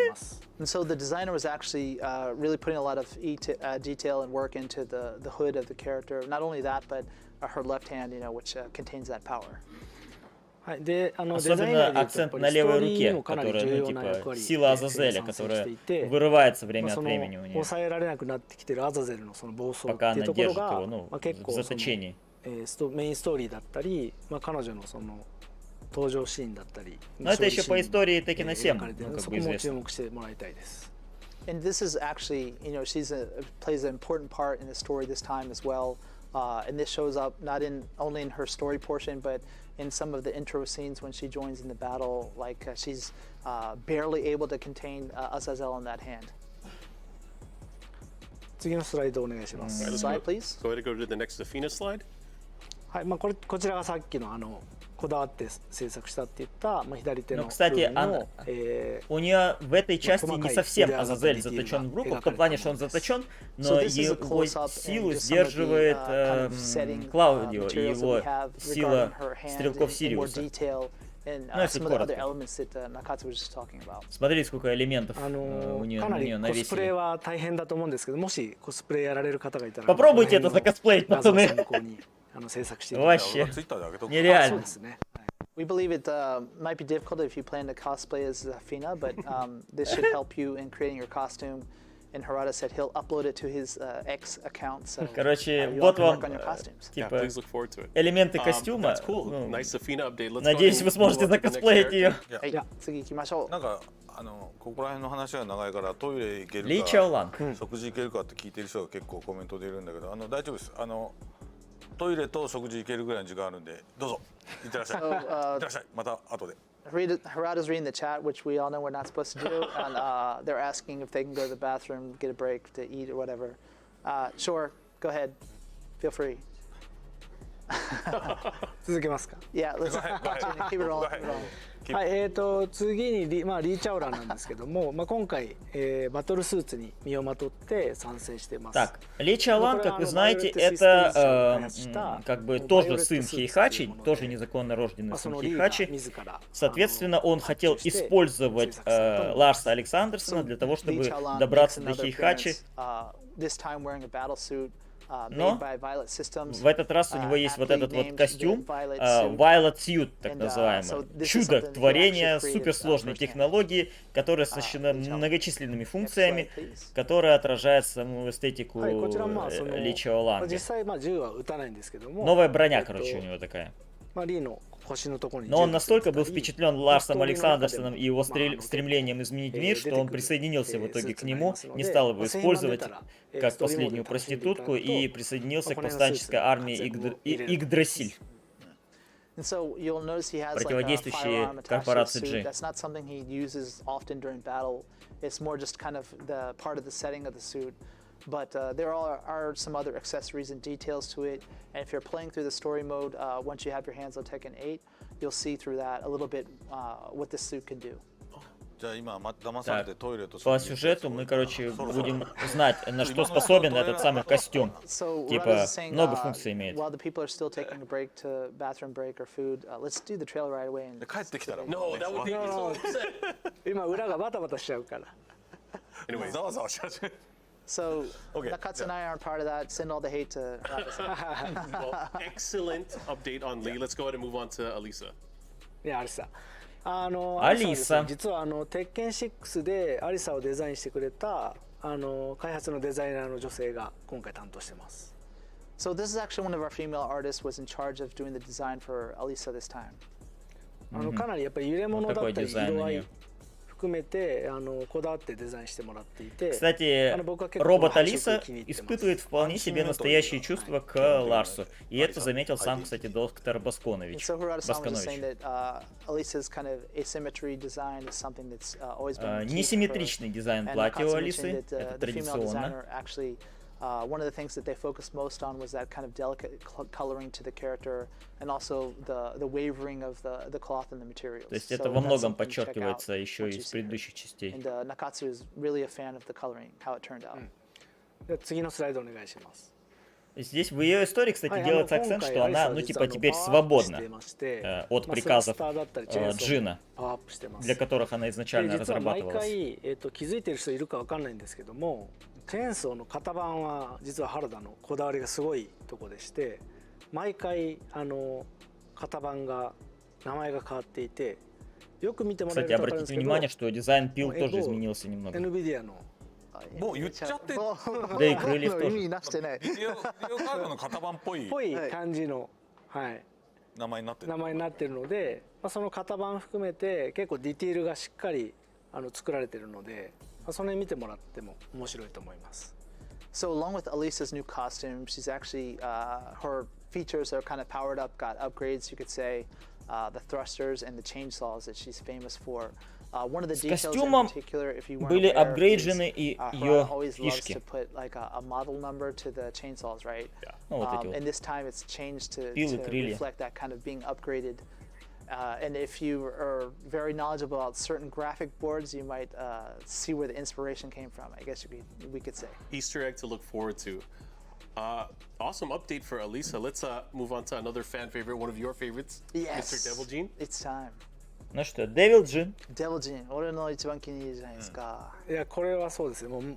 Speaker 21: And so the designer was actually really putting a lot of detail and work into the hood of the character. Not only that, but her left hand, which contains that power.
Speaker 3: Особенно акцент на левой руке, которая, типа, сила Азазеля, которая вырывается время от времени у нее, пока она держит его, в заточении.
Speaker 20: メインストーリーだったり、彼女のその登場シーンだったり、
Speaker 3: Но это еще по истории Tekken 7,
Speaker 20: そこも注目してもらいたいです。
Speaker 21: And this is actually, she's plays an important part in the story this time as well. And this shows up not only in her story portion, but in some of the intro scenes when she joins in the battle. Like she's barely able to contain Azazel in that hand.
Speaker 20: 次のスライドお願いします。
Speaker 21: Slide, please.
Speaker 15: Go ahead and go to the next Zafina slide.
Speaker 20: はい、こちらがさっきのここだわって制作したっていった、左手の
Speaker 3: Но, кстати,
Speaker 20: 部分を、
Speaker 3: у нее в этой части не совсем Азазель заточен в руку, в том плане, что он заточен, но его силу сдерживает Клаудио и его сила стрелков Сириуса. Ну, если коротко. Смотри, сколько элементов у нее навесили. Попробуйте это закосплеить, пацаны. Вообще нереально.
Speaker 21: We believe it might be difficult if you plan to cosplay as Fina, but this should help you in creating your costume. And Harada said he'll upload it to his X account. So,
Speaker 3: короче, вот вам типа элементы костюма. Надеюсь, вы сможете закосплеить ее. Ли Чаоланг.
Speaker 19: 食事行けるかって聞いてる人が結構コメントでいるんだけど、大丈夫です。トイレと食事行けるぐらいの時間あるんで、どうぞ行ってらっしゃい。行ってらっしゃい。また後で。
Speaker 21: Harada's reading the chat, which we all know we're not supposed to do, and they're asking if they can go to the bathroom, get a break to eat or whatever. Sure, go ahead. Feel free.
Speaker 20: 続けますか。
Speaker 21: Yeah, let's keep it rolling.
Speaker 20: はい、次にリチャオラなんですけども、今回、バトルスーツに身をまとって参戦しています。
Speaker 3: Так, Ли Чаолан, как вы знаете, это как бы тоже сын Хейхачи, тоже незаконно рожденный сын Хейхачи. Соответственно, он хотел использовать Ларса Александерсона для того, чтобы добраться до Хейхачи. Но в этот раз у него есть вот этот вот костюм, Violet Suit, так называемый. Чудо, творение, суперсложной технологии, которая оснащена многочисленными функциями, которая отражает саму эстетику Ли Чаоланга. Новая броня, короче, у него такая. Но он настолько был впечатлен Ларсом Александерсоном и его стремлением изменить мир, что он присоединился в итоге к нему, не стал его использовать как последнюю проститутку и присоединился к повстанческой армии Игдрасиль, противодействующей корпорации G. But there are some other accessories and details to it, and if you're playing through the story mode, once you have your hands on Tekken 8, you'll see through that a little bit what this suit can do. Так, по сюжету мы, короче, будем знать, на что способен этот самый костюм. Типа, много функций имеет. So, Nakatsu and I aren't part of that. Send all the hate to
Speaker 15: Well, excellent update on Lee. Let's go ahead and move on to Alisa.
Speaker 20: Yeah, Alisa.
Speaker 3: アリサ
Speaker 20: 実は鉄拳6でアリサをデザインしてくれた開発のデザイナーの女性が今回担当してます。
Speaker 21: So this is actually one of our female artists was in charge of doing the design for Alisa this time.
Speaker 20: かなりやっぱり揺れ物だったり色合い含めてこだわってデザインしてもらっていて。
Speaker 3: Кстати, робот Алиса испытывает вполне себе настоящие чувства к Ларсу, и это заметил сам, кстати, доктор Басконович. Несимметричный дизайн платья у Алисы, это традиционно.
Speaker 21: One of the things that they focused most on was that kind of delicate coloring to the character, and also the wavering of the cloth and the materials.
Speaker 3: То есть это во многом подчеркивается еще из предыдущих частей.
Speaker 21: And Nakatsu is really a fan of the coloring, how it turned out.
Speaker 20: 次のスライドお願いします。
Speaker 3: Здесь в ее истории, кстати, делается акцент, что она, ну типа, теперь свободна от приказов Джина, для которых она изначально разрабатывалась.
Speaker 20: チェーンソーの型番は実は原田のこだわりがすごいとこでして、毎回型番が名前が変わっていて、よく見てもらえると分かるんですけど、
Speaker 3: внимание, что дизайн пил тоже изменился немного.
Speaker 20: NVIDIA の
Speaker 19: もう言っちゃって。
Speaker 3: Да и крыльев тоже.
Speaker 19: ビデオカードの型番っぽい
Speaker 20: 感じの
Speaker 19: 名前になってる。
Speaker 20: 名前になってるので、その型番含めて結構ディティールがしっかり作られてるので。その辺見てもらっても面白いと思います。
Speaker 21: So along with Alisa's new costume, she's actually her features are kind of powered up, got upgrades, you could say, the thrusters and the chainsaws that she's famous for. One of the details in particular, if you weren't aware, is Harada always loves to put like a model number to the chainsaws, right? And this time it's changed to reflect that kind of being upgraded And if you are very knowledgeable about certain graphic boards, you might see where the inspiration came from, I guess we could say.
Speaker 15: Easter egg to look forward to. Awesome update for Elisa. Let's move on to another fan favorite, one of your favorites,
Speaker 21: Yes.
Speaker 15: Mr. Devil Gene.
Speaker 21: It's time.
Speaker 3: Ну что, Devil Gene.
Speaker 21: Devil Gene, 俺の一番気に入りじゃないですか。
Speaker 20: いや、これはそうですね。もう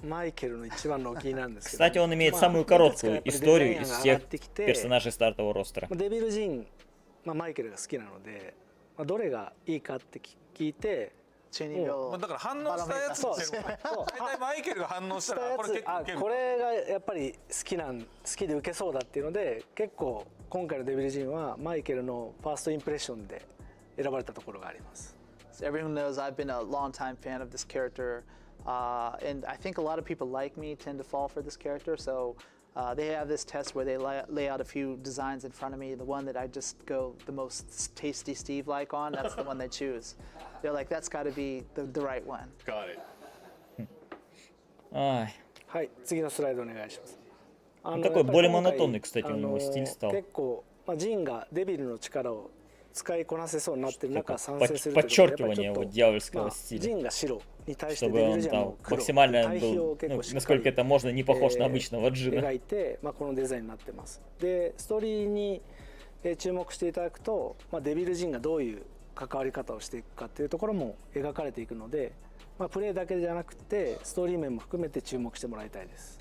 Speaker 20: マイケルの一番のお気になるんですけど。
Speaker 3: Кстати, он имеет самую короткую историю из всех персонажей стартового ростера.
Speaker 20: デビルジン、マイケルが好きなので、どれがいいかって聞いて。
Speaker 19: だから反応したやつって大体マイケルが反応したらこ
Speaker 20: れがやっぱり好きで受けそうだっていうので結構今回のデビルジンはマイケルのファーストインプレッションで選ばれたところがあります。
Speaker 21: So everyone knows I've been a long-time fan of this character, and I think a lot of people like me tend to fall for this character. So they have this test where they lay out a few designs in front of me. The one that I just go the most tasty Steve-like on, that's the one they choose. They're like, that's got to be the right one.
Speaker 15: Got it.
Speaker 20: はい、次のスライドお願いします。
Speaker 3: Такой более монотонный, кстати, у него стиль стал.
Speaker 20: 結構、ジンがデビルの力を使いこなせそうになってる中参戦するとき
Speaker 3: подчеркивание вот дьявольского стиля, чтобы он там максимально был, насколько это можно, не похож на обычного Джина.
Speaker 20: 描いて、このデザインになってます。で、ストーリーに注目していただくと、デビルジンがどういう関わり方をしていくかっていうところも描かれていくので、プレイだけじゃなくてストーリー面も含めて注目してもらいたいです。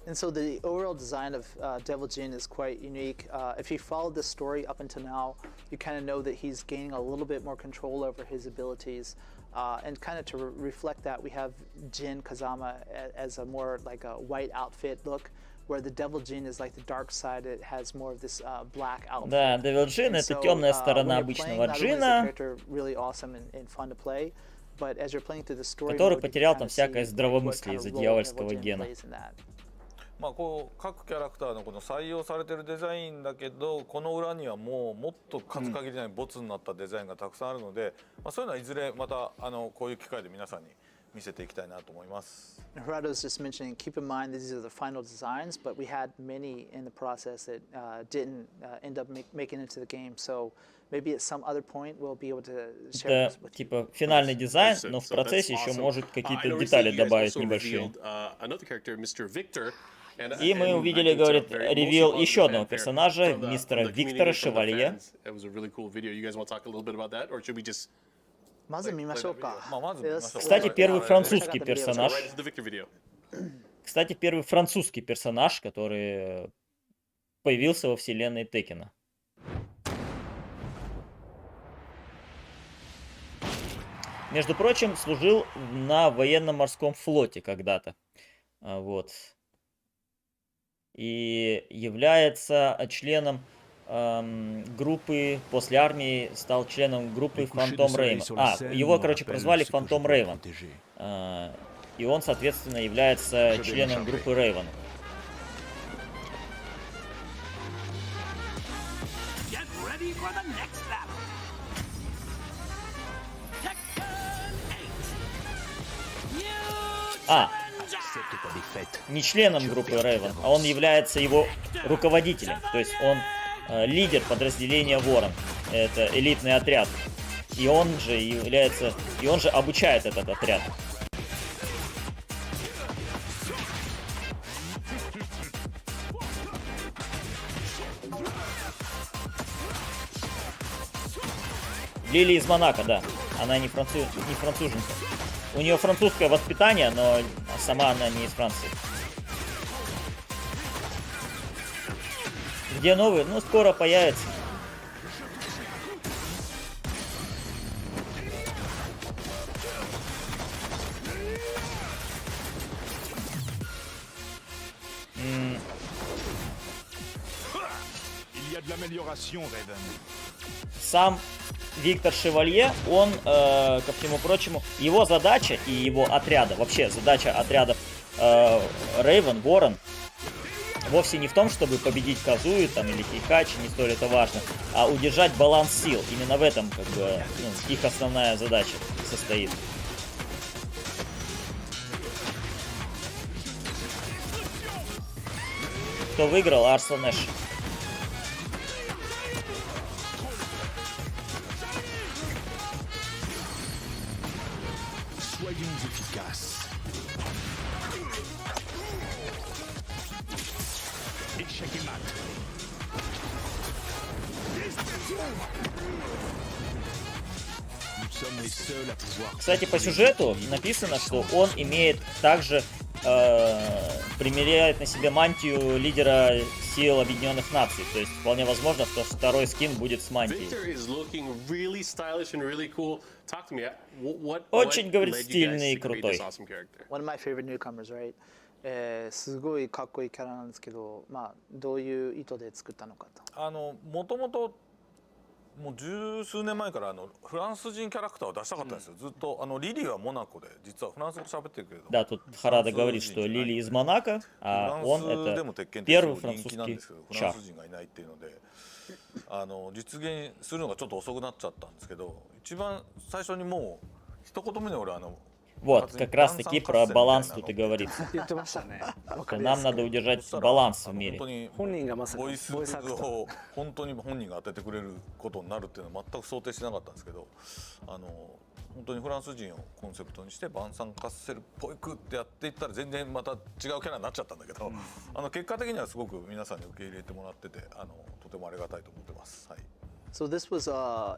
Speaker 21: And so the overall design of Devil Jin is quite unique. If you followed the story up until now, you kind of know that he's gaining a little bit more control over his abilities. And kind of to reflect that, we have Jin Kazama as a more like a white outfit look, where the Devil Jin is like the dark side. It has more of this black outfit.
Speaker 3: Да, Devil Jin — это темная сторона обычного Джина,
Speaker 21: really awesome and fun to play. But as you're playing through the story,
Speaker 3: который потерял там всякое здравомыслие из-за дьявольского гена.
Speaker 19: こう各キャラクターのこの採用されてるデザインだけど、この裏にはもっと数限りないボツになったデザインがたくさんあるので、そういうのはいずれまたこういう機会で皆さんに見せていきたいなと思います。
Speaker 21: Gerardo's just mentioning, keep in mind these are the final designs, but we had many in the process that didn't end up making it into the game. So maybe at some other point we'll be able to share this with you.
Speaker 3: Типа финальный дизайн, но в процессе еще может какие-то детали добавить небольшие. И мы увидели, говорит, ревил еще одного персонажа, мистера Виктора Шевалье. Кстати, первый французский персонаж. Кстати, первый французский персонаж, который появился во вселенной Текена. Между прочим, служил на военно-морском флоте когда-то. Вот. И является членом группы, после армии стал членом группы Фантом Рейвен. Его, короче, прозвали Фантом Рейвен. И он, соответственно, является членом группы Рейвен. Не членом группы Рейвен, а он является его руководителем. То есть он лидер подразделения Ворон. Это элитный отряд. И он же обучает этот отряд. Лили из Монако, да. Она не француженка. У нее французское воспитание, но сама она не из Франции. Где новый? Ну, скоро появится. Сам Виктор Шевалье, он, ко всему прочему, его задача и его отряда, вообще задача отрядов Рейвен, Ворон, вовсе не в том, чтобы победить Казую там, или Хейхачи, не столь это важно, а удержать баланс сил. Именно в этом как бы, их основная задача состоит. Кто выиграл? Арсен Нэш. Кстати, по сюжету написано, что он имеет также примеряет на себя мантию лидера сил Объединенных Наций. То есть вполне возможно, что второй скин будет с мантией. Очень, говорит, стильный и крутой.
Speaker 21: One of my favorite newcomers, right? すごいかっこいいキャラなんですけど、まあどういう意図で作ったのかと。
Speaker 19: もともともう十数年前からフランス人キャラクターを出したかったんですよ。ずっとリリーはモナコで実はフランス語喋ってるけれど。
Speaker 3: Да, тут Харада говорит, что Лили из Монако, а он это первый французский чар.
Speaker 19: 実現するのがちょっと遅くなっちゃったんですけど、一番最初にもう一言目で俺
Speaker 3: Вот, как раз таки про баланс тут и говорится. Нам надо удержать баланс в мире.
Speaker 19: ボイスを本当に本人が当ててくれることになるっていうのは全く想定してなかったんですけど、本当にフランス人をコンセプトにしてバンサンカッセルっぽくってやっていったら全然また違うキャラになっちゃったんだけど、結果的にはすごく皆さんに受け入れてもらってて、とてもありがたいと思ってます。はい。
Speaker 21: So this was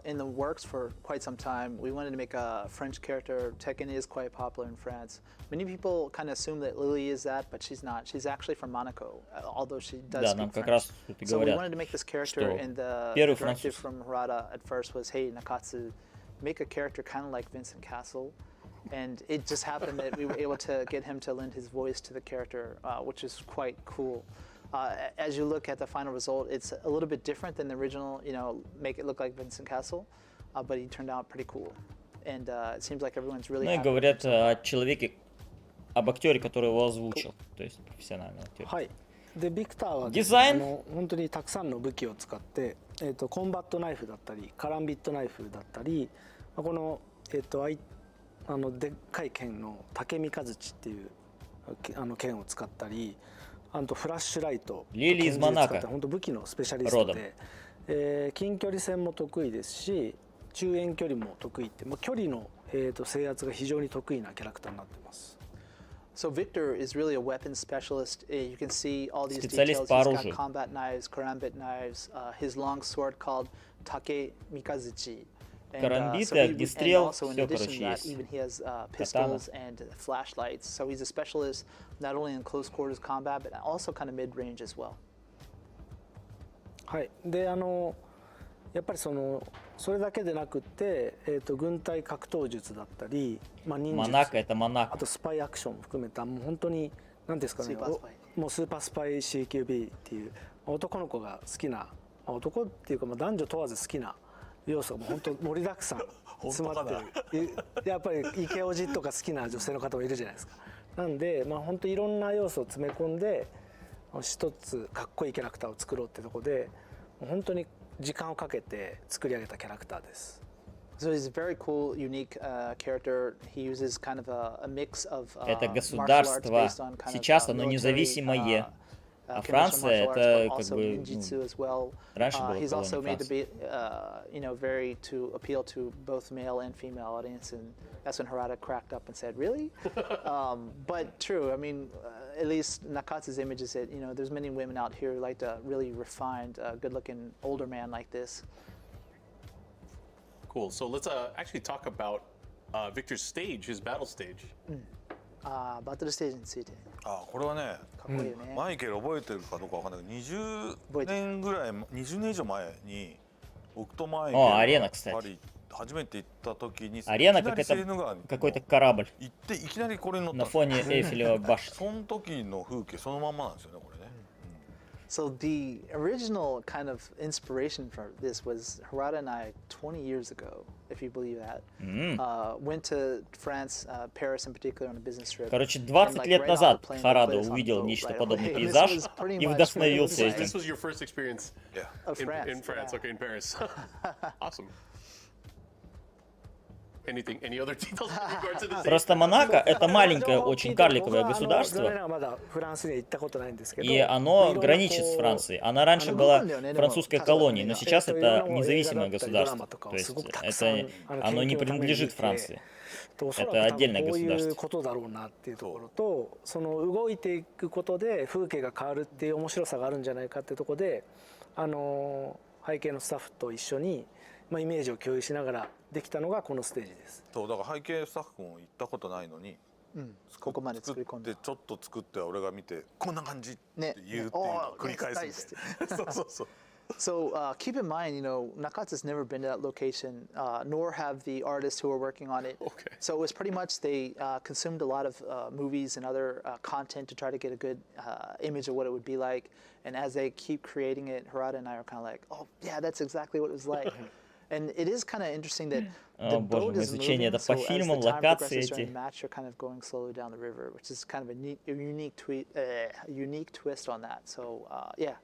Speaker 21: in the works for quite some time. We wanted to make a French character. Tekken is quite popular in France. Many people kind of assume that Lily is that, but she's not. She's actually from Monaco, although she does speak French. So we wanted to make this character, and the directive from Harada at first was, hey, Nakatsu, make a character kind of like Vincent Castle. And it just happened that we were able to get him to lend his voice to the character, which is quite cool. As you look at the final result, it's a little bit different than the original, you know, make it look like Vincent Castle, but he turned out pretty cool. And it seems like everyone's really happy.
Speaker 3: Говорят о человеке, об актере, который его озвучил, то есть профессиональный актер.
Speaker 20: はい。でビクターは
Speaker 3: デザイン
Speaker 20: 本当にたくさんの武器を使って、コンバットナイフだったり、カランビットナイフだったり、このでっかい剣の竹三日槌っていう剣を使ったり。あとフラッシュライト、
Speaker 3: リリーズマナカ、
Speaker 20: 本当武器のスペシャリストで、近距離戦も得意ですし、中遠距離も得意って、距離の制圧が非常に得意なキャラクターになってます。
Speaker 21: So Victor is really a weapons specialist. You can see all these details. He's got combat knives, karambit knives, his long sword called take mikazuchi.
Speaker 3: Карамбиты, огнестрел,
Speaker 21: все, короче, есть. Even he has pistols and flashlights. So he's a specialist not only in close quarters combat, but also kind of mid-range as well.
Speaker 20: はい。でやっぱりそれだけでなくて、軍隊格闘術だったり、忍術、あとスパイアクションも含めたもう本当に何ですかね、もうスーパースパイ CQB っていう男の子が好きな、男っていうか男女問わず好きな。要素も本当盛りだくさん詰まってる。やっぱりイケオジとか好きな女性の方もいるじゃないですか。なんで本当いろんな要素を詰め込んで一つかっこいいキャラクターを作ろうってとこで本当に時間をかけて作り上げたキャラクターです。
Speaker 21: So he's a very cool, unique character. He uses kind of a mix of
Speaker 3: Это государство сейчас оно независимое. А Франция это как бы раньше было
Speaker 21: He's also made to be, you know, very to appeal to both male and female audience, and that's when Harada cracked up and said, "Really?" But true. I mean, at least Nakatsu's image is that you know there's many women out here who like a really refined, good-looking older man like this.
Speaker 15: Cool. So let's actually talk about Victor's stage, his battle stage.
Speaker 21: バトルステージについて。
Speaker 19: これはね、マイケル覚えてるかどうかわかんないけど、20年ぐらい、20年以上前に僕とマイケルがパリ初めて行った時に、
Speaker 3: арена какой-то корабль
Speaker 19: 行っていきなりこれに乗った。
Speaker 3: На фоне Эйфелевой башни.
Speaker 19: その時の風景そのまんまなんですよね、これね。
Speaker 21: So the original kind of inspiration for this was Harada and I 20 years ago, if you believe that. Went to France, Paris in particular, on a business trip.
Speaker 3: Короче, 20 лет назад Харада увидел нечто подобный пейзаж и вдохновился этим.
Speaker 15: This was your first experience in France, okay, in Paris. Awesome. Any other details in regards to this?
Speaker 3: Просто Монако это маленькое, очень карликовое государство, и оно граничит с Францией. Она раньше была французской колонией, но сейчас это независимое государство. То есть это, оно не принадлежит Франции. Это отдельное государство.
Speaker 20: その動いていくことで風景が変わるっていう面白さがあるんじゃないかっていうところで背景のスタッフと一緒にまあ、イメージを共有しながらできたのがこのステージです。
Speaker 19: そうだから背景スタッフも行ったことないのに、
Speaker 21: ここまで作り込んで
Speaker 19: ちょっと作って俺が見てこんな感じって言うっていうのを繰り返すみたいな。そうそうそう。
Speaker 21: So keep in mind, Nakatsu's never been to that location, nor have the artists who are working on it.
Speaker 15: Okay.
Speaker 21: So it was pretty much they consumed a lot of movies and other content to try to get a good image of what it would be like. And as they keep creating it, Harada and I are kind of like, oh yeah, that's exactly what it was like. And it is kind of interesting that the boat is moving, so as the time progresses during the match, you're kind of going slowly down the river, which is kind of a unique twist on that. So yeah.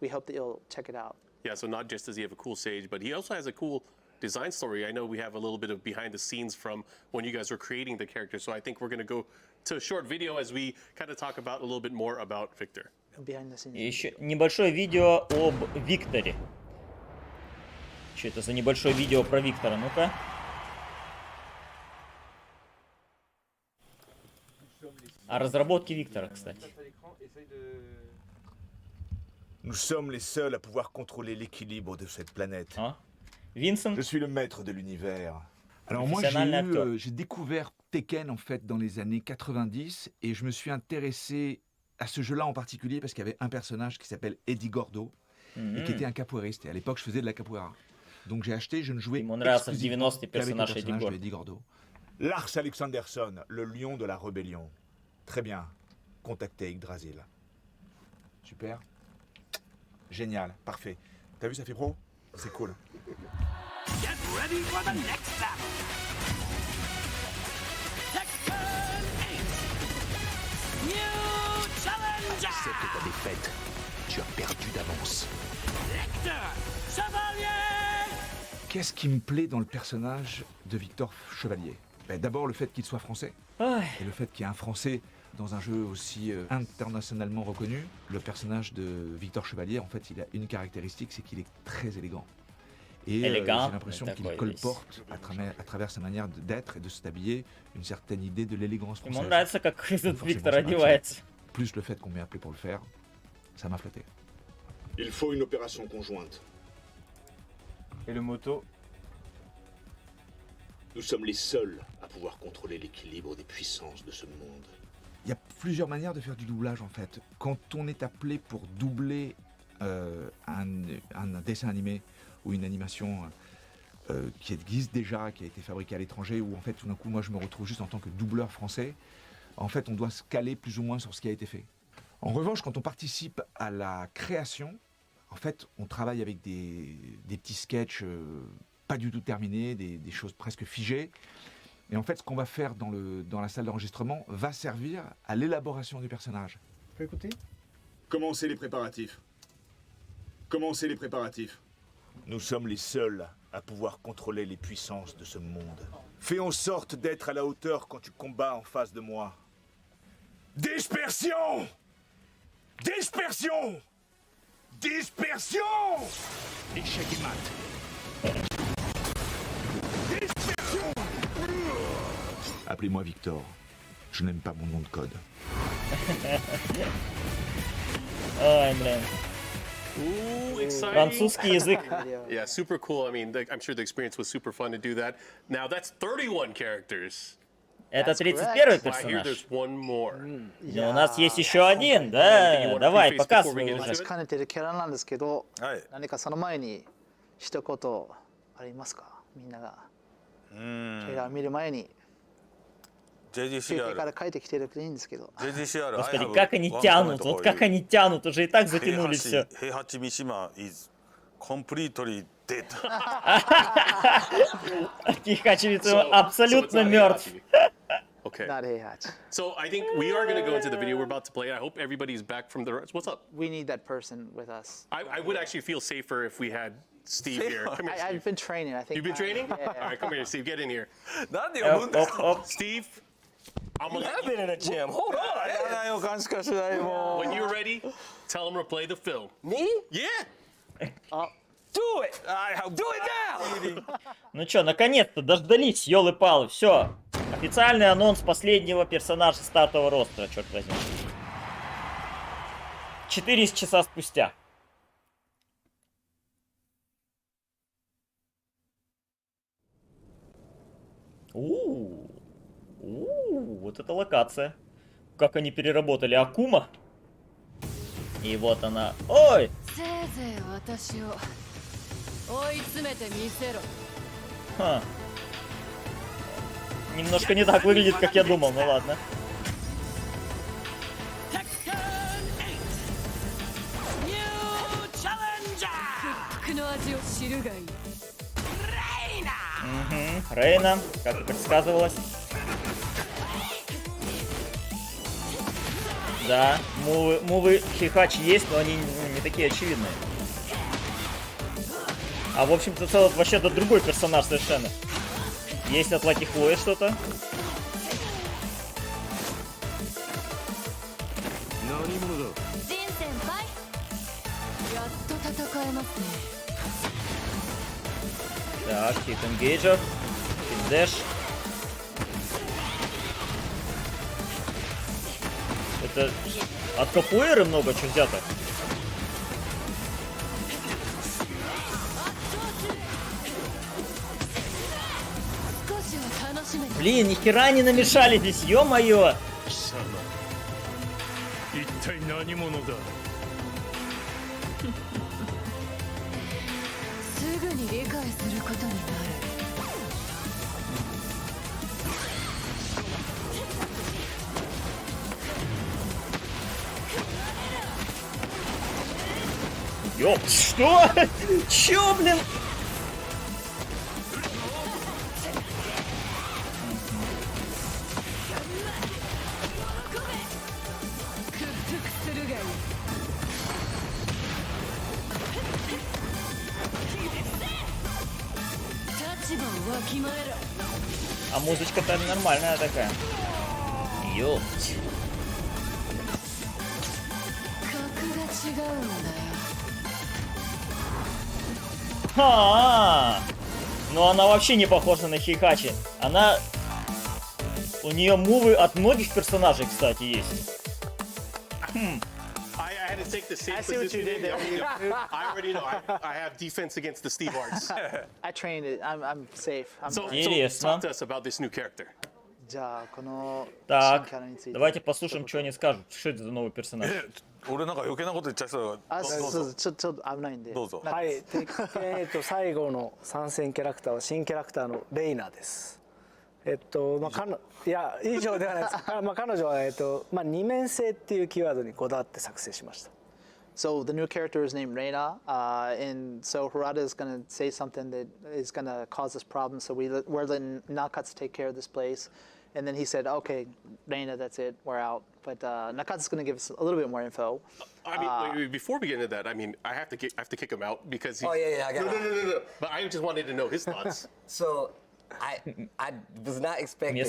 Speaker 21: We hope that you'll check it out.
Speaker 15: Yeah, so not just does he have a cool stage, but he also has a cool design story. I know we have a little bit of behind the scenes from when you guys were creating the character, so I think we're going to go to a short video as we kind of talk about a little bit more about Victor.
Speaker 21: Behind the scenes.
Speaker 3: Еще небольшое видео об Викторе. Что это за небольшое видео про Виктора? Ну-ка. О разработке Виктора, кстати.
Speaker 2: Nous sommes les seuls à pouvoir contrôler l'équilibre de cette planète.
Speaker 3: Vincent.
Speaker 2: Je suis le maître de l'univers.
Speaker 22: Alors moi j'ai découvert Tekken en fait dans les années 90 et je me suis intéressé à ce jeu-là en particulier parce qu'il y avait un personnage qui s'appelle Eddie Gordo et qui était un capoeiriste. Et à l'époque je faisais de la capoeira. Donc j'ai acheté, je ne jouais exclusivement qu'avec le personnage de Eddie Gordo.
Speaker 2: Lars Alexandersson, le lion de la rébellion. Très bien. Contactez Yggdrasil. Super. Génial, parfait. T'as vu, ça fait pro? C'est cool.
Speaker 23: Get ready for the next battle. Tekken 8. New challenger.
Speaker 2: Accepte ta défaite. Tu as perdu d'avance.
Speaker 23: Victor Chevalier.
Speaker 22: Qu'est-ce qui me plaît dans le personnage de Victor Chevalier? D'abord le fait qu'il soit français et le fait qu'il y ait un français dans un jeu aussi internationalement reconnu. Le personnage de Victor Chevalier, en fait, il a une caractéristique, c'est qu'il est très élégant. Et j'ai l'impression qu'il colporte à travers sa manière d'être et de s'habiller une certaine idée de l'élégance française. Plus le fait qu'on m'ait appelé pour le faire, ça m'a flatté.
Speaker 2: Il faut une opération conjointe.
Speaker 24: Et le moto?
Speaker 2: Nous sommes les seuls à pouvoir contrôler l'équilibre des puissances de ce monde.
Speaker 22: Il y a plusieurs manières de faire du doublage en fait. Quand on est appelé pour doubler un dessin animé ou une animation qui existe déjà, qui a été fabriquée à l'étranger, où en fait tout d'un coup moi je me retrouve juste en tant que doubleur français, en fait on doit se caler plus ou moins sur ce qui a été fait. En revanche, quand on participe à la création, en fait on travaille avec des petits sketchs pas du tout terminés, des choses presque figées. Et en fait, ce qu'on va faire dans la salle d'enregistrement va servir à l'élaboration du personnage.
Speaker 21: Tu peux écouter?
Speaker 2: Commencez les préparatifs. Commencez les préparatifs. Nous sommes les seuls à pouvoir contrôler les puissances de ce monde. Fais en sorte d'être à la hauteur quand tu combats en face de moi. Dispersion! Dispersion! Dispersion! Échec et mat. Dispersion! Appelez-moi Victor. Je n'aime pas mon nom de code.
Speaker 3: Ой, блин.
Speaker 15: Ooh, exciting.
Speaker 3: Французский язык.
Speaker 15: Yeah, super cool. I mean, I'm sure the experience was super fun to do that. Now, that's 31 characters.
Speaker 3: Это 31-й персонаж. Но у нас есть еще один, да? Давай, показывай уже.
Speaker 21: 兼ねてるキャラなんですけど、何かその前に一言ありますか？みんながキャラを見る前に。
Speaker 19: JDCR.
Speaker 3: Господи, как они тянут, вот как они тянут, уже и так затянули все. Хейхачи Мишима абсолютно мертв.
Speaker 15: Okay. So I think we are going to go into the video we're about to play. I hope everybody's back from the... What's up?
Speaker 21: We need that person with us.
Speaker 15: I would actually feel safer if we had Steve here. Come here, Steve.
Speaker 21: I've been training, I think.
Speaker 15: You've been training?
Speaker 21: Yeah.
Speaker 15: All right, come here, Steve. Get in here. Steve, I'm gonna...
Speaker 24: I've been in a gym. Hold on.
Speaker 15: When you're ready, tell him to play the film.
Speaker 24: Me?
Speaker 15: Yeah.
Speaker 24: Do it! Do it now!
Speaker 3: Ну чё, наконец-то дождались, ёлы-палы, все. Официальный анонс последнего персонажа стартового роста, черт возьми. 4 часа спустя. Вот это локация. Как они переработали Акума. И вот она. Ой! Ха. Немножко не так выглядит, как я думал, ну ладно. Угу. Рейна, как и предсказывалось. Да, мувы Хихачи есть, но они не такие очевидные. А в общем-то целом вообще-то другой персонаж совершенно. Есть от Лаки Хлои что-то. Так, хит энгейджер, хит дэш. Это от капуэры много чего взято. Блин, ни хера не намешали здесь, ё-моё! Ёп, что? Чё, блин? А музычка-то нормальная такая. Ёпть. Но она вообще не похожа на Хихачи. Она... У нее мувы от многих персонажей, кстати, есть.
Speaker 15: I had to take the same position. I already know. I have defense against the Steve Arts.
Speaker 21: I trained it. I'm safe.
Speaker 15: So talk to us about this new character.
Speaker 3: Так, давайте послушаем, что они скажут. Что это за новый персонаж?
Speaker 19: 俺なんか余計なこと言っちゃいそうだから。
Speaker 21: ちょっと危ないんで。
Speaker 19: どうぞ。
Speaker 20: はい、最後の参戦キャラクターは新キャラクターのレイナです。いや以上ではないです。彼女は二面性っていうキーワードにこだわって作成しました。
Speaker 21: So the new character is named Reina, and so Harada is going to say something that is going to cause us problems. So we're letting Nakatsu take care of this place. And then he said, okay, Reina, that's it, we're out. But Nakatsu's going to give us a little bit more info.
Speaker 15: I mean, before we get into that, I mean, I have to kick him out because he...
Speaker 7: Oh, yeah, I got it.
Speaker 15: No. But I just wanted to know his thoughts.
Speaker 7: So I was not expecting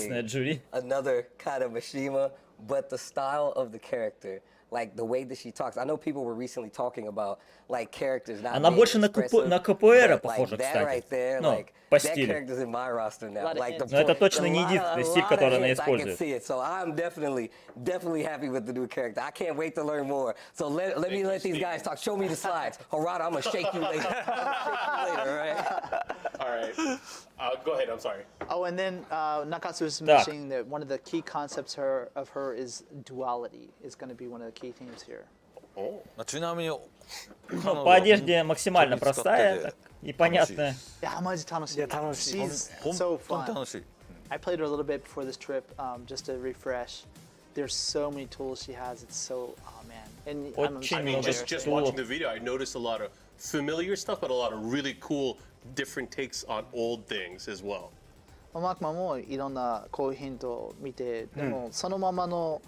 Speaker 7: another kind of Mishima, but the style of the character, like the way that she talks. I know people were recently talking about like characters not.
Speaker 3: Она больше на КПР похожа,
Speaker 7: that
Speaker 3: кстати.
Speaker 7: right there,
Speaker 3: Ну,
Speaker 7: like,
Speaker 3: по
Speaker 7: that
Speaker 3: стилю.
Speaker 7: character's in my roster now. Like
Speaker 3: Но это точно не единственный стиль, который она использует.
Speaker 7: So I'm definitely happy with the new character. I can't wait to learn more. So let me let these guys talk. Show me the slides. Harada, I'm gonna shake you later. All
Speaker 15: right. Go ahead. I'm sorry.
Speaker 21: Oh, and then Nakatsu was mentioning that one of the key concepts of her is duality is going to be one of the key themes here.
Speaker 3: По одежде максимально простая и понятная.
Speaker 21: She's so fun. I played her a little bit before this trip, just to refresh. There's so many tools she has. It's so, oh man. And
Speaker 15: I mean, just watching the video, I noticed a lot of familiar stuff, but a lot of really cool, different takes on old things as well.
Speaker 21: マクマもいろんなこういうヒントを見て、でもそのままの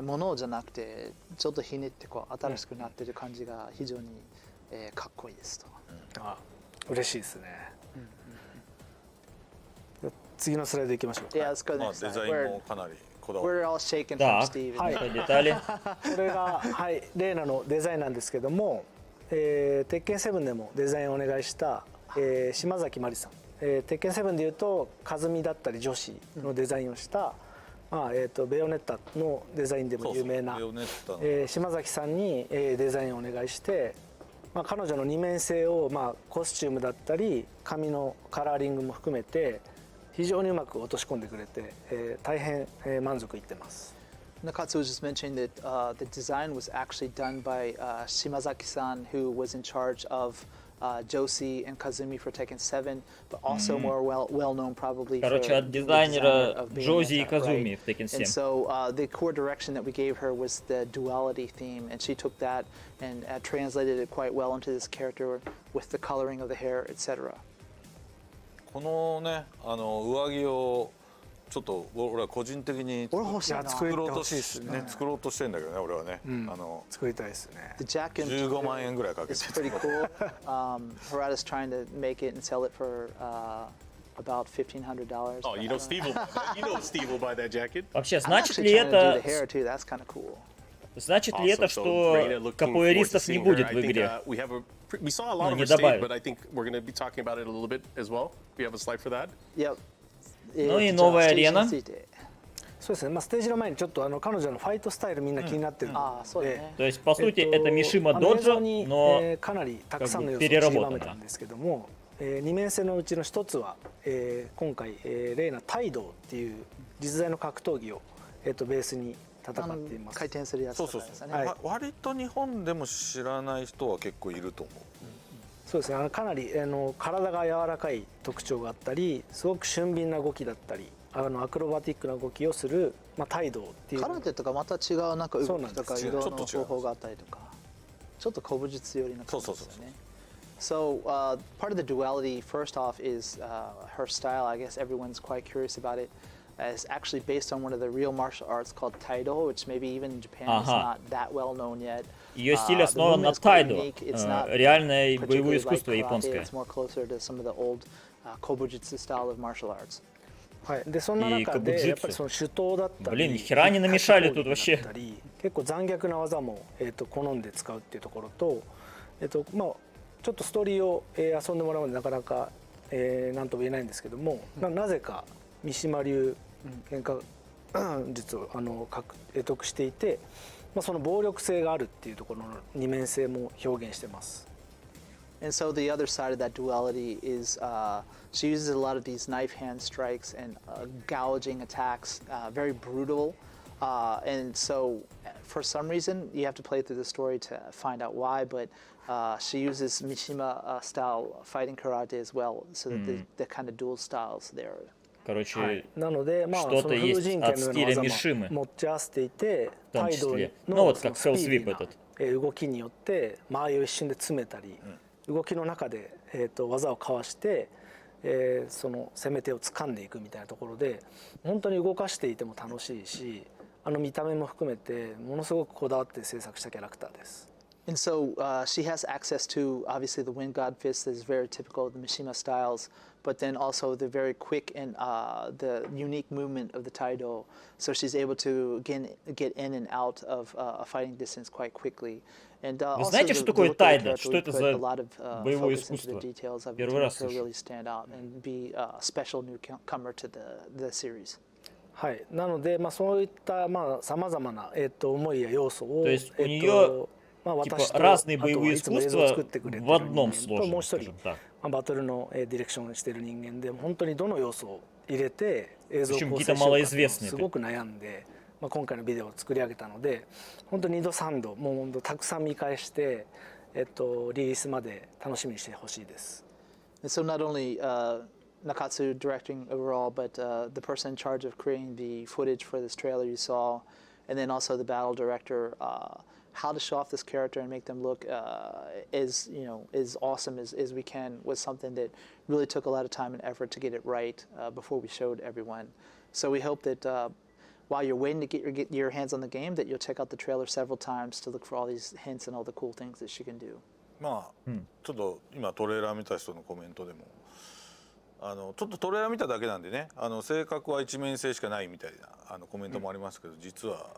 Speaker 21: ものじゃなくて、ちょっとひねってこう新しくなってる感じが非常にかっこいいですと。
Speaker 20: あ、嬉しいですね。次のスライド行きましょう。
Speaker 21: Yeah, let's go next.
Speaker 19: デザインもかなりこだわる。
Speaker 21: We're all shaken from Steve.
Speaker 20: はい。これがはいレイナのデザインなんですけども、鉄拳7でもデザインをお願いした島崎まりさん。鉄拳7でいうと和美だったり女子のデザインをした、ベヨネッタのデザインでも有名な島崎さんにデザインをお願いして、彼女の二面性をコスチュームだったり髪のカラーリングも含めて非非常にうまく落とし込んでくれて、大変、満足いってます。
Speaker 21: Nakatsu was just mentioning that the design was actually done by Shimazaki-san, who was in charge of Josie and Kazumi for Tekken 7, but also more well known probably for
Speaker 3: от дизайнера Джози и Казуми в Tekken 7.
Speaker 21: And so the core direction that we gave her was the duality theme, and she took that and translated it quite well into this character with the coloring of the hair, etc.
Speaker 19: このね、上着をちょっと俺は個人的に作ろうとしてんだけどね、俺はね、
Speaker 20: 作りたいですね。
Speaker 19: 15万円ぐらいかけて。
Speaker 21: It's pretty cool. Harada's trying to make it and sell it for about $1,500.
Speaker 15: Oh, you know Steve will buy that. You know Steve will buy that jacket.
Speaker 3: Вообще, значит ли это...
Speaker 21: That's kind of cool.
Speaker 3: Значит ли это, что капуэристов не будет в игре?
Speaker 15: We saw a lot of stage, but I think we're going to be talking about it a little bit as well. We have a slide for that.
Speaker 21: Yep.
Speaker 3: Ну и новая арена.
Speaker 20: そうですね。まあステージの前にちょっと彼女のファイトスタイルみんな気になってるので、
Speaker 3: То есть по сути это Мишима Доджо, но
Speaker 20: かなりたくさんの要素を散りばめたんですけども、2面性のうちの一つは今回例なタイドっていう実在の格闘技をベースに戦っています。
Speaker 21: 回転するやつとかですね。
Speaker 19: 割と日本でも知らない人は結構いると思う。
Speaker 20: そうですね。かなり体が柔らかい特徴があったり、すごく俊敏な動きだったり、アクロバティックな動きをする態度っていう。
Speaker 21: 空手とかまた違うなんか動きとか移動の方法があったりとか、ちょっと古武術寄りな感じですよね。So part of the duality, first off, is her style. I guess everyone's quite curious about it. It's actually based on one of the real martial arts called Taido, which maybe even in Japan is not that well known yet.
Speaker 3: Ее стиль основан на тайдо, реальное боевое искусство японское.
Speaker 21: It's more closer to some of the old kobujutsu style of martial arts.
Speaker 20: はい。でそんな中でやっぱりその手刀だったり、
Speaker 3: Блин, ни хера не намешали тут вообще.
Speaker 20: 結構残虐な技も好んで使うっていうところと、まあちょっとストーリーを遊んでもらうのでなかなかなんとも言えないんですけども、なぜか三島流喧嘩術を得していて、まあその暴力性があるっていうところの二面性も表現してます。
Speaker 21: And so the other side of that duality is she uses a lot of these knife hand strikes and gouging attacks, very brutal. And so for some reason, you have to play through the story to find out why, but she uses Mishima style fighting karate as well, so that the kind of dual styles there.
Speaker 3: Короче,
Speaker 20: なので、まあ、
Speaker 3: что-то есть от стиля Мишимы,
Speaker 20: 持ち合わせていて、
Speaker 3: в том числе. Ну вот как Cell Sweep этот.
Speaker 20: 動きによって間合いを一瞬で詰めたり、動きの中で技をかわして、その攻め手を掴んでいくみたいなところで、本当に動かしていても楽しいし、見た目も含めてものすごくこだわって制作したキャラクターです。
Speaker 21: And so she has access to obviously the Wind God Fist that is very typical of the Mishima styles, but then also the very quick and the unique movement of the Taido. So she's able to again get in and out of a fighting distance quite quickly. And also
Speaker 3: знаете, что такое тайдо? Что это за
Speaker 21: a lot of
Speaker 3: боевое
Speaker 21: focus into the
Speaker 3: искусство?
Speaker 21: details of it
Speaker 3: Первый
Speaker 21: to
Speaker 3: раз
Speaker 21: make her
Speaker 3: слышу.
Speaker 21: really stand out and be a special newcomer to the series.
Speaker 20: はい。なので、まあそういったさまざまな思いや要素を、
Speaker 3: То есть у нее типа разные боевые искусства в одном сложном, скажем так.
Speaker 20: バトルのディレクションをしている人間で本当にどの要素を入れて映像を構成しようかすごく悩んで、今回のビデオを作り上げたので、本当に2度3度もう本当たくさん見返してリリースまで楽しみにしてほしいです。
Speaker 21: So not only Nakatsu directing overall, but the person in charge of creating the footage for this trailer you saw, and then also the battle director, how to show off this character and make them look as awesome as we can was something that really took a lot of time and effort to get it right before we showed everyone. So we hope that while you're waiting to get your hands on the game, that you'll check out the trailer several times to look for all these hints and all the cool things that she can do.
Speaker 19: まあちょっと今トレーラー見た人のコメントでも。ちょっとトレーラー見ただけなんでね、性格は一面性しかないみたいなコメントもありますけど、実は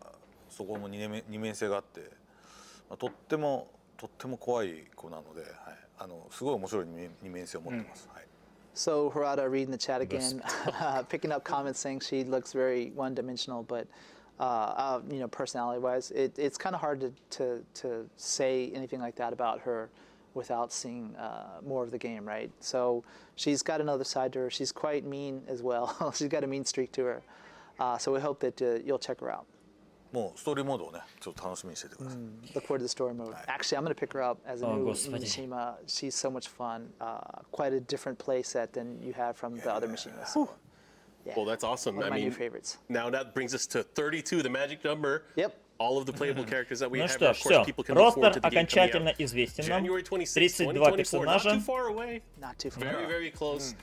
Speaker 19: そこも二面性があって、とっても怖い子なので、はい、すごい面白い二面性を持ってます。はい。
Speaker 21: So Harada reading the chat again, picking up comments saying she looks very one-dimensional, but personality-wise, it's kind of hard to say anything like that about her. without seeing more of the game, right? So she's got another side to her. She's quite mean as well. She's got a mean streak to her. So we hope that you'll check her out.
Speaker 19: もうストーリーモードをね、ちょっと楽しみにしててください。
Speaker 21: Look forward to the story mode. Actually, I'm going to pick her up as a new Mishima. She's so much fun. Quite a different play set than you have from the other Mishimas. Yeah.
Speaker 15: Well, that's awesome.
Speaker 21: One of
Speaker 15: I
Speaker 21: my
Speaker 15: mean,
Speaker 21: new favorites.
Speaker 15: Now that brings us to 32, the magic number.
Speaker 21: Yep.
Speaker 15: All of the playable characters that we
Speaker 3: Ну
Speaker 15: have.
Speaker 3: что ж,
Speaker 15: Of course,
Speaker 3: все.
Speaker 15: people can look forward
Speaker 3: Ростер
Speaker 15: to the game coming
Speaker 3: окончательно
Speaker 15: out.
Speaker 3: известен нам.
Speaker 15: January 26,
Speaker 3: 32
Speaker 15: 2024. Not
Speaker 3: персонажа.
Speaker 15: too far away.
Speaker 21: Not too far.
Speaker 15: Very, very close.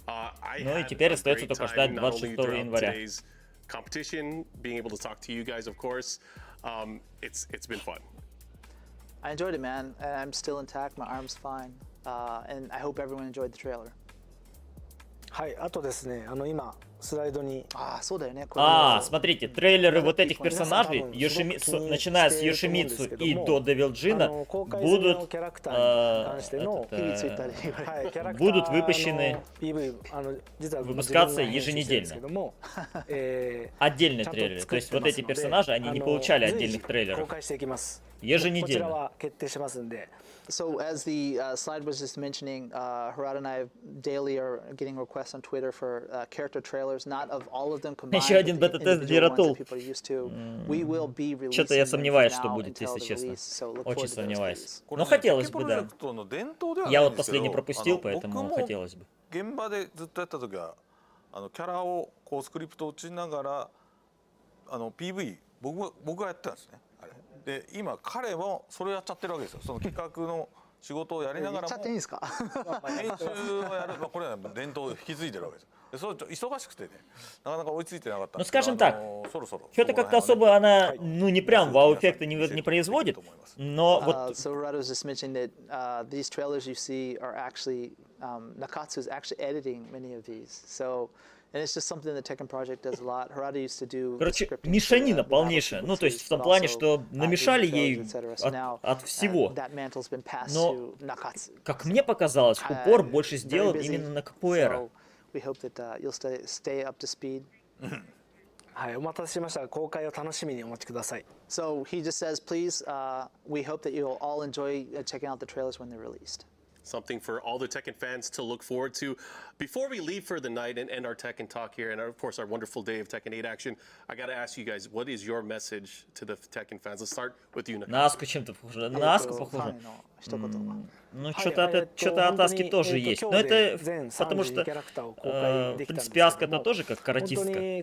Speaker 15: I
Speaker 3: Ну и
Speaker 15: had
Speaker 3: теперь
Speaker 15: a
Speaker 3: остается
Speaker 15: great
Speaker 3: только
Speaker 15: time
Speaker 3: ждать
Speaker 15: not only
Speaker 3: 26
Speaker 15: throughout
Speaker 3: января.
Speaker 15: today's competition, being able to talk to you guys, of course. It's been fun.
Speaker 21: I enjoyed it, man. I'm still intact. My arm's fine. And I hope everyone enjoyed the trailer.
Speaker 20: はい、あとですね、今スライドに
Speaker 3: смотрите, трейлеры вот этих персонажей, начиная с Йошимицу и до Девилджина, будут выпущены, выпускаться еженедельно. Отдельные трейлеры. То есть вот эти персонажи, они не получали отдельных трейлеров. Еженедельно.
Speaker 21: So as the slide was just mentioning, Harada and I daily are getting requests on Twitter for character trailers, not of all of them combined,
Speaker 3: Еще один бета-тест для Ратул.
Speaker 21: Что-то
Speaker 3: я сомневаюсь, что будет, если честно. Очень сомневаюсь. Но хотелось бы, да. Я вот последний пропустил, поэтому хотелось бы.
Speaker 19: 現場でずっとやった時はキャラをこうスクリプトを打ちながらPV 僕がやってたんですね。で今彼もそれをやっちゃってるわけですよ。その企画の仕事をやりながらも編集をやる、これは伝統を引き継いでるわけです。でそれ忙しくてね、なかなか追いついてなかったんですけど。
Speaker 3: Ну скажем так, Хёта как-то особо она, ну не прям вау-эффекта не производит, но вот.
Speaker 21: So Harada was just mentioning that these trailers you see are actually Nakatsu is actually editing many of these. So. And it's just something the Tekken project does a lot. Harada used to do.
Speaker 3: Короче, мешанина полнейшая. Ну, то есть в том плане, что намешали ей от всего. Но, как мне показалось, упор больше сделан именно на капуэра.
Speaker 20: はい、お待たせしました。公開を楽しみにお待ちください。
Speaker 21: So he just says, please, we hope that you'll all enjoy checking out the trailers when they're released.
Speaker 15: Something for all the Tekken fans to look forward to. Before we leave for the night and end our Tekken talk here, and of course our wonderful day of Tekken 8 action, I got to ask you guys, what is your message to the Tekken fans? Let's start with you, Nakatsu.
Speaker 3: На Аску чем-то похоже. На Аску похоже. Ну, что-то от Аски тоже есть. Но это потому что, в принципе, Аска-то тоже как каратистка. Карате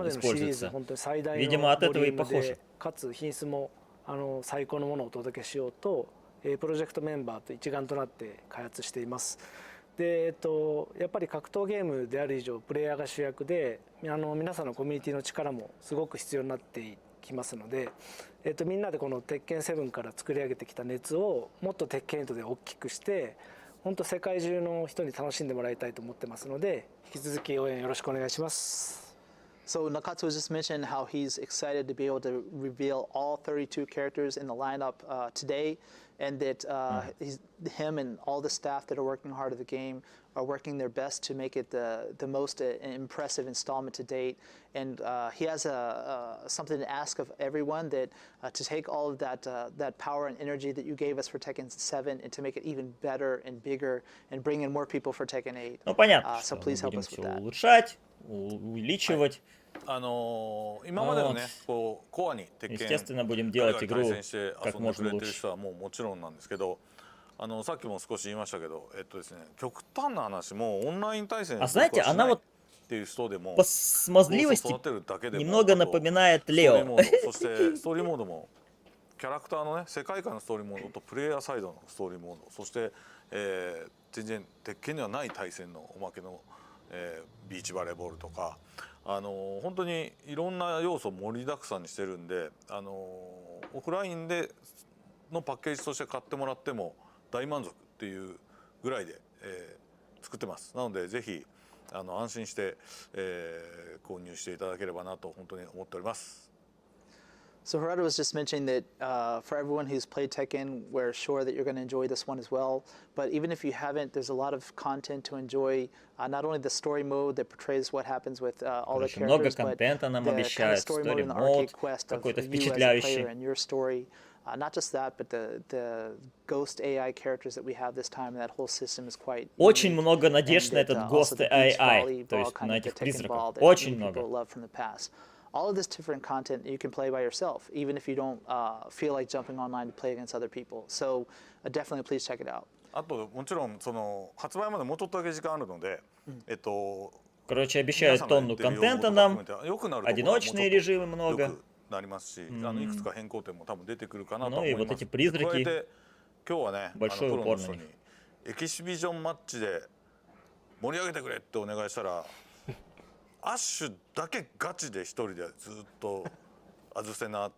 Speaker 3: используется. Видимо, от этого и похоже.
Speaker 20: 最高のものをお届けしようとプロジェクトメンバーと一丸となって開発しています。で、やっぱり格闘ゲームである以上プレイヤーが主役で皆さんのコミュニティの力もすごく必要になってきますので、みんなでこの鉄拳7から作り上げてきた熱をもっと鉄拳8で大きくして本当世界中の人に楽しんでもらいたいと思ってますので引き続き応援よろしくお願いします。
Speaker 21: So Nakatsu was just mentioned how he's excited to be able to reveal all 32 characters in the lineup today, and that him and all the staff that are working hard at the game are working their best to make it the most impressive installment to date. And he has something to ask of everyone, that to take all of that power and energy that you gave us for Tekken 7 and to make it even better and bigger and bring in more people for Tekken 8.
Speaker 3: Ну понятно,
Speaker 21: so please help us with that.
Speaker 3: Улучшать, увеличивать.
Speaker 19: 今までのね、こうコアに鉄拳が対戦して遊んでくれてる人はもちろんなんですけど、さっきも少し言いましたけど、ですね、極端な話もオンライン対戦っていう人でも、
Speaker 3: по смазливости немного напоминает Лео.
Speaker 19: そしてストーリーモードもキャラクターのね、世界観のストーリーモードとプレイヤーサイドのストーリーモード、そして全然鉄拳にはない対戦のおまけのビーチバレーボールとか。本当にいろんな要素を盛りだくさんにしてるんで、オフラインでのパッケージとして買ってもらっても大満足っていうぐらいで、作ってます。なのでぜひ安心して、購入していただければなと本当に思っております。
Speaker 21: So Harada was just mentioning that for everyone who's played Tekken, we're sure that you're going to enjoy this one as well. But even if you haven't, there's a lot of content to enjoy. Not only the story mode that portrays what happens with all the characters, but the kind of story mode in the arcade quest of you as a player and your story. Not just that, but the ghost AI characters that we have this time, that whole system is quite.
Speaker 3: Очень много надежд на этот Ghost AI, то есть на этих призраков. Очень много.
Speaker 21: All of this different content you can play by yourself, even if you don't feel like jumping online to play against other people. So definitely please check it out.
Speaker 19: あともちろんその発売までもうちょっとだけ時間あるので、
Speaker 3: Короче, обещают тонну контента нам, одиночные режимы много.
Speaker 19: なりますし、いくつか変更点も多分出てくるかなと
Speaker 3: Ну
Speaker 19: 思
Speaker 3: и
Speaker 19: いま
Speaker 3: вот
Speaker 19: す。
Speaker 3: эти призраки,
Speaker 19: 加えて今日はね、プ
Speaker 3: большой
Speaker 19: ロの
Speaker 3: упор
Speaker 19: 人
Speaker 3: на
Speaker 19: に
Speaker 3: них.
Speaker 19: エキシビジョンマッチで盛り上げてくれってお願いしたら、アッシュだけガチで一人でずっとアズセナ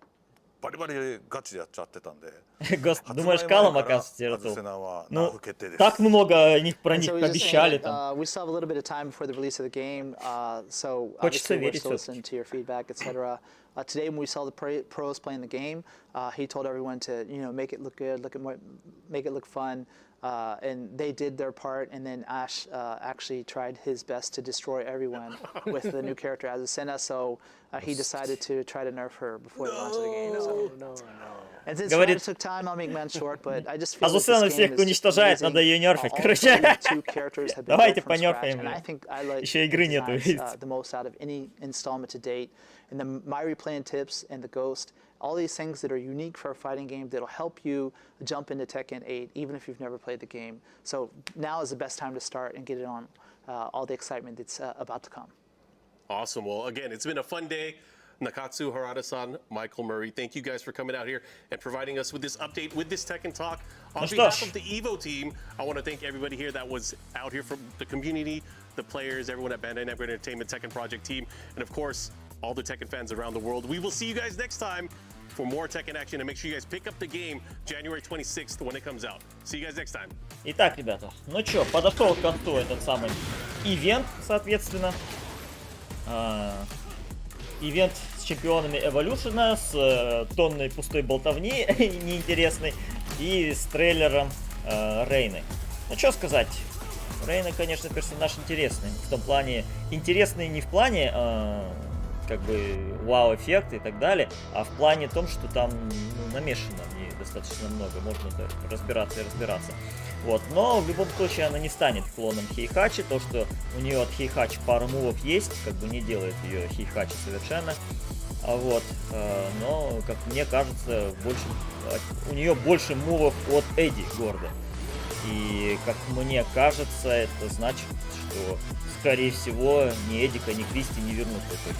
Speaker 19: バリバリガチでやっちゃってたんで。
Speaker 3: Думаешь, Калом, оказывается, ну, так много они про них обещали там.
Speaker 21: We still have a little bit of time before the release of the game, so
Speaker 3: Хочется
Speaker 21: obviously we're
Speaker 3: верить
Speaker 21: still listening to your feedback, etc. Today, when we saw the pros playing the game, he told everyone to, you know, make it look good, make it look fun, and they did their part. And then Ash actually tried his best to destroy everyone with the new character Azucena. So he decided to try to nerf her before the launch of the game. So. And since it took time, I'll make man short, but I just feel like
Speaker 3: Азусена
Speaker 21: this game
Speaker 3: всех
Speaker 21: is
Speaker 3: уничтожает, надо ее нерфить, короче. Давайте понерфаем ее. Еще игры нету, видите.
Speaker 21: The most out of any installment to date, and the my replaying tips and the Ghost, all these things that are unique for a fighting game that'll help you jump into Tekken 8 even if you've never played the game. So now is the best time to start and get it on all the excitement that's about to come.
Speaker 15: Awesome. Well, again, it's been a fun day. Nakatsu, Harada-san, Michael Murray, thank you guys for coming out here and providing us with this update, with this Tekken Talk. On behalf of the EVO team, I want to thank everybody here that was out here from the community, the players, everyone at Bandai Namco Entertainment Tekken Project team, and of course, all the Tekken fans around the world. We will see you guys next time for more Tekken action, and make sure you guys pick up the game January 26th when it comes out. See you guys next time.
Speaker 3: Итак, ребята, ну чё, подошел к концу этот самый ивент, соответственно. Ивент с чемпионами Evolution, с тонной пустой болтовни неинтересной и с трейлером Рейны. Ну что сказать, Рейна, конечно, персонаж интересный. В том плане, интересный не в плане как бы вау-эффект и так далее, а в плане том, что там намешано в достаточно много, можно разбираться и разбираться. Вот. Но в любом случае она не станет клоном Хейхачи. То, что у нее от Хейхачи пару мувов есть, как бы не делает ее Хейхачи совершенно. Вот. Но, как мне кажется, у нее больше мувов от Эдди Гордо. И, как мне кажется, это значит, что, скорее всего, ни Эдика, ни Кристи не вернут в итоге.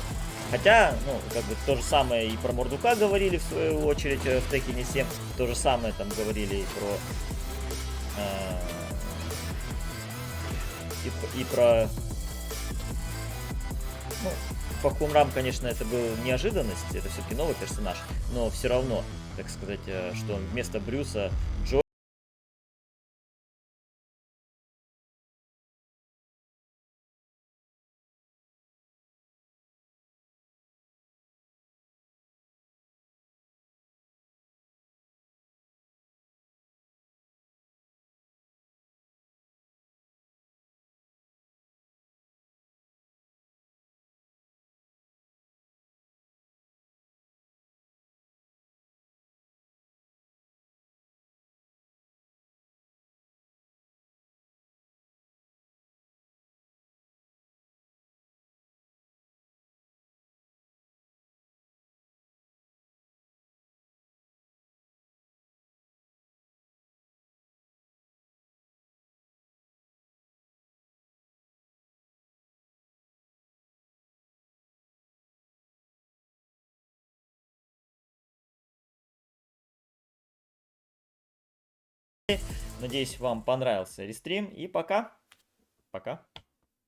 Speaker 3: Хотя, ну, как бы то же самое и про Мордука говорили, в свою очередь, в Теккене 7. То же самое там говорили и про... И про... Ну, по Хумрам, конечно, это была неожиданность, это все-таки новый персонаж, но все равно, так сказать, что вместо Брюса Джо Надеюсь, вам понравился рестрим. И пока. Пока.